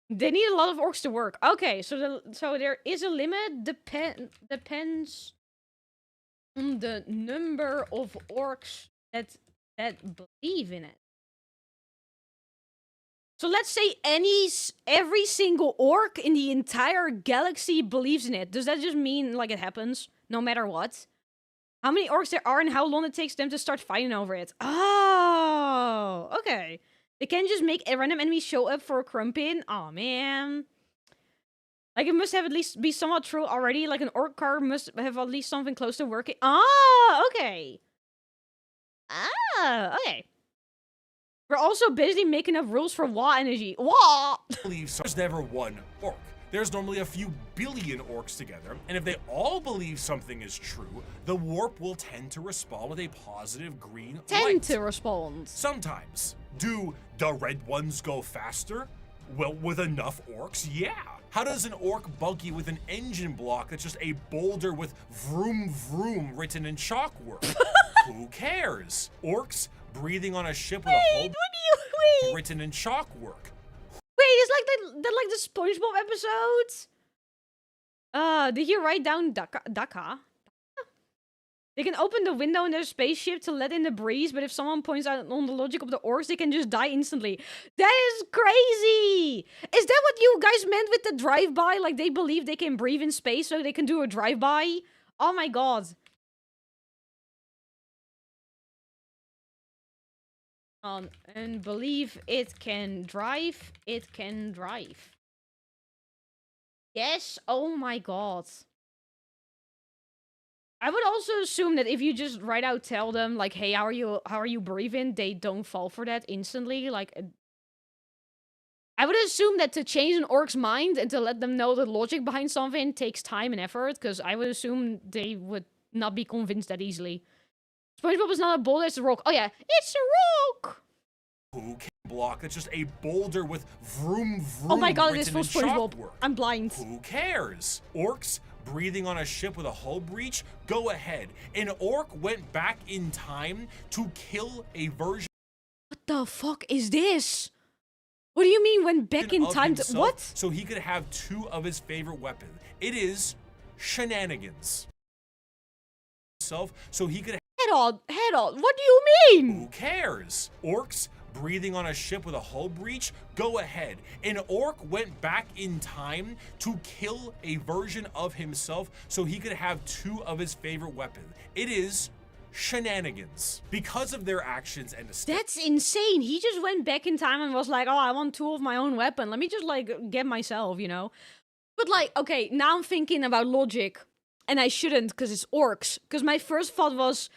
S1: They need a lot of orcs to work. Okay, so there is a limit. Depends on the number of orcs that believe in it. So let's say every single orc in the entire galaxy believes in it. Does that just mean, like, it happens no matter what? How many orcs there are and how long it takes them to start fighting over it? Oh, okay. They can't just make a random enemy show up for a Crumpin. Oh, man. Like, it must have at least be somewhat true already. Like, an orc car must have at least something close to working. Oh, okay. Ah, okay. We're also busy making up rules for Wa energy. Wa!
S2: There's never one orc. There's normally a few billion orcs together, and if they all believe something is true, the warp will tend to respond with a positive green light.
S1: Tend to respond.
S2: Sometimes. Do the red ones go faster? Well, with enough orcs, yeah. How does an orc buggy with an engine block that's just a boulder with vroom vroom written in chalk work? Who cares? Orcs breathing on a ship with a hole written in chalk work.
S1: Wait, it's like the SpongeBob episodes? Did you write down Daka? They can open the window in their spaceship to let in the breeze, but if someone points out on the logic of the orcs, they can just die instantly. That is crazy! Is that what you guys meant with the drive-by? Like, they believe they can breathe in space, so they can do a drive-by? Oh my god. And believe it can drive, it can drive. Yes, oh my god. I would also assume that if you just right out tell them, like, hey, how are you breathing, they don't fall for that instantly. Like, I would assume that to change an orc's mind and to let them know the logic behind something takes time and effort, because I would assume they would not be convinced that easily. SpongeBob is not a boulder, it's a rock. Oh yeah, it's a rock!
S2: Who can block? It's just a boulder with vroom vroom.
S1: Oh my god, it is
S2: written
S1: full
S2: in
S1: SpongeBob.
S2: chalkwork.
S1: I'm blind.
S2: Who cares? Orcs breathing on a ship with a hull breach? Go ahead. An orc went back in time to kill a version.
S1: What the fuck is this? What do you mean went back in time to what?
S2: So he could have two of his favorite weapons. It is shenanigans. So he could
S1: head on. What do you mean?
S2: Who cares? Orcs breathing on a ship with a hull breach? Go ahead. An orc went back in time to kill a version of himself so he could have two of his favorite weapons. It is shenanigans. Because of their actions and
S1: that's insane. He just went back in time and was like, oh, I want two of my own weapon. Let me just, like, get myself, you know? But, like, okay, now I'm thinking about logic. And I shouldn't, because it's orcs. Because my first thought was,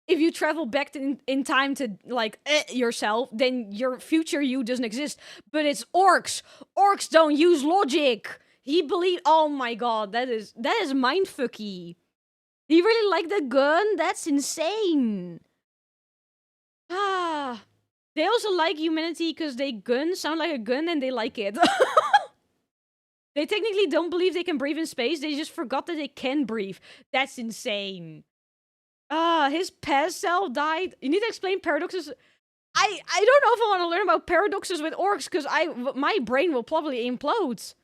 S1: if you travel back in time to, like, yourself, then your future you doesn't exist. But it's orcs. Orcs don't use logic. He believed... Oh my god, that is mindfucky. He really liked the gun? That's insane. Ah. They also like humanity because they sound like a gun and they like it. They technically don't believe they can breathe in space. They just forgot that they can breathe. That's insane. His past self died. You need to explain paradoxes. I don't know if I want to learn about paradoxes with orcs, because my brain will probably implode.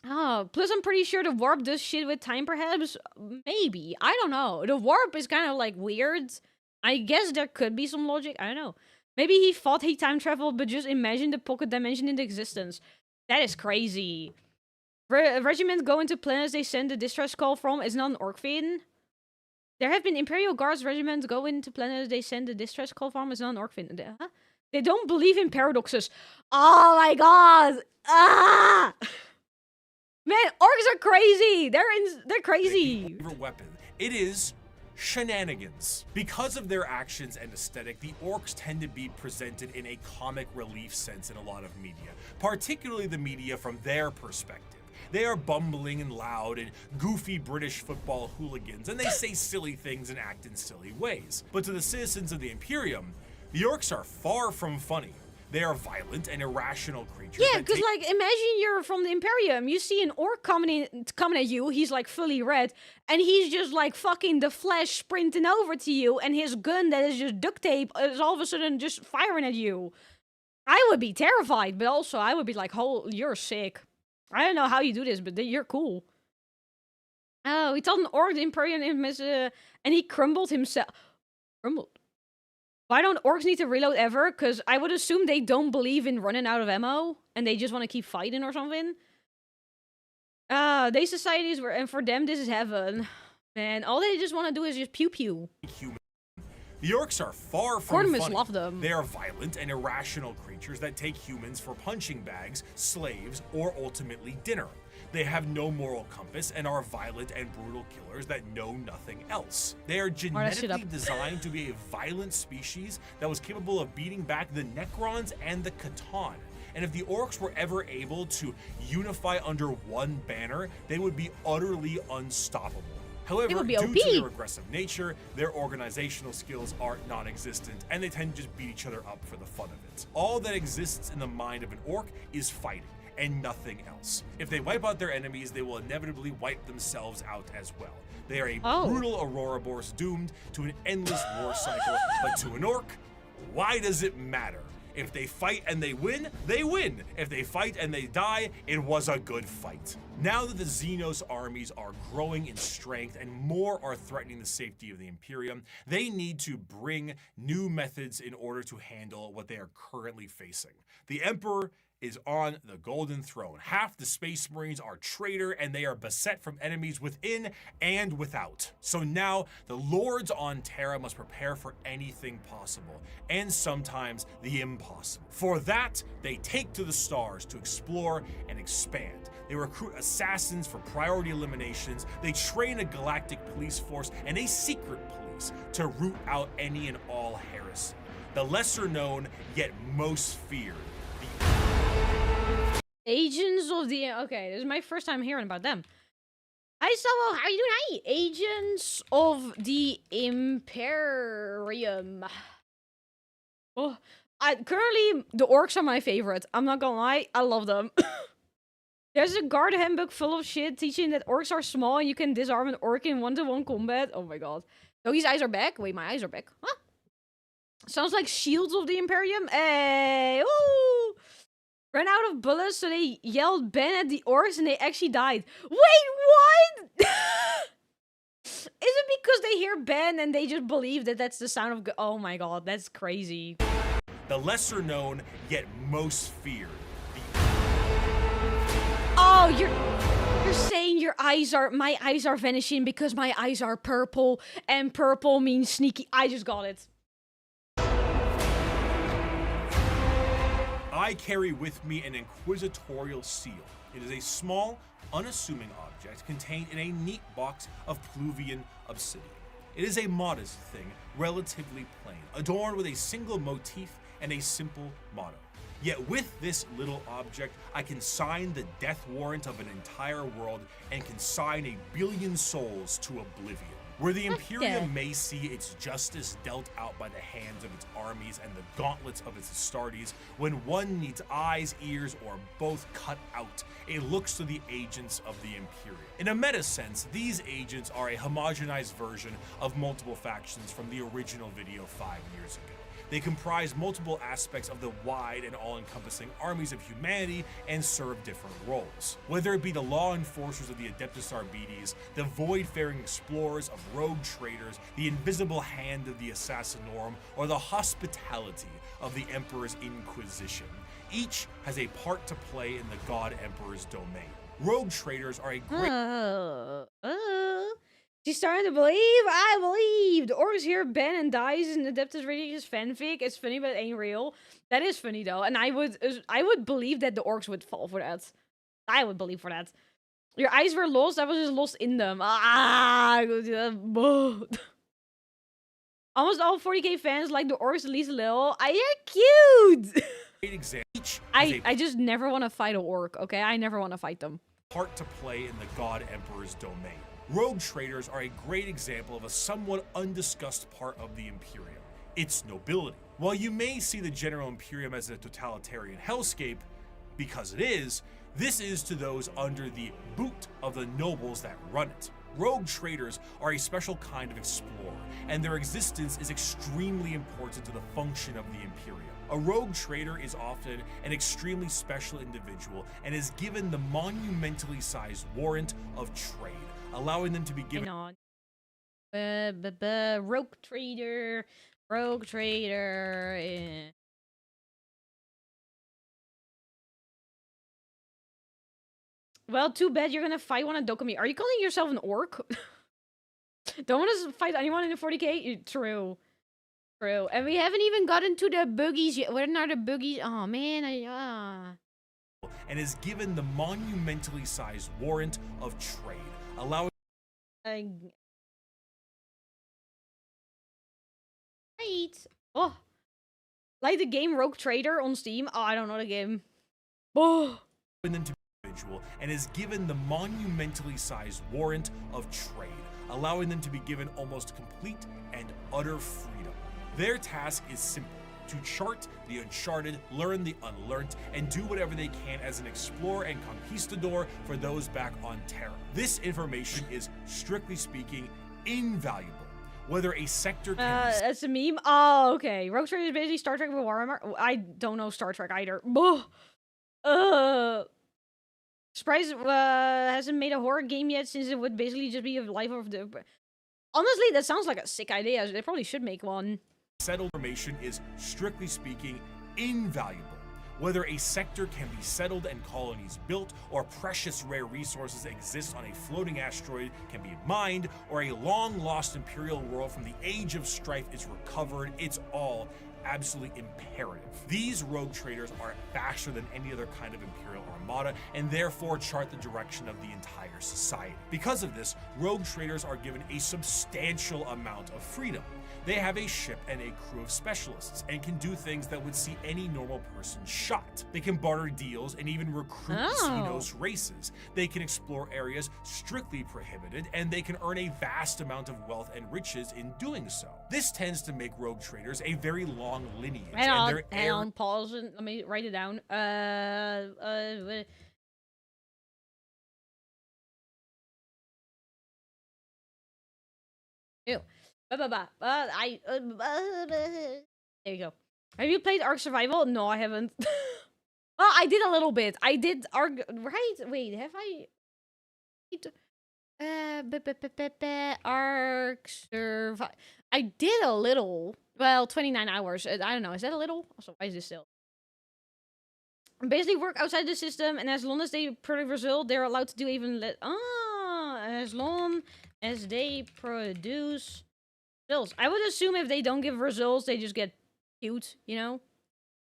S1: Plus I'm pretty sure the warp does shit with time, perhaps. Maybe. I don't know. The warp is kind of, like, weird. I guess there could be some logic. I don't know. Maybe he thought he time traveled, but just imagined the pocket dimension into existence. That is crazy. Regiment go into planets they send a distress call from. It's not an orc thing. There have been Imperial Guards regiments go into planets they send a distress call from. It's not an orc thing. They don't believe in paradoxes. Oh my god! Ah! Man, orcs are crazy! They're crazy!
S2: Favorite weapon. It is shenanigans. Because of their actions and aesthetic, the orcs tend to be presented in a comic relief sense in a lot of media, particularly the media from their perspective. They are bumbling and loud and goofy British football hooligans, and they say silly things and act in silly ways. But to the citizens of the Imperium, the orcs are far from funny. They are violent and irrational creatures.
S1: Yeah, because like, imagine you're from the Imperium, you see an orc coming at you, he's like fully red, and he's just like fucking the Flash sprinting over to you, and his gun that is just duct tape is all of a sudden just firing at you. I would be terrified, but also I would be like, oh, you're sick. I don't know how you do this, but you're cool. Oh, he told an orc the Imperium and he crumbled himself. Crumbled? Why don't orcs need to reload ever? Because I would assume they don't believe in running out of ammo, and they just want to keep fighting or something. They societies were, and for them this is heaven. Man, all they just want to do is just pew pew.
S2: The orcs are far from funny.
S1: Love them.
S2: They are violent and irrational creatures that take humans for punching bags, slaves, or ultimately dinner. They have no moral compass and are violent and brutal killers that know nothing else. They are genetically designed to be a violent species that was capable of beating back the Necrons and the Catan. And if the orcs were ever able to unify under one banner, they would be utterly unstoppable. However, due to their aggressive nature, their organizational skills are non-existent, and they tend to just beat each other up for the fun of it. All that exists in the mind of an orc is fighting, and nothing else. If they wipe out their enemies, they will inevitably wipe themselves out as well. They are a brutal Ouroboros doomed to an endless war cycle, but to an orc, why does it matter? If they fight and they win, they win. If they fight and they die, it was a good fight. Now that the Xenos armies are growing in strength and more are threatening the safety of the Imperium, they need to bring new methods in order to handle what they are currently facing. The Emperor is on the Golden Throne. Half the Space Marines are traitor, and they are beset from enemies within and without. So now, the Lords on Terra must prepare for anything possible, and sometimes the impossible. For that, they take to the stars to explore and expand. They recruit assassins for priority eliminations, they train a galactic police force and a secret police to root out any and all heresy. The lesser known, yet most feared,
S1: Agents of the... Okay, this is my first time hearing about them. Hi, Savo. How are you doing? Hi. Agents of the Imperium. Oh, currently, the orcs are my favorite. I'm not gonna lie. I love them. There's a guard handbook full of shit teaching that orcs are small and you can disarm an orc in one-to-one combat. Oh my god. Doggy's eyes are back. Wait, my eyes are back. Huh? Sounds like shields of the Imperium. Hey, woo! Ran out of bullets, so they yelled Ben at the orcs and they actually died. Wait, what? Is it because they hear Ben and they just believe that that's the sound of... Oh my god, that's crazy.
S2: The lesser known, yet most feared.
S1: Oh, you're saying your eyes are... My eyes are vanishing because my eyes are purple, and purple means sneaky. I just got it.
S2: I carry with me an inquisitorial seal. It is a small, unassuming object contained in a neat box of Pluvian obsidian. It is a modest thing, relatively plain, adorned with a single motif and a simple motto. Yet with this little object, I can sign the death warrant of an entire world and consign 1 billion souls to oblivion. Where the Imperium may see its justice dealt out by the hands of its armies and the gauntlets of its Astartes, when one needs eyes, ears, or both cut out, it looks to the agents of the Imperium. In a meta sense, these agents are a homogenized version of multiple factions from the original video 5 years ago. They comprise multiple aspects of the wide and all-encompassing armies of humanity and serve different roles. Whether it be the law enforcers of the Adeptus Arbites, the void-faring explorers of rogue traders, the invisible hand of the Assassinorum, or the hospitality of the Emperor's Inquisition, each has a part to play in the God Emperor's domain. Rogue traders are a great...
S1: She's starting to believe? I believe! The orcs hear Ben and dies in Adeptus Ridiculous fanfic. It's funny, but it ain't real. That is funny, though. And I would believe that the orcs would fall for that. I would believe for that. Your eyes were lost. I was just lost in them. Ah! Almost all 40k fans like the orcs at least a little. I are cute.
S2: Great example. Each
S1: I just never want to fight an orc. Okay, I never want to fight them.
S2: part to play in the God Emperor's domain. Rogue traders are a great example of a somewhat undiscussed part of the Imperium, its nobility. While you may see the General Imperium as a totalitarian hellscape, because it is, this is to those under the boot of the nobles that run it. Rogue traders are a special kind of explorer, and their existence is extremely important to the function of the Imperium. A rogue trader is often an extremely special individual and is given the monumentally sized warrant of trade, allowing them to be given
S1: Rogue trader. Rogue trader. Well, too bad you're gonna fight one of Dokumi. Are you calling yourself an orc? Don't want to fight anyone in the 40k? True. True. And we haven't even gotten to the boogies yet. Where are the boogies? Oh, man.
S2: and is given the monumentally sized warrant of trade, allowing
S1: Right. Oh. Like the game Rogue Trader on Steam. Oh, I don't know the game. Oh.
S2: them to be individual and is given the monumentally sized warrant of trade, allowing them to be given almost complete and utter freedom. Their task is simple: to chart the uncharted, learn the unlearned, and do whatever they can as an explorer and conquistador for those back on Terra. This information is, strictly speaking, invaluable. Whether a sector can be
S1: That's a meme? Oh, okay. Rogue Trader is basically Star Trek with Warhammer. I don't know Star Trek either. Surprise hasn't made a horror game yet, since it would basically just be a life of the... Honestly, that sounds like a sick idea. They probably should make one.
S2: settled information is, strictly speaking, invaluable. Whether a sector can be settled and colonies built, or precious rare resources exist on a floating asteroid can be mined, or a long-lost Imperial world from the Age of Strife is recovered, it's all absolutely imperative. These rogue traders are faster than any other kind of Imperial armada, and therefore chart the direction of the entire society. Because of this, rogue traders are given a substantial amount of freedom. They have a ship and a crew of specialists, and can do things that would see any normal person shot. They can barter deals and even recruit Xenos races. They can explore areas strictly prohibited, and they can earn a vast amount of wealth and riches in doing so. This tends to make rogue traders a very long lineage.
S1: Hang on, pause, and let me write it down. Ew. There you go. Have you played Ark Survival? No, I haven't. Well, I did a little bit. I did Ark, right? Wait, have I? Ark Survival. I did a little. Well, 29 hours. I don't know. Is that a little? Also, why is this still? Basically, work outside the system, and as long as they produce result, they're allowed to do even as long as they produce results. I would assume if they don't give results, they just get cute, you know?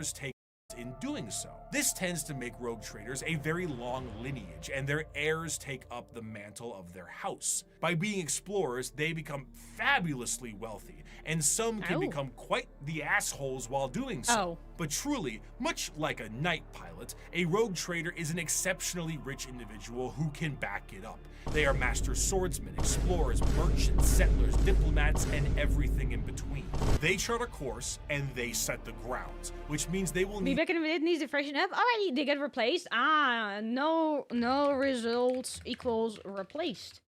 S2: Take in doing so. This tends to make rogue traders a very long lineage, and their heirs take up the mantle of their house. By being explorers, they become fabulously wealthy, and some can become quite the assholes while doing so. But truly, much like a night pilot, a rogue trader is an exceptionally rich individual who can back it up. They are master swordsmen, explorers, merchants, settlers, diplomats, and everything in between. They chart a course, and they set the grounds, which means they will need...
S1: Back in a minute, needs to freshen up. Alrighty, they get replaced. No results equals replaced.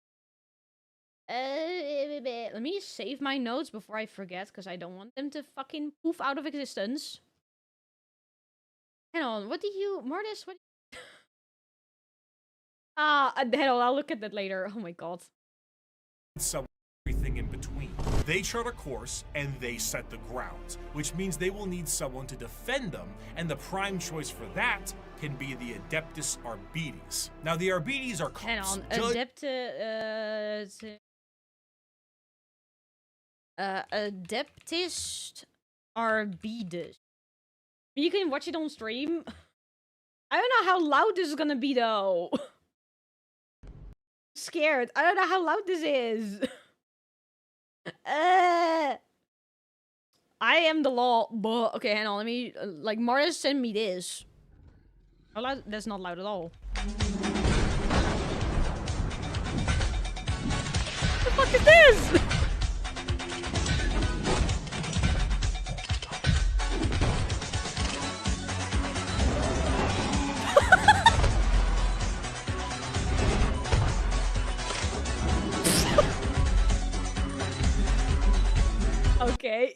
S1: Let me save my notes before I forget, because I don't want them to fucking poof out of existence. Hang on, what did you... Mortis, what... hang on, I'll look at that later. Oh my god.
S2: Everything in between. They chart a course, and they set the grounds, which means they will need someone to defend them, and the prime choice for that can be the Adeptus Arbites. Now, the Arbites are...
S1: Hang on, Adeptus Arbites. You can watch it on stream. I don't know how loud this is gonna be, though. Scared. I don't know how loud this is. I am the law. But okay, hang on. Let me like Martis send me this. Oh, loud? That's not loud at all. What the fuck is this? Okay.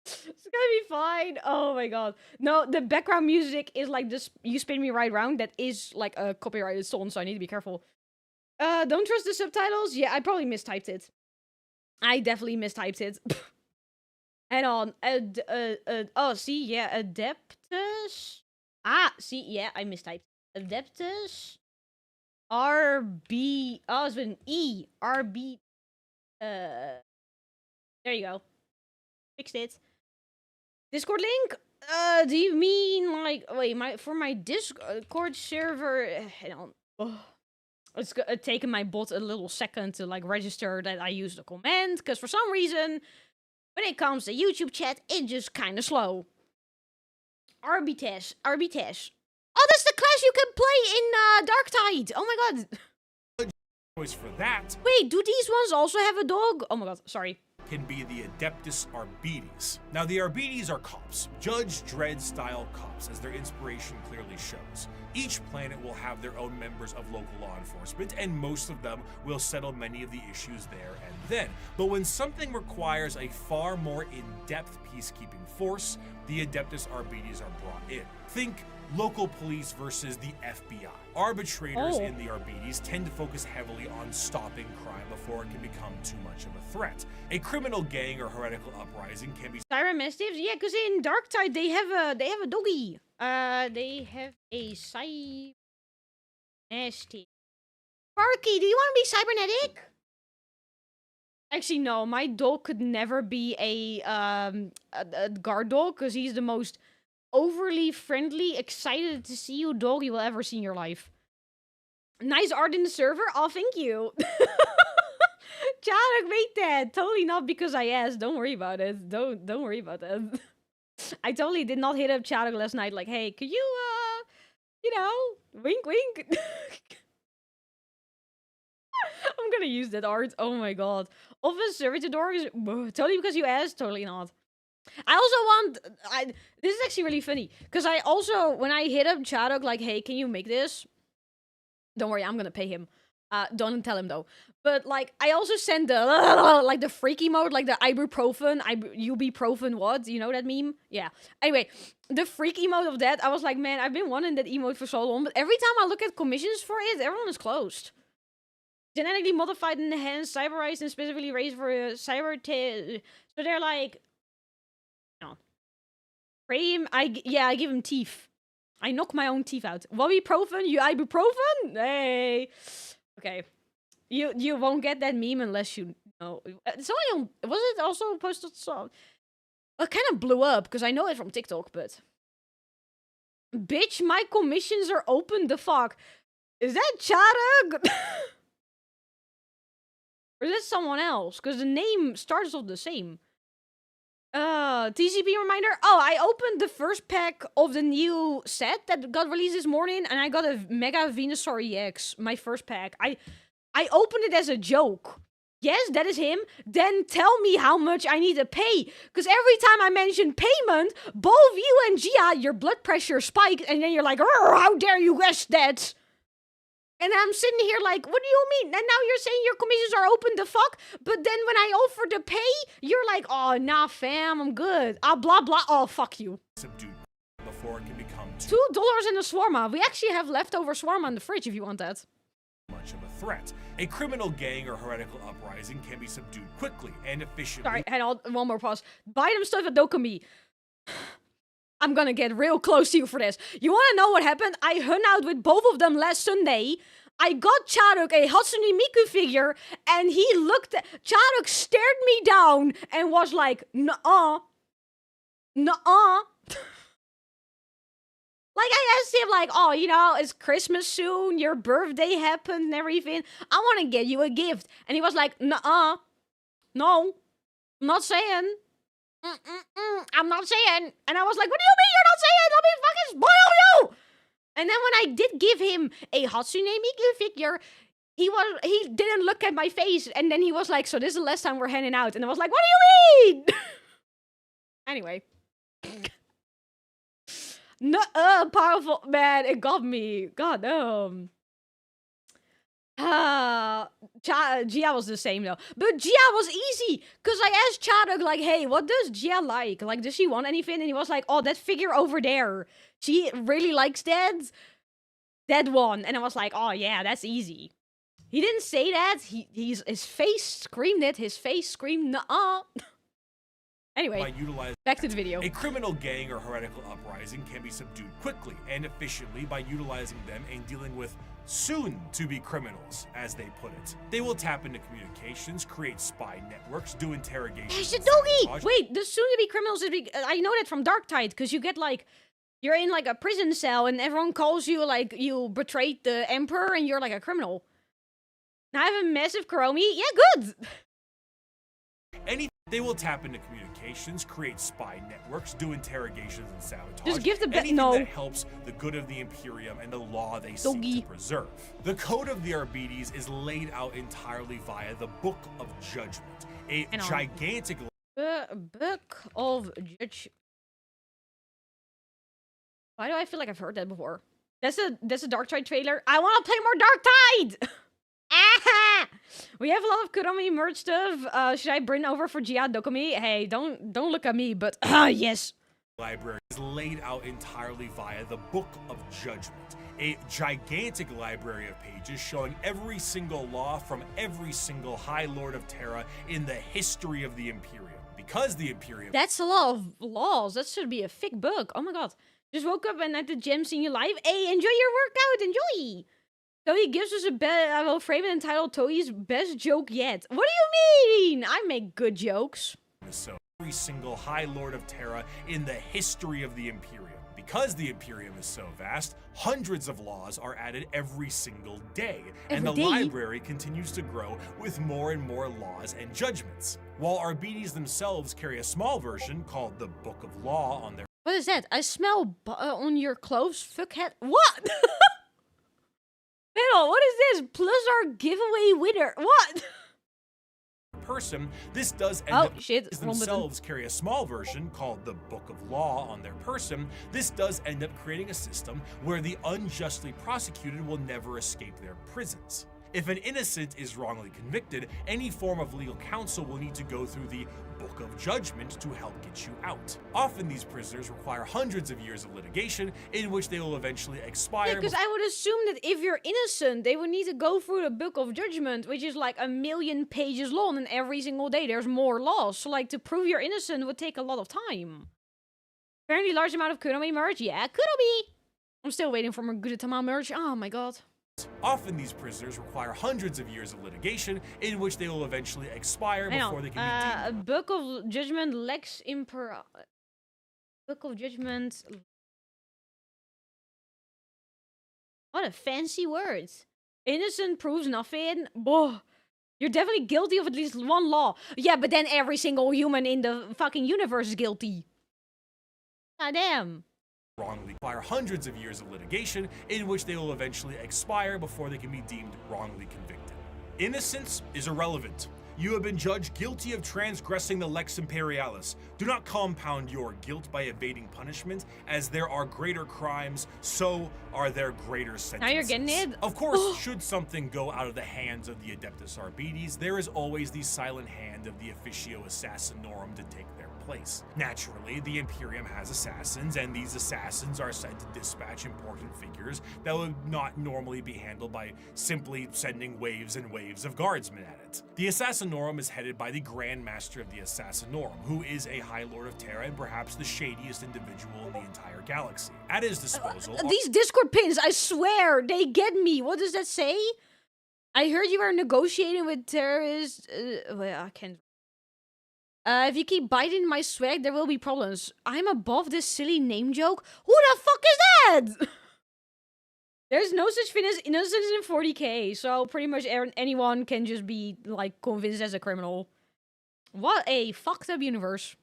S1: It's gonna be fine. Oh my god. No, the background music is like this. You spin me right round. That is like a copyrighted song, so I need to be careful. Don't trust the subtitles. Yeah, I probably mistyped it. I definitely mistyped it. Hang on. Oh, see, yeah, Adeptus. Ah, see, yeah, I mistyped. Adeptus. RB. Oh, it's been E. RB. There you go. Fixed it. Discord link? Do you mean like wait, for my Discord server? Hang on. Ugh. It's taken my bot a little second to like register that I used the command because for some reason when it comes to YouTube chat, it's just kind of slow. RB test. Oh, that's the class you can play in Darktide. Oh my god.
S2: Choice for that.
S1: Wait, do these ones also have a dog? Oh my god, sorry.
S2: Can be the Adeptus Arbites. Now, the Arbites are cops, Judge Dredd-style cops, as their inspiration clearly shows. Each planet will have their own members of local law enforcement, and most of them will settle many of the issues there and then. But when something requires a far more in-depth peacekeeping force, the Adeptus Arbites are brought in. Think local police versus the FBI. Arbitrators in the Arbites tend to focus heavily on stopping crime before it can become too much of a threat. A criminal gang or heretical uprising can be
S1: Siren Mastiffs? Yeah, because in Darktide they have a doggy. They have a Cybernetic. Sparky, do you want to be cybernetic? Actually, no. My dog could never be a guard dog because he's the most overly friendly, excited to see you dog you will ever see in your life. Nice art in the server? Oh, thank you. Chadok made that. Totally not because I asked. Don't worry about it. Don't worry about that. I totally did not hit up Chadok last night like, hey, could you, you know, wink wink. I'm gonna use that art. Oh my god. Office servitor dogs? Totally because you asked? Totally not. I also want... this is actually really funny. Because I also... When I hit up Chadok, like, hey, can you make this? Don't worry, I'm gonna pay him. Don't tell him, though. But, like, I also sent the... like, the freaky mode. Like, the ibuprofen. Ibuprofen what? You know that meme? Yeah. Anyway, the freak emote of that, I was like, man, I've been wanting that emote for so long. But every time I look at commissions for it, everyone is closed. Genetically modified, enhanced, cyberized, and specifically raised for cyber... So they're like... No. Frame, I give him teeth. I knock my own teeth out. Ibuprofen? You ibuprofen? Hey. Okay. You won't get that meme unless you know. It's only on... Was it also posted? So it kind of blew up because I know it from TikTok, but... Bitch, my commissions are open the fuck. Is that Chadok? Or is that someone else? Because the name starts off the same. TCP reminder. Oh, I opened the first pack of the new set that got released this morning, and I got a Mega Venusaur EX, my first pack. I opened it as a joke. Yes, that is him. Then tell me how much I need to pay. Because every time I mention payment, both you and Gia, your blood pressure spiked, and then you're like, how dare you guess that? And I'm sitting here like, what do you mean? And now you're saying your commissions are open the fuck? But then when I offer to pay, you're like, oh, nah, fam, I'm good. Blah, blah. Oh, fuck you.
S2: subdued before it can become
S1: $2 in a shawarma. We actually have leftover shawarma in the fridge if you want that.
S2: much of a threat. A criminal gang or heretical uprising can be subdued quickly and efficiently.
S1: Sorry, hang on, one more pause. Buy them stuff at Dokumi. I'm gonna get real close to you for this. You wanna know what happened? I hung out with both of them last Sunday. I got Chadok a Hatsune Miku figure, and he looked at... Chadok stared me down and was like, nuh-uh. Nuh-uh. Like, I asked him, like, oh, you know, it's Christmas soon, your birthday happened and everything. I want to get you a gift. And he was like, nuh-uh. No. I'm not saying. I'm not saying. And I was like, what do you mean you're not saying? Let me fucking spoil you! And then when I did give him a Hatsune Miku figure, he didn't look at my face, and then he was like, so this is the last time we're hanging out. And I was like, what do you mean? Anyway. No, powerful, man, it got me. God damn. Gia was the same though. But Gia was easy, because I asked Chadok, like, hey, what does Gia like? Like, does she want anything? And he was like, oh, that figure over there. She really likes that one. And I was like, oh yeah, that's easy. He didn't say that. His face screamed it. His face screamed, nuh-uh. Anyway, back to the video.
S2: A criminal gang or heretical uprising can be subdued quickly and efficiently by utilizing them and dealing with soon-to-be criminals, as they put it. They will tap into communications, create spy networks, do interrogations.
S1: Hey, Shadogi! Wait, the soon-to-be criminals, I know that from Dark Tide, because you get, like, you're in, like, a prison cell, and everyone calls you, like, you betrayed the Emperor, and you're, like, a criminal. Now I have a massive Kuromi? Yeah, good!
S2: They will tap into communications, create spy networks, do interrogations and sabotage.
S1: Just give the
S2: anything
S1: no.
S2: that helps the good of the Imperium and the law they seek to preserve. The code of the Arbites is laid out entirely via the Book of Judgment, a gigantic
S1: Book of Judgment. Why do I feel like I've heard that before? That's a Dark Tide trailer. I want to play more Dark Tide. Ah! We have a lot of Kuromi merch stuff. Should I bring over for Gia Dokumi? Hey, don't look at me, but yes.
S2: Library is laid out entirely via the Book of Judgment, a gigantic library of pages showing every single law from every single High Lord of Terra in the history of the Imperium. Because the Imperium—
S1: That's a lot of laws. That should be a thick book. Oh my god. Just woke up and at the gym seeing you live. Hey, enjoy your workout. Enjoy. So he gives us I will frame it entitled Toei's best joke yet. What do you mean? I make good jokes.
S2: So every single High Lord of Terra in the history of the Imperium. Because the Imperium is so vast, hundreds of laws are added every single day. And the library continues to grow with more and more laws and judgments. While Arbites themselves carry a small version called the Book of Law on their—
S1: What is that? I smell on your clothes, fuckhead. What? Hell, what is this? Plus our giveaway winner. What?
S2: person, this does end up themselves carry a small version called the Book of Law on their person. This does end up creating a system where the unjustly prosecuted will never escape their prisons. If an innocent is wrongly convicted, any form of legal counsel will need to go through the Book of Judgment to help get you out. Often these prisoners require hundreds of years of litigation in which they will eventually expire.
S1: Yeah, because I would assume that if you're innocent, they would need to go through the Book of Judgment, which is like 1,000,000 pages long, and every single day there's more laws. So like to prove you're innocent would take a lot of time. Apparently large amount of Kuromi merch. Yeah, Kuromi! I'm still waiting for more Gudetama merch. Oh my god.
S2: Often these prisoners require hundreds of years of litigation in which they will eventually expire before they can be deemed.
S1: Book of Judgment Lex Impera. Book of Judgment. What a fancy word. Innocent proves nothing. Boah. You're definitely guilty of at least one law. Yeah, but then every single human in the fucking universe is guilty. God damn.
S2: Wrongly require hundreds of years of litigation in which they will eventually expire before they can be deemed wrongly convicted. Innocence is irrelevant. You have been judged guilty of transgressing the Lex Imperialis. Do not compound your guilt by evading punishment, as there are greater crimes, so are there greater sentences.
S1: Now you're getting it?
S2: Of course, should something go out of the hands of the Adeptus Arbites, there is always the silent hand of the Officio Assassinorum to take their place. Naturally, the Imperium has assassins, and these assassins are sent to dispatch important figures that would not normally be handled by simply sending waves and waves of guardsmen at it. The Assassinorum is headed by the Grand Master of the Assassinorum, who is a High Lord of Terra and perhaps the shadiest individual in the entire galaxy. At his disposal...
S1: these Discord pins, I swear, they get me. What does that say? I heard you were negotiating with terrorists... well, I can't... if you keep biting my swag, there will be problems. I'm above this silly name joke? Who the fuck is that? There's no such thing as innocence in 40k, so pretty much anyone can just be, like, convinced as a criminal. What a fucked up universe.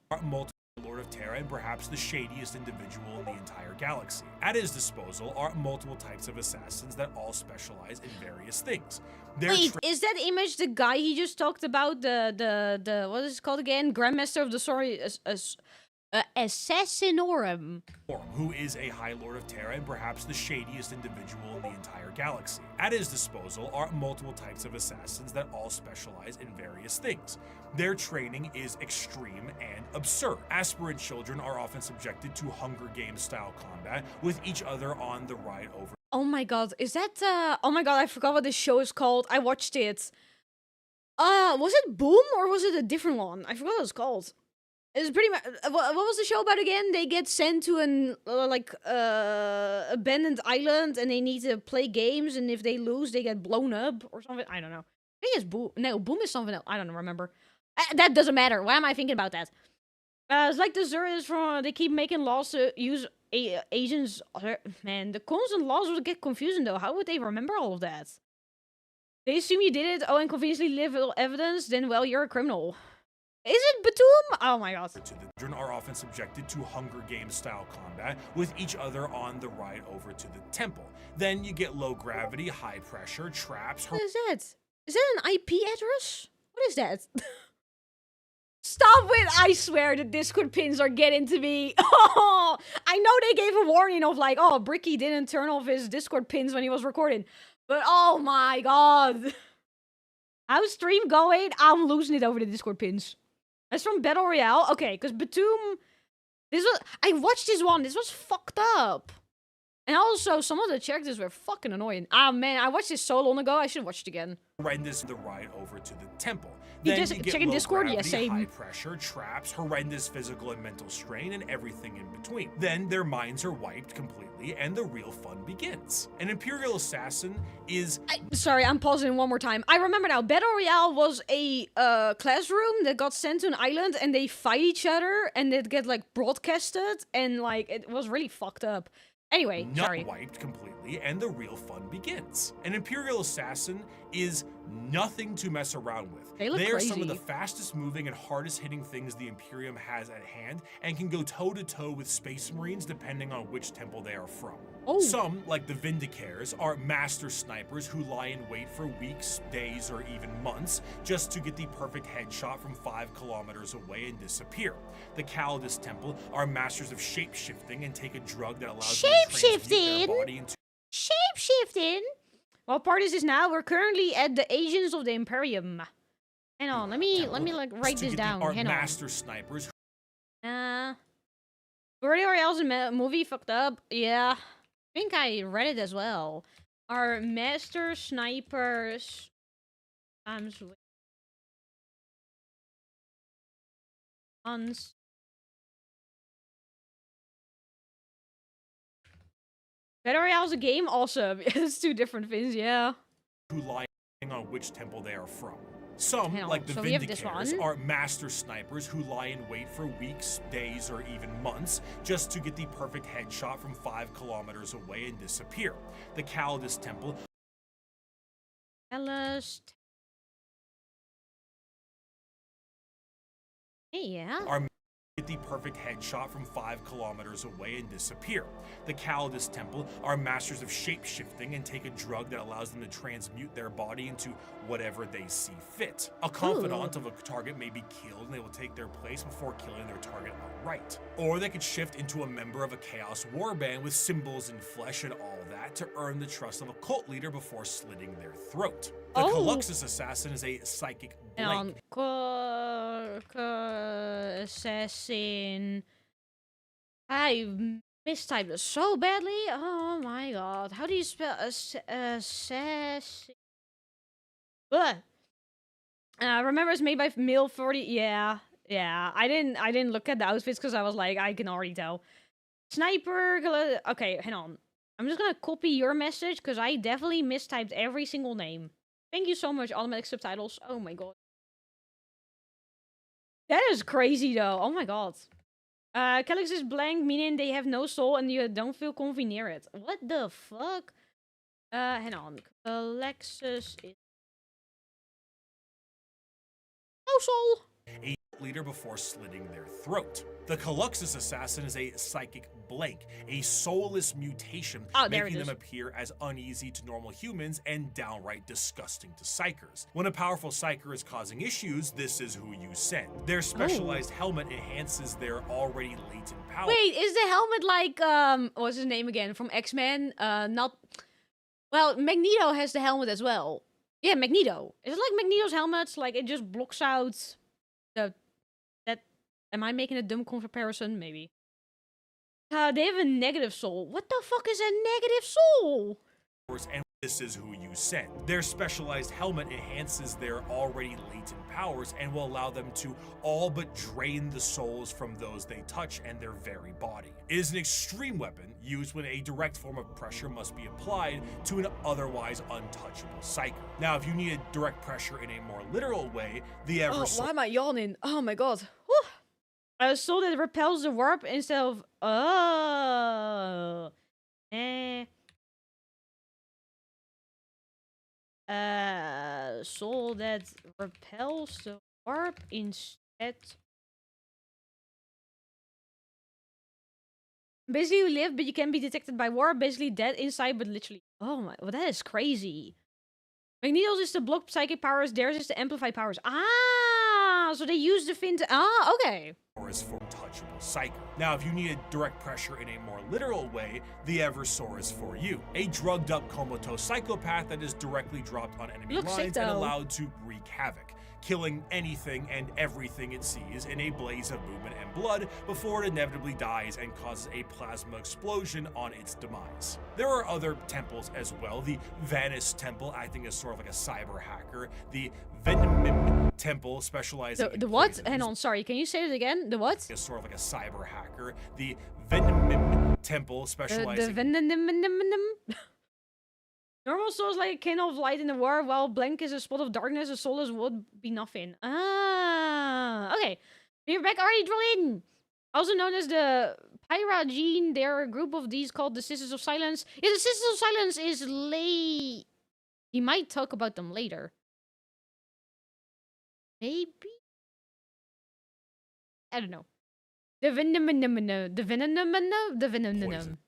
S2: Lord of Terra and perhaps the shadiest individual in the entire galaxy. At his disposal are multiple types of assassins that all specialize in various things.
S1: Wait, is that image the guy he just talked about? The what is it called again? Grandmaster of the Sorry, Assassinorum.
S2: Who is a High Lord of Terra and perhaps the shadiest individual in the entire galaxy. At his disposal are multiple types of assassins that all specialize in various things. Their training is extreme and absurd. Aspirant children are often subjected to Hunger Games style combat with each other on the ride over.
S1: Oh my god, is that oh my god, I forgot what this show is called. I watched it. Was it Boom or was it a different one? I forgot what it was called. It's pretty much what was the show about again? They get sent to an abandoned island and they need to play games, and if they lose they get blown up or something. I don't know. I think it's Boom. No, Boom is something else. I don't remember. That doesn't matter. Why am I thinking about that? It's like the Zuri's from they keep making laws to use Asians. Man, the constant laws would get confusing though. How would they remember all of that? They assume you did it. Oh, and conveniently live with evidence. Then well, you're a criminal. Is it Batum? Oh my god.
S2: The children are often subjected to Hunger Games style combat with each other on the ride over to the temple. Then you get low gravity, high pressure, traps.
S1: What is that? Is that an IP address? What is that? Stop it! I swear the Discord pins are getting to me. Oh, I know they gave a warning of like, oh, Bricky didn't turn off his Discord pins when he was recording. But oh my god. How's stream going? I'm losing it over the Discord pins. That's from Battle Royale. Okay, because Batum... I watched this one. This was fucked up. And also, some of the characters were fucking annoying. Ah, man, I watched this so long ago. I should watch it again.
S2: Horrendous the ride over to the temple.
S1: You
S2: Then
S1: just
S2: you get
S1: checking
S2: low
S1: Discord?
S2: gravity,
S1: Yeah, same.
S2: high pressure, traps, horrendous physical and mental strain, and everything in between. Then their minds are wiped completely, and the real fun begins. An Imperial Assassin is...
S1: Sorry, I'm pausing one more time. I remember now. Battle Royale was a classroom that got sent to an island, and they fight each other, and it get like broadcasted, and like it was really fucked up. Anyway,
S2: not
S1: sorry.
S2: wiped completely, and the real fun begins. An Imperial Assassin is nothing to mess around with.
S1: They look
S2: are some of
S1: crazy.
S2: the fastest moving and hardest hitting things the Imperium has at hand, and can go toe to toe with Space Marines depending on which temple they are from.
S1: Oh.
S2: Some, like the Vindicares, are master snipers who lie in wait for weeks, days, or even months just to get the perfect headshot from 5 kilometers away and disappear. The Calidus Temple are masters of shape-shifting and take a drug that allows them to transmute their body into...
S1: Shape-shifting? What part is this now? We're currently at the Agents of the Imperium. Hang on, let me like write this down.
S2: Are
S1: Hang
S2: master snipers
S1: on. Battle Royale's a movie fucked up. Yeah. I think I read it as well. Are master snipers times once. Battle Royale's a game? Awesome. It's two different things, yeah.
S2: who lie on which temple they are from. Some,
S1: Hang on,
S2: like the
S1: so we have this
S2: Vindicares,
S1: one.
S2: are master snipers who lie in wait for weeks, days, or even months just to get the perfect headshot from 5 kilometers away and disappear. The Calidus Temple
S1: Hey, yeah.
S2: are get the perfect headshot from 5 kilometers away and disappear. The Calidus Temple are masters of shape-shifting and take a drug that allows them to transmute their body into whatever they see fit. A confidant of a target may be killed and they will take their place before killing their target outright. Or they could shift into a member of a Chaos Warband with symbols and flesh and all that to earn the trust of a cult leader before slitting their throat. The Caluxus Assassin is a psychic blank.
S1: Assassin. I mistyped it so badly. Oh my god. How do you spell assassin? Remember it's made by Mil 40. Yeah. I didn't look at the outfits because I was like, I can already tell. Sniper. Okay, hang on. I'm just gonna copy your message because I definitely mistyped every single name. Thank you so much, automatic subtitles. Oh my god. That is crazy though. Oh my god. Calyx is blank, meaning they have no soul and you don't feel comfy near it. What the fuck? Hang on. Calyxus is no soul.
S2: A cult leader before slitting their throat. The Caluxus assassin is a psychic blank, a soulless mutation, making them appear as uneasy to normal humans and downright disgusting to psychers. When a powerful psycher is causing issues, this is who you send. Their specialized helmet enhances their already latent power.
S1: Wait, is the helmet like, what's his name again? From X-Men? Not... Well, Magneto has the helmet as well. Yeah, Magneto. Is it like Magneto's helmet? Like, it just blocks out the... Am I making a dumb comparison? Maybe. They have a negative soul. What the fuck is a negative soul?
S2: And this is who you send. Their specialized helmet enhances their already latent powers and will allow them to all but drain the souls from those they touch and their very body. It is an extreme weapon used when a direct form of pressure must be applied to an otherwise untouchable psyker. Now, if you need a direct pressure in a more literal way, the ever
S1: why am I yawning? Oh my god. Whew. A soul that repels the warp instead of... soul that repels the warp instead... Basically, you live, but you can be detected by warp. Basically, dead inside, but literally... Oh my... Well, that is crazy. Magneto's is to block psychic powers. Theirs is to amplify powers. Ah! So they use the fin to... Ah, okay.
S2: Is for touchable psyker. Now, if you need a direct pressure in a more literal way, the Eversor is for you. A drugged up comatose psychopath that is directly dropped on enemy lines and allowed to wreak havoc, killing anything and everything it sees in a blaze of movement and blood before it inevitably dies and causes a plasma explosion on its demise. There are other temples as well. The Vanis Temple, acting as sort of like a cyber hacker. The Venom Temple, specializing in
S1: the what?
S2: poisons.
S1: Hang on, sorry. Can you say it again? The what?
S2: Is sort of like a cyber hacker. The Venom Temple, specializing...
S1: Normal soul is like a kin of light in the war, while blank is a spot of darkness, a soulless would be nothing. Ah, okay. We're back already, Drolin. Also known as the Pyragene, they're a group of these called the Sisters of Silence. Yeah, the Sisters of Silence is He might talk about them later. Maybe? I don't know. The Venom,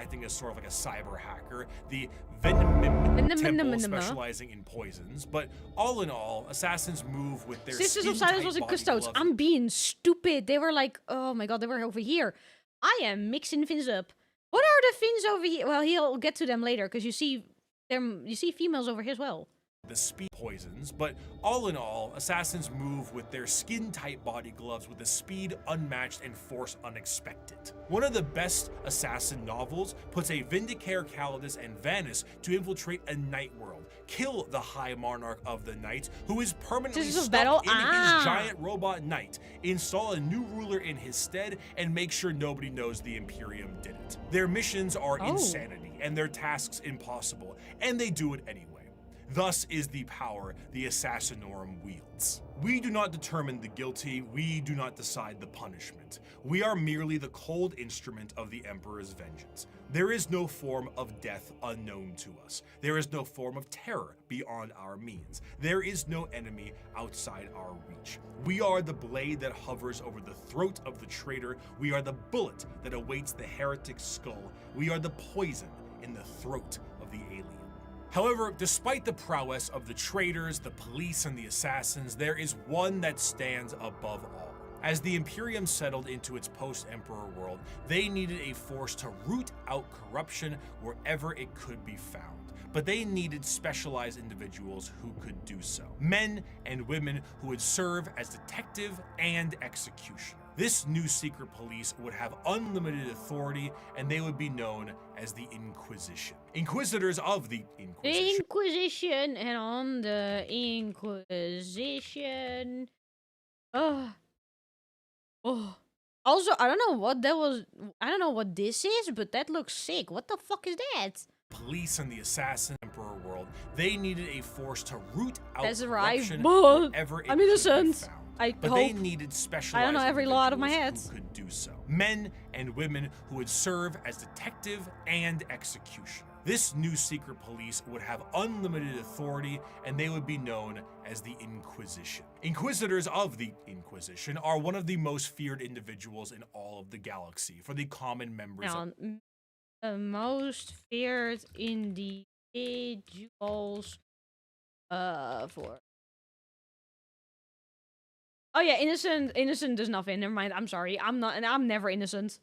S2: acting as sort of like a cyber hacker. The Venom Temple, specializing in poisons. But all in all, assassins move with their
S1: Sisters of Silence was in Custodes. I'm being stupid. They were like, oh my god, they were over here. I am mixing fins up. What are the fins over here? Well, he'll get to them later because you see them. You see females over here as well.
S2: The speed poisons, but all in all, assassins move with their skin-tight body gloves with a speed unmatched and force unexpected. One of the best assassin novels puts a Vindicator Calidus and Vanis to infiltrate a night world, kill the High Monarch of the Night, who is permanently stuck in his giant robot knight, install a new ruler in his stead, and make sure nobody knows the Imperium did it. Their missions are insanity, and their tasks impossible, and they do it anyway. Thus is the power the Assassinorum wields. We do not determine the guilty, we do not decide the punishment. We are merely the cold instrument of the Emperor's vengeance. There is no form of death unknown to us. There is no form of terror beyond our means. There is no enemy outside our reach. We are the blade that hovers over the throat of the traitor. We are the bullet that awaits the heretic's skull. We are the poison in the throat of the alien. However, despite the prowess of the traitors, the police, and the assassins, there is one that stands above all. As the Imperium settled into its post-Emperor world, they needed a force to root out corruption wherever it could be found. But they needed specialized individuals who could do so. Men and women who would serve as detective and executioner. This new secret police would have unlimited authority, and they would be known as the Inquisition. Inquisitors of the Inquisition.
S1: And on the Inquisition. Also, I don't know what that was. I don't know what this is, but that looks sick. What the fuck is that?
S2: Police and the assassin Emperor world, they needed a force to root out
S1: corruption
S2: wherever it could be found.
S1: I
S2: but
S1: hope.
S2: they needed specialized
S1: I don't know every law out of my
S2: individuals
S1: head.
S2: who could do so. Men and women who would serve as detective and executioner. This new secret police would have unlimited authority, and they would be known as the Inquisition. Inquisitors of the Inquisition are one of the most feared individuals in all of the galaxy for the common members of
S1: The most feared individuals for. Oh yeah, innocent does nothing. Never mind. I'm sorry. I'm never innocent.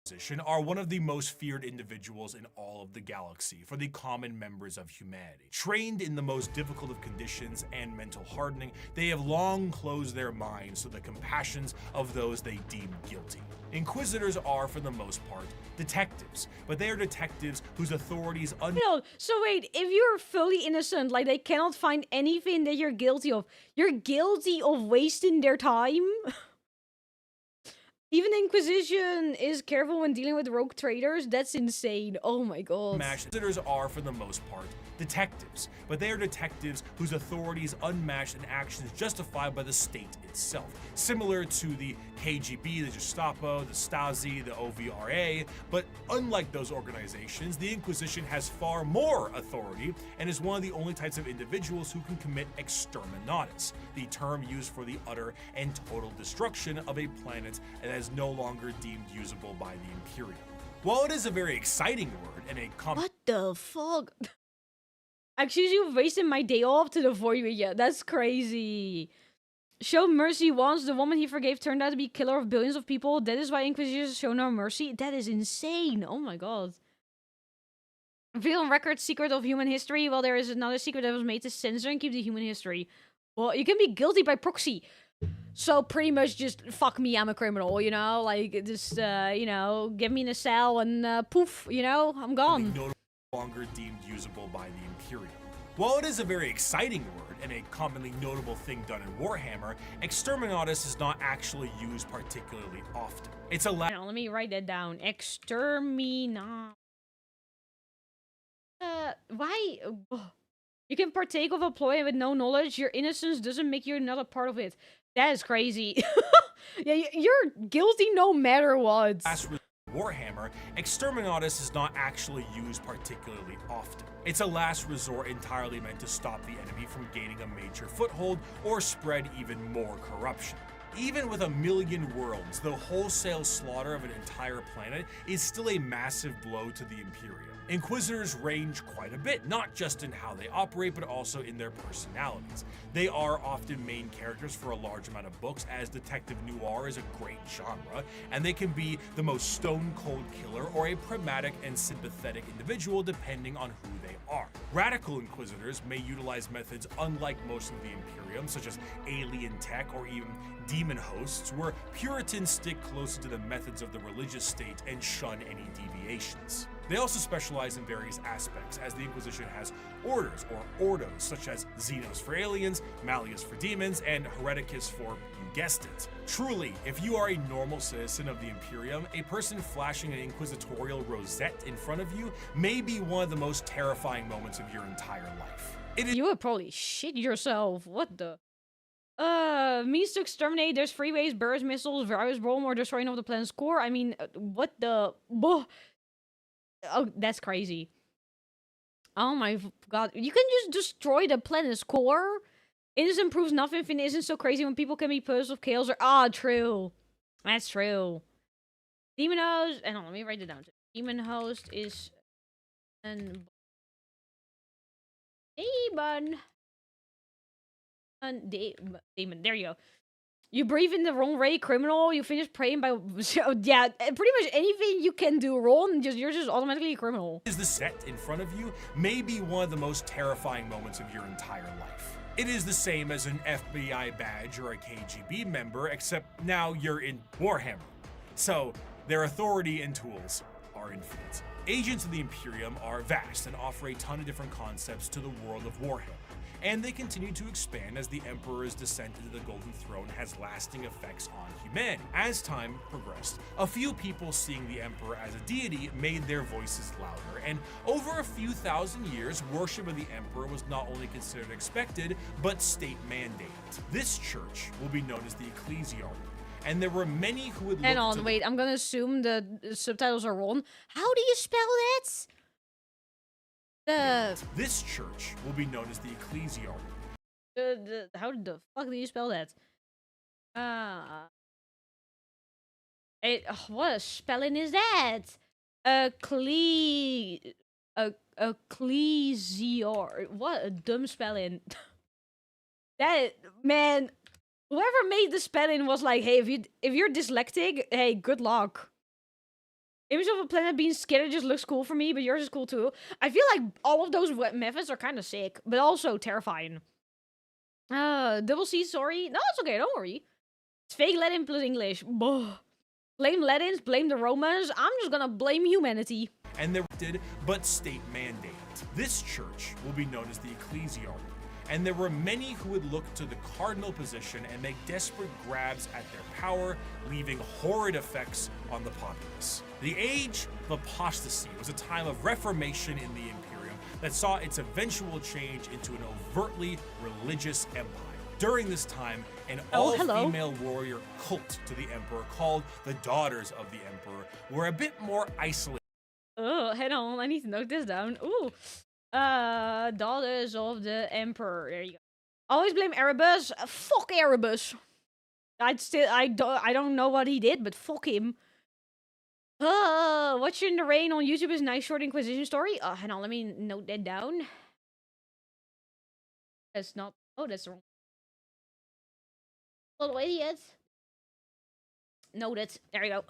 S2: Inquisition are one of the most feared individuals in all of the galaxy for the common members of humanity. Trained in the most difficult of conditions and mental hardening, they have long closed their minds to the compassions of those they deem guilty. Inquisitors are, for the most part, detectives, but they are detectives whose authorities
S1: So wait, if you're fully innocent, like they cannot find anything that you're guilty of, you're guilty of wasting their time? Even the Inquisition is careful when dealing with rogue traders? That's insane. Oh my god.
S2: Inquisitors are, for the most part, detectives, but they are detectives whose authorities unmatched and actions justified by the state itself. Similar to the KGB, the Gestapo, the Stasi, the OVRA, but unlike those organizations, the Inquisition has far more authority and is one of the only types of individuals who can commit exterminatus, the term used for the utter and total destruction of a planet that is no longer deemed usable by the Imperium. While it is a very exciting word and a
S1: What the fuck? Excuse you, wasting my day off to avoid with you. That's crazy. Show mercy once. The woman he forgave turned out to be killer of billions of people. That is why Inquisitors show no mercy. That is insane. Oh my god. Reveal on record secret of human history. Well, there is another secret that was made to censor and keep the human history. Well, you can be guilty by proxy. So pretty much just fuck me, I'm a criminal, you know? Like, just, you know, get me in a cell and poof, you know? I'm gone.
S2: No longer deemed usable by the Imperium. While it is a very exciting word and a commonly notable thing done in Warhammer, exterminatus is not actually used particularly often. It's a
S1: Now, let me write that down. Exterminatus. Why? You can partake of a ploy with no knowledge. Your innocence doesn't make you not a part of it. That is crazy. Yeah, you're guilty no matter what.
S2: Warhammer, exterminatus is not actually used particularly often. It's a last resort entirely meant to stop the enemy from gaining a major foothold or spread even more corruption. Even with 1 million worlds, the wholesale slaughter of an entire planet is still a massive blow to the Imperium. Inquisitors range quite a bit, not just in how they operate, but also in their personalities. They are often main characters for a large amount of books, as detective noir is a great genre, and they can be the most stone-cold killer or a pragmatic and sympathetic individual depending on who they are. Radical Inquisitors may utilize methods unlike most of the Imperium, such as alien tech or even demon hosts, where Puritans stick closer to the methods of the religious state and shun any deviations. They also specialize in various aspects, as the Inquisition has orders or ordos, such as Xenos for aliens, Malleus for demons, and Hereticus for, you guessed it. Truly, if you are a normal citizen of the Imperium, a person flashing an inquisitorial rosette in front of you may be one of the most terrifying moments of your entire life.
S1: You would probably shit yourself. What the? Means to exterminate. There's three ways: burst missiles, virus bomb, or destroying of the planet's core. I mean, what the? Oh, that's crazy. Oh my god. You can just destroy the planet's core? Innocent proves nothing. Finn isn't so crazy when people can be posed with chaos or... Ah, true. That's true. Demon host... Hang on, let me write it down. Demon host is... Demon. Demon. There you go. You breathe in the wrong way, criminal. You finish praying by... Yeah, pretty much anything you can do wrong, you're just automatically a criminal.
S2: Is the set in front of you may be one of the most terrifying moments of your entire life. It is the same as an FBI badge or a KGB member, except now you're in Warhammer. So, their authority and tools are infinite. Agents of the Imperium are vast and offer a ton of different concepts to the world of Warhammer. and they continue to expand as the Emperor's descent into the Golden Throne has lasting effects on humanity. As time progressed, a few people seeing the Emperor as a deity made their voices louder, and over a few thousand years, worship of the Emperor was not only considered expected, but state mandated. This church will be known as the Ecclesiarchy, and there were many who would look
S1: Hang on,
S2: to
S1: wait, I'm gonna assume the subtitles are wrong. How do you spell that?
S2: This church will be known as the Ecclesiarchy.
S1: How the fuck do you spell that? What a spelling is that? Ecclesiar. What a dumb spelling. That, man, whoever made the spelling was like, hey, if you're dyslexic, hey, good luck. Image of a planet being scattered just looks cool for me, but yours is cool too. I feel like all of those methods are kind of sick, but also terrifying. Double C, sorry. No, it's okay, don't worry. It's fake Latin plus English. Buh. Blame Latins, blame the Romans. I'm just gonna blame humanity.
S2: And there did, but state mandated. This church will be known as the Ecclesiarchy, and there were many who would look to the cardinal position and make desperate grabs at their power, leaving horrid effects on the populace. The age of apostasy was a time of reformation in the Imperium that saw its eventual change into an overtly religious empire. During this time, an all-female warrior cult to the Emperor called the Daughters of the Emperor were a bit more isolated.
S1: Oh, hang on, I need to note this down. Ooh. Daughters of the Emperor. There you go. Always blame Erebus. Fuck Erebus. I don't know what he did, but fuck him. Watching the rain on YouTube is a nice short Inquisition story. Hang on, let me note that down. That's not. Oh, that's the wrong. Little idiot. Noted. There you go.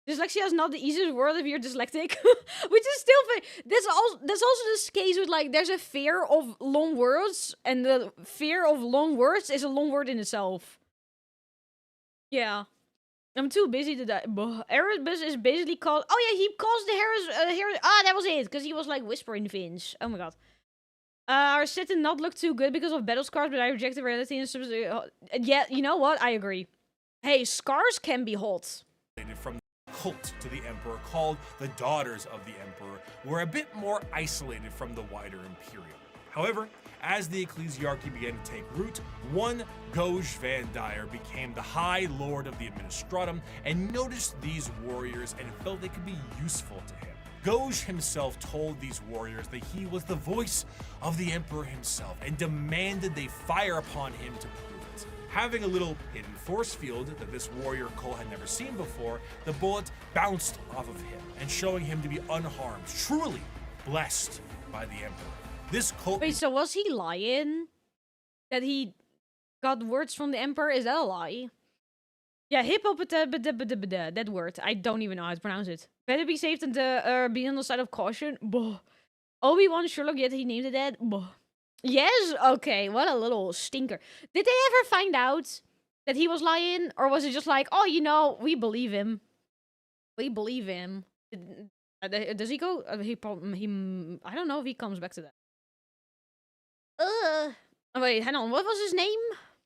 S1: Dyslexia is not the easiest word if you're dyslexic, which is still that's also the case with, like, there's a fear of long words, and the fear of long words is a long word in itself. Yeah, I'm too busy to die. Erebus is basically called. Oh yeah, he calls the that was it, because he was like whispering things. Oh my god. Our set did not look too good because of battle scars, but I rejected reality and yeah, you know what? I agree. Hey, scars can be hot.
S2: From cult to the Emperor called the Daughters of the Emperor were a bit more isolated from the wider Imperium. However, as the Ecclesiarchy began to take root, one Goj Van Dyer became the High Lord of the Administratum and noticed these warriors and felt they could be useful to him. Goj himself told these warriors that he was the voice of the Emperor himself and demanded they fire upon him to prove it. Having a little hidden force field that this warrior Cole had never seen before, the bullet bounced off of him and showing him to be unharmed, truly blessed by the Emperor. This cult—
S1: Wait, so was he lying? That he got words from the Emperor? Is that a lie? Yeah, that word. I don't even know how to pronounce it. Better be safe than be on the side of caution. Obi-Wan Sherlock, yet he named it that. Yes? Okay, what a little stinker. Did they ever find out that he was lying? Or was it just like, oh, you know, we believe him. We believe him. Does he go? I don't know if he comes back to that. Oh, wait, hang on. What was his name?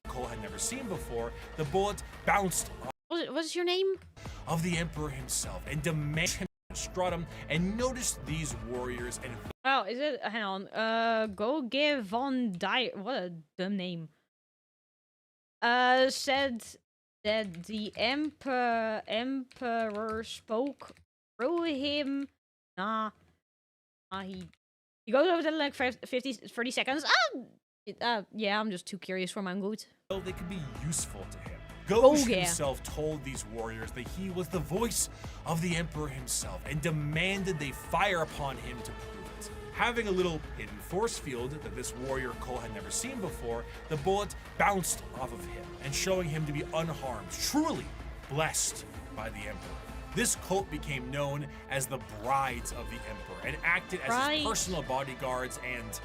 S2: Cole had never seen before. The bullet bounced off.
S1: What's your name?
S2: Of the Emperor himself and demanded him to stratum and noticed these warriors and—
S1: Oh, is it? Hang on. Go give Von Dyer. What a dumb name. Said that the Emperor spoke through him. He goes over to like 30 seconds. Yeah, I'm just too curious for my own good.
S2: Well, they could be useful to him. Goj himself told these warriors that he was the voice of the Emperor himself and demanded they fire upon him to prove it. Having a little hidden force field that this warrior Cole had never seen before, the bullet bounced off of him and showing him to be unharmed, truly blessed by the Emperor. This cult became known as the Brides of the Emperor and acted as his personal bodyguards and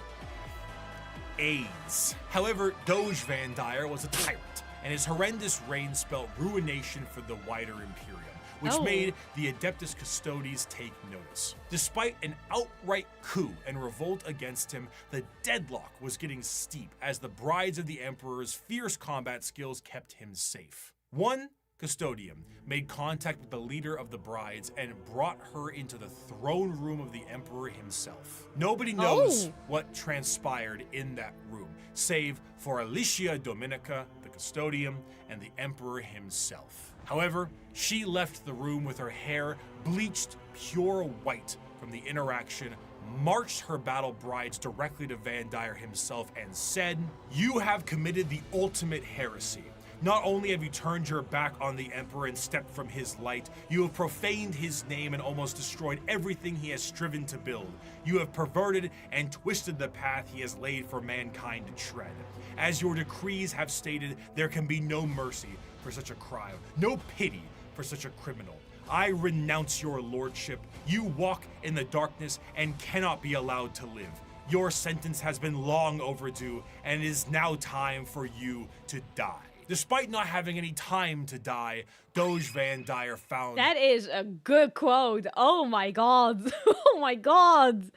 S2: aides. However, Goj Van Dyer was a tyrant, and his horrendous reign spelt ruination for the wider Imperium, which made the Adeptus Custodes take notice. Despite an outright coup and revolt against him, the deadlock was getting steep as the brides of the Emperor's fierce combat skills kept him safe. One custodian made contact with the leader of the brides and brought her into the throne room of the Emperor himself. Nobody knows what transpired in that room, save for Alicia Dominica, the custodian, and the Emperor himself. However, she left the room with her hair bleached pure white from the interaction, marched her battle brides directly to Van Dyer himself and said, "You have committed the ultimate heresy. Not only have you turned your back on the Emperor and stepped from his light, you have profaned his name and almost destroyed everything he has striven to build. You have perverted and twisted the path he has laid for mankind to tread. As your decrees have stated, there can be no mercy for such a crime, no pity for such a criminal. I renounce your lordship. You walk in the darkness and cannot be allowed to live. Your sentence has been long overdue, and it is now time for you to die." Despite not having any time to die, Doge Van Dyer found—
S1: That is a good quote. Oh my god. Oh my god.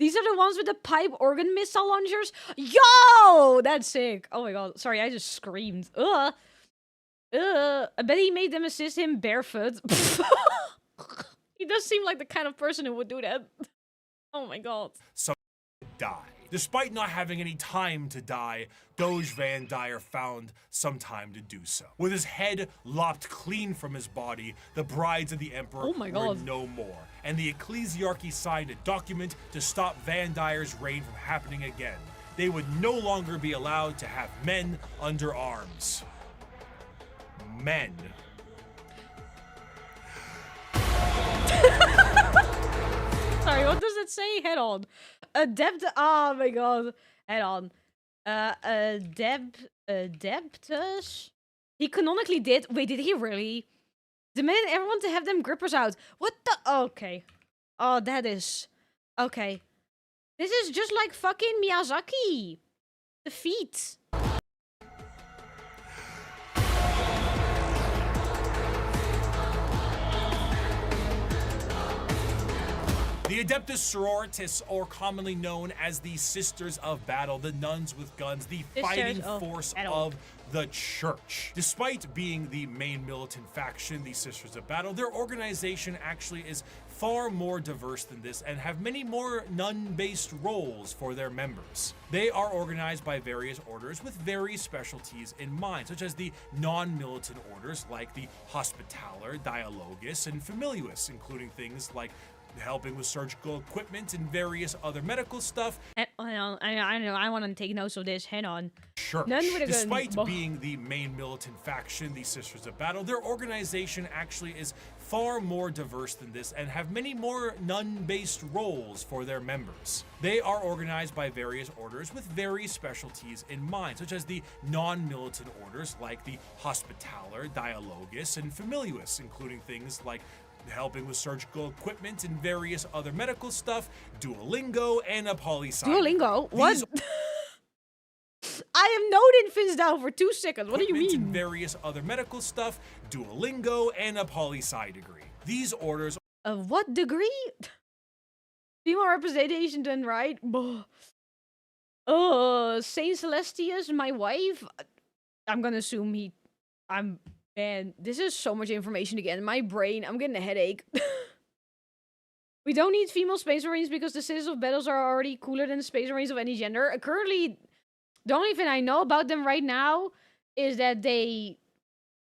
S1: These are the ones with the pipe organ missile launchers? Yo! That's sick. Oh my god. Sorry, I just screamed. I bet he made them assist him barefoot. He does seem like the kind of person who would do that. Oh my god.
S2: So die. Despite not having any time to die, Doge Van Dyer found some time to do so. With his head lopped clean from his body, the brides of the Emperor were no more, and the ecclesiarchy signed a document to stop Van Dyer's reign from happening again. They would no longer be allowed to have men under arms. Men.
S1: Sorry, what does it say? Head on. Adept. Oh my god. Head on. Adeptus? He canonically did. Wait, did he really? Demanded everyone to have them grippers out. What the? Okay. Oh, that is. Okay. This is just like fucking Miyazaki. The feet.
S2: The Adeptus Sororitas, or commonly known as the Sisters of Battle, the nuns with guns, the fighting force of the church. Despite being the main militant faction, the Sisters of Battle, their organization actually is far more diverse than this and have many more nun-based roles for their members. They are organized by various orders with various specialties in mind, such as the non-militant orders like the Hospitaller, Dialogus, and Familius, including things like helping with surgical equipment and various other medical stuff.
S1: I know. I want to take notes of this. Head on.
S2: Sure. Despite being the main militant faction, the Sisters of Battle, their organization actually is far more diverse than this and have many more nun-based roles for their members. They are organized by various orders with various specialties in mind, such as the non-militant orders like the Hospitaller, Dialogus, and Familius, including things like helping with surgical equipment and various other medical stuff, Duolingo, and a poli-sci.
S1: Duolingo? What? I am noted Fins down for 2 seconds. What do you mean?
S2: And various other medical stuff, Duolingo, and a poli-sci degree. These orders—
S1: Of what degree? Female representation done right? Saint Celestius, my wife? I'm gonna assume Man, this is so much information again. My brain, I'm getting a headache. We don't need female Space Marines because the Citizens of Battles are already cooler than the Space Marines of any gender. Currently, the only thing I know about them right now is that they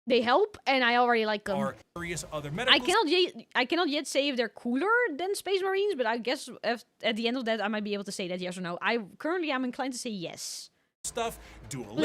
S1: help, and I already like them.
S2: Various other medical
S1: I cannot yet say if they're cooler than Space Marines, but I guess at the end of that, I might be able to say that yes or no. I'm inclined to say yes.
S2: Stuff, Duolingo,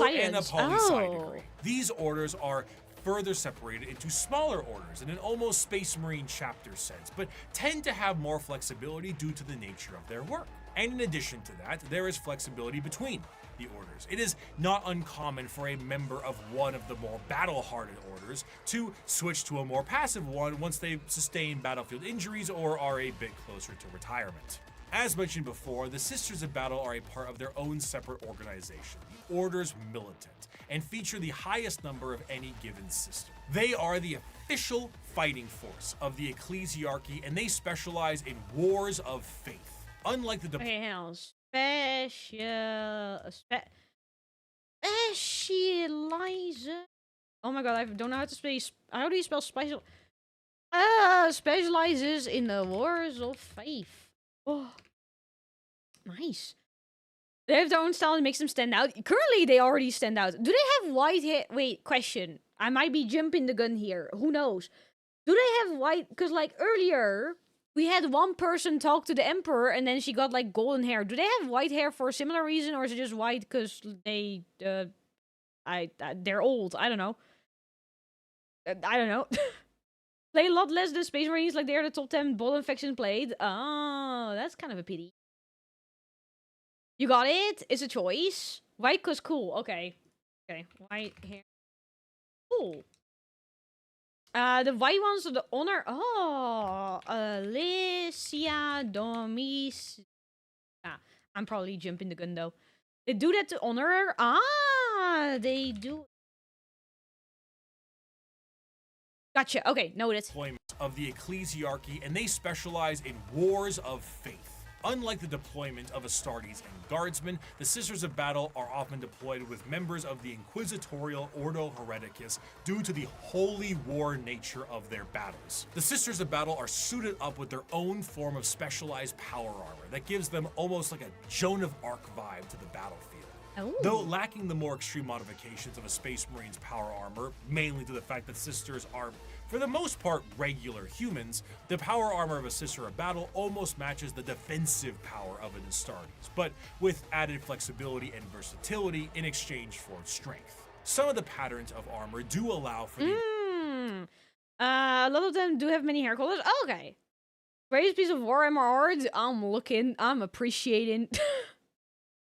S2: and a poli-sci degree. These orders are further separated into smaller orders in an almost Space Marine chapter sense, but tend to have more flexibility due to the nature of their work. And in addition to that, there is flexibility between the orders. It is not uncommon for a member of one of the more battle-hardened orders to switch to a more passive one once they've sustained battlefield injuries or are a bit closer to retirement. As mentioned before, the Sisters of Battle are a part of their own separate organization, the Orders Militant, and feature the highest number of any given sister. They are the official fighting force of the ecclesiarchy, and they specialize in wars of faith. Unlike the
S1: Okay, hang on. Specializer. Oh my god, I don't know how to spell. How do you spell special? Specializes in the wars of faith. Oh, nice. They have their own style and makes them stand out. Currently, they already stand out. Do they have white hair? Wait, question. I might be jumping the gun here. Who knows? Do they have white? Because like earlier, we had one person talk to the Emperor and then she got like golden hair. Do they have white hair for a similar reason, or is it just white because they, they're old? I don't know. I don't know. Play a lot less than Space Marines, like they're the top 10 ball infection played. Oh, that's kind of a pity. You got it? It's a choice. White cause cool. Okay. Okay. White hair. Cool. The white ones are the honor. Oh, Alicia Domis. I'm probably jumping the gun though. They do that to honor her. Ah, they do. Gotcha. Okay, noted.
S2: Deployment of the ecclesiarchy, and they specialize in wars of faith. Unlike the deployment of Astartes and Guardsmen, the Sisters of Battle are often deployed with members of the Inquisitorial Ordo Hereticus due to the holy war nature of their battles. The Sisters of Battle are suited up with their own form of specialized power armor that gives them almost like a Joan of Arc vibe to the battlefield.
S1: Ooh.
S2: Though lacking the more extreme modifications of a Space Marine's power armor, mainly to the fact that Sisters are, for the most part, regular humans, the power armor of a Sister of Battle almost matches the defensive power of an Astartes, but with added flexibility and versatility in exchange for its strength. Some of the patterns of armor do allow for the...
S1: A lot of them do have many hair colors. Oh, okay. Greatest piece of Warhammer art. I'm looking. I'm appreciating.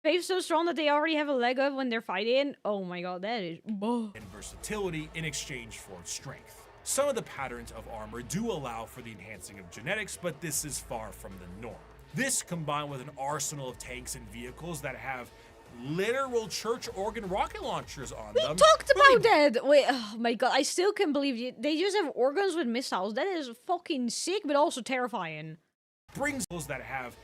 S1: Faith's so strong that they already have a leg up when they're fighting. Oh my god, that is...
S2: and versatility in exchange for its strength. Some of the patterns of armor do allow for the enhancing of genetics, but this is far from the norm. This, combined with an arsenal of tanks and vehicles that have literal church organ rocket launchers on them.
S1: We talked about that! Wait, oh my god, I still can't believe you. They just have organs with missiles. That is fucking sick, but also terrifying.
S2: Brings those that have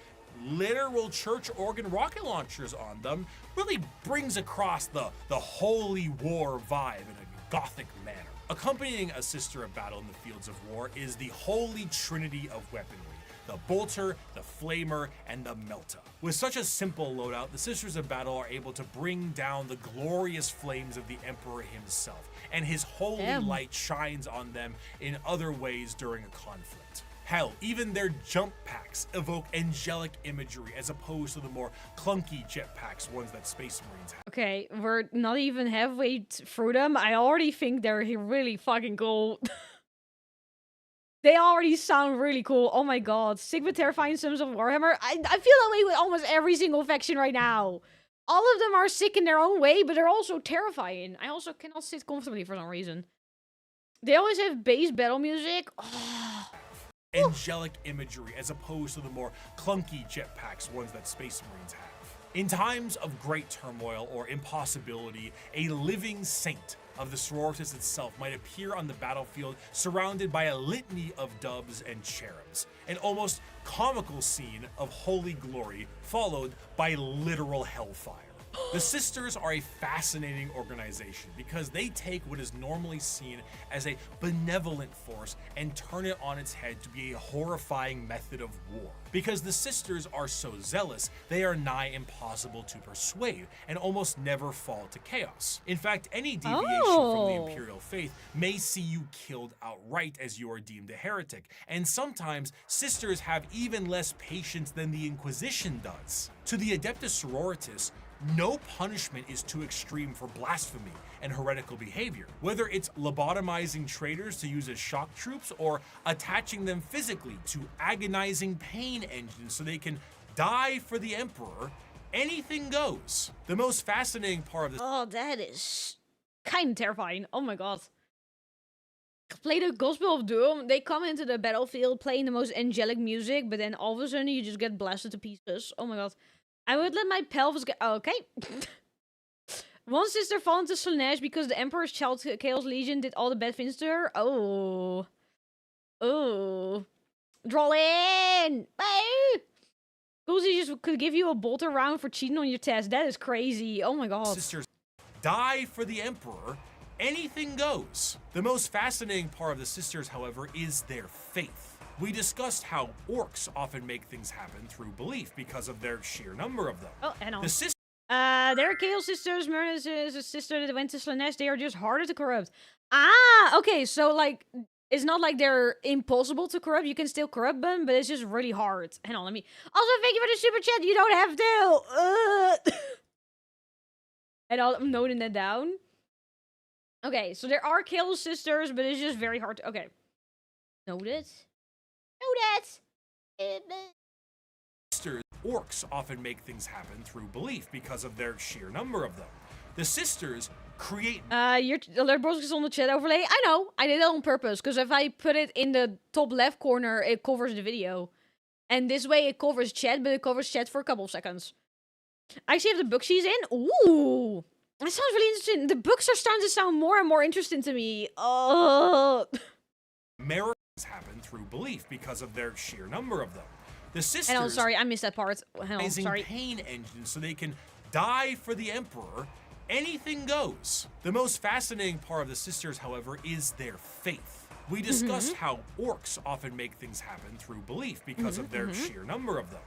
S2: literal church organ rocket launchers on them, really brings across the holy war vibe in a gothic manner. Accompanying a Sister of Battle in the fields of war is the holy trinity of weaponry, the bolter, the flamer, and the melta. With such a simple loadout, the Sisters of Battle are able to bring down the glorious flames of the Emperor himself, and his holy light shines on them in other ways during a conflict. Hell, even their jump packs evoke angelic imagery as opposed to the more clunky jetpacks, ones that Space Marines have.
S1: Okay, we're not even halfway through them. I already think they're really fucking cool. They already sound really cool. Oh my god. Sigma terrifying Sons of Warhammer. I feel that way with almost every single faction right now. All of them are sick in their own way, but they're also terrifying. I also cannot sit comfortably for some reason. They always have bass battle music. Oh.
S2: Angelic imagery as opposed to the more clunky jetpacks, ones that Space Marines have. In times of great turmoil or impossibility, a living saint of the sororitas itself might appear on the battlefield surrounded by a litany of doves and cherubs, an almost comical scene of holy glory followed by literal hellfire. The Sisters are a fascinating organization because they take what is normally seen as a benevolent force and turn it on its head to be a horrifying method of war. Because the Sisters are so zealous, they are nigh impossible to persuade and almost never fall to chaos. In fact, any deviation from the Imperial faith may see you killed outright as you are deemed a heretic, and sometimes Sisters have even less patience than the Inquisition does. To the Adeptus Sororitas, no punishment is too extreme for blasphemy and heretical behavior, whether it's lobotomizing traitors to use as shock troops or attaching them physically to agonizing pain engines so they can die for the Emperor. Anything goes. The most fascinating part of this—
S1: Oh, that is kind of terrifying. Oh my god. play the Gospel of Doom. They come into the battlefield playing the most angelic music, but then all of a sudden you just get blasted to pieces. Oh my god. I would let my pelvis get... Okay. One sister fell into Slanesh because the Emperor's Child Chaos Legion did all the bad things to her. Oh. Oh. Draw in! Coolsy just could give you a bolt round for cheating on your test. That is crazy. Oh my god.
S2: Sisters die for the Emperor. Anything goes. The most fascinating part of the sisters, however, is their faith. We discussed how orcs often make things happen through belief because of their sheer number of them.
S1: Oh, hang on.
S2: The sisters
S1: There are Chaos Sisters. Myrna is a sister that went to Slanesh. They are just harder to corrupt. Ah, okay. So, like, it's not like they're impossible to corrupt. You can still corrupt them, but it's just really hard. Hang on, let me... Also, thank you for the super chat. You don't have to. And I'm noting that down. Okay, so there are Chaos Sisters, but it's just very hard to... Okay. Noted. Noted.
S2: sisters, orcs often make things happen through belief because of their sheer number of them. The sisters create...
S1: Your alert box is on the chat overlay. I know. I did it on purpose, because if I put it in the top left corner, it covers the video. And this way it covers chat, but it covers chat for a couple of seconds. I actually have the book she's in. Ooh! That sounds really interesting. The books are starting to sound more and more interesting to me.
S2: Miracles happen through belief because of their sheer number of them. The sisters...
S1: And I'm sorry, I missed that part. Hang on, sorry.
S2: Pain engines so they can die for the Emperor. Anything goes. The most fascinating part of the sisters, however, is their faith. We discussed how orcs often make things happen through belief because of their sheer number of them.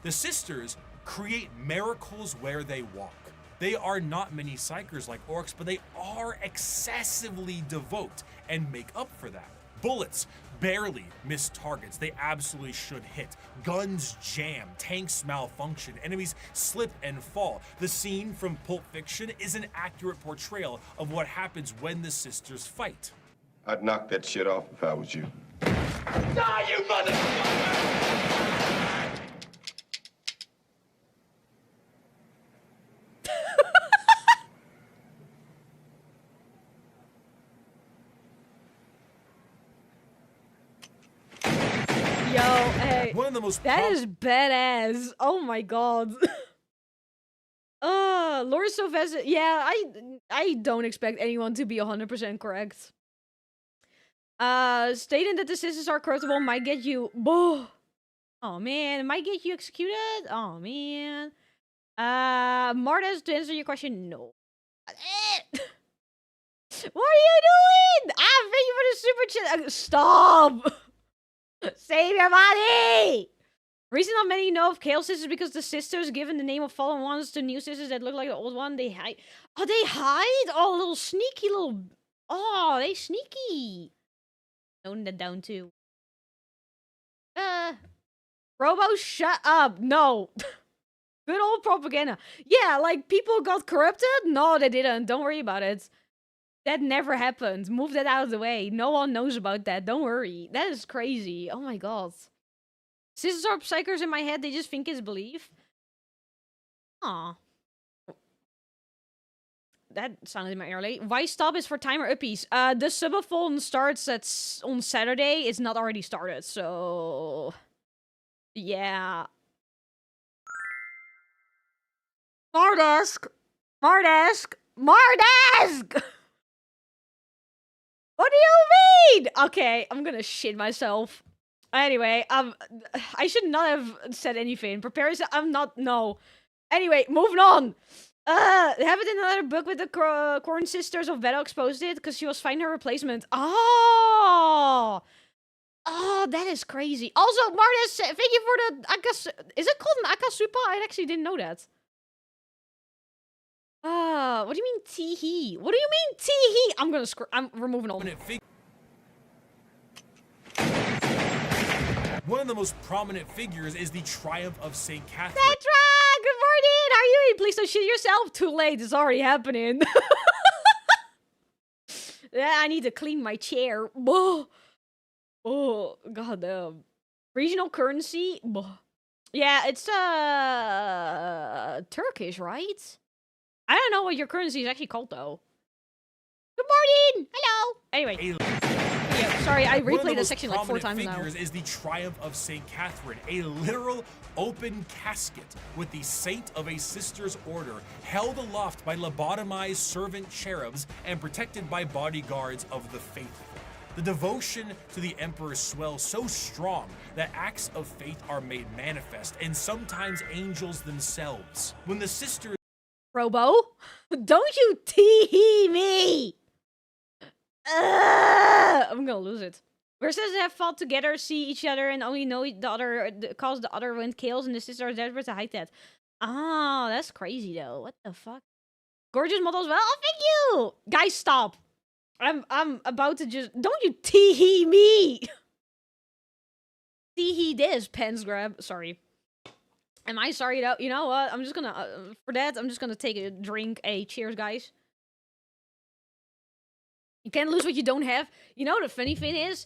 S2: The sisters create miracles where they walk. They are not many psychers like orcs, but they are excessively devout and make up for that. Bullets barely miss targets they absolutely should hit. Guns jam, tanks malfunction, enemies slip and fall. The scene from Pulp Fiction is an accurate portrayal of what happens when the sisters fight.
S7: I'd knock that shit off if I was you.
S6: Die, you motherfucker!
S1: Yo, hey.
S2: One of the most
S1: That is badass. Oh my god. Lord Sylvester. Yeah, I don't expect anyone to be 100% correct. Stating that the sisters are corruptible might get you... Oh man, it might get you executed? Oh man. Martes, to answer your question, no. What are you doing? Thank you for the super chat. Stop! Save your body! Reason not many know of Chaos Sisters because the sisters, given the name of fallen ones to new sisters that look like the old one, they hide. Oh, they hide? Oh, little sneaky little... Oh, they sneaky. Noting that down too. Robo, shut up. No. Good old propaganda. Yeah, like, people got corrupted? No, they didn't. Don't worry about it. That never happened. Move that out of the way. No one knows about that. Don't worry. That is crazy. Oh my god. Sisters are psychers in my head. They just think it's belief. Aw. That sounded in my early. Why stop is for timer uppies. The subathon starts on Saturday. It's not already started, so... Yeah. Mardesk! Mardesk! Mardesk! What do you mean? Okay, I'm gonna shit myself. Anyway, I should not have said anything. Prepare yourself. I'm not. No. Anyway, moving on. Have it in another book with the Corn Sisters of Battle exposed it because she was finding her replacement. Oh, that is crazy. Also, Martis, thank you for the Akas. Is it called an Akasupa? I actually didn't know that. What do you mean tee-hee? What do you mean tee-hee? We're moving on.
S2: One of the most prominent figures is the Triumph of St. Catherine.
S1: Petra! Good morning! How are you? Please don't shit yourself. Too late. It's already happening. Yeah, I need to clean my chair. Oh, goddamn. Regional currency? Yeah, it's, Turkish, right? I don't know what your currency is actually called, though. Good morning! Hello! Anyway. Yeah, sorry, I
S2: One of the
S1: replayed that
S2: most
S1: section like 4
S2: prominent
S1: times now.
S2: figures is the Triumph of St. Catherine, a literal open casket with the Saint of a Sister's Order held aloft by lobotomized servant cherubs and protected by bodyguards of the faithful. The devotion to the Emperor swells so strong that acts of faith are made manifest, and sometimes angels themselves. When the sisters
S1: Robo, don't you tee me! I'm gonna lose it. Where sisters have fought together, see each other, and only know the other, cause the other when chaos, and the sisters are desperate to hide that. Oh, that's crazy though. What the fuck? Gorgeous models, well, oh, thank you! Guys, stop. I'm about to just, don't you tee me! Tee this, pens grab, sorry. Am I sorry though? You know what? I'm just gonna, for that, I'm just gonna take a drink. Hey, cheers, guys. You can't lose what you don't have. You know, the funny thing is,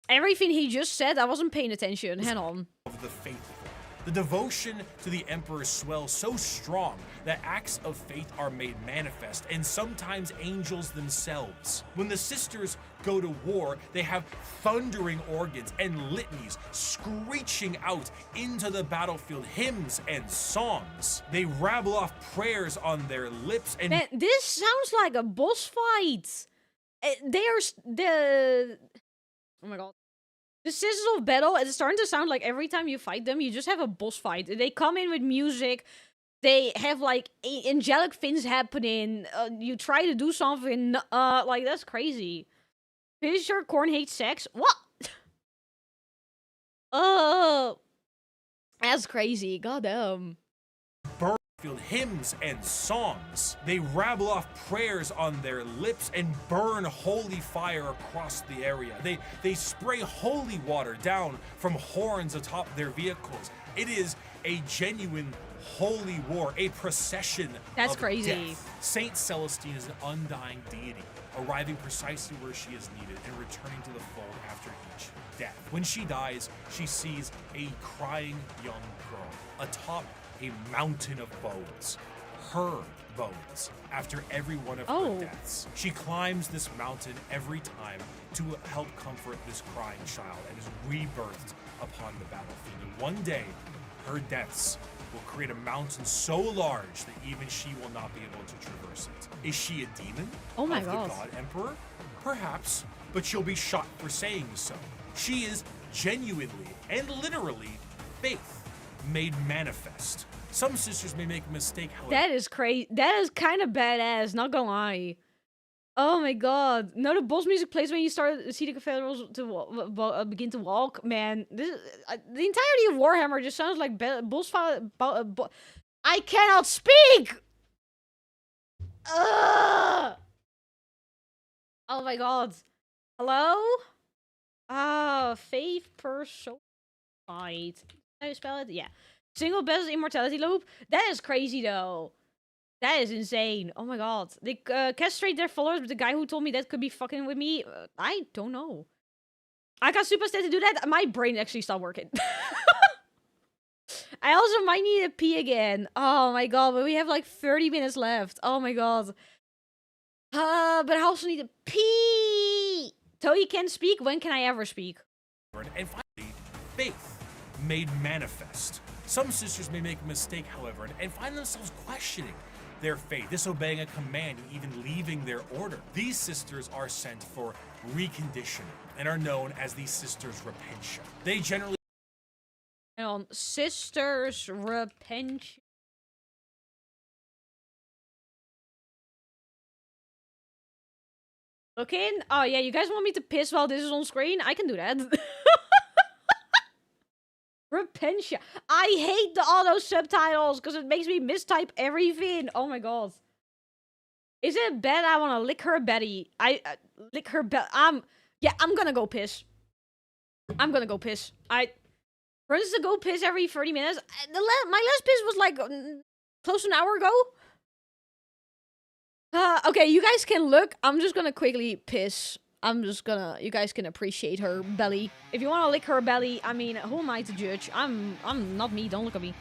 S1: everything he just said, I wasn't paying attention. Hang on.
S2: of the faithful. The devotion to the Emperor swells so strong that acts of faith are made manifest, and sometimes angels themselves. When the sisters go to war, they have thundering organs and litanies screeching out into the battlefield, hymns and songs. They rabble off prayers on their lips and—
S1: Man, this sounds like a boss fight. Oh my god. The Sisters of Battle, it's starting to sound like every time you fight them, you just have a boss fight. They come in with music, they have like angelic things happening, you try to do something, like that's crazy. Pretty sure Korn hates sex? What? Oh, that's crazy, goddamn.
S2: hymns and songs. They rabble off prayers on their lips and burn holy fire across the area. They spray holy water down from horns atop their vehicles. It is a genuine holy war, a procession of
S1: crazy.
S2: Death. Saint Celestine is an undying deity, arriving precisely where she is needed and returning to the fold after each death. When she dies, she sees a crying young girl atop a mountain of bones, her bones, after every one of her deaths. She climbs this mountain every time to help comfort this crying child and is rebirthed upon the battlefield. And one day, her deaths will create a mountain so large that even she will not be able to traverse it. Is she a demon
S1: Oh my
S2: of
S1: god.
S2: the God Emperor? Perhaps, but she'll be shot for saying so. She is genuinely and literally faith made manifest. Some sisters may make a mistake, however.
S1: That is crazy. That is kind of badass, not gonna lie. Oh my god. No, the boss music plays when you start to see the cathedrals to begin to walk. Man, this the entirety of Warhammer just sounds like boss fight. I cannot speak! Ugh! Oh my god. Hello? Faith per soul fight. How you spell it? Yeah. Single best immortality loop? That is crazy though. That is insane. Oh my god. They castrate their followers, but the guy who told me that could be fucking with me, I don't know. I got super state to do that. My brain actually stopped working. I also might need to pee again. Oh my god, but we have like 30 minutes left. Oh my god. But I also need to pee. So you can speak? When can I ever speak?
S2: And finally, faith made manifest. Some sisters may make a mistake, however, and find themselves questioning their faith, disobeying a command, and even leaving their order. These sisters are sent for reconditioning and are known as the Sisters Repentia. They generally—
S1: Hang on. Sisters Repentia. Looking? Oh yeah, you guys want me to piss while this is on screen? I can do that. Repentia. I hate the auto subtitles because it makes me mistype everything. Oh my god. Is it bad I want to lick her Betty? Lick her belly. Yeah, I'm gonna go piss. I'm gonna go piss. For instance, to go piss every 30 minutes. My last piss was like close to an hour ago. Okay, you guys can look. I'm just gonna quickly piss. You guys can appreciate her belly. If you want to lick her belly, I mean, who am I to judge? I'm not me, don't look at me.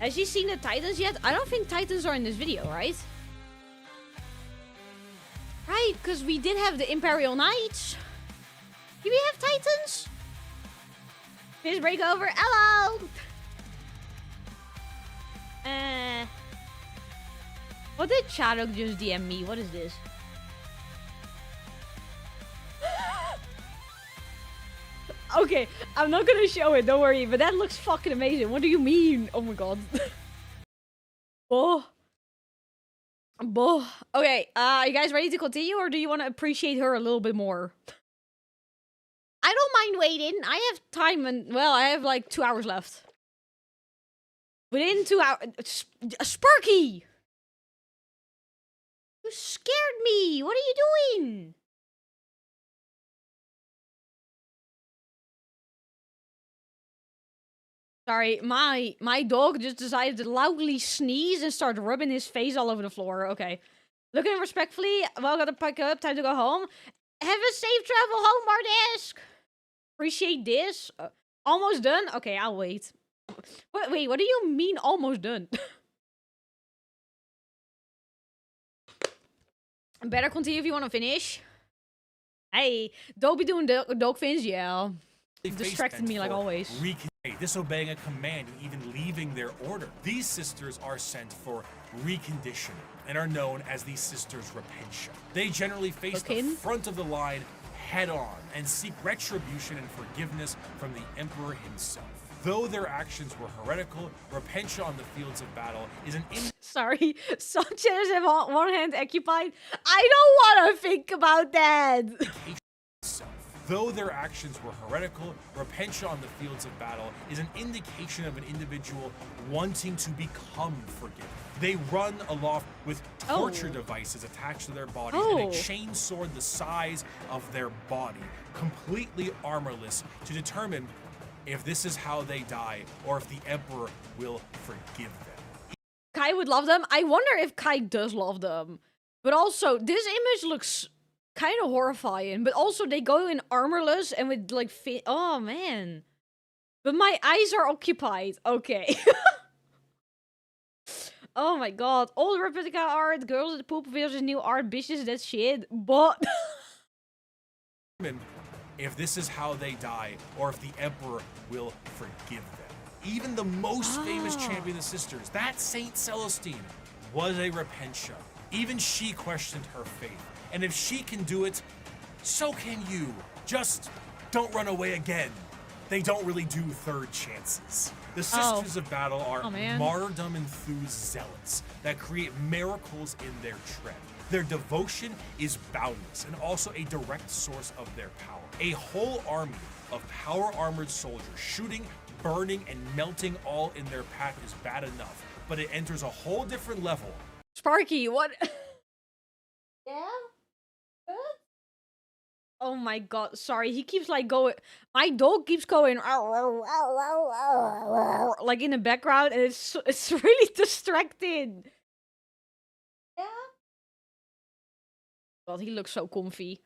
S1: Has he seen the Titans yet? I don't think Titans are in this video, right? Right, because we did have the Imperial Knights. Do we have Titans? Fist break over. Hello! What did Chadok just DM me? What is this? Okay, I'm not gonna show it, don't worry, but that looks fucking amazing. What do you mean? Oh my god. Oh. Okay, you guys ready to continue, or do you want to appreciate her a little bit more? I don't mind waiting. I have time, and well, I have like 2 hours left. Within 2 hours, Sparky! You scared me. What are you doing? Sorry, my dog just decided to loudly sneeze and start rubbing his face all over the floor. Okay. Looking respectfully, well, gotta pack up, time to go home. Have a safe travel home, Mardesk! Appreciate this. Almost done? Okay, I'll wait. Wait, what do you mean almost done? Better continue if you want to finish. Hey, don't be doing dog fins, yeah. Distracted me like always.
S2: Disobeying a command and even leaving their order. These sisters are sent for reconditioning and are known as the Sisters Repentia. They generally face the front of the line head on and seek retribution and forgiveness from the Emperor himself. Though their actions were heretical, Repentia on the fields of battle is an
S1: Sorry, Sanchez have one hand occupied. I don't want to think about that.
S2: Though their actions were heretical, Repentia on the fields of battle is an indication of an individual wanting to become forgiven. They run aloft with torture devices attached to their bodies and a chain sword the size of their body, completely armorless, to determine if this is how they die or if the Emperor will forgive them.
S1: Kai would love them. I wonder if Kai does love them. But also, this image looks kind of horrifying, but also they go in armorless and with like oh man, but my eyes are occupied. Okay. Oh my god, old replica art, girls at the poop versus new art, bitches, that shit. But
S2: if this is how they die or if the Emperor will forgive them. Even the most famous champion of the sisters, that Saint Celestine, was a Repentia. Even she questioned her faith. And if she can do it, so can you. Just don't run away again. They don't really do third chances. The Sisters of Battle are martyrdom-enthused zealots that create miracles in their tread. Their devotion is boundless and also a direct source of their power. A whole army of power-armored soldiers shooting, burning, and melting all in their path is bad enough, but it enters a whole different level.
S1: Sparky, what? Yeah? Oh my god, sorry, he keeps like going, my dog keeps going like in the background, and it's really distracting. Yeah? God, he looks so comfy.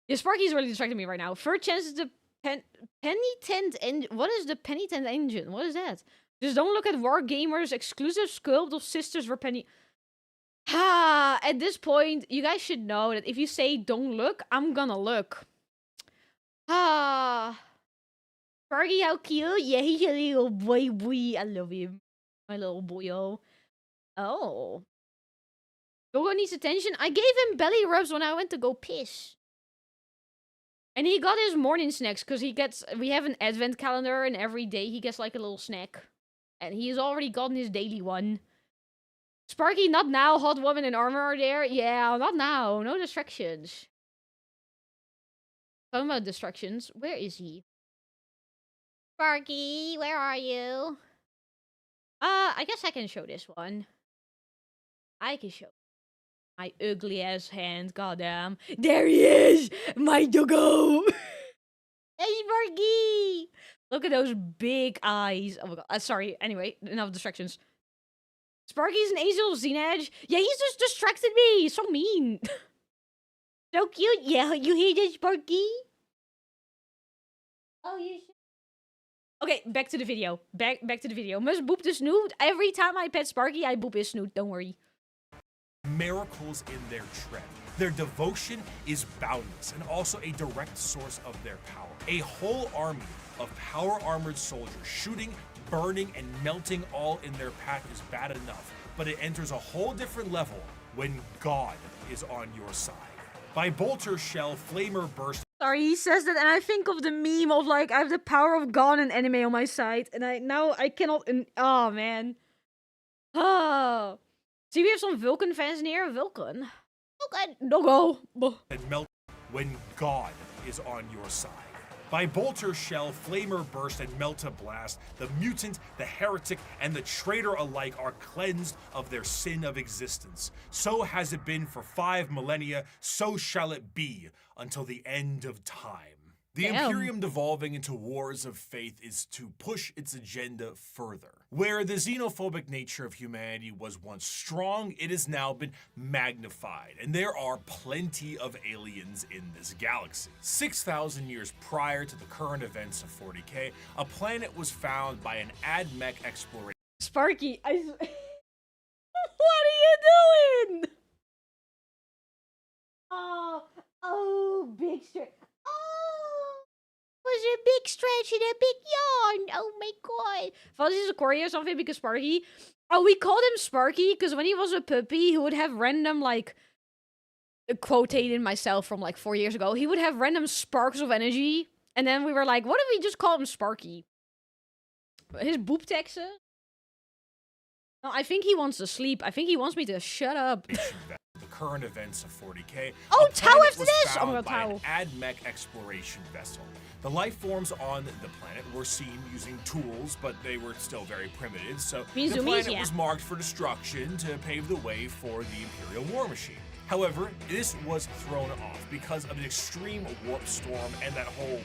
S1: Yeah, Sparky's really distracting me right now. First chance is the penitent engine. What is the penitent engine? What is that? Just don't look at Wargamers exclusive sculpt of Sisters Repentia. At this point, you guys should know that if you say don't look, I'm gonna look. Fergie, how cute. Yeah, he's a little boy. I love him. My little boyo. Oh. Dogo needs attention. I gave him belly rubs when I went to go piss. And he got his morning snacks because we have an advent calendar and every day he gets like a little snack. And he's already gotten his daily one. Sparky, not now. Hot woman in armor are there. Yeah, not now. No distractions. Talking about distractions. Where is he? Sparky, where are you? I guess I can show this one. I can show my ugly ass hand. Goddamn. There he is! My doggo! Hey, Sparky! Look at those big eyes. Oh my god. Sorry. Anyway, enough distractions. Sparky's an angel of Xenage. Yeah, he's just distracted me. So mean. So cute. Yeah, you hear this, Sparky? Oh, you should. Okay, back to the video. Back to the video. Must boop the snoot. Every time I pet Sparky, I boop his snoot. Don't worry.
S2: Miracles in their tread. Their devotion is boundless and also a direct source of their power. A whole army of power-armored soldiers shooting, burning, and melting all in their path is bad enough, but it enters a whole different level when God is on your side. By bolter shell, flamer burst.
S1: Sorry, he says that, and I think of the meme of like, I have the power of God and anime on my side, and I cannot. Oh man. Oh. See, we have some Vulcan fans in here. Vulcan. Don't go.
S2: And melt when God is on your side. By bolter shell, flamer burst, and melta blast, the mutant, the heretic, and the traitor alike are cleansed of their sin of existence. So has it been for 5 millennia, so shall it be until the end of time. The Imperium devolving into wars of faith is to push its agenda further. Where the xenophobic nature of humanity was once strong, it has now been magnified, and there are plenty of aliens in this galaxy. 6,000 years prior to the current events of 40K, a planet was found by an AdMech exploration.
S1: Sparky, what are you doing? Oh, big stretch. Oh, was a big stretch and a big yawn. Oh my god. Thought this is a Korea or something because Sparky. Oh, we called him Sparky because when he was a puppy, he would have random, like, quotated myself from like 4 years ago. He would have random sparks of energy. And then we were like, what if we just call him Sparky? His boop texten? No, I think he wants to sleep. I think he wants me to shut up.
S2: The current events of 40K.
S1: Oh, Tau after
S2: was
S1: this!
S2: found
S1: Oh my
S2: by
S1: god,
S2: an AdMech exploration vessel. The life forms on the planet were seen using tools, but they were still very primitive, so the planet was marked for destruction to pave the way for the Imperial war machine. However, this was thrown off because of an extreme warp storm and that whole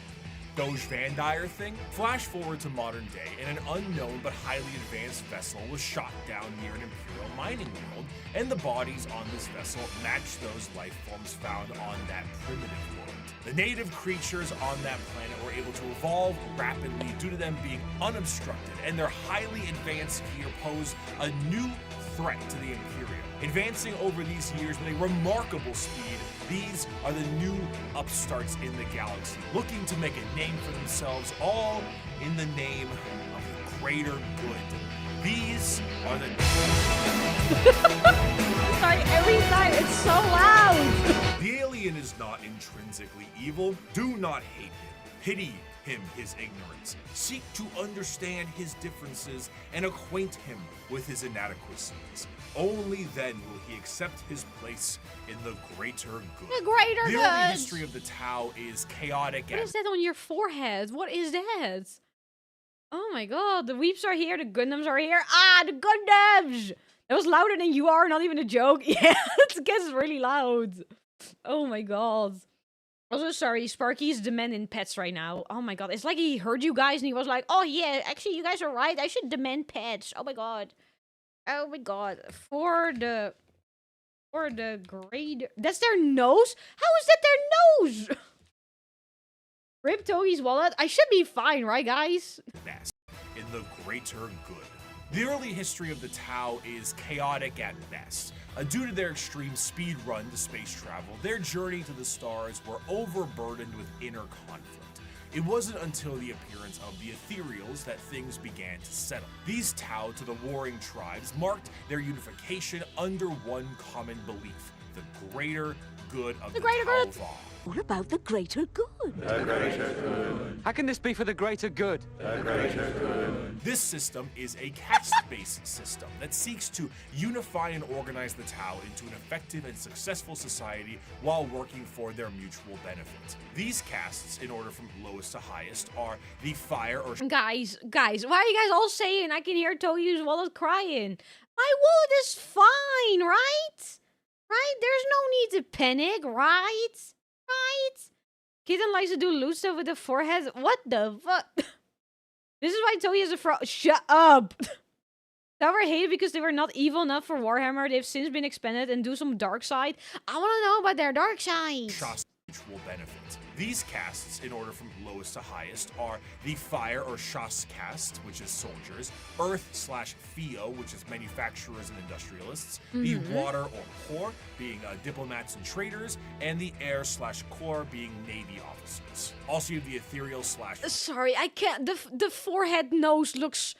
S2: Doge Van Dyer thing. Flash forward to modern day, and an unknown but highly advanced vessel was shot down near an Imperial mining world, and the bodies on this vessel matched those life forms found on that primitive world. The native creatures on that planet were able to evolve rapidly due to them being unobstructed, and their highly advanced gear posed a new threat to the Imperium. Advancing over these years with a remarkable speed, these are the new upstarts in the galaxy, looking to make a name for themselves, all in the name of the greater good. These are the...
S1: Sorry, every time it's so loud!
S2: The alien is not intrinsically evil. Do not hate him. Pity him his ignorance. Seek to understand his differences and acquaint him with his inadequacies. Only then will he accept his place in the greater good.
S1: The greater good!
S2: The early history of the Tau is chaotic.
S1: What is that on your forehead? What is that? Oh my god, the Weeps are here, the Gundams are here. Ah, the Gundams! That was louder than you are, not even a joke. Yeah, it gets really loud. Oh my god. Also, sorry, Sparky's demanding pets right now. Oh my god, it's like he heard you guys and he was like, oh yeah, actually you guys are right, I should demand pets. Oh my god. Oh my god. For the grade... That's their nose? How is that their nose? Rip Togi's wallet? I should be fine, right guys?
S2: Best in the greater good. The early history of the Tau is chaotic at best. Due to their extreme speed run to space travel, their journey to the stars were overburdened with inner conflict. It wasn't until the appearance of the Ethereals that things began to settle. These Tau to the warring tribes marked their unification under one common belief, the greater good of the
S1: greater
S2: Tau
S1: good.
S2: Law.
S8: What about the greater good?
S3: The greater good.
S5: How can this be for the greater good?
S3: The greater good.
S2: This system is a caste-based system that seeks to unify and organize the Tau into an effective and successful society while working for their mutual benefit. These castes, in order from lowest to highest, are the fire or...
S1: Guys, why are you guys all saying I can hear Toyo's wallet crying? My wallet is fine, right? Right? There's no need to panic, right? Right? Kitten likes to do loose stuff with the forehead. What the fuck? This is why Toy is a fraud. Shut up! They were hated because they were not evil enough for Warhammer. They've since been expanded and do some dark side. I want to know about their dark side.
S2: mutual benefit. These castes, in order from lowest to highest, are the Fire or Shas caste, which is soldiers, Earth/Theo, which is manufacturers and industrialists, the Water or Kor, being diplomats and traders, and the Air/Kor, being Navy officers. Also, you have the Ethereal/
S1: Sorry, I can't. The forehead nose looks.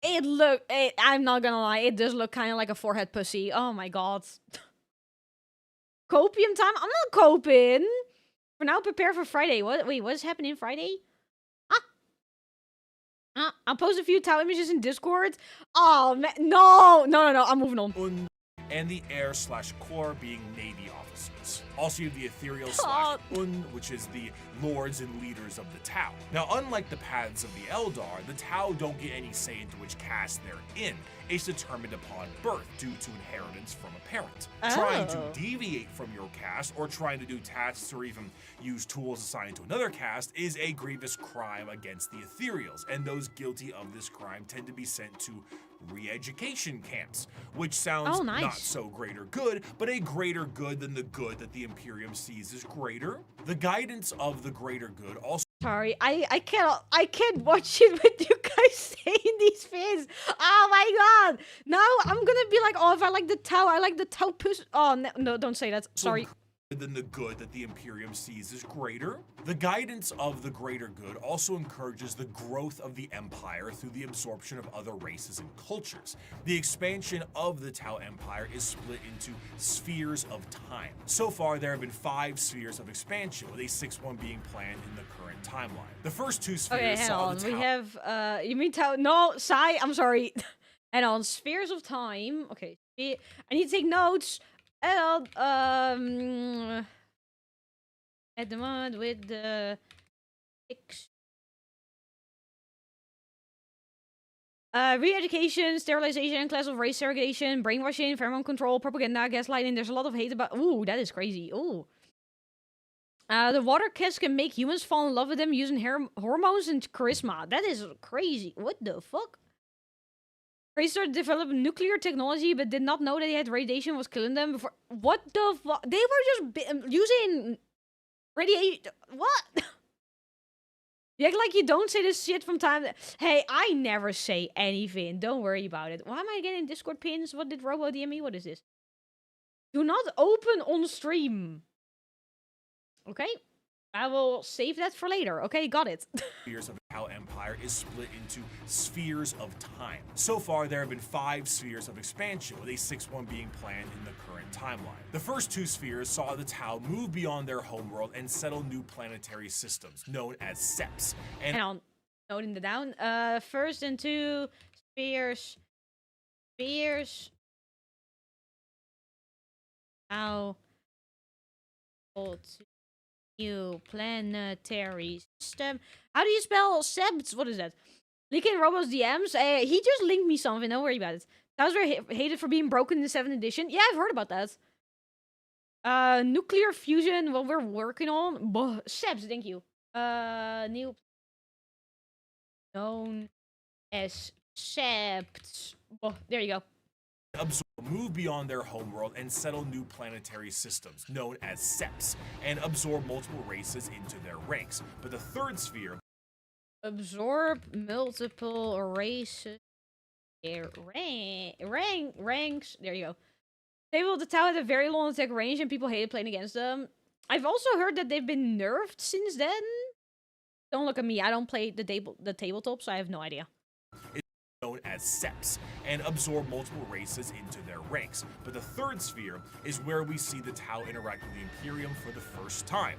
S1: I'm not gonna lie. It does look kind of like a forehead pussy. Oh my god. Copium time? I'm not coping. For now, prepare for Friday. What? Wait, what's happening Friday? I'll post a few Tau images in Discord. Oh, man. No. I'm moving on.
S2: And the Air/Kor, being Navy officers. Also, you have the Ethereal/ which is the lords and leaders of the Tau. Now, unlike the paths of the Eldar, the Tau don't get any say into which caste they're in. It's determined upon birth due to inheritance from a parent. Trying to deviate from your caste or trying to do tasks or even use tools assigned to another caste is a grievous crime against the Ethereals, and those guilty of this crime tend to be sent to re-education camps, which sounds not so greater good, but a greater good than the good that the Imperium sees as greater. The guidance of the greater good also.
S1: Sorry, I can't watch it with you guys saying these things. Oh my god! Now I'm gonna be like, oh, if I like the Tau, I like the Tau push. Oh no, don't say that. Sorry.
S2: Than the good that the Imperium sees as greater. The guidance of the greater good also encourages the growth of the Empire through the absorption of other races and cultures. The expansion of the Tau Empire is split into spheres of time. So far, there have been 5 spheres of expansion, with a 6th one being planned in the current timeline. The first 2 spheres
S1: hang on. We have, you mean Tau? No, Sai, I'm sorry. Hang on, spheres of time. Okay, I need to take notes. And at the moment with the re-education, sterilization, class of race segregation, brainwashing, pheromone control, propaganda, gaslighting. There's a lot of hate about. Ooh, that is crazy. Ooh. The water kids can make humans fall in love with them using hormones and charisma. That is crazy. What the fuck? Racers developed nuclear technology, but did not know that they had radiation was killing them before. What the fuck? They were just using radiation. What? You act like you don't say this shit from time to... Hey, I never say anything. Don't worry about it. Why am I getting Discord pins? What did Robo DM me? What is this? Do not open on stream. Okay. I will save that for later. Okay, got it.
S2: Spheres of the Tau Empire is split into spheres of time. So far, there have been 5 spheres of expansion, with a 6th one being planned in the current timeline. The first 2 spheres saw the Tau move beyond their homeworld and settle new planetary systems, known as seps. And
S1: hang on, noting the down. First and 2 spheres. How? New planetary system. How do you spell sebs? What is that? Leaking Robo's DMs. He just linked me something. Don't worry about it. Tau's were hated for being broken in the 7th edition. Yeah, I've heard about that. Nuclear fusion. What we're working on. Sebs. Thank you. New known as septs. There you go.
S2: Move beyond their homeworld and settle new planetary systems, known as seps, and absorb multiple races into their ranks. But the 3rd sphere...
S1: Absorb multiple races... ranks... There you go. They will the Tau had a very long attack range and people hated playing against them. I've also heard that they've been nerfed since then. Don't look at me. I don't play the tabletop, so I have no idea.
S2: Known as seps, and absorb multiple races into their ranks. But the 3rd sphere is where we see the Tau interact with the Imperium for the first time,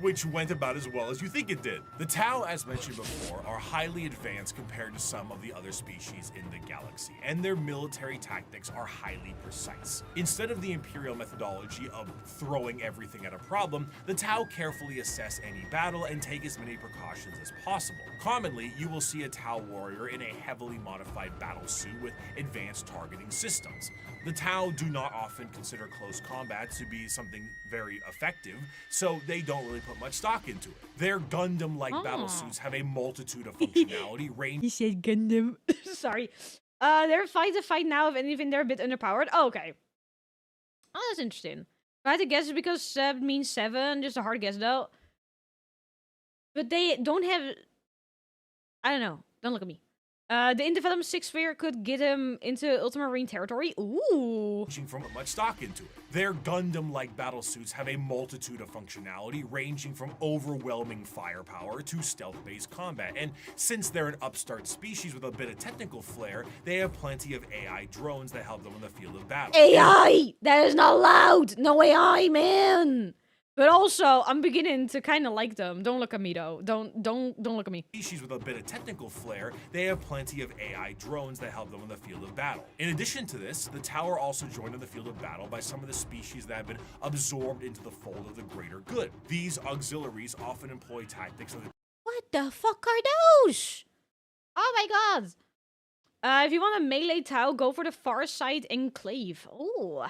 S2: which went about as well as you think it did. The Tau, as mentioned before, are highly advanced compared to some of the other species in the galaxy, and their military tactics are highly precise. Instead of the Imperial methodology of throwing everything at a problem, the Tau carefully assess any battle and take as many precautions as possible. Commonly, you will see a Tau warrior in a heavily modified battle suit with advanced targeting systems. The Tau do not often consider close combat to be something very effective, so they don't really put much stock into it. Their Gundam-like battle suits have a multitude of functionality range.
S1: He said Gundam. Sorry. They're fight to fight now. If anything, they're a bit underpowered. Oh, okay. Oh, that's interesting. I had to guess it's because Seb means 7. Just a hard guess, though. But they don't have... I don't know. Don't look at me. The in-development 6 sphere could get him into Ultramarine territory. Ooh.
S2: From much stock into it. Their Gundam-like battlesuits have a multitude of functionality, ranging from overwhelming firepower to stealth-based combat. And since they're an upstart species with a bit of technical flair, they have plenty of AI drones that help them in the field of battle.
S1: AI! That is not allowed! No AI, man! But also, I'm beginning to kind of like them. Don't look at me, though. Don't look at me.
S2: Species with a bit of technical flair, they have plenty of AI drones that help them in the field of battle. In addition to this, the Tower also joined in the field of battle by some of the species that have been absorbed into the fold of the greater good. These auxiliaries often employ tactics of the...
S1: What the fuck are those? Oh my god. If you want a melee Tau, go for the Far Side Enclave. Ooh.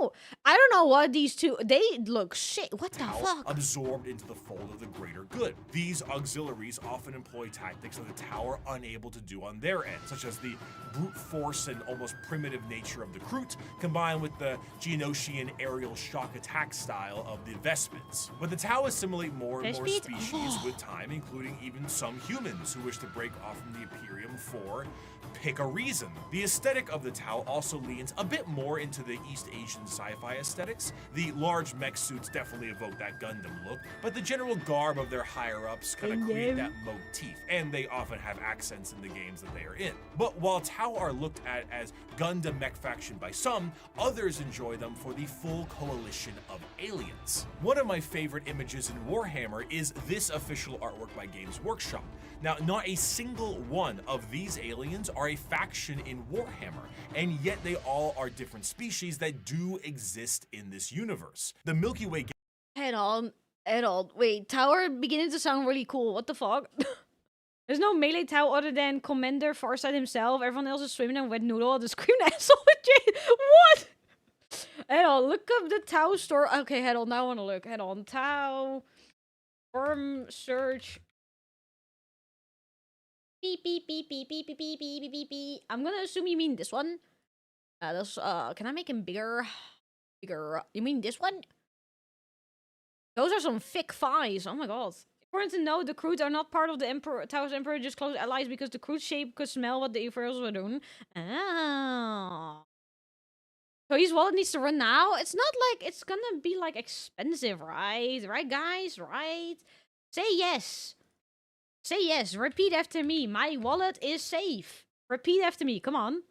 S1: Ooh, I don't know what these two... They look shit. What the fuck?
S2: Absorbed into the fold of the greater good. These auxiliaries often employ tactics that the Tower are unable to do on their end, such as the brute force and almost primitive nature of the Kroot, combined with the Geonosian aerial shock attack style of the Vespens. But the Tau assimilate more and more species with time, including even some humans who wish to break off from the Imperium for... pick a reason. The aesthetic of the Tau also leans a bit more into the East Asian sci-fi aesthetics. The large mech suits definitely evoke that Gundam look, but the general garb of their higher-ups kind of create that motif, and they often have accents in the games that they are in. But while Tau are looked at as Gundam mech faction by some, others enjoy them for the full coalition of aliens. One of my favorite images in Warhammer is this official artwork by Games Workshop. Now, not a single one of these aliens are a faction in Warhammer, and yet they all are different species that do exist in this universe. The Milky Way...
S1: Head on. Wait, Tower beginning to sound really cool. What the fuck? There's no melee Tau other than Commander Farsight himself. Everyone else is swimming in wet noodle. The scream asshole with Jade. What? Head on, look up the Tau store. Okay, head on. Now I want to look. Head on. Tau. Form search. Beep, beep, beep, beep, beep, beep, beep, beep, beep, beep. I'm gonna assume you mean this one. Can I make him bigger? Bigger. You mean this one? Those are some thick thighs. Oh my god. Important to note, the Kroot are not part of the Emperor, Tower's Emperor, just close allies because the Kroot shape could smell what the Imperials were doing. Oh. So his wallet needs to run now? It's not like it's gonna be like expensive, right? Right, guys? Right? Say yes. Say yes. Repeat after me. My wallet is safe. Repeat after me. Come on.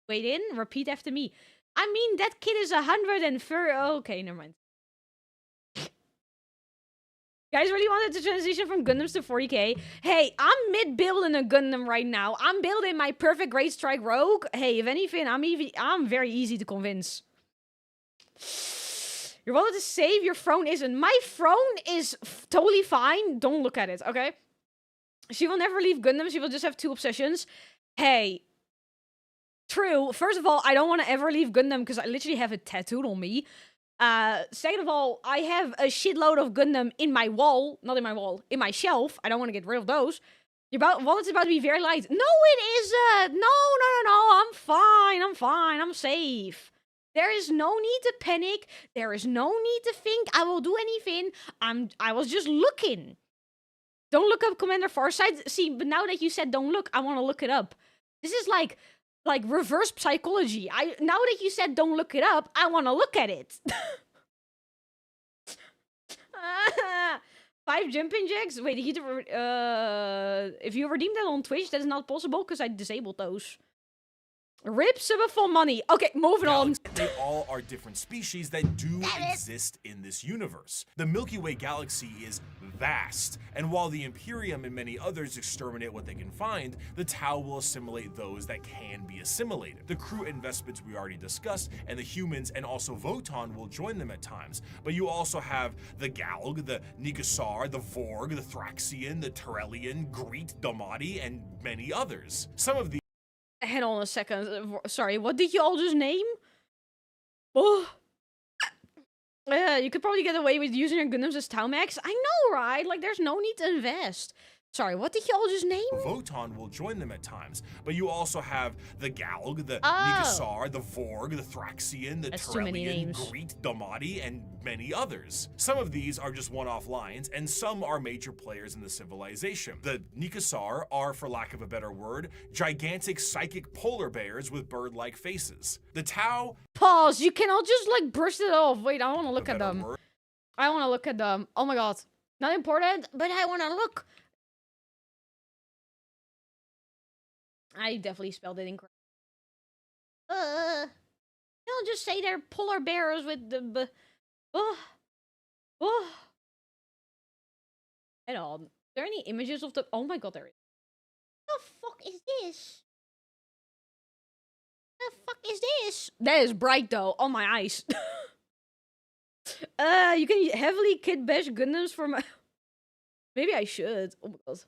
S1: Wait in. Repeat after me. I mean, that kid is 130. Okay, never mind. Guys really wanted to transition from Gundams to 40k. Hey, I'm mid-building a Gundam right now. I'm building my perfect Great Strike Rogue. Hey, if anything, I'm very easy to convince. Your wallet is safe. Your throne isn't. My throne is totally fine. Don't look at it, okay? She will never leave Gundam. She will just have 2 obsessions. Hey. True. First of all, I don't want to ever leave Gundam because I literally have it tattooed on me. Second of all, I have a shitload of Gundam in my wall. Not in my wall. In my shelf. I don't want to get rid of those. Your wallet's about to be very light. No, it isn't. No. I'm fine. I'm safe. There is no need to panic. There is no need to think I will do anything. I was just looking. Don't look up Commander Farsight. See, but now that you said don't look, I want to look it up. This is like reverse psychology. Now that you said don't look it up, I want to look at it. 5 jumping jacks? Wait, if you redeem that on Twitch, that is not possible because I disabled those. Rip Summer for money. Okay, moving on.
S2: They all are different species that do exist in this universe. The Milky Way galaxy is vast, and while the Imperium and many others exterminate what they can find, the Tau will assimilate those that can be assimilated. The Kroot and Vespens we already discussed, and the humans and also Voton will join them at times. But you also have the Galg, the Nigasar, the Vorg, the Thraxian, the Terrellian, Greet, Domati, and many others. Some of these...
S1: Hang on a second. Sorry, what did you all just name? Oh. You could probably get away with using your Gundams as Tau mechs. I know, right? Like, there's no need to invest. Sorry, what did y'all just name?
S2: Voton will join them at times, but you also have the Galg, the
S1: Oh.
S2: Nikasar, the Vorg, the Thraxian, the
S1: That's too many
S2: Terrellian,
S1: names.
S2: Greet, Domati, and many others. Some of these are just one-off lines, and some are major players in the civilization. The Nikasar are, for lack of a better word, gigantic psychic polar bears with bird-like faces. The Tau,
S1: Pause. You cannot just like brush it off. Wait, I want to
S2: a
S1: look at
S2: better
S1: them.
S2: word,
S1: I want to look at them. Oh my god. Not important, but I want to look. I definitely spelled it incorrect. Don't just say they're polar bears with the. Oh. At all. Are there any images of the? Oh my god, there is. The fuck is this? The fuck is this? That is bright though. On my eyes. You can heavily kit bash Gundams for my. Maybe I should. Oh my god.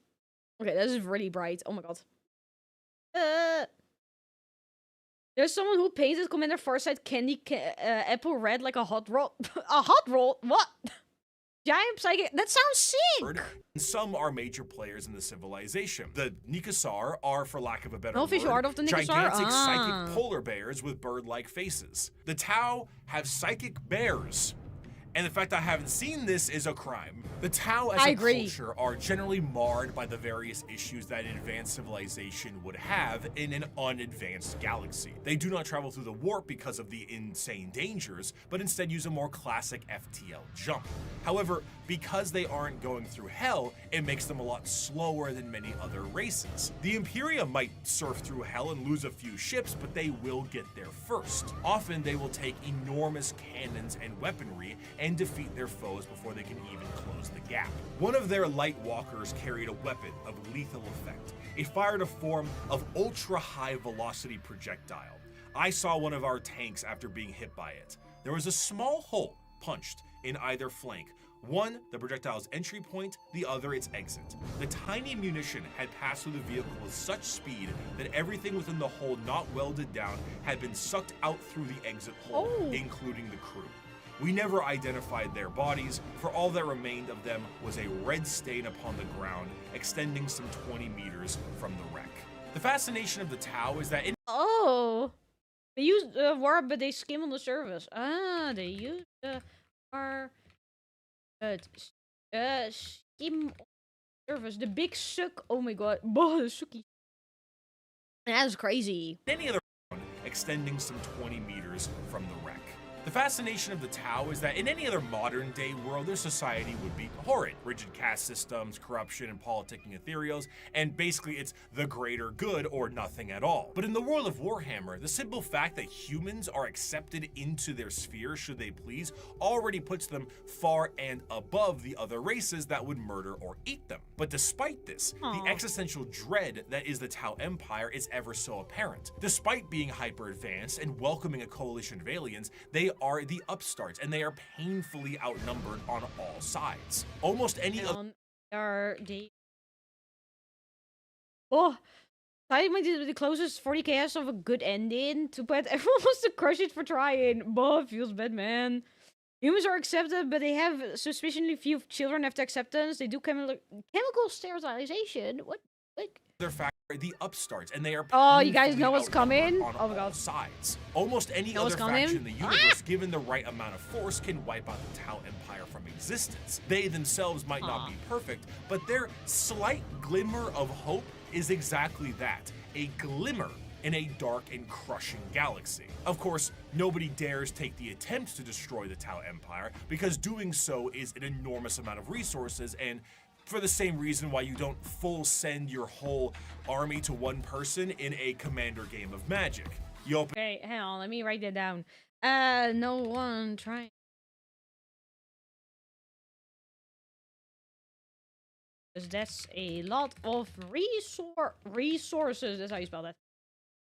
S1: Okay, this is really bright. Oh my god. There's someone who painted Commander Farsight candy apple red like a hot roll. A hot roll? What? Giant psychic. That sounds sick.
S2: and some are major players in the civilization. The Nikasar are, for lack of a better
S1: No
S2: word,
S1: official art of the Nikasar?
S2: gigantic psychic polar bears with bird-like faces. The Tau have psychic bears. And the fact I haven't seen this is a crime. The Tau as a culture are generally marred by the various issues that an advanced civilization would have in an unadvanced galaxy. They do not travel through the warp because of the insane dangers, but instead use a more classic FTL jump. However, because they aren't going through hell, it makes them a lot slower than many other races. The Imperium might surf through hell and lose a few ships, but they will get there first. Often they will take enormous cannons and weaponry and defeat their foes before they can even close the gap. One of their light walkers carried a weapon of lethal effect. It fired a form of ultra-high velocity projectile. I saw one of our tanks after being hit by it. There was a small hole punched in either flank. One, the projectile's entry point, the other its exit. The tiny munition had passed through the vehicle with such speed that everything within the hole not welded down had been sucked out through the exit hole, including the crew. We never identified their bodies, for all that remained of them was a red stain upon the ground, extending some 20 meters from the wreck. The fascination of the Tau is that it—
S1: they use warp, but they skim on the surface. They use our skim on the surface. The big suck. Oh my god, the sucky. That's crazy.
S2: any other extending some 20 meters from the wreck. The fascination of the Tau is that in any other modern day world, their society would be horrid. Rigid caste systems, corruption, and politicking ethereals, and basically it's the greater good or nothing at all. But in the world of Warhammer, the simple fact that humans are accepted into their sphere should they please already puts them far and above the other races that would murder or eat them. But despite this, the existential dread that is the Tau Empire is ever so apparent. Despite being hyper advanced and welcoming a coalition of aliens, they are the upstarts, and they are painfully outnumbered on all sides. Almost any of
S1: I might be the closest 40 chaos of a good ending. Too bad everyone wants to crush it for trying. Feels bad, man. Humans are accepted, but they have suspiciously few children after acceptance. They do chemical sterilization. What? Like?
S2: Their factor, the upstarts, and they are
S1: you guys know what's coming?
S2: On all sides. Almost any other faction in the universe, given the right amount of force, can wipe out the Tau Empire from existence. They themselves might not be perfect, but their slight glimmer of hope is exactly that, a glimmer in a dark and crushing galaxy. Of course, nobody dares take the attempt to destroy the Tau Empire, because doing so is an enormous amount of resources, and for the same reason why you don't full send your whole army to one person in a commander game of Magic.
S1: Okay, hang on, let me write that down. No one trying. Because that's a lot of resources. That's how you spell that.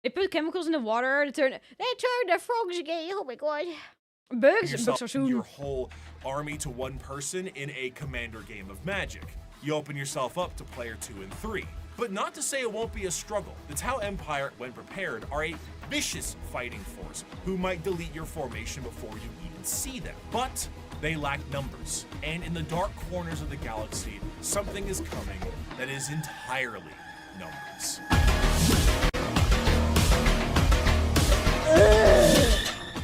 S1: They put chemicals in the water to turn the frogs gay. Oh my god. Bugs are soon.
S2: Your whole army to one person in a commander game of Magic. You open yourself up to player 2 and 3. But not to say it won't be a struggle. The Tau Empire, when prepared, are a vicious fighting force who might delete your formation before you even see them. But they lack numbers, and in the dark corners of the galaxy, something is coming that is entirely numbers.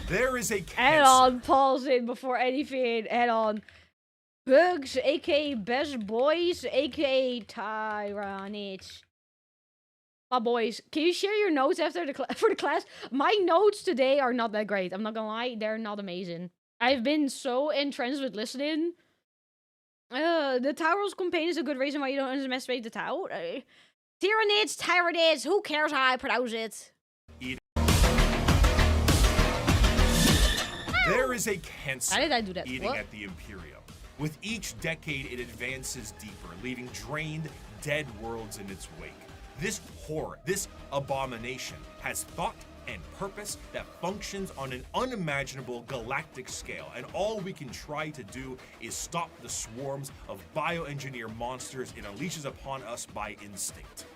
S2: There is a cancer.
S1: Head on, pause it before anything. Head on. Bugs, aka Best Boys, aka Tyranids. My boys, can you share your notes after for the class? My notes today are not that great. I'm not gonna lie, they're not amazing. I've been so entranced with listening. The Tauros campaign is a good reason why you don't underestimate the Tau. Tyranids, who cares how I pronounce it?
S2: There is a cancer
S1: How did I do that?
S2: eating
S1: What?
S2: at the Imperium. With each decade, it advances deeper, leaving drained, dead worlds in its wake. This horror, this abomination, has thought and purpose that functions on an unimaginable galactic scale, and all we can try to do is stop the swarms of bioengineer monsters it unleashes upon us by instinct.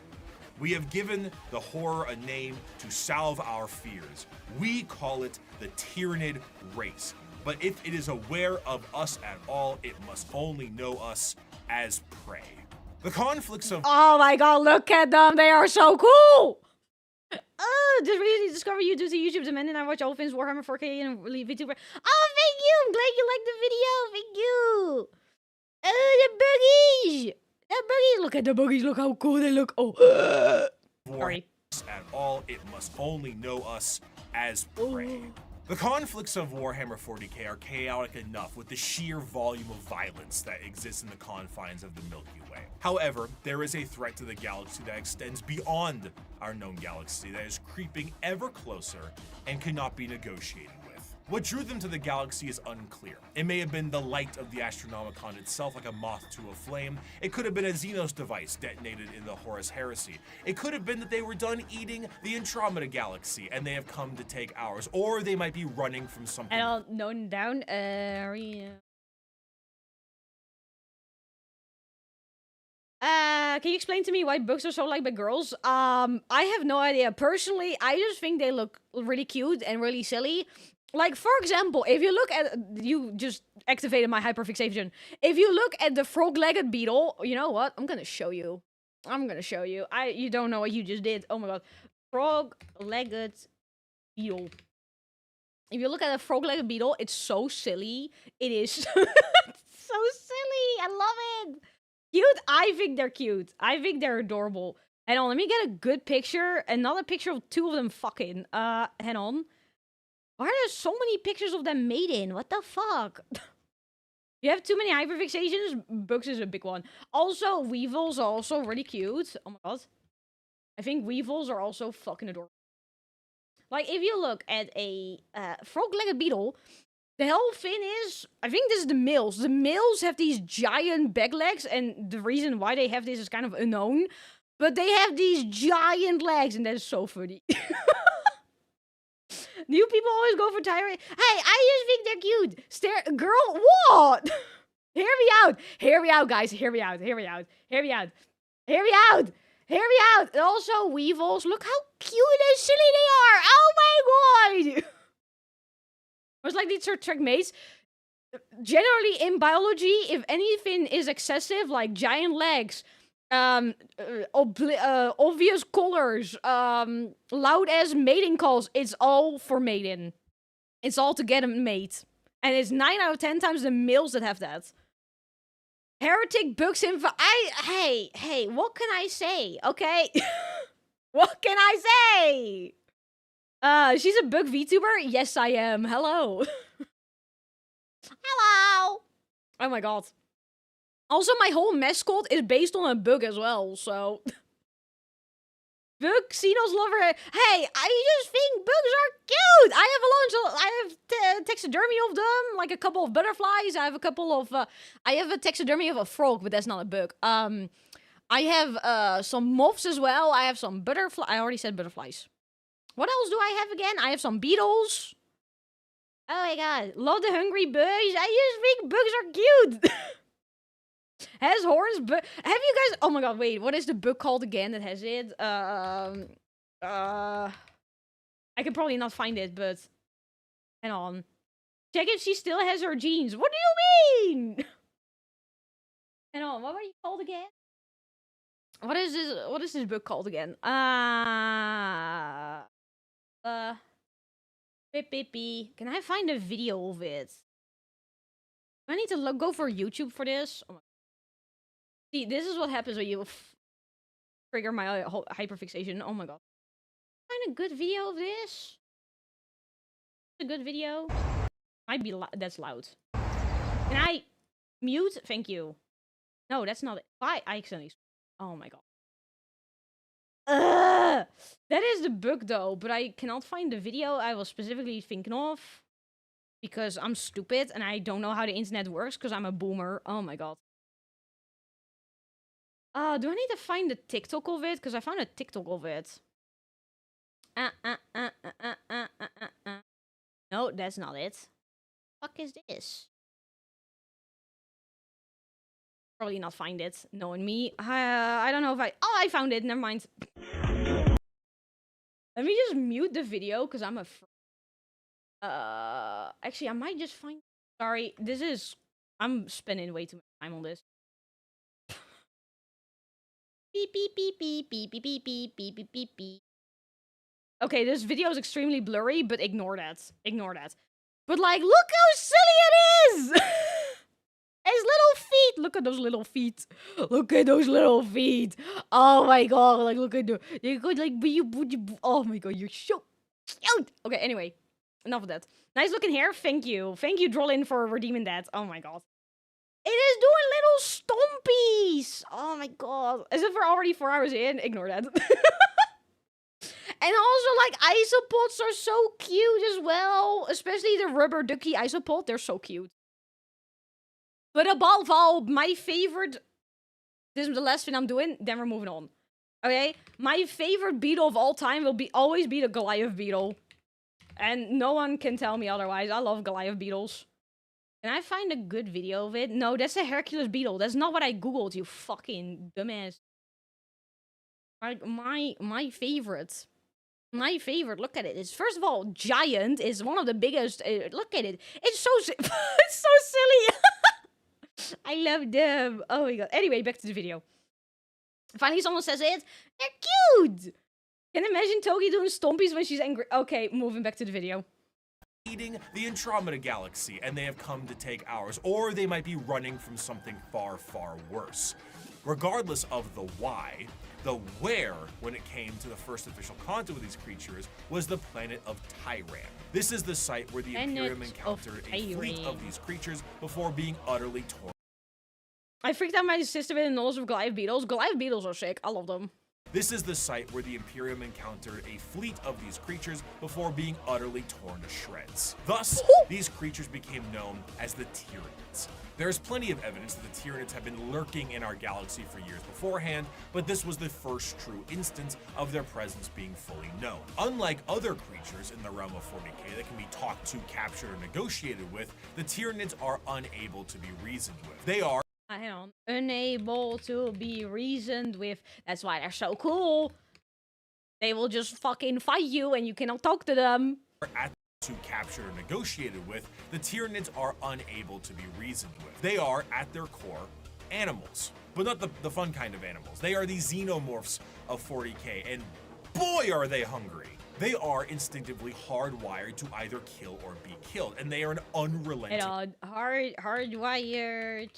S2: We have given the horror a name to salve our fears. We call it the Tyrannid race. But if it is aware of us at all, it must only know us as prey. The conflicts of—
S1: Oh my god, look at them. They are so cool. Just recently discovered you due to YouTube demanding I watch all things Warhammer 4K and leave VTuber. Oh, thank you. I'm glad you liked the video. Thank you. Oh, the boogies. The boogies. Look at the boogies. Look how cool they look. Oh. Sorry.
S2: at all, it must only know us as prey. The conflicts of Warhammer 40k are chaotic enough with the sheer volume of violence that exists in the confines of the Milky Way. However, there is a threat to the galaxy that extends beyond our known galaxy that is creeping ever closer and cannot be negotiated with. What drew them to the galaxy is unclear. It may have been the light of the Astronomicon itself, like a moth to a flame. It could have been a Xenos device detonated in the Horus Heresy. It could have been that they were done eating the Andromeda galaxy and they have come to take ours. Or they might be running from something.
S1: And I'll note down, can you explain to me why books are so liked by girls? I have no idea. Personally, I just think they look really cute and really silly. Like, for example, if you look at... You just activated my hyperfixation. If you look at the frog-legged beetle... You know what? I'm gonna show you. You don't know what you just did. Oh my god. Frog-legged beetle. If you look at a frog-legged beetle, it's so silly. It is so silly. I love it. Cute? I think they're cute. I think they're adorable. Hang on, let me get a good picture. Another picture of two of them fucking. Hang on. Why are there so many pictures of them mating? What the fuck? You have too many hyperfixations? Books is a big one. Also, weevils are also really cute. Oh my god. I think weevils are also fucking adorable. Like, if you look at a frog-legged beetle, the whole thing is... I think this is the males. The males have these giant back legs, and the reason why they have this is kind of unknown. But they have these giant legs, and that is so funny. New people always go for tyrant. Hey, I just think they're cute. Girl, what? Hear me out, guys. Hear me out. And also, weevils. Look how cute and silly they are. Oh my god. It's like these Star Trek mates. Generally, in biology, if anything is excessive, like giant legs, obvious colors, loud ass mating calls, it's all for mating. It's all to get a mate. And it's 9 out of 10 times the males that have that. Heretic books info. Hey, what can I say? Okay? What can I say? She's a book VTuber? Yes, I am. Hello. Hello. Oh my god. Also, my whole mascot is based on a book as well, so... Book, Xenos lover... Hey, I just think books are cute! I have taxidermy of them, like a couple of butterflies, I have a taxidermy of a frog, but that's not a book. I have, some moths as well, I have some butterflies... I already said butterflies. What else do I have again? I have some beetles. Oh my god, love the hungry bugs. I just think bugs are cute! Has horns, but have you guys? Oh my god, wait, what is the book called again that has it? I can probably not find it, but hang on. Check if she still has her genes. What do you mean? Hang on, what were you called again? What is this? What is this book called again? Pippi. Can I find a video of it? Do I need to go for YouTube for this? Oh my. See, this is what happens when you trigger my hyperfixation. Oh my god. Find a good video of this. A good video. Might be that's loud. Can I mute? Thank you. No, that's not it. Why? I accidentally. Oh my god. That is the book though, but I cannot find the video I was specifically thinking of. Because I'm stupid and I don't know how the internet works because I'm a boomer. Oh my god. Do I need to find the TikTok of it? Because I found a TikTok of it. No, that's not it. What the fuck is this? Probably not find it, knowing me. I don't know if oh, I found it. Never mind. Let me just mute the video because I'm a. Actually, I might just find. Sorry, this is. I'm spending way too much time on this. Beep beep beep beep beep beep beep beep beep beep beep beep. Okay, this video is extremely blurry, but ignore that. Ignore that. But like, look how silly it is! His little feet! Look at those little feet. Look at those little feet. Oh my god, like look at the you could like oh my god, you're so cute. Okay, anyway. Enough of that. Nice looking hair, thank you. Thank you, Drollin, for redeeming that. Oh my god. It is doing little stompies! Oh my god. As if we're already 4 hours in. Ignore that. And also, like, isopods are so cute as well. Especially the rubber ducky isopod. They're so cute. But above all, my favorite... This is the last thing I'm doing. Then we're moving on. Okay? My favorite beetle of all time will always be the Goliath beetle. And no one can tell me otherwise. I love Goliath beetles. Can I find a good video of it? No, that's a Hercules beetle. That's not what I googled, you fucking dumbass. Like, my favorite. My favorite, look at it. It's first of all, giant is one of the biggest. Look at it. It's so it's so silly. I love them. Oh my god. Anyway, back to the video. Finally, someone says it. They're cute. Can you imagine Togi doing stompies when she's angry? Okay, moving back to the video.
S2: Eating the Andromeda Galaxy, and they have come to take ours, or they might be running from something far, far worse. Regardless of the why, the where, when it came to the first official contact with these creatures, was the planet of Tyran. This is the site where the Imperium encountered a fleet of these creatures before being utterly torn.
S1: I freaked out my sister with the knowledge of Goliath beetles. Goliath beetles are sick. I love them.
S2: This is the site where the Imperium encountered a fleet of these creatures before being utterly torn to shreds. Thus, these creatures became known as the Tyranids. There's plenty of evidence that the Tyranids have been lurking in our galaxy for years beforehand, but this was the first true instance of their presence being fully known. Unlike other creatures in the realm of 40k that can be talked to, captured, or negotiated with, the Tyranids are unable to be reasoned with. They are
S1: hang on. Unable to be reasoned with. That's why they're so cool. They will just fucking fight you and you cannot talk to them.
S2: To capture or negotiated with, the Tyranids are unable to be reasoned with. They are, at their core, animals. But not the fun kind of animals. They are the xenomorphs of 40k, and boy are they hungry. They are instinctively hardwired to either kill or be killed, and they are an unrelenting...
S1: Hardwired...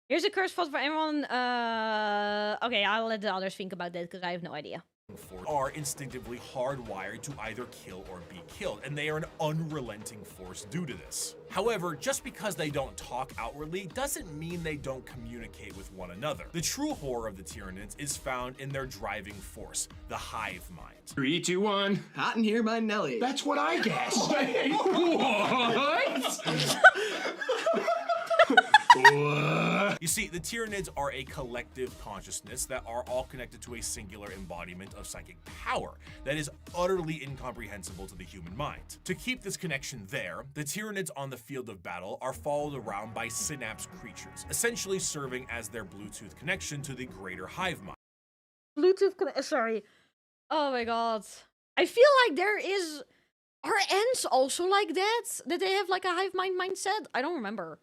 S1: Here's a curse spot for everyone. Okay, I'll let the others think about that because I have no idea.
S2: Are instinctively hardwired to either kill or be killed, and they are an unrelenting force due to this. However, just because they don't talk outwardly doesn't mean they don't communicate with one another. The true horror of the Tyranids is found in their driving force, the hive mind.
S9: 3, 2, 1.
S10: Hot in here by Nelly.
S9: That's what I guessed. What? What?
S2: You see, the Tyranids are a collective consciousness that are all connected to a singular embodiment of psychic power that is utterly incomprehensible to the human mind. To keep this connection there, the Tyranids on the field of battle are followed around by synapse creatures, essentially serving as their Bluetooth connection to the greater hive mind.
S1: Sorry. Oh my god. I feel like there is... Are ants also like that? That they have like a hive mind mindset? I don't remember.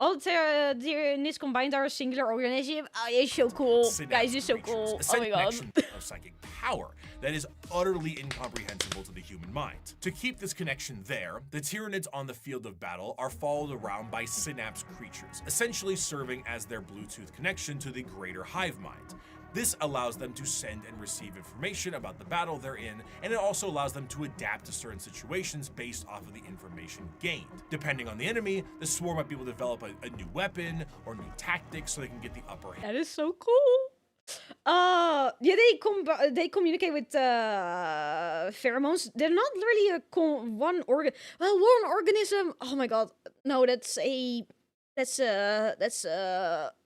S1: All the Tyranids combined are a singular organism. Oh, it's so cool.
S2: Synapse
S1: Guys, it's so
S2: creatures,
S1: cool. Oh my god.
S2: connection of psychic power that is utterly incomprehensible to the human mind. To keep this connection there, the Tyranids on the field of battle are followed around by synapse creatures, essentially serving as their Bluetooth connection to the greater hive mind. This allows them to send and receive information about the battle they're in, and it also allows them to adapt to certain situations based off of the information gained. Depending on the enemy, the swarm might be able to develop a new weapon or new tactics so they can get the upper hand.
S1: That is so cool. Yeah, they communicate with pheromones. They're not really one organism. Oh my god, no, that's oh,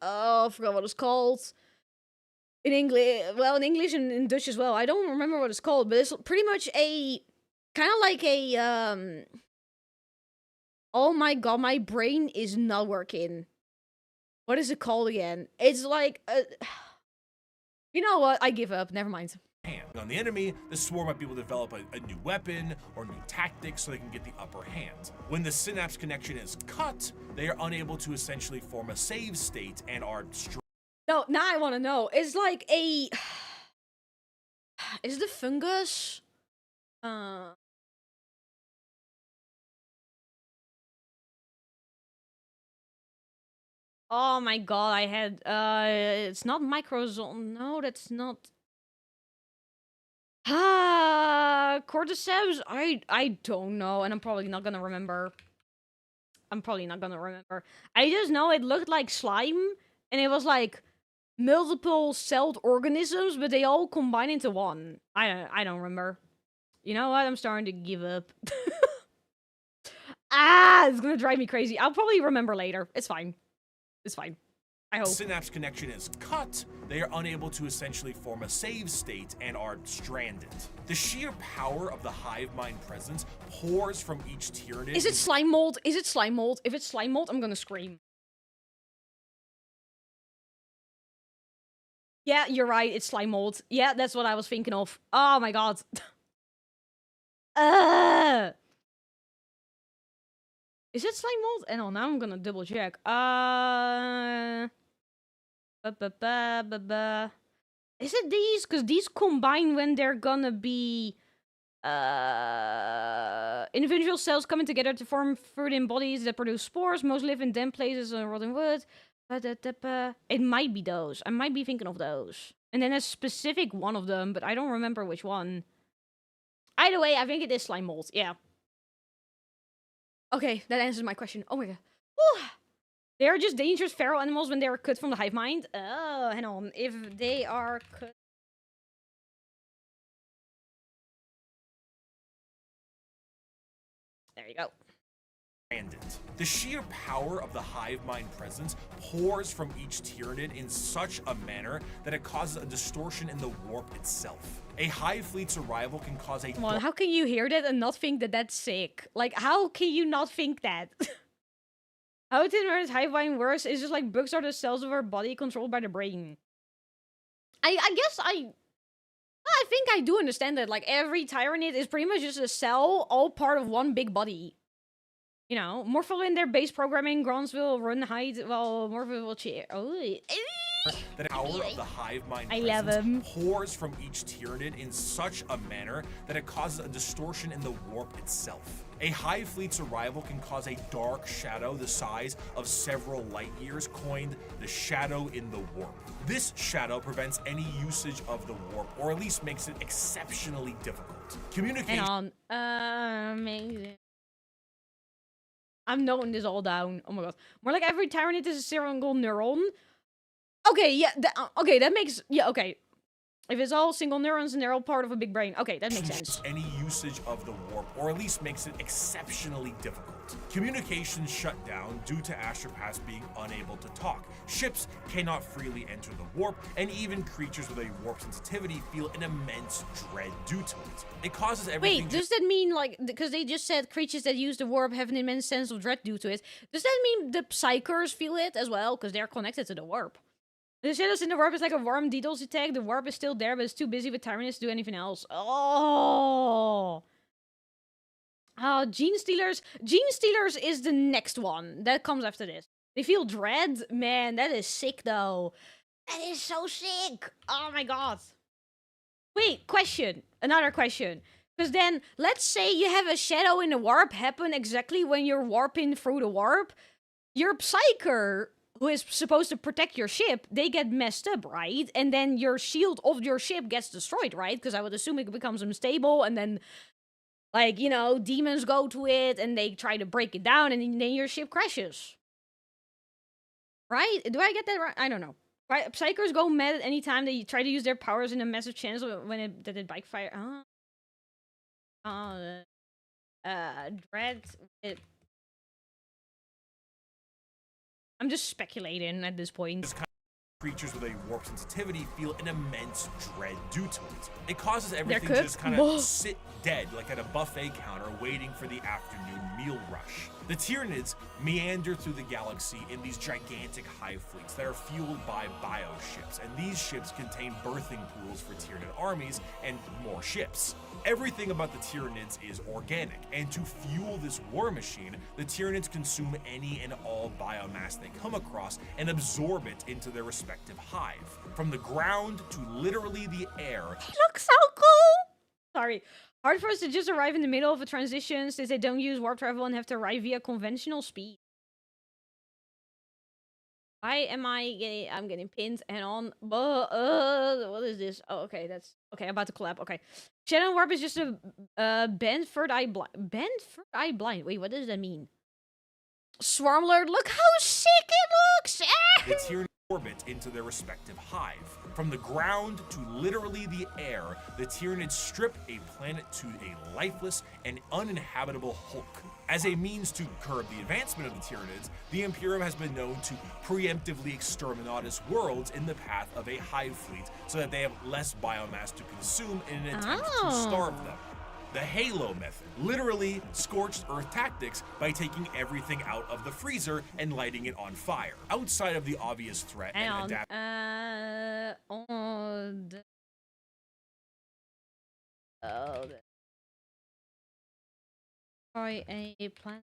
S1: I forgot what it's called. In English, well, in English and in Dutch as well. I don't remember what it's called, but it's pretty much a kind of like a Oh my god, my brain is not working. What is it called again? It's like you know what? I give up. Never mind.
S2: On the enemy, the swarm might be able to develop a new weapon or new tactics so they can get the upper hand. When the synapse connection is cut, they are unable to essentially form a save state and are
S1: No, now I want to know. It's like a... Is the fungus... Oh my god, I had... It's not microzone. No, that's not... Cordyceps? I don't know, and I'm probably not gonna remember. I just know it looked like slime, and it was like... multiple celled organisms, but they all combine into one. I don't remember. You know what? I'm starting to give up. It's gonna drive me crazy. I'll probably remember later. It's fine. It's fine. I hope.
S2: Synapse connection is cut, they are unable to essentially form a save state and are stranded. The sheer power of the hive mind presence pours from each Tyranid.
S1: Is it slime mold? Is it slime mold? If it's slime mold, I'm gonna scream. Yeah, you're right. It's slime mold. Yeah, that's what I was thinking of. Oh my god. Is it slime mold? And now I'm gonna double check. Is it these? Because these combine when they're gonna be individual cells coming together to form fruit in bodies that produce spores. Most live in damp places and rotting wood. It might be those. I might be thinking of those. And then a specific one of them, but I don't remember which one. Either way, I think it is slime mold. Yeah. Okay, that answers my question. Oh my god. Whew. They are just dangerous feral animals when they are cut from the hive mind. Oh, hang on. If they are cut... There you go.
S2: The sheer power of the hive mind presence pours from each Tyranid in such a manner that it causes a distortion in the warp itself. A hive fleet's arrival can cause a...
S1: Well, how can you hear that and not think that that's sick? Like, how can you not think that? How Tyranid's hive mind works is just like bugs are the cells of our body controlled by the brain. I guess I think I do understand that. Like, every Tyranid is pretty much just a cell, all part of one big body. You know, Morphle in their base programming, Grons will run, hide, while Morphle will cheer. Oh,
S2: the power of the hive mind pours from each Tyranid in such a manner that it causes a distortion in the warp itself. A hive fleet's arrival can cause a dark shadow the size of several light years, coined the shadow in the warp. This shadow prevents any usage of the warp, or at least makes it exceptionally difficult. Communication.
S1: Hang on. Amazing. I'm noting this all down. Oh my god. More like every Tyranid is a single neuron. Okay, yeah. Okay, that makes... Yeah, okay. If it's all single neurons and they're all part of a big brain. Okay, that makes sense.
S2: Any usage of the warp, or at least makes it exceptionally difficult. Communications shut down due to astropaths being unable to talk. Ships cannot freely enter the warp, and even creatures with a warp sensitivity feel an immense dread due to it. It causes everything.
S1: Wait, does that mean, like, because they just said creatures that use the warp have an immense sense of dread due to it? Does that mean the psychers feel it as well? Because they're connected to the warp. The shadows in the warp is like a warm DDoS attack. The warp is still there, but it's too busy with Tyranids to do anything else. Oh. Oh, Gene Stealers. Gene Stealers is the next one. That comes after this. They feel dread? Man, that is sick, though. That is so sick. Oh, my God. Wait, question. Another question. Because then, let's say you have a shadow in the warp happen exactly when you're warping through the warp. Your Psyker, who is supposed to protect your ship, they get messed up, right? And then your shield of your ship gets destroyed, right? Because I would assume it becomes unstable, and then, like, you know, demons go to it, and they try to break it down, and then your ship crashes. Right? Do I get that right? I don't know. Right? Psychers go mad at any time they try to use their powers in a massive chance when it bike fire. Dread. I'm just speculating at this point.
S2: Creatures with a warp sensitivity feel an immense dread due to it. It causes everything to just kind of sit dead, like at a buffet counter waiting for the afternoon meal rush. The Tyranids meander through the galaxy in these gigantic hive fleets that are fueled by bioships, and these ships contain birthing pools for Tyranid armies and more ships. Everything about the Tyranids is organic, and to fuel this war machine, the Tyranids consume any and all biomass they come across and absorb it into their respective hive. From the ground to literally the air.
S1: He looks so cool! Sorry. Hard for us to just arrive in the middle of a transition since they don't use warp travel and have to arrive via conventional speed. Why am I'm getting pinned and on. What is this? Oh, okay, that's okay. About to clap. Okay, Shadow Warp is just a bent third eye blind. Wait, what does that mean? Swarm Lord, look how sick it looks!
S2: The Tyranid orbit into their respective hive. From the ground to literally the air, the Tyranids strip a planet to a lifeless and uninhabitable hulk. As a means to curb the advancement of the Tyranids, the Imperium has been known to preemptively exterminatus worlds in the path of a hive fleet so that they have less biomass to consume in an attempt to starve them. The Halo method, literally scorched earth tactics by taking everything out of the freezer and lighting it on fire. Outside of the obvious threat and
S1: a planet.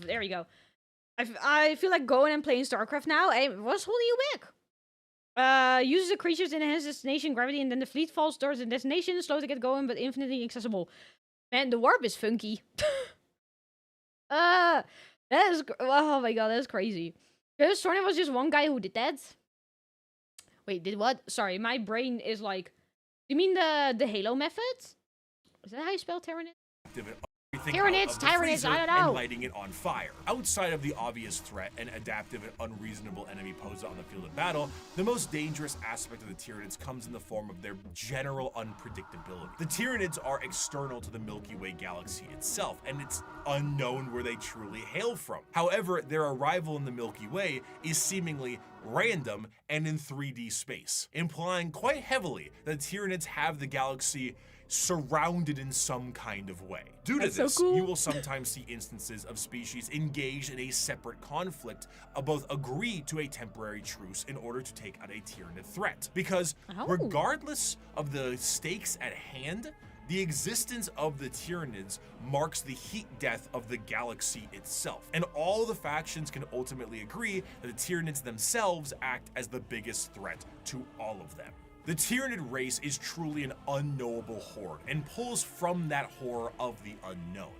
S1: There we go. I feel like going and playing StarCraft now. What's holding you back? Uses the creatures to enhance destination gravity, and then the fleet falls towards the destination. Slow to get going, but infinitely accessible. Man, the warp is funky. That is... Oh my god, that's crazy. Sorny was just one guy who did that. Wait, did what? Sorry, my brain is like... You mean the Halo method? Is that how you spell Tyranid? Tyranids, I don't know.
S2: And lighting it on fire. Outside of the obvious threat and adaptive and unreasonable enemy posed on the field of battle, the most dangerous aspect of the Tyranids comes in the form of their general unpredictability. The Tyranids are external to the Milky Way galaxy itself, and it's unknown where they truly hail from. However, their arrival in the Milky Way is seemingly random and in 3D space, implying quite heavily that Tyranids have the galaxy surrounded in some kind of way. Due to this, you will sometimes see instances of species engaged in a separate conflict, both agree to a temporary truce in order to take out a Tyranid threat. Because regardless of the stakes at hand, the existence of the Tyranids marks the heat death of the galaxy itself, and all the factions can ultimately agree that the Tyranids themselves act as the biggest threat to all of them. The Tyranid race is truly an unknowable horde, and pulls from that horror of the unknown.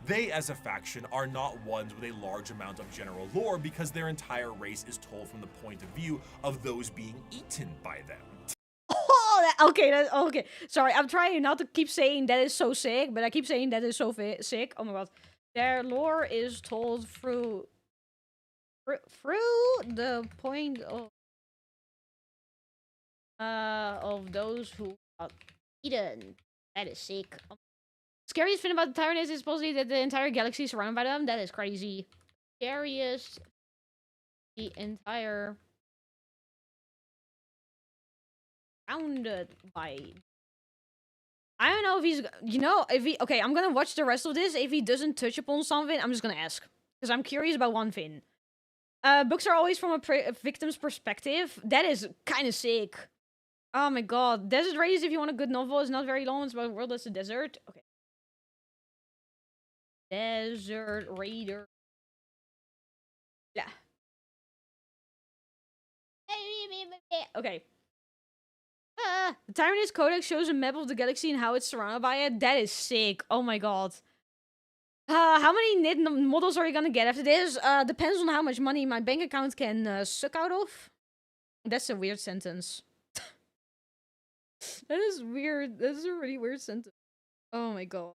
S2: They, as a faction, are not ones with a large amount of general lore because their entire race is told from the point of view of those being eaten by them.
S1: Okay. Sorry, I'm trying not to keep saying that is so sick, but I keep saying that is so sick. Oh my god. Their lore is told through through the point of those who are eaten. That is sick. Scariest thing about the Tyranids is supposedly that the entire galaxy is surrounded by them. That is crazy. Scariest. The entire. Surrounded by. I don't know if he's. You know, if he. Okay, I'm gonna watch the rest of this. If he doesn't touch upon something, I'm just gonna ask. Because I'm curious about one thing. Books are always from a victim's perspective. That is kind of sick. Oh my god. Desert Raiders, if you want a good novel, is not very long. It's about a world that's a desert. Okay. Desert Raider. Yeah. Okay. The Tyrannus Codex shows a map of the galaxy and how it's surrounded by it. That is sick. Oh my god. How many NID models are you gonna get after this? Depends on how much money my bank account can suck out of. That's a weird sentence. That is weird. That is a really weird sentence. Oh my god.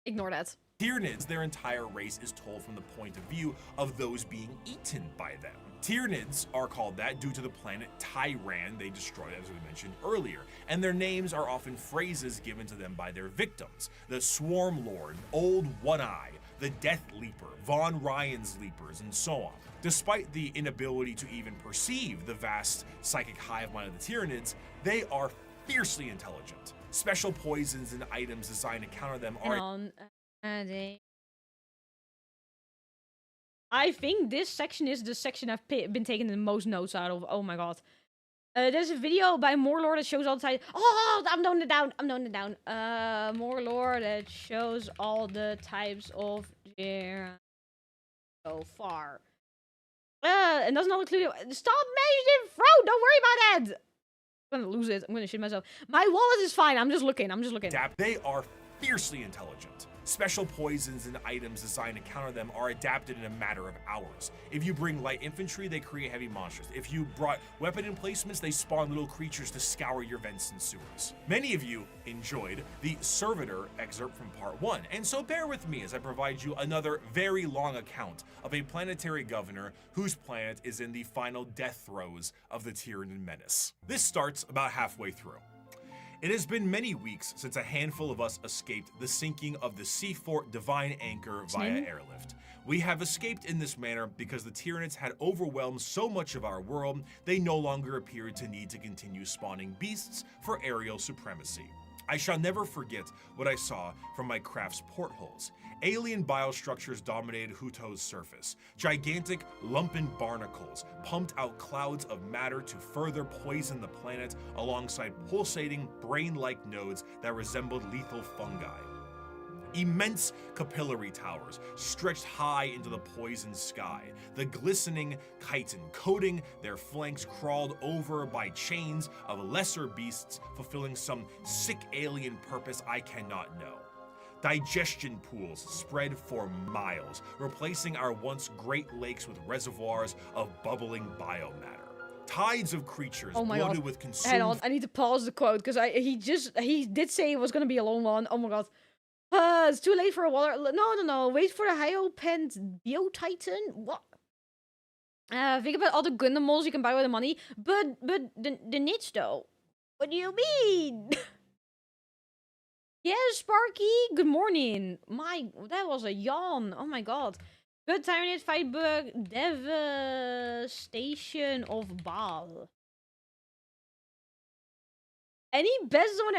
S1: Ignore that.
S2: Tyranids, their entire race is told from the point of view of those being eaten by them. Tyranids are called that due to the planet Tyran they destroyed, as we mentioned earlier, and their names are often phrases given to them by their victims. The Swarm Lord, Old One-Eye, the Death Leaper, Von Ryan's Leapers, and so on. Despite the inability to even perceive the vast psychic hive mind of the Tyranids, they are fiercely intelligent. Special poisons and items designed to counter them are...
S1: I think this section is the section I've been taking the most notes out of. Oh my god. There's a video by Morelord that shows all the time. Oh, I'm noting it down. I'm noting it down. Morelord that shows all the types of so far. And does not include it. Stop mentioning throat. Don't worry about that. I'm gonna lose it. I'm gonna shit myself. My wallet is fine. I'm just looking.
S2: They are fiercely intelligent. Special poisons and items designed to counter them are adapted in a matter of hours. If you bring light infantry, they create heavy monsters. If you brought weapon emplacements, they spawn little creatures to scour your vents and sewers. Many of you enjoyed the Servitor excerpt from part 1, and so bear with me as I provide you another very long account of a planetary governor whose planet is in the final death throes of the Tyranid menace. This starts about halfway through. It has been many weeks since a handful of us escaped the sinking of the Seafort Divine Anchor via airlift. We have escaped in this manner because the Tyranids had overwhelmed so much of our world, they no longer appeared to need to continue spawning beasts for aerial supremacy. I shall never forget what I saw from my craft's portholes. Alien biostructures dominated Huto's surface. Gigantic, lumpen barnacles pumped out clouds of matter to further poison the planet alongside pulsating, brain-like nodes that resembled lethal fungi. Immense capillary towers stretched high into the poisoned sky. The glistening chitin coating their flanks crawled over by chains of lesser beasts fulfilling some sick alien purpose I cannot know. Digestion pools spread for miles, replacing our once great lakes with reservoirs of bubbling biomatter. Tides of creatures bloated with consumed...
S1: Hang on, I need to pause the quote, because he did say it was going to be a long one. Oh my god. It's too late for a water... No. Wait for the Hyopent Biotitan? What? Think about all the Gundam molds you can buy with the money. But the niche, though. What do you mean? Yes, Sparky. Good morning. That was a yawn. Oh my god. Good Tyranid fight bug. Devastation of Baal. Any best one?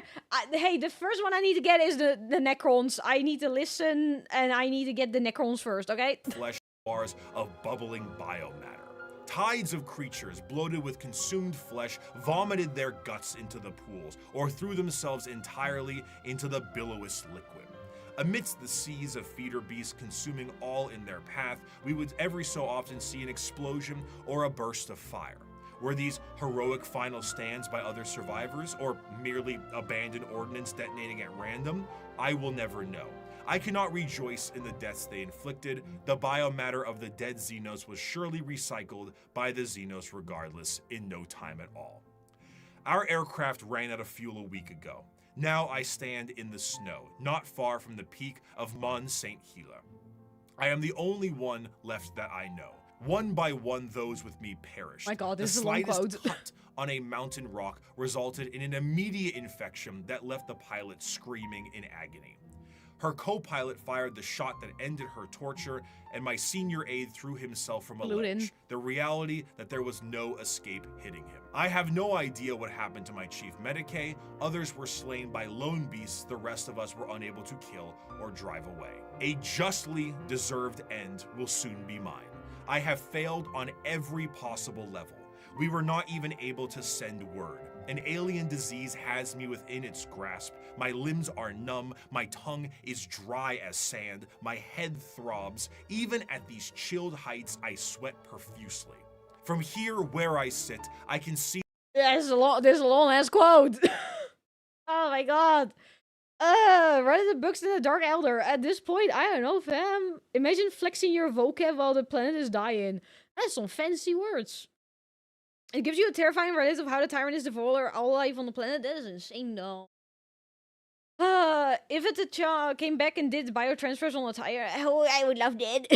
S1: Hey, the first one I need to get is the Necrons. I need to listen, and I need to get the Necrons first, okay?
S2: Flesh bars of bubbling biomatter. Tides of creatures bloated with consumed flesh vomited their guts into the pools or threw themselves entirely into the billowous liquid. Amidst the seas of feeder beasts consuming all in their path, we would every so often see an explosion or a burst of fire. Were these heroic final stands by other survivors, or merely abandoned ordnance detonating at random? I will never know. I cannot rejoice in the deaths they inflicted. The biomatter of the dead Xenos was surely recycled by the Xenos regardless in no time at all. Our aircraft ran out of fuel a week ago. Now I stand in the snow, not far from the peak of Mont Saint Hila. I am the only one left that I know. One by one, those with me perished.
S1: My God, this
S2: the
S1: is a long
S2: slightest
S1: quote.
S2: cut on a mountain rock resulted in an immediate infection that left the pilot screaming in agony. Her co-pilot fired the shot that ended her torture, and my senior aide threw himself from a ledge. The reality that there was no escape hitting him. I have no idea what happened to my chief medicae. Others were slain by lone beasts the rest of us were unable to kill or drive away. A justly deserved end will soon be mine. I have failed on every possible level. We were not even able to send word. An alien disease has me within its grasp. My limbs are numb, my tongue is dry as sand, my head throbs. Even at these chilled heights, I sweat profusely. From here where I sit, I can see—
S1: Yeah, there's a long ass quote. Oh my God. Writing the books in the Dark Elder. At this point, I don't know, fam. Imagine flexing your vocab while the planet is dying. That's some fancy words. It gives you a terrifying relative of how the tyrant is devouring all life on the planet. That is insane, though. If it came back and did biotransfers on the tire, oh, I would love that.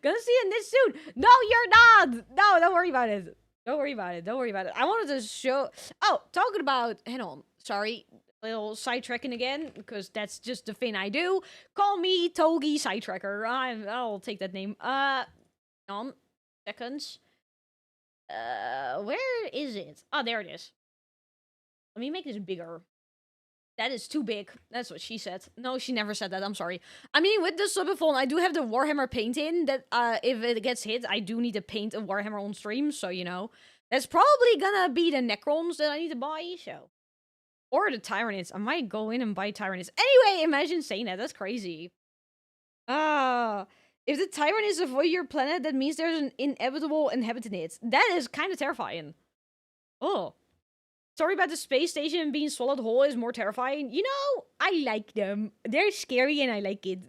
S1: Gonna see it this soon. No, you're not. No, don't worry about it. Don't worry about it. Don't worry about it. I wanted to show. Oh, talking about. Hang on. Sorry. Little sidetracking again, because that's just the thing I do. Call me Togi Sidetracker. I'll take that name. Hang on. Seconds. Where is it? Oh, there it is. Let me make this bigger. That is too big. That's what she said. No, she never said that. I'm sorry. I mean, with the subathon, I do have the Warhammer paint in that, if it gets hit, I do need to paint a Warhammer on stream, so, you know. That's probably gonna be the Necrons that I need to buy, so. Or the Tyranids. I might go in and buy Tyranids. Anyway, imagine saying that. That's crazy. If the Tyranids avoid your planet, that means there's an inevitable inhabitant in it. That is kind of terrifying. Oh. Story about the space station being swallowed whole is more terrifying. You know, I like them. They're scary and I like it.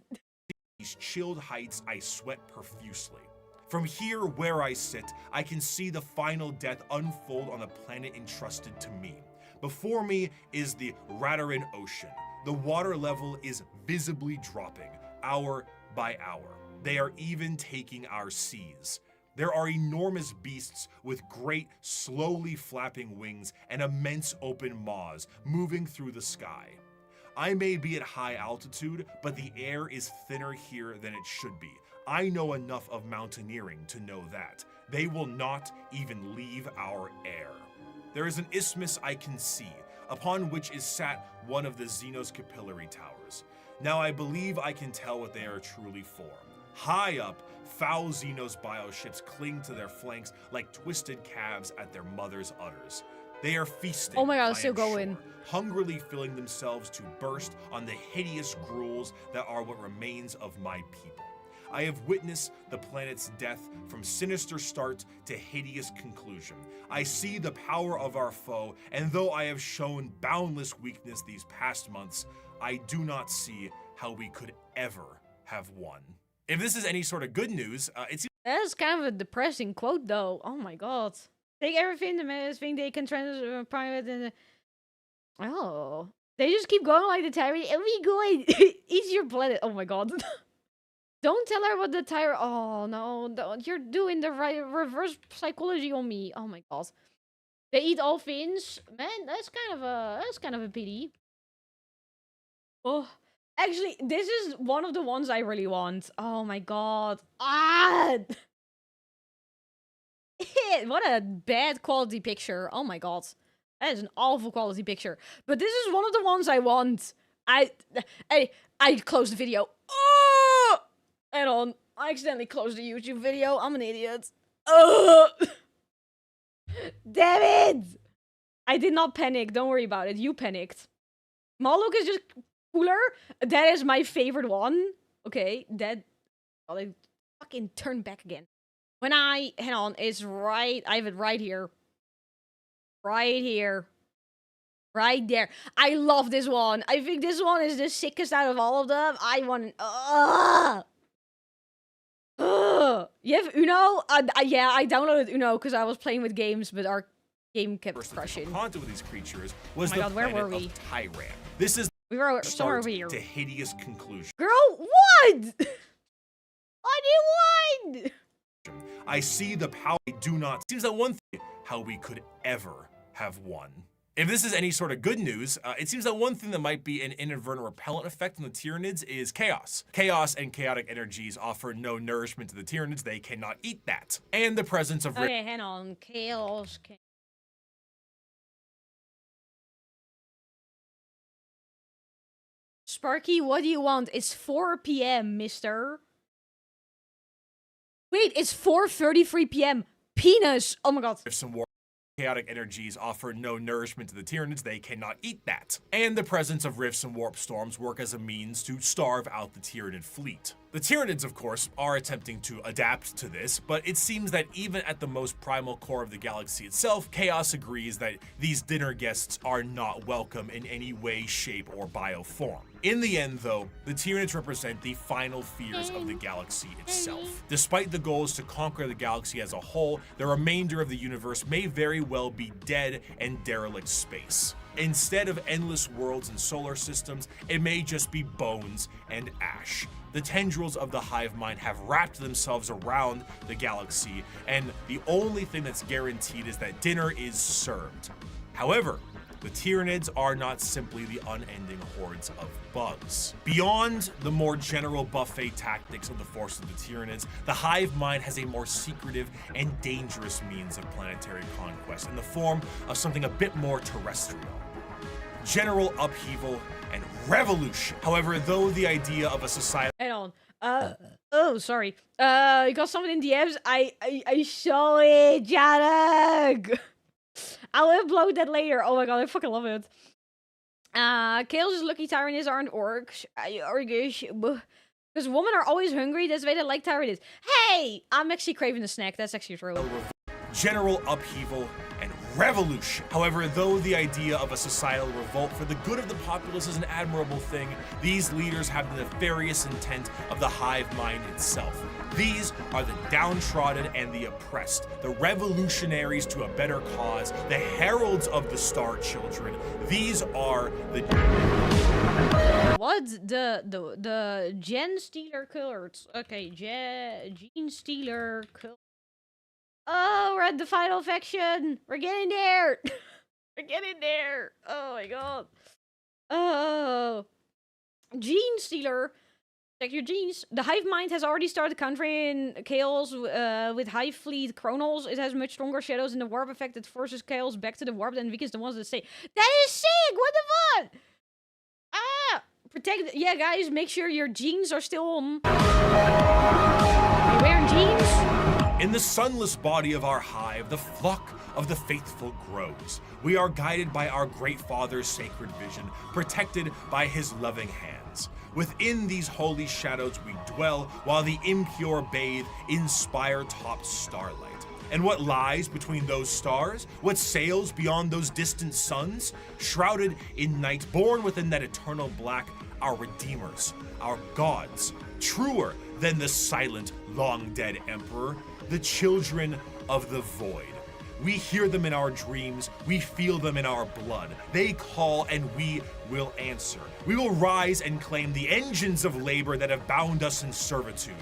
S2: These chilled heights, I sweat profusely. From here where I sit, I can see the final death unfold on the planet entrusted to me. Before me is the Radarin Ocean. The water level is visibly dropping, hour by hour. They are even taking our seas. There are enormous beasts with great, slowly flapping wings and immense open maws moving through the sky. I may be at high altitude, but the air is thinner here than it should be. I know enough of mountaineering to know that. They will not even leave our air. There is an isthmus I can see, upon which is sat one of the Xenos capillary towers. Now I believe I can tell what they are truly for. High up, foul Xenos bioships cling to their flanks like twisted calves at their mother's udders. They are feasting,
S1: oh my God,
S2: I
S1: it's still
S2: am
S1: going.
S2: sure, hungrily filling themselves to burst on the hideous gruels that are what remains of my people. I have witnessed the planet's death from sinister start to hideous conclusion. I see the power of our foe, and though I have shown boundless weakness these past months, I do not see how we could ever have won. If this is any sort of good news, it's—
S1: That's kind of a depressing quote, though. Oh my God. Take everything the thing they can transfer private and oh, they just keep going like the tyrant. And we going. Eat your planet. Oh my God. Don't tell her what the tyrant. Oh no, don't. You're doing the reverse psychology on me. Oh my God. They eat all things. Man, that's kind of a pity. Oh. Actually, this is one of the ones I really want. Oh my God. Ah! What a bad quality picture. Oh my God. That is an awful quality picture. But this is one of the ones I want. I closed the video. Oh! Hang on. I accidentally closed the YouTube video. I'm an idiot. Oh! Damn it! I did not panic. Don't worry about it. You panicked. Maluk is just cooler. That is my favorite one. Okay, that. Oh, they fucking turn back again. When hang on, it's right. I have it right here. Right here. Right there. I love this one. I think this one is the sickest out of all of them. I want. You have Uno? Yeah, I downloaded Uno because I was playing with games, but our game kept crashing.
S2: Contact with these creatures was
S1: oh my God, where were we?
S2: Of Tyran. This is
S1: we were somewhere over here.
S2: To hideous conclusion.
S1: Girl, what? I do one!
S2: I see the power. I do not. Seems that one thing how we could ever have won. If this is any sort of good news, it seems that one thing that might be an inadvertent repellent effect on the Tyranids is chaos. Chaos and chaotic energies offer no nourishment to the Tyranids. They cannot eat that. And the presence of...
S1: Okay, hang on. Chaos. Sparky, what do you want? It's 4 p.m., mister. Wait, it's 4:33 p.m. Penis! Oh my god.
S2: If some chaotic energies offer no nourishment to the Tyranids, they cannot eat that. And the presence of rifts and warp storms work as a means to starve out the Tyranid fleet. The Tyranids, of course, are attempting to adapt to this, but it seems that even at the most primal core of the galaxy itself, Chaos agrees that these dinner guests are not welcome in any way, shape, or bioform. In the end, though, the Tyranids represent the final fears of the galaxy itself. Despite the goals to conquer the galaxy as a whole, the remainder of the universe may very well be dead and derelict space. Instead of endless worlds and solar systems, it may just be bones and ash. The tendrils of the hive mind have wrapped themselves around the galaxy, and the only thing that's guaranteed is that dinner is served. However, the Tyranids are not simply the unending hordes of bugs. Beyond the more general buffet tactics of the force of the Tyranids, the hive mind has a more secretive and dangerous means of planetary conquest in the form of something a bit more terrestrial. General upheaval and revolution. However, though the idea of a society...
S1: Hang on. Oh, sorry. You got someone in DMs? I saw it, Janek! I'll upload that later. Oh my god, I fucking love it. Chaos' lucky Tyranids aren't orcs. Orcish. Because women are always hungry, that's why they like Tyranids. Hey! I'm actually craving a snack, that's actually true.
S2: General upheaval and revolution. However, though the idea of a societal revolt for the good of the populace is an admirable thing, these leaders have the nefarious intent of the hive mind itself. These are the downtrodden and the oppressed, the revolutionaries to a better cause, the heralds of the Star Children. These are the...
S1: What? The Gen Stealer Killers. Okay, Gene Stealer Killers. Oh, we're at the final faction. We're getting there. We're getting there. Oh my god. Oh. Gene Stealer. Check your genes. The hive mind has already started countering Chaos with Hive Fleet Chronos. It has much stronger shadows in the warp effect that forces Chaos back to the warp than weakens the ones that stay. That is sick! What the fuck? Ah! Protect. Yeah, guys, make sure your jeans are still on. Are you wearing jeans?
S2: In the sunless body of our hive, the flock of the faithful grows. We are guided by our great father's sacred vision, protected by his loving hands. Within these holy shadows we dwell, while the impure bathe in spire-topped starlight. And what lies between those stars? What sails beyond those distant suns? Shrouded in night, born within that eternal black, our redeemers, our gods, truer than the silent, long-dead emperor, the children of the void. We hear them in our dreams, we feel them in our blood. They call and we will answer. We will rise and claim the engines of labor that have bound us in servitude.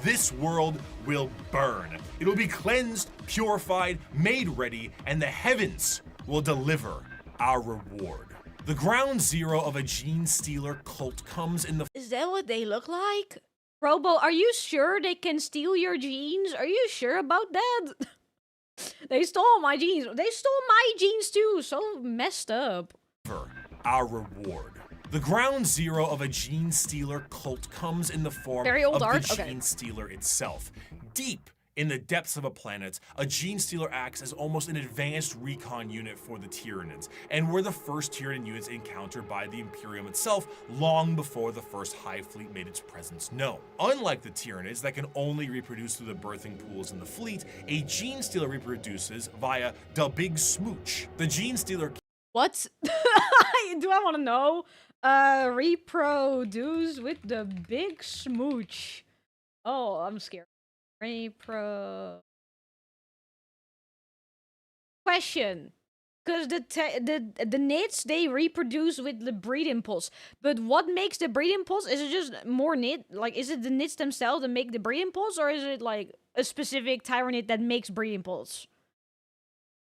S2: This world will burn. It will be cleansed, purified, made ready, and the heavens will deliver our reward. The ground zero of a gene stealer cult comes in the...
S1: Is that what they look like? Robo, are you sure they can steal your genes? Are you sure about that? They stole my genes. They stole my genes too. So messed up.
S2: Our reward. The ground zero of a gene stealer cult comes in the form of the gene stealer itself. Deep in the depths of a planet, a gene stealer acts as almost an advanced recon unit for the Tyranids, and were the first Tyranid units encountered by the Imperium itself long before the first Hive Fleet made its presence known. Unlike the Tyranids that can only reproduce through the birthing pools in the fleet, a gene stealer reproduces via the Big Smooch. The gene stealer...
S1: What? Do I want to know? Reproduce with the Big Smooch. Oh, I'm scared. Question. because the nits, they reproduce with the breed impulse. But what makes the breed impulse? Is it just more nit? Like, is it the nits themselves that make the breed impulse, or is it like a specific tyrannid that makes breed impulse?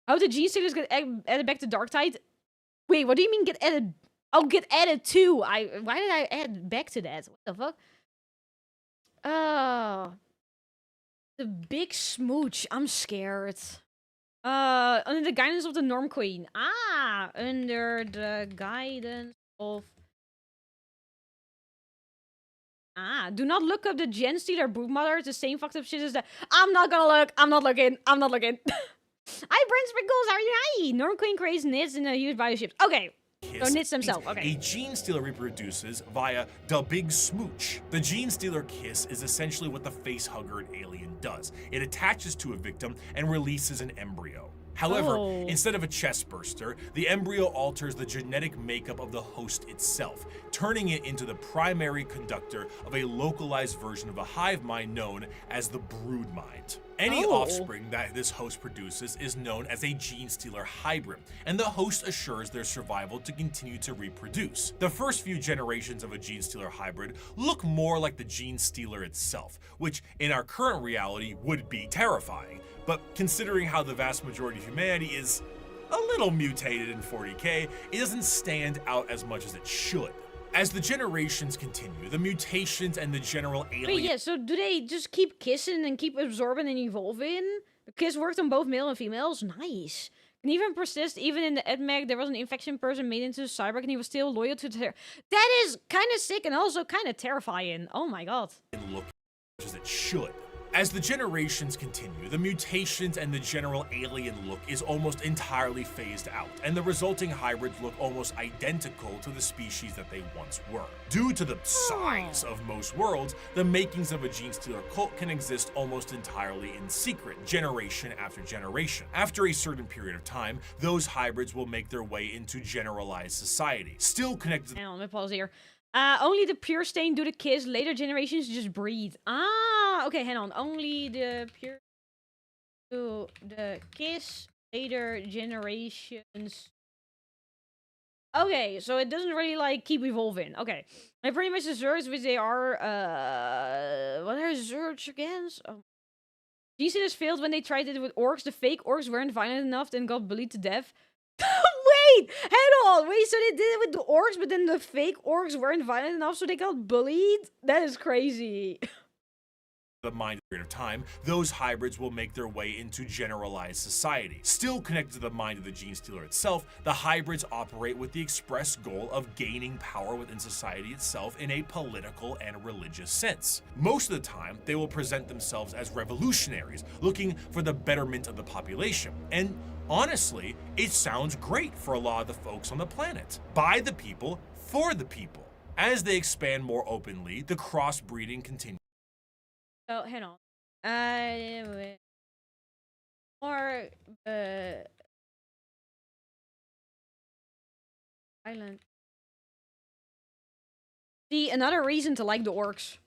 S1: How the gene stealers get added back to Darktide? Wait, what do you mean get added? Oh, get added to. Why did I add back to that? What the fuck? Oh, the big smooch. I'm scared. Under the guidance of the Norm Queen. Ah, under the guidance of. Ah, do not look up the Gen Stealer Broodmother. It's the same fucked up shit as that. I'm not gonna look. I'm not looking. I'm not looking. Hi, Brent Sprinkles. How are you? Hi. Norm Queen creates nits in a huge bioships. Okay. So nits themselves. Okay.
S2: A gene stealer reproduces via the big smooch. The gene stealer kiss is essentially what the face hugger in Alien does. It attaches to a victim and releases an embryo. However, instead of a chest burster, the embryo alters the genetic makeup of the host itself, turning it into the primary conductor of a localized version of a hive mind known as the brood mind. Any offspring that this host produces is known as a gene stealer hybrid, and the host assures their survival to continue to reproduce. The first few generations of a gene stealer hybrid look more like the gene stealer itself, which in our current reality would be terrifying. But considering how the vast majority of humanity is a little mutated in 40k, it doesn't stand out as much as it should. As the generations continue, the mutations and the general alien...
S1: Wait, yeah, so do they just keep kissing and keep absorbing and evolving? The kiss worked on both male and females? Nice. Can even persist, even in the EdMag, there was an infection person made into a cyborg and he was still loyal to the... That is kind of sick and also kind of terrifying. Oh my god.
S2: Look as it should. As the generations continue, the mutations and the general alien look is almost entirely phased out, and the resulting hybrids look almost identical to the species that they once were. Due to the size of most worlds, the makings of a gene stealer cult can exist almost entirely in secret, generation after generation. After a certain period of time, those hybrids will make their way into generalized society, still connected to...
S1: Hang on, let me pause here. Only the pure stain do the kiss, later generations just breed. Ah, okay, hang on. Only the pure do the kiss, later generations. Okay, so it doesn't really, like, keep evolving. Okay. And pretty much the Zergs, which they are, what are Zergs against? Oh. GC failed when they tried it with orcs. The fake orcs weren't violent enough and got bullied to death. Wait, hang on. Wait, so they did it with the orcs, but then the fake orcs weren't violent enough, so they got bullied? That is crazy.
S2: The mind period of time, those hybrids will make their way into generalized society. Still connected to the mind of the gene stealer itself, the hybrids operate with the express goal of gaining power within society itself in a political and religious sense. Most of the time, they will present themselves as revolutionaries, looking for the betterment of the population. And honestly, it sounds great for a lot of the folks on the planet. By the people, for the people. As they expand more openly, the crossbreeding continues.
S1: Oh, hang on. Or island. See, another reason to like the orcs.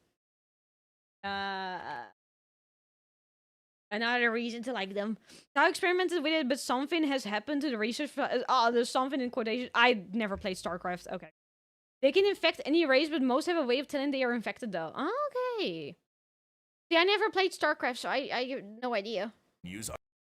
S1: Another reason to like them. I experimented with it, but something has happened to the research. There's something in quotation. I never played StarCraft. Okay. They can infect any race, but most have a way of telling they are infected, though. Okay. See, I never played StarCraft, so I have no idea.
S2: Use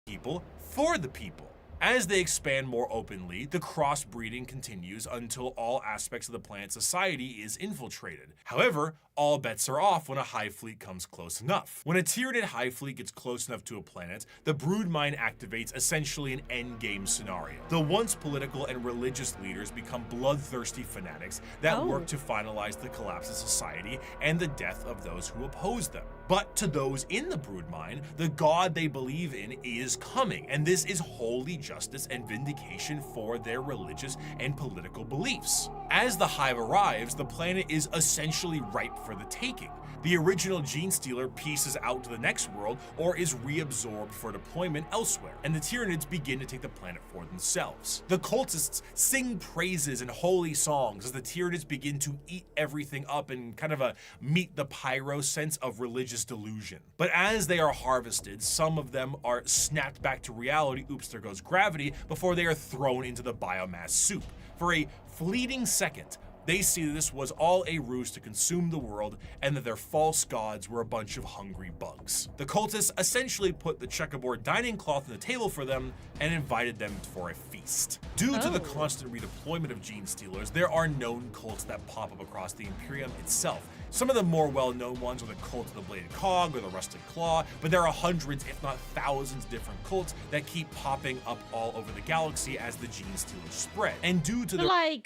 S2: people for the people. As they expand more openly, the crossbreeding continues until all aspects of the planet's society is infiltrated. However, all bets are off when a hive fleet comes close enough. When a Tyranid hive fleet gets close enough to a planet, the brood mine activates essentially an endgame scenario. The once political and religious leaders become bloodthirsty fanatics that work to finalize the collapse of society and the death of those who oppose them. But to those in the brood mine, the god they believe in is coming, and this is holy justice and vindication for their religious and political beliefs. As the hive arrives, the planet is essentially ripe for the taking. The original gene stealer pieces out to the next world or is reabsorbed for deployment elsewhere, and the Tyranids begin to take the planet for themselves. The cultists sing praises and holy songs as the Tyranids begin to eat everything up in kind of a meet the pyro sense of religious religious delusion. But as they are harvested, some of them are snapped back to reality, oops, there goes gravity, before they are thrown into the biomass soup. For a fleeting second, they see that this was all a ruse to consume the world and that their false gods were a bunch of hungry bugs. The cultists essentially put the checkerboard dining cloth on the table for them and invited them for a feast. Due to the constant redeployment of gene stealers, there are known cults that pop up across the Imperium itself. Some of the more well-known ones are the cult of the bladed cog or the rusted claw, but there are hundreds, if not thousands, different cults that keep popping up all over the galaxy as the gene stealers spread. And due to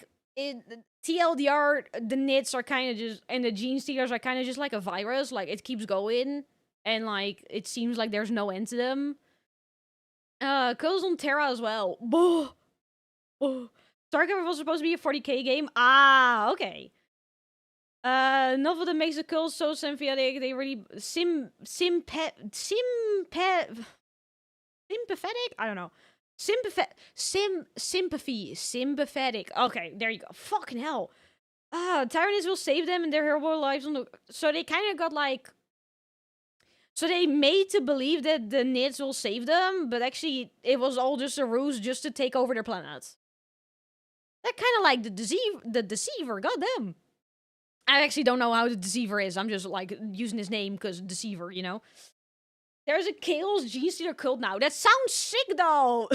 S1: TLDR, the nits are kind of just, and the gene stealers are kind of just like a virus. Like, it keeps going, and like, it seems like there's no end to them. Kills on Terra as well. StarCraft was supposed to be a 40k game. Ah, okay. Novel that makes the kills so sympathetic. They really sympathetic. I don't know. Sympathetic. Okay, there you go. Fucking hell. Tyranids will save them and their horrible lives on the... So they kind of got like... So they made to believe that the Nids will save them, but actually it was all just a ruse just to take over their planet. That kind of like the Deceiver, goddamn. I actually don't know how the Deceiver is. I'm just like using his name because Deceiver, you know? There's a Chaos Gene Stealer cult now. That sounds sick, though.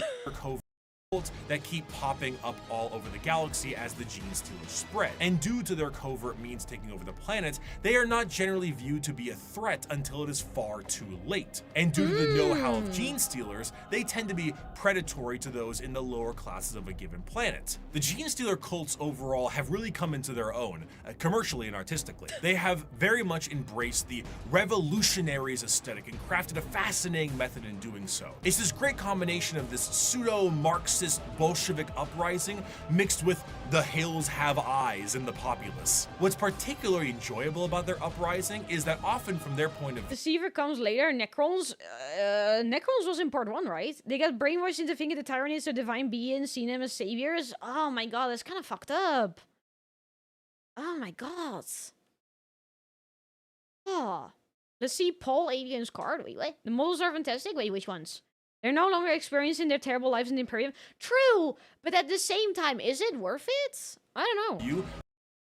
S2: That keep popping up all over the galaxy as the gene stealers spread. And due to their covert means taking over the planet, they are not generally viewed to be a threat until it is far too late. And due to the know-how of gene stealers, they tend to be predatory to those in the lower classes of a given planet. The gene stealer cults overall have really come into their own, commercially and artistically. They have very much embraced the revolutionaries aesthetic and crafted a fascinating method in doing so. It's this great combination of this pseudo-Marxist Bolshevik uprising mixed with the hills have eyes in the populace. What's particularly enjoyable about their uprising is that often from their point of view...
S1: Deceiver comes later. Necrons was in part 1, right? They got brainwashed into thinking the Tyranids are divine beings, seen them as saviors. Oh my god, that's kind of fucked up. Oh my god. Oh. Let's see Paul Alien's card. Wait, what? The models are fantastic. Wait, which ones? They're no longer experiencing their terrible lives in the Imperium. True, but at the same time, is it worth it? I don't know.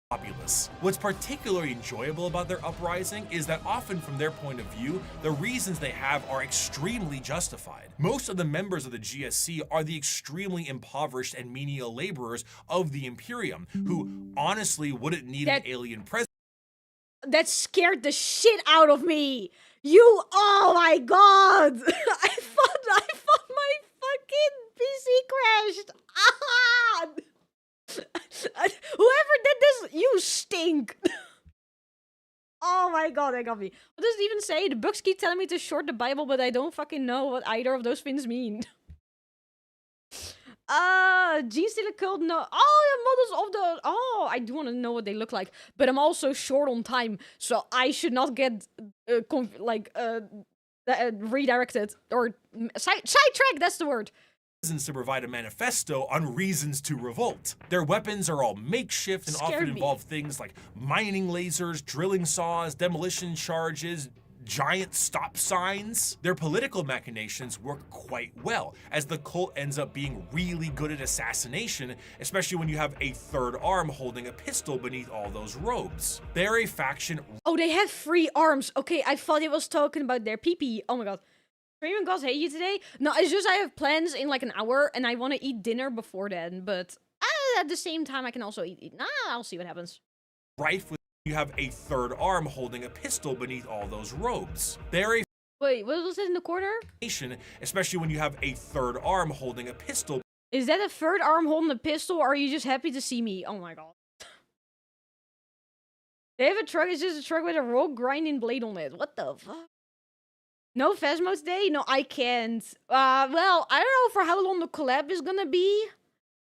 S2: Populace. What's particularly enjoyable about their uprising is that often from their point of view, the reasons they have are extremely justified. Most of the members of the GSC are the extremely impoverished and menial laborers of the Imperium, who honestly wouldn't need an alien presence.
S1: That scared the shit out of me. Oh my god! I thought my fucking PC crashed. Ah! Whoever did this, you stink. Oh my god, that got me. What does it even say? The books keep telling me to short the Bible, but I don't fucking know what either of those things mean. Gene Stealer cult, no. Oh, the models of the... Oh, I do want to know what they look like. But I'm also short on time, so I should not get, redirected. Or sidetracked, that's the word.
S2: To provide a manifesto on reasons to revolt. Their weapons are all makeshift and often involve things like mining lasers, drilling saws, demolition charges, giant stop signs. Their political machinations work quite well, as the cult ends up being really good at assassination, especially when you have a third arm holding a pistol beneath all those robes. They're a faction...
S1: Oh, they have 3 arms. Okay, I thought it was talking about their pee-pee. Oh my god. Streaming gods hate you today? No, it's just I have plans in like an hour, and I want to eat dinner before then, but at the same time, I can also eat... Nah, I'll see what happens.
S2: Rife with... You have a third arm holding a pistol beneath all those robes. They're a...
S1: Wait, what was it in the corner?
S2: Especially when you have a third arm holding a pistol.
S1: Is that a third arm holding a pistol, or are you just happy to see me? Oh my god. They have a truck, it's just a truck with a rogue grinding blade on it. What the fuck? No Phasmo today? No, I can't. Well, I don't know for how long the collab is gonna be.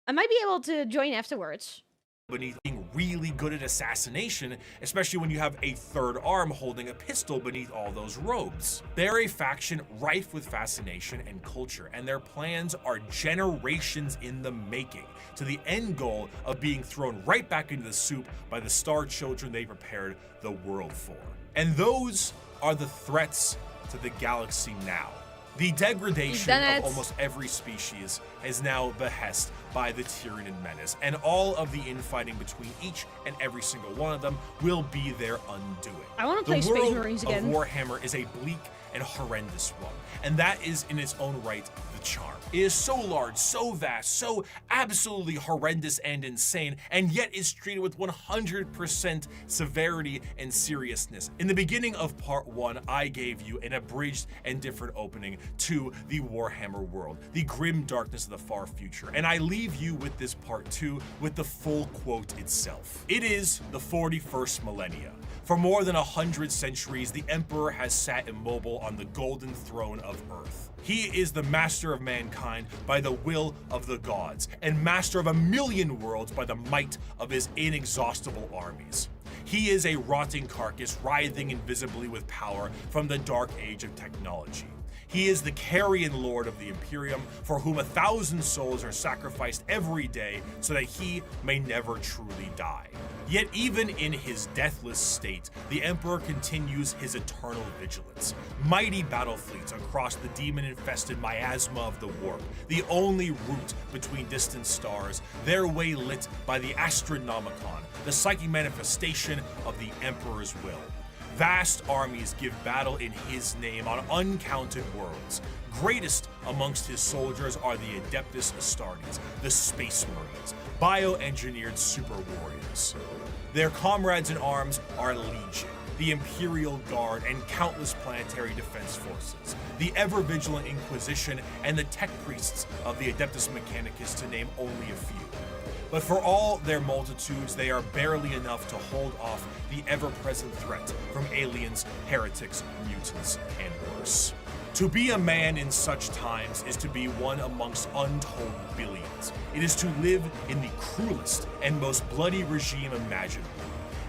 S1: I might be able to join afterwards.
S2: Beneath being really good at assassination, especially when you have a third arm holding a pistol beneath all those robes. They're a faction rife with fascination and culture, and their plans are generations in the making, to the end goal of being thrown right back into the soup by the star children they prepared the world for. And those are the threats to the galaxy now. The degradation of almost every species is now behest by the Tyranid menace, and all of the infighting between each and every single one of them will be their undoing.
S1: I want to play Space Marines again.
S2: The world of Warhammer is a bleak and horrendous one, and that is in its own right the charm. It is so large, so vast, so absolutely horrendous and insane, and yet is treated with 100% severity and seriousness. In the beginning of part 1, I gave you an abridged and different opening to the Warhammer world, the grim darkness of the far future, and I leave you with this part 2 with the full quote itself. It is the 41st millennia. For more than 100 centuries, the Emperor has sat immobile on the golden throne of Earth. He is the master of mankind by the will of the gods, and master of 1,000,000 worlds by the might of his inexhaustible armies. He is a rotting carcass, writhing invisibly with power from the dark age of technology. He is the carrion lord of the Imperium, for whom 1,000 souls are sacrificed every day so that he may never truly die. Yet even in his deathless state, the Emperor continues his eternal vigilance. Mighty battle fleets across the demon-infested miasma of the warp, the only route between distant stars, their way lit by the Astronomicon, the psychic manifestation of the Emperor's will. Vast armies give battle in his name on uncounted worlds. Greatest amongst his soldiers are the Adeptus Astartes, the Space Marines, bioengineered super warriors. Their comrades in arms are Legion, the Imperial Guard, and countless planetary defense forces, the ever-vigilant Inquisition, and the tech priests of the Adeptus Mechanicus, to name only a few. But for all their multitudes, they are barely enough to hold off the ever-present threat from aliens, heretics, mutants, and worse. To be a man in such times is to be one amongst untold billions. It is to live in the cruelest and most bloody regime imaginable.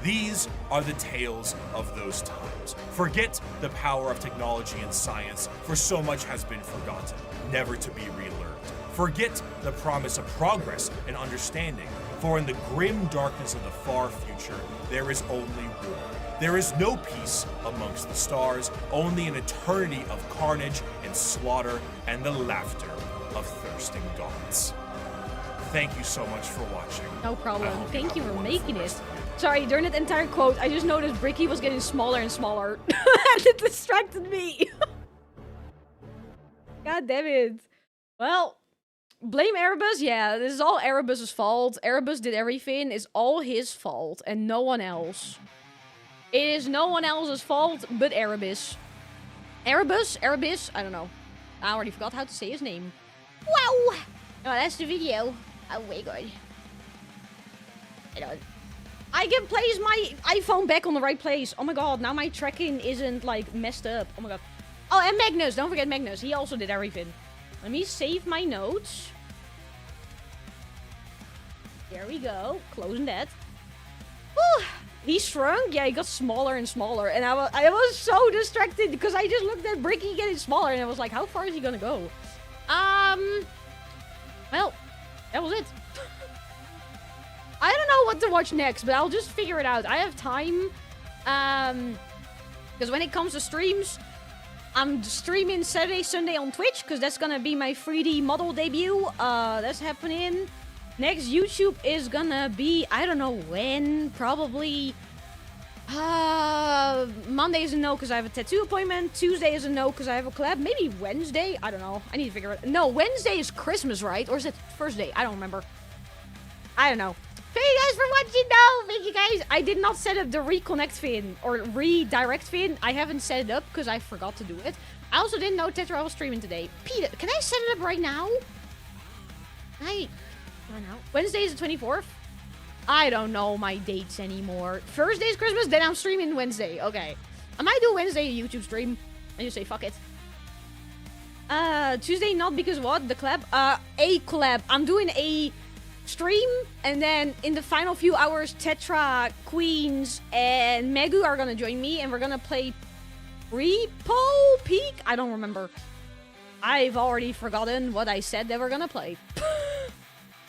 S2: These are the tales of those times. Forget the power of technology and science, for so much has been forgotten, never to be relearned. Forget the promise of progress and understanding, for in the grim darkness of the far future, there is only war. There is no peace amongst the stars, only an eternity of carnage and slaughter and the laughter of thirsting gods. Thank you so much for watching.
S1: No problem. Thank you for making it. Sorry, during that entire quote, I just noticed Bricky was getting smaller and smaller. And it distracted me. God damn it. Well, blame Erebus? Yeah, this is all Erebus's fault. Erebus did everything. It's all his fault and no one else. It is no one else's fault but Erebus. Erebus? I don't know. I already forgot how to say his name. Wow! Oh, that's the video. Oh my god. I can place my iPhone back on the right place. Oh my god, now my tracking isn't like messed up. Oh my god. Oh, and Magnus. Don't forget Magnus. He also did everything. Let me save my notes. There we go. Closing that. Whew. He shrunk? Yeah, he got smaller and smaller. And I was so distracted because I just looked at Bricky getting smaller and I was like, how far is he gonna go? Well, that was it. I don't know what to watch next, but I'll just figure it out. I have time. Because when it comes to streams, I'm streaming Saturday, Sunday on Twitch, because that's gonna be my 3D model debut. That's happening. Next YouTube is gonna be, I don't know when, probably Monday is a no because I have a tattoo appointment. Tuesday is a no because I have a collab. Maybe Wednesday? I don't know. I need to figure it out. No, Wednesday is Christmas, right? Or is it Thursday? I don't remember. I don't know. Thank you guys for watching though. Thank you guys. I did not set up the reconnect fin or redirect fin. I haven't set it up because I forgot to do it. I also didn't know Tetra was streaming today. Peter, can I set it up right now? I don't know. Wednesday is the 24th. I don't know my dates anymore. Thursday is Christmas, then I'm streaming Wednesday. Okay. I might do Wednesday YouTube stream. And just say fuck it. Tuesday not because what? The collab? A collab. I'm doing a stream, and then in the final few hours, Tetra, Queens, and Megu are gonna join me, and we're gonna play Repo Peak? I don't remember. I've already forgotten what I said that we're gonna play.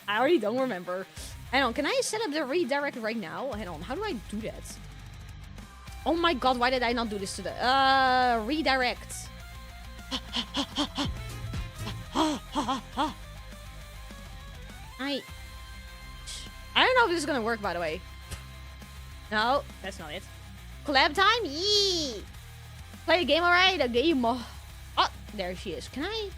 S1: I already don't remember. Hang on, can I set up the redirect right now? Hang on, how do I do that? Oh my god, why did I not do this today? Redirect. I don't know if this is gonna work, by the way. No, that's not it. Collab time? Yee! Play a game, alright? A game. Oh, there she is. Can I?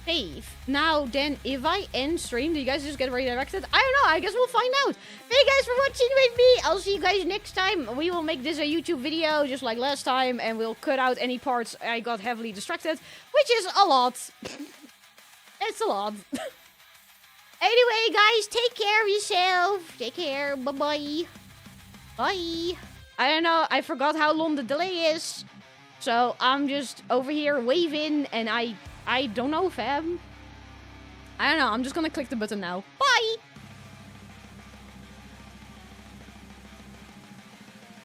S1: Save. Now, then, if I end stream, do you guys just get redirected? I don't know. I guess we'll find out. Thank you guys for watching with me. I'll see you guys next time. We will make this a YouTube video, just like last time, and we'll cut out any parts I got heavily distracted, which is a lot. It's a lot. Anyway, guys, take care of yourself. Take care. Bye-bye. Bye. I don't know. I forgot how long the delay is. So I'm just over here waving, and I don't know, fam. I don't know. I'm just gonna click the button now. Bye.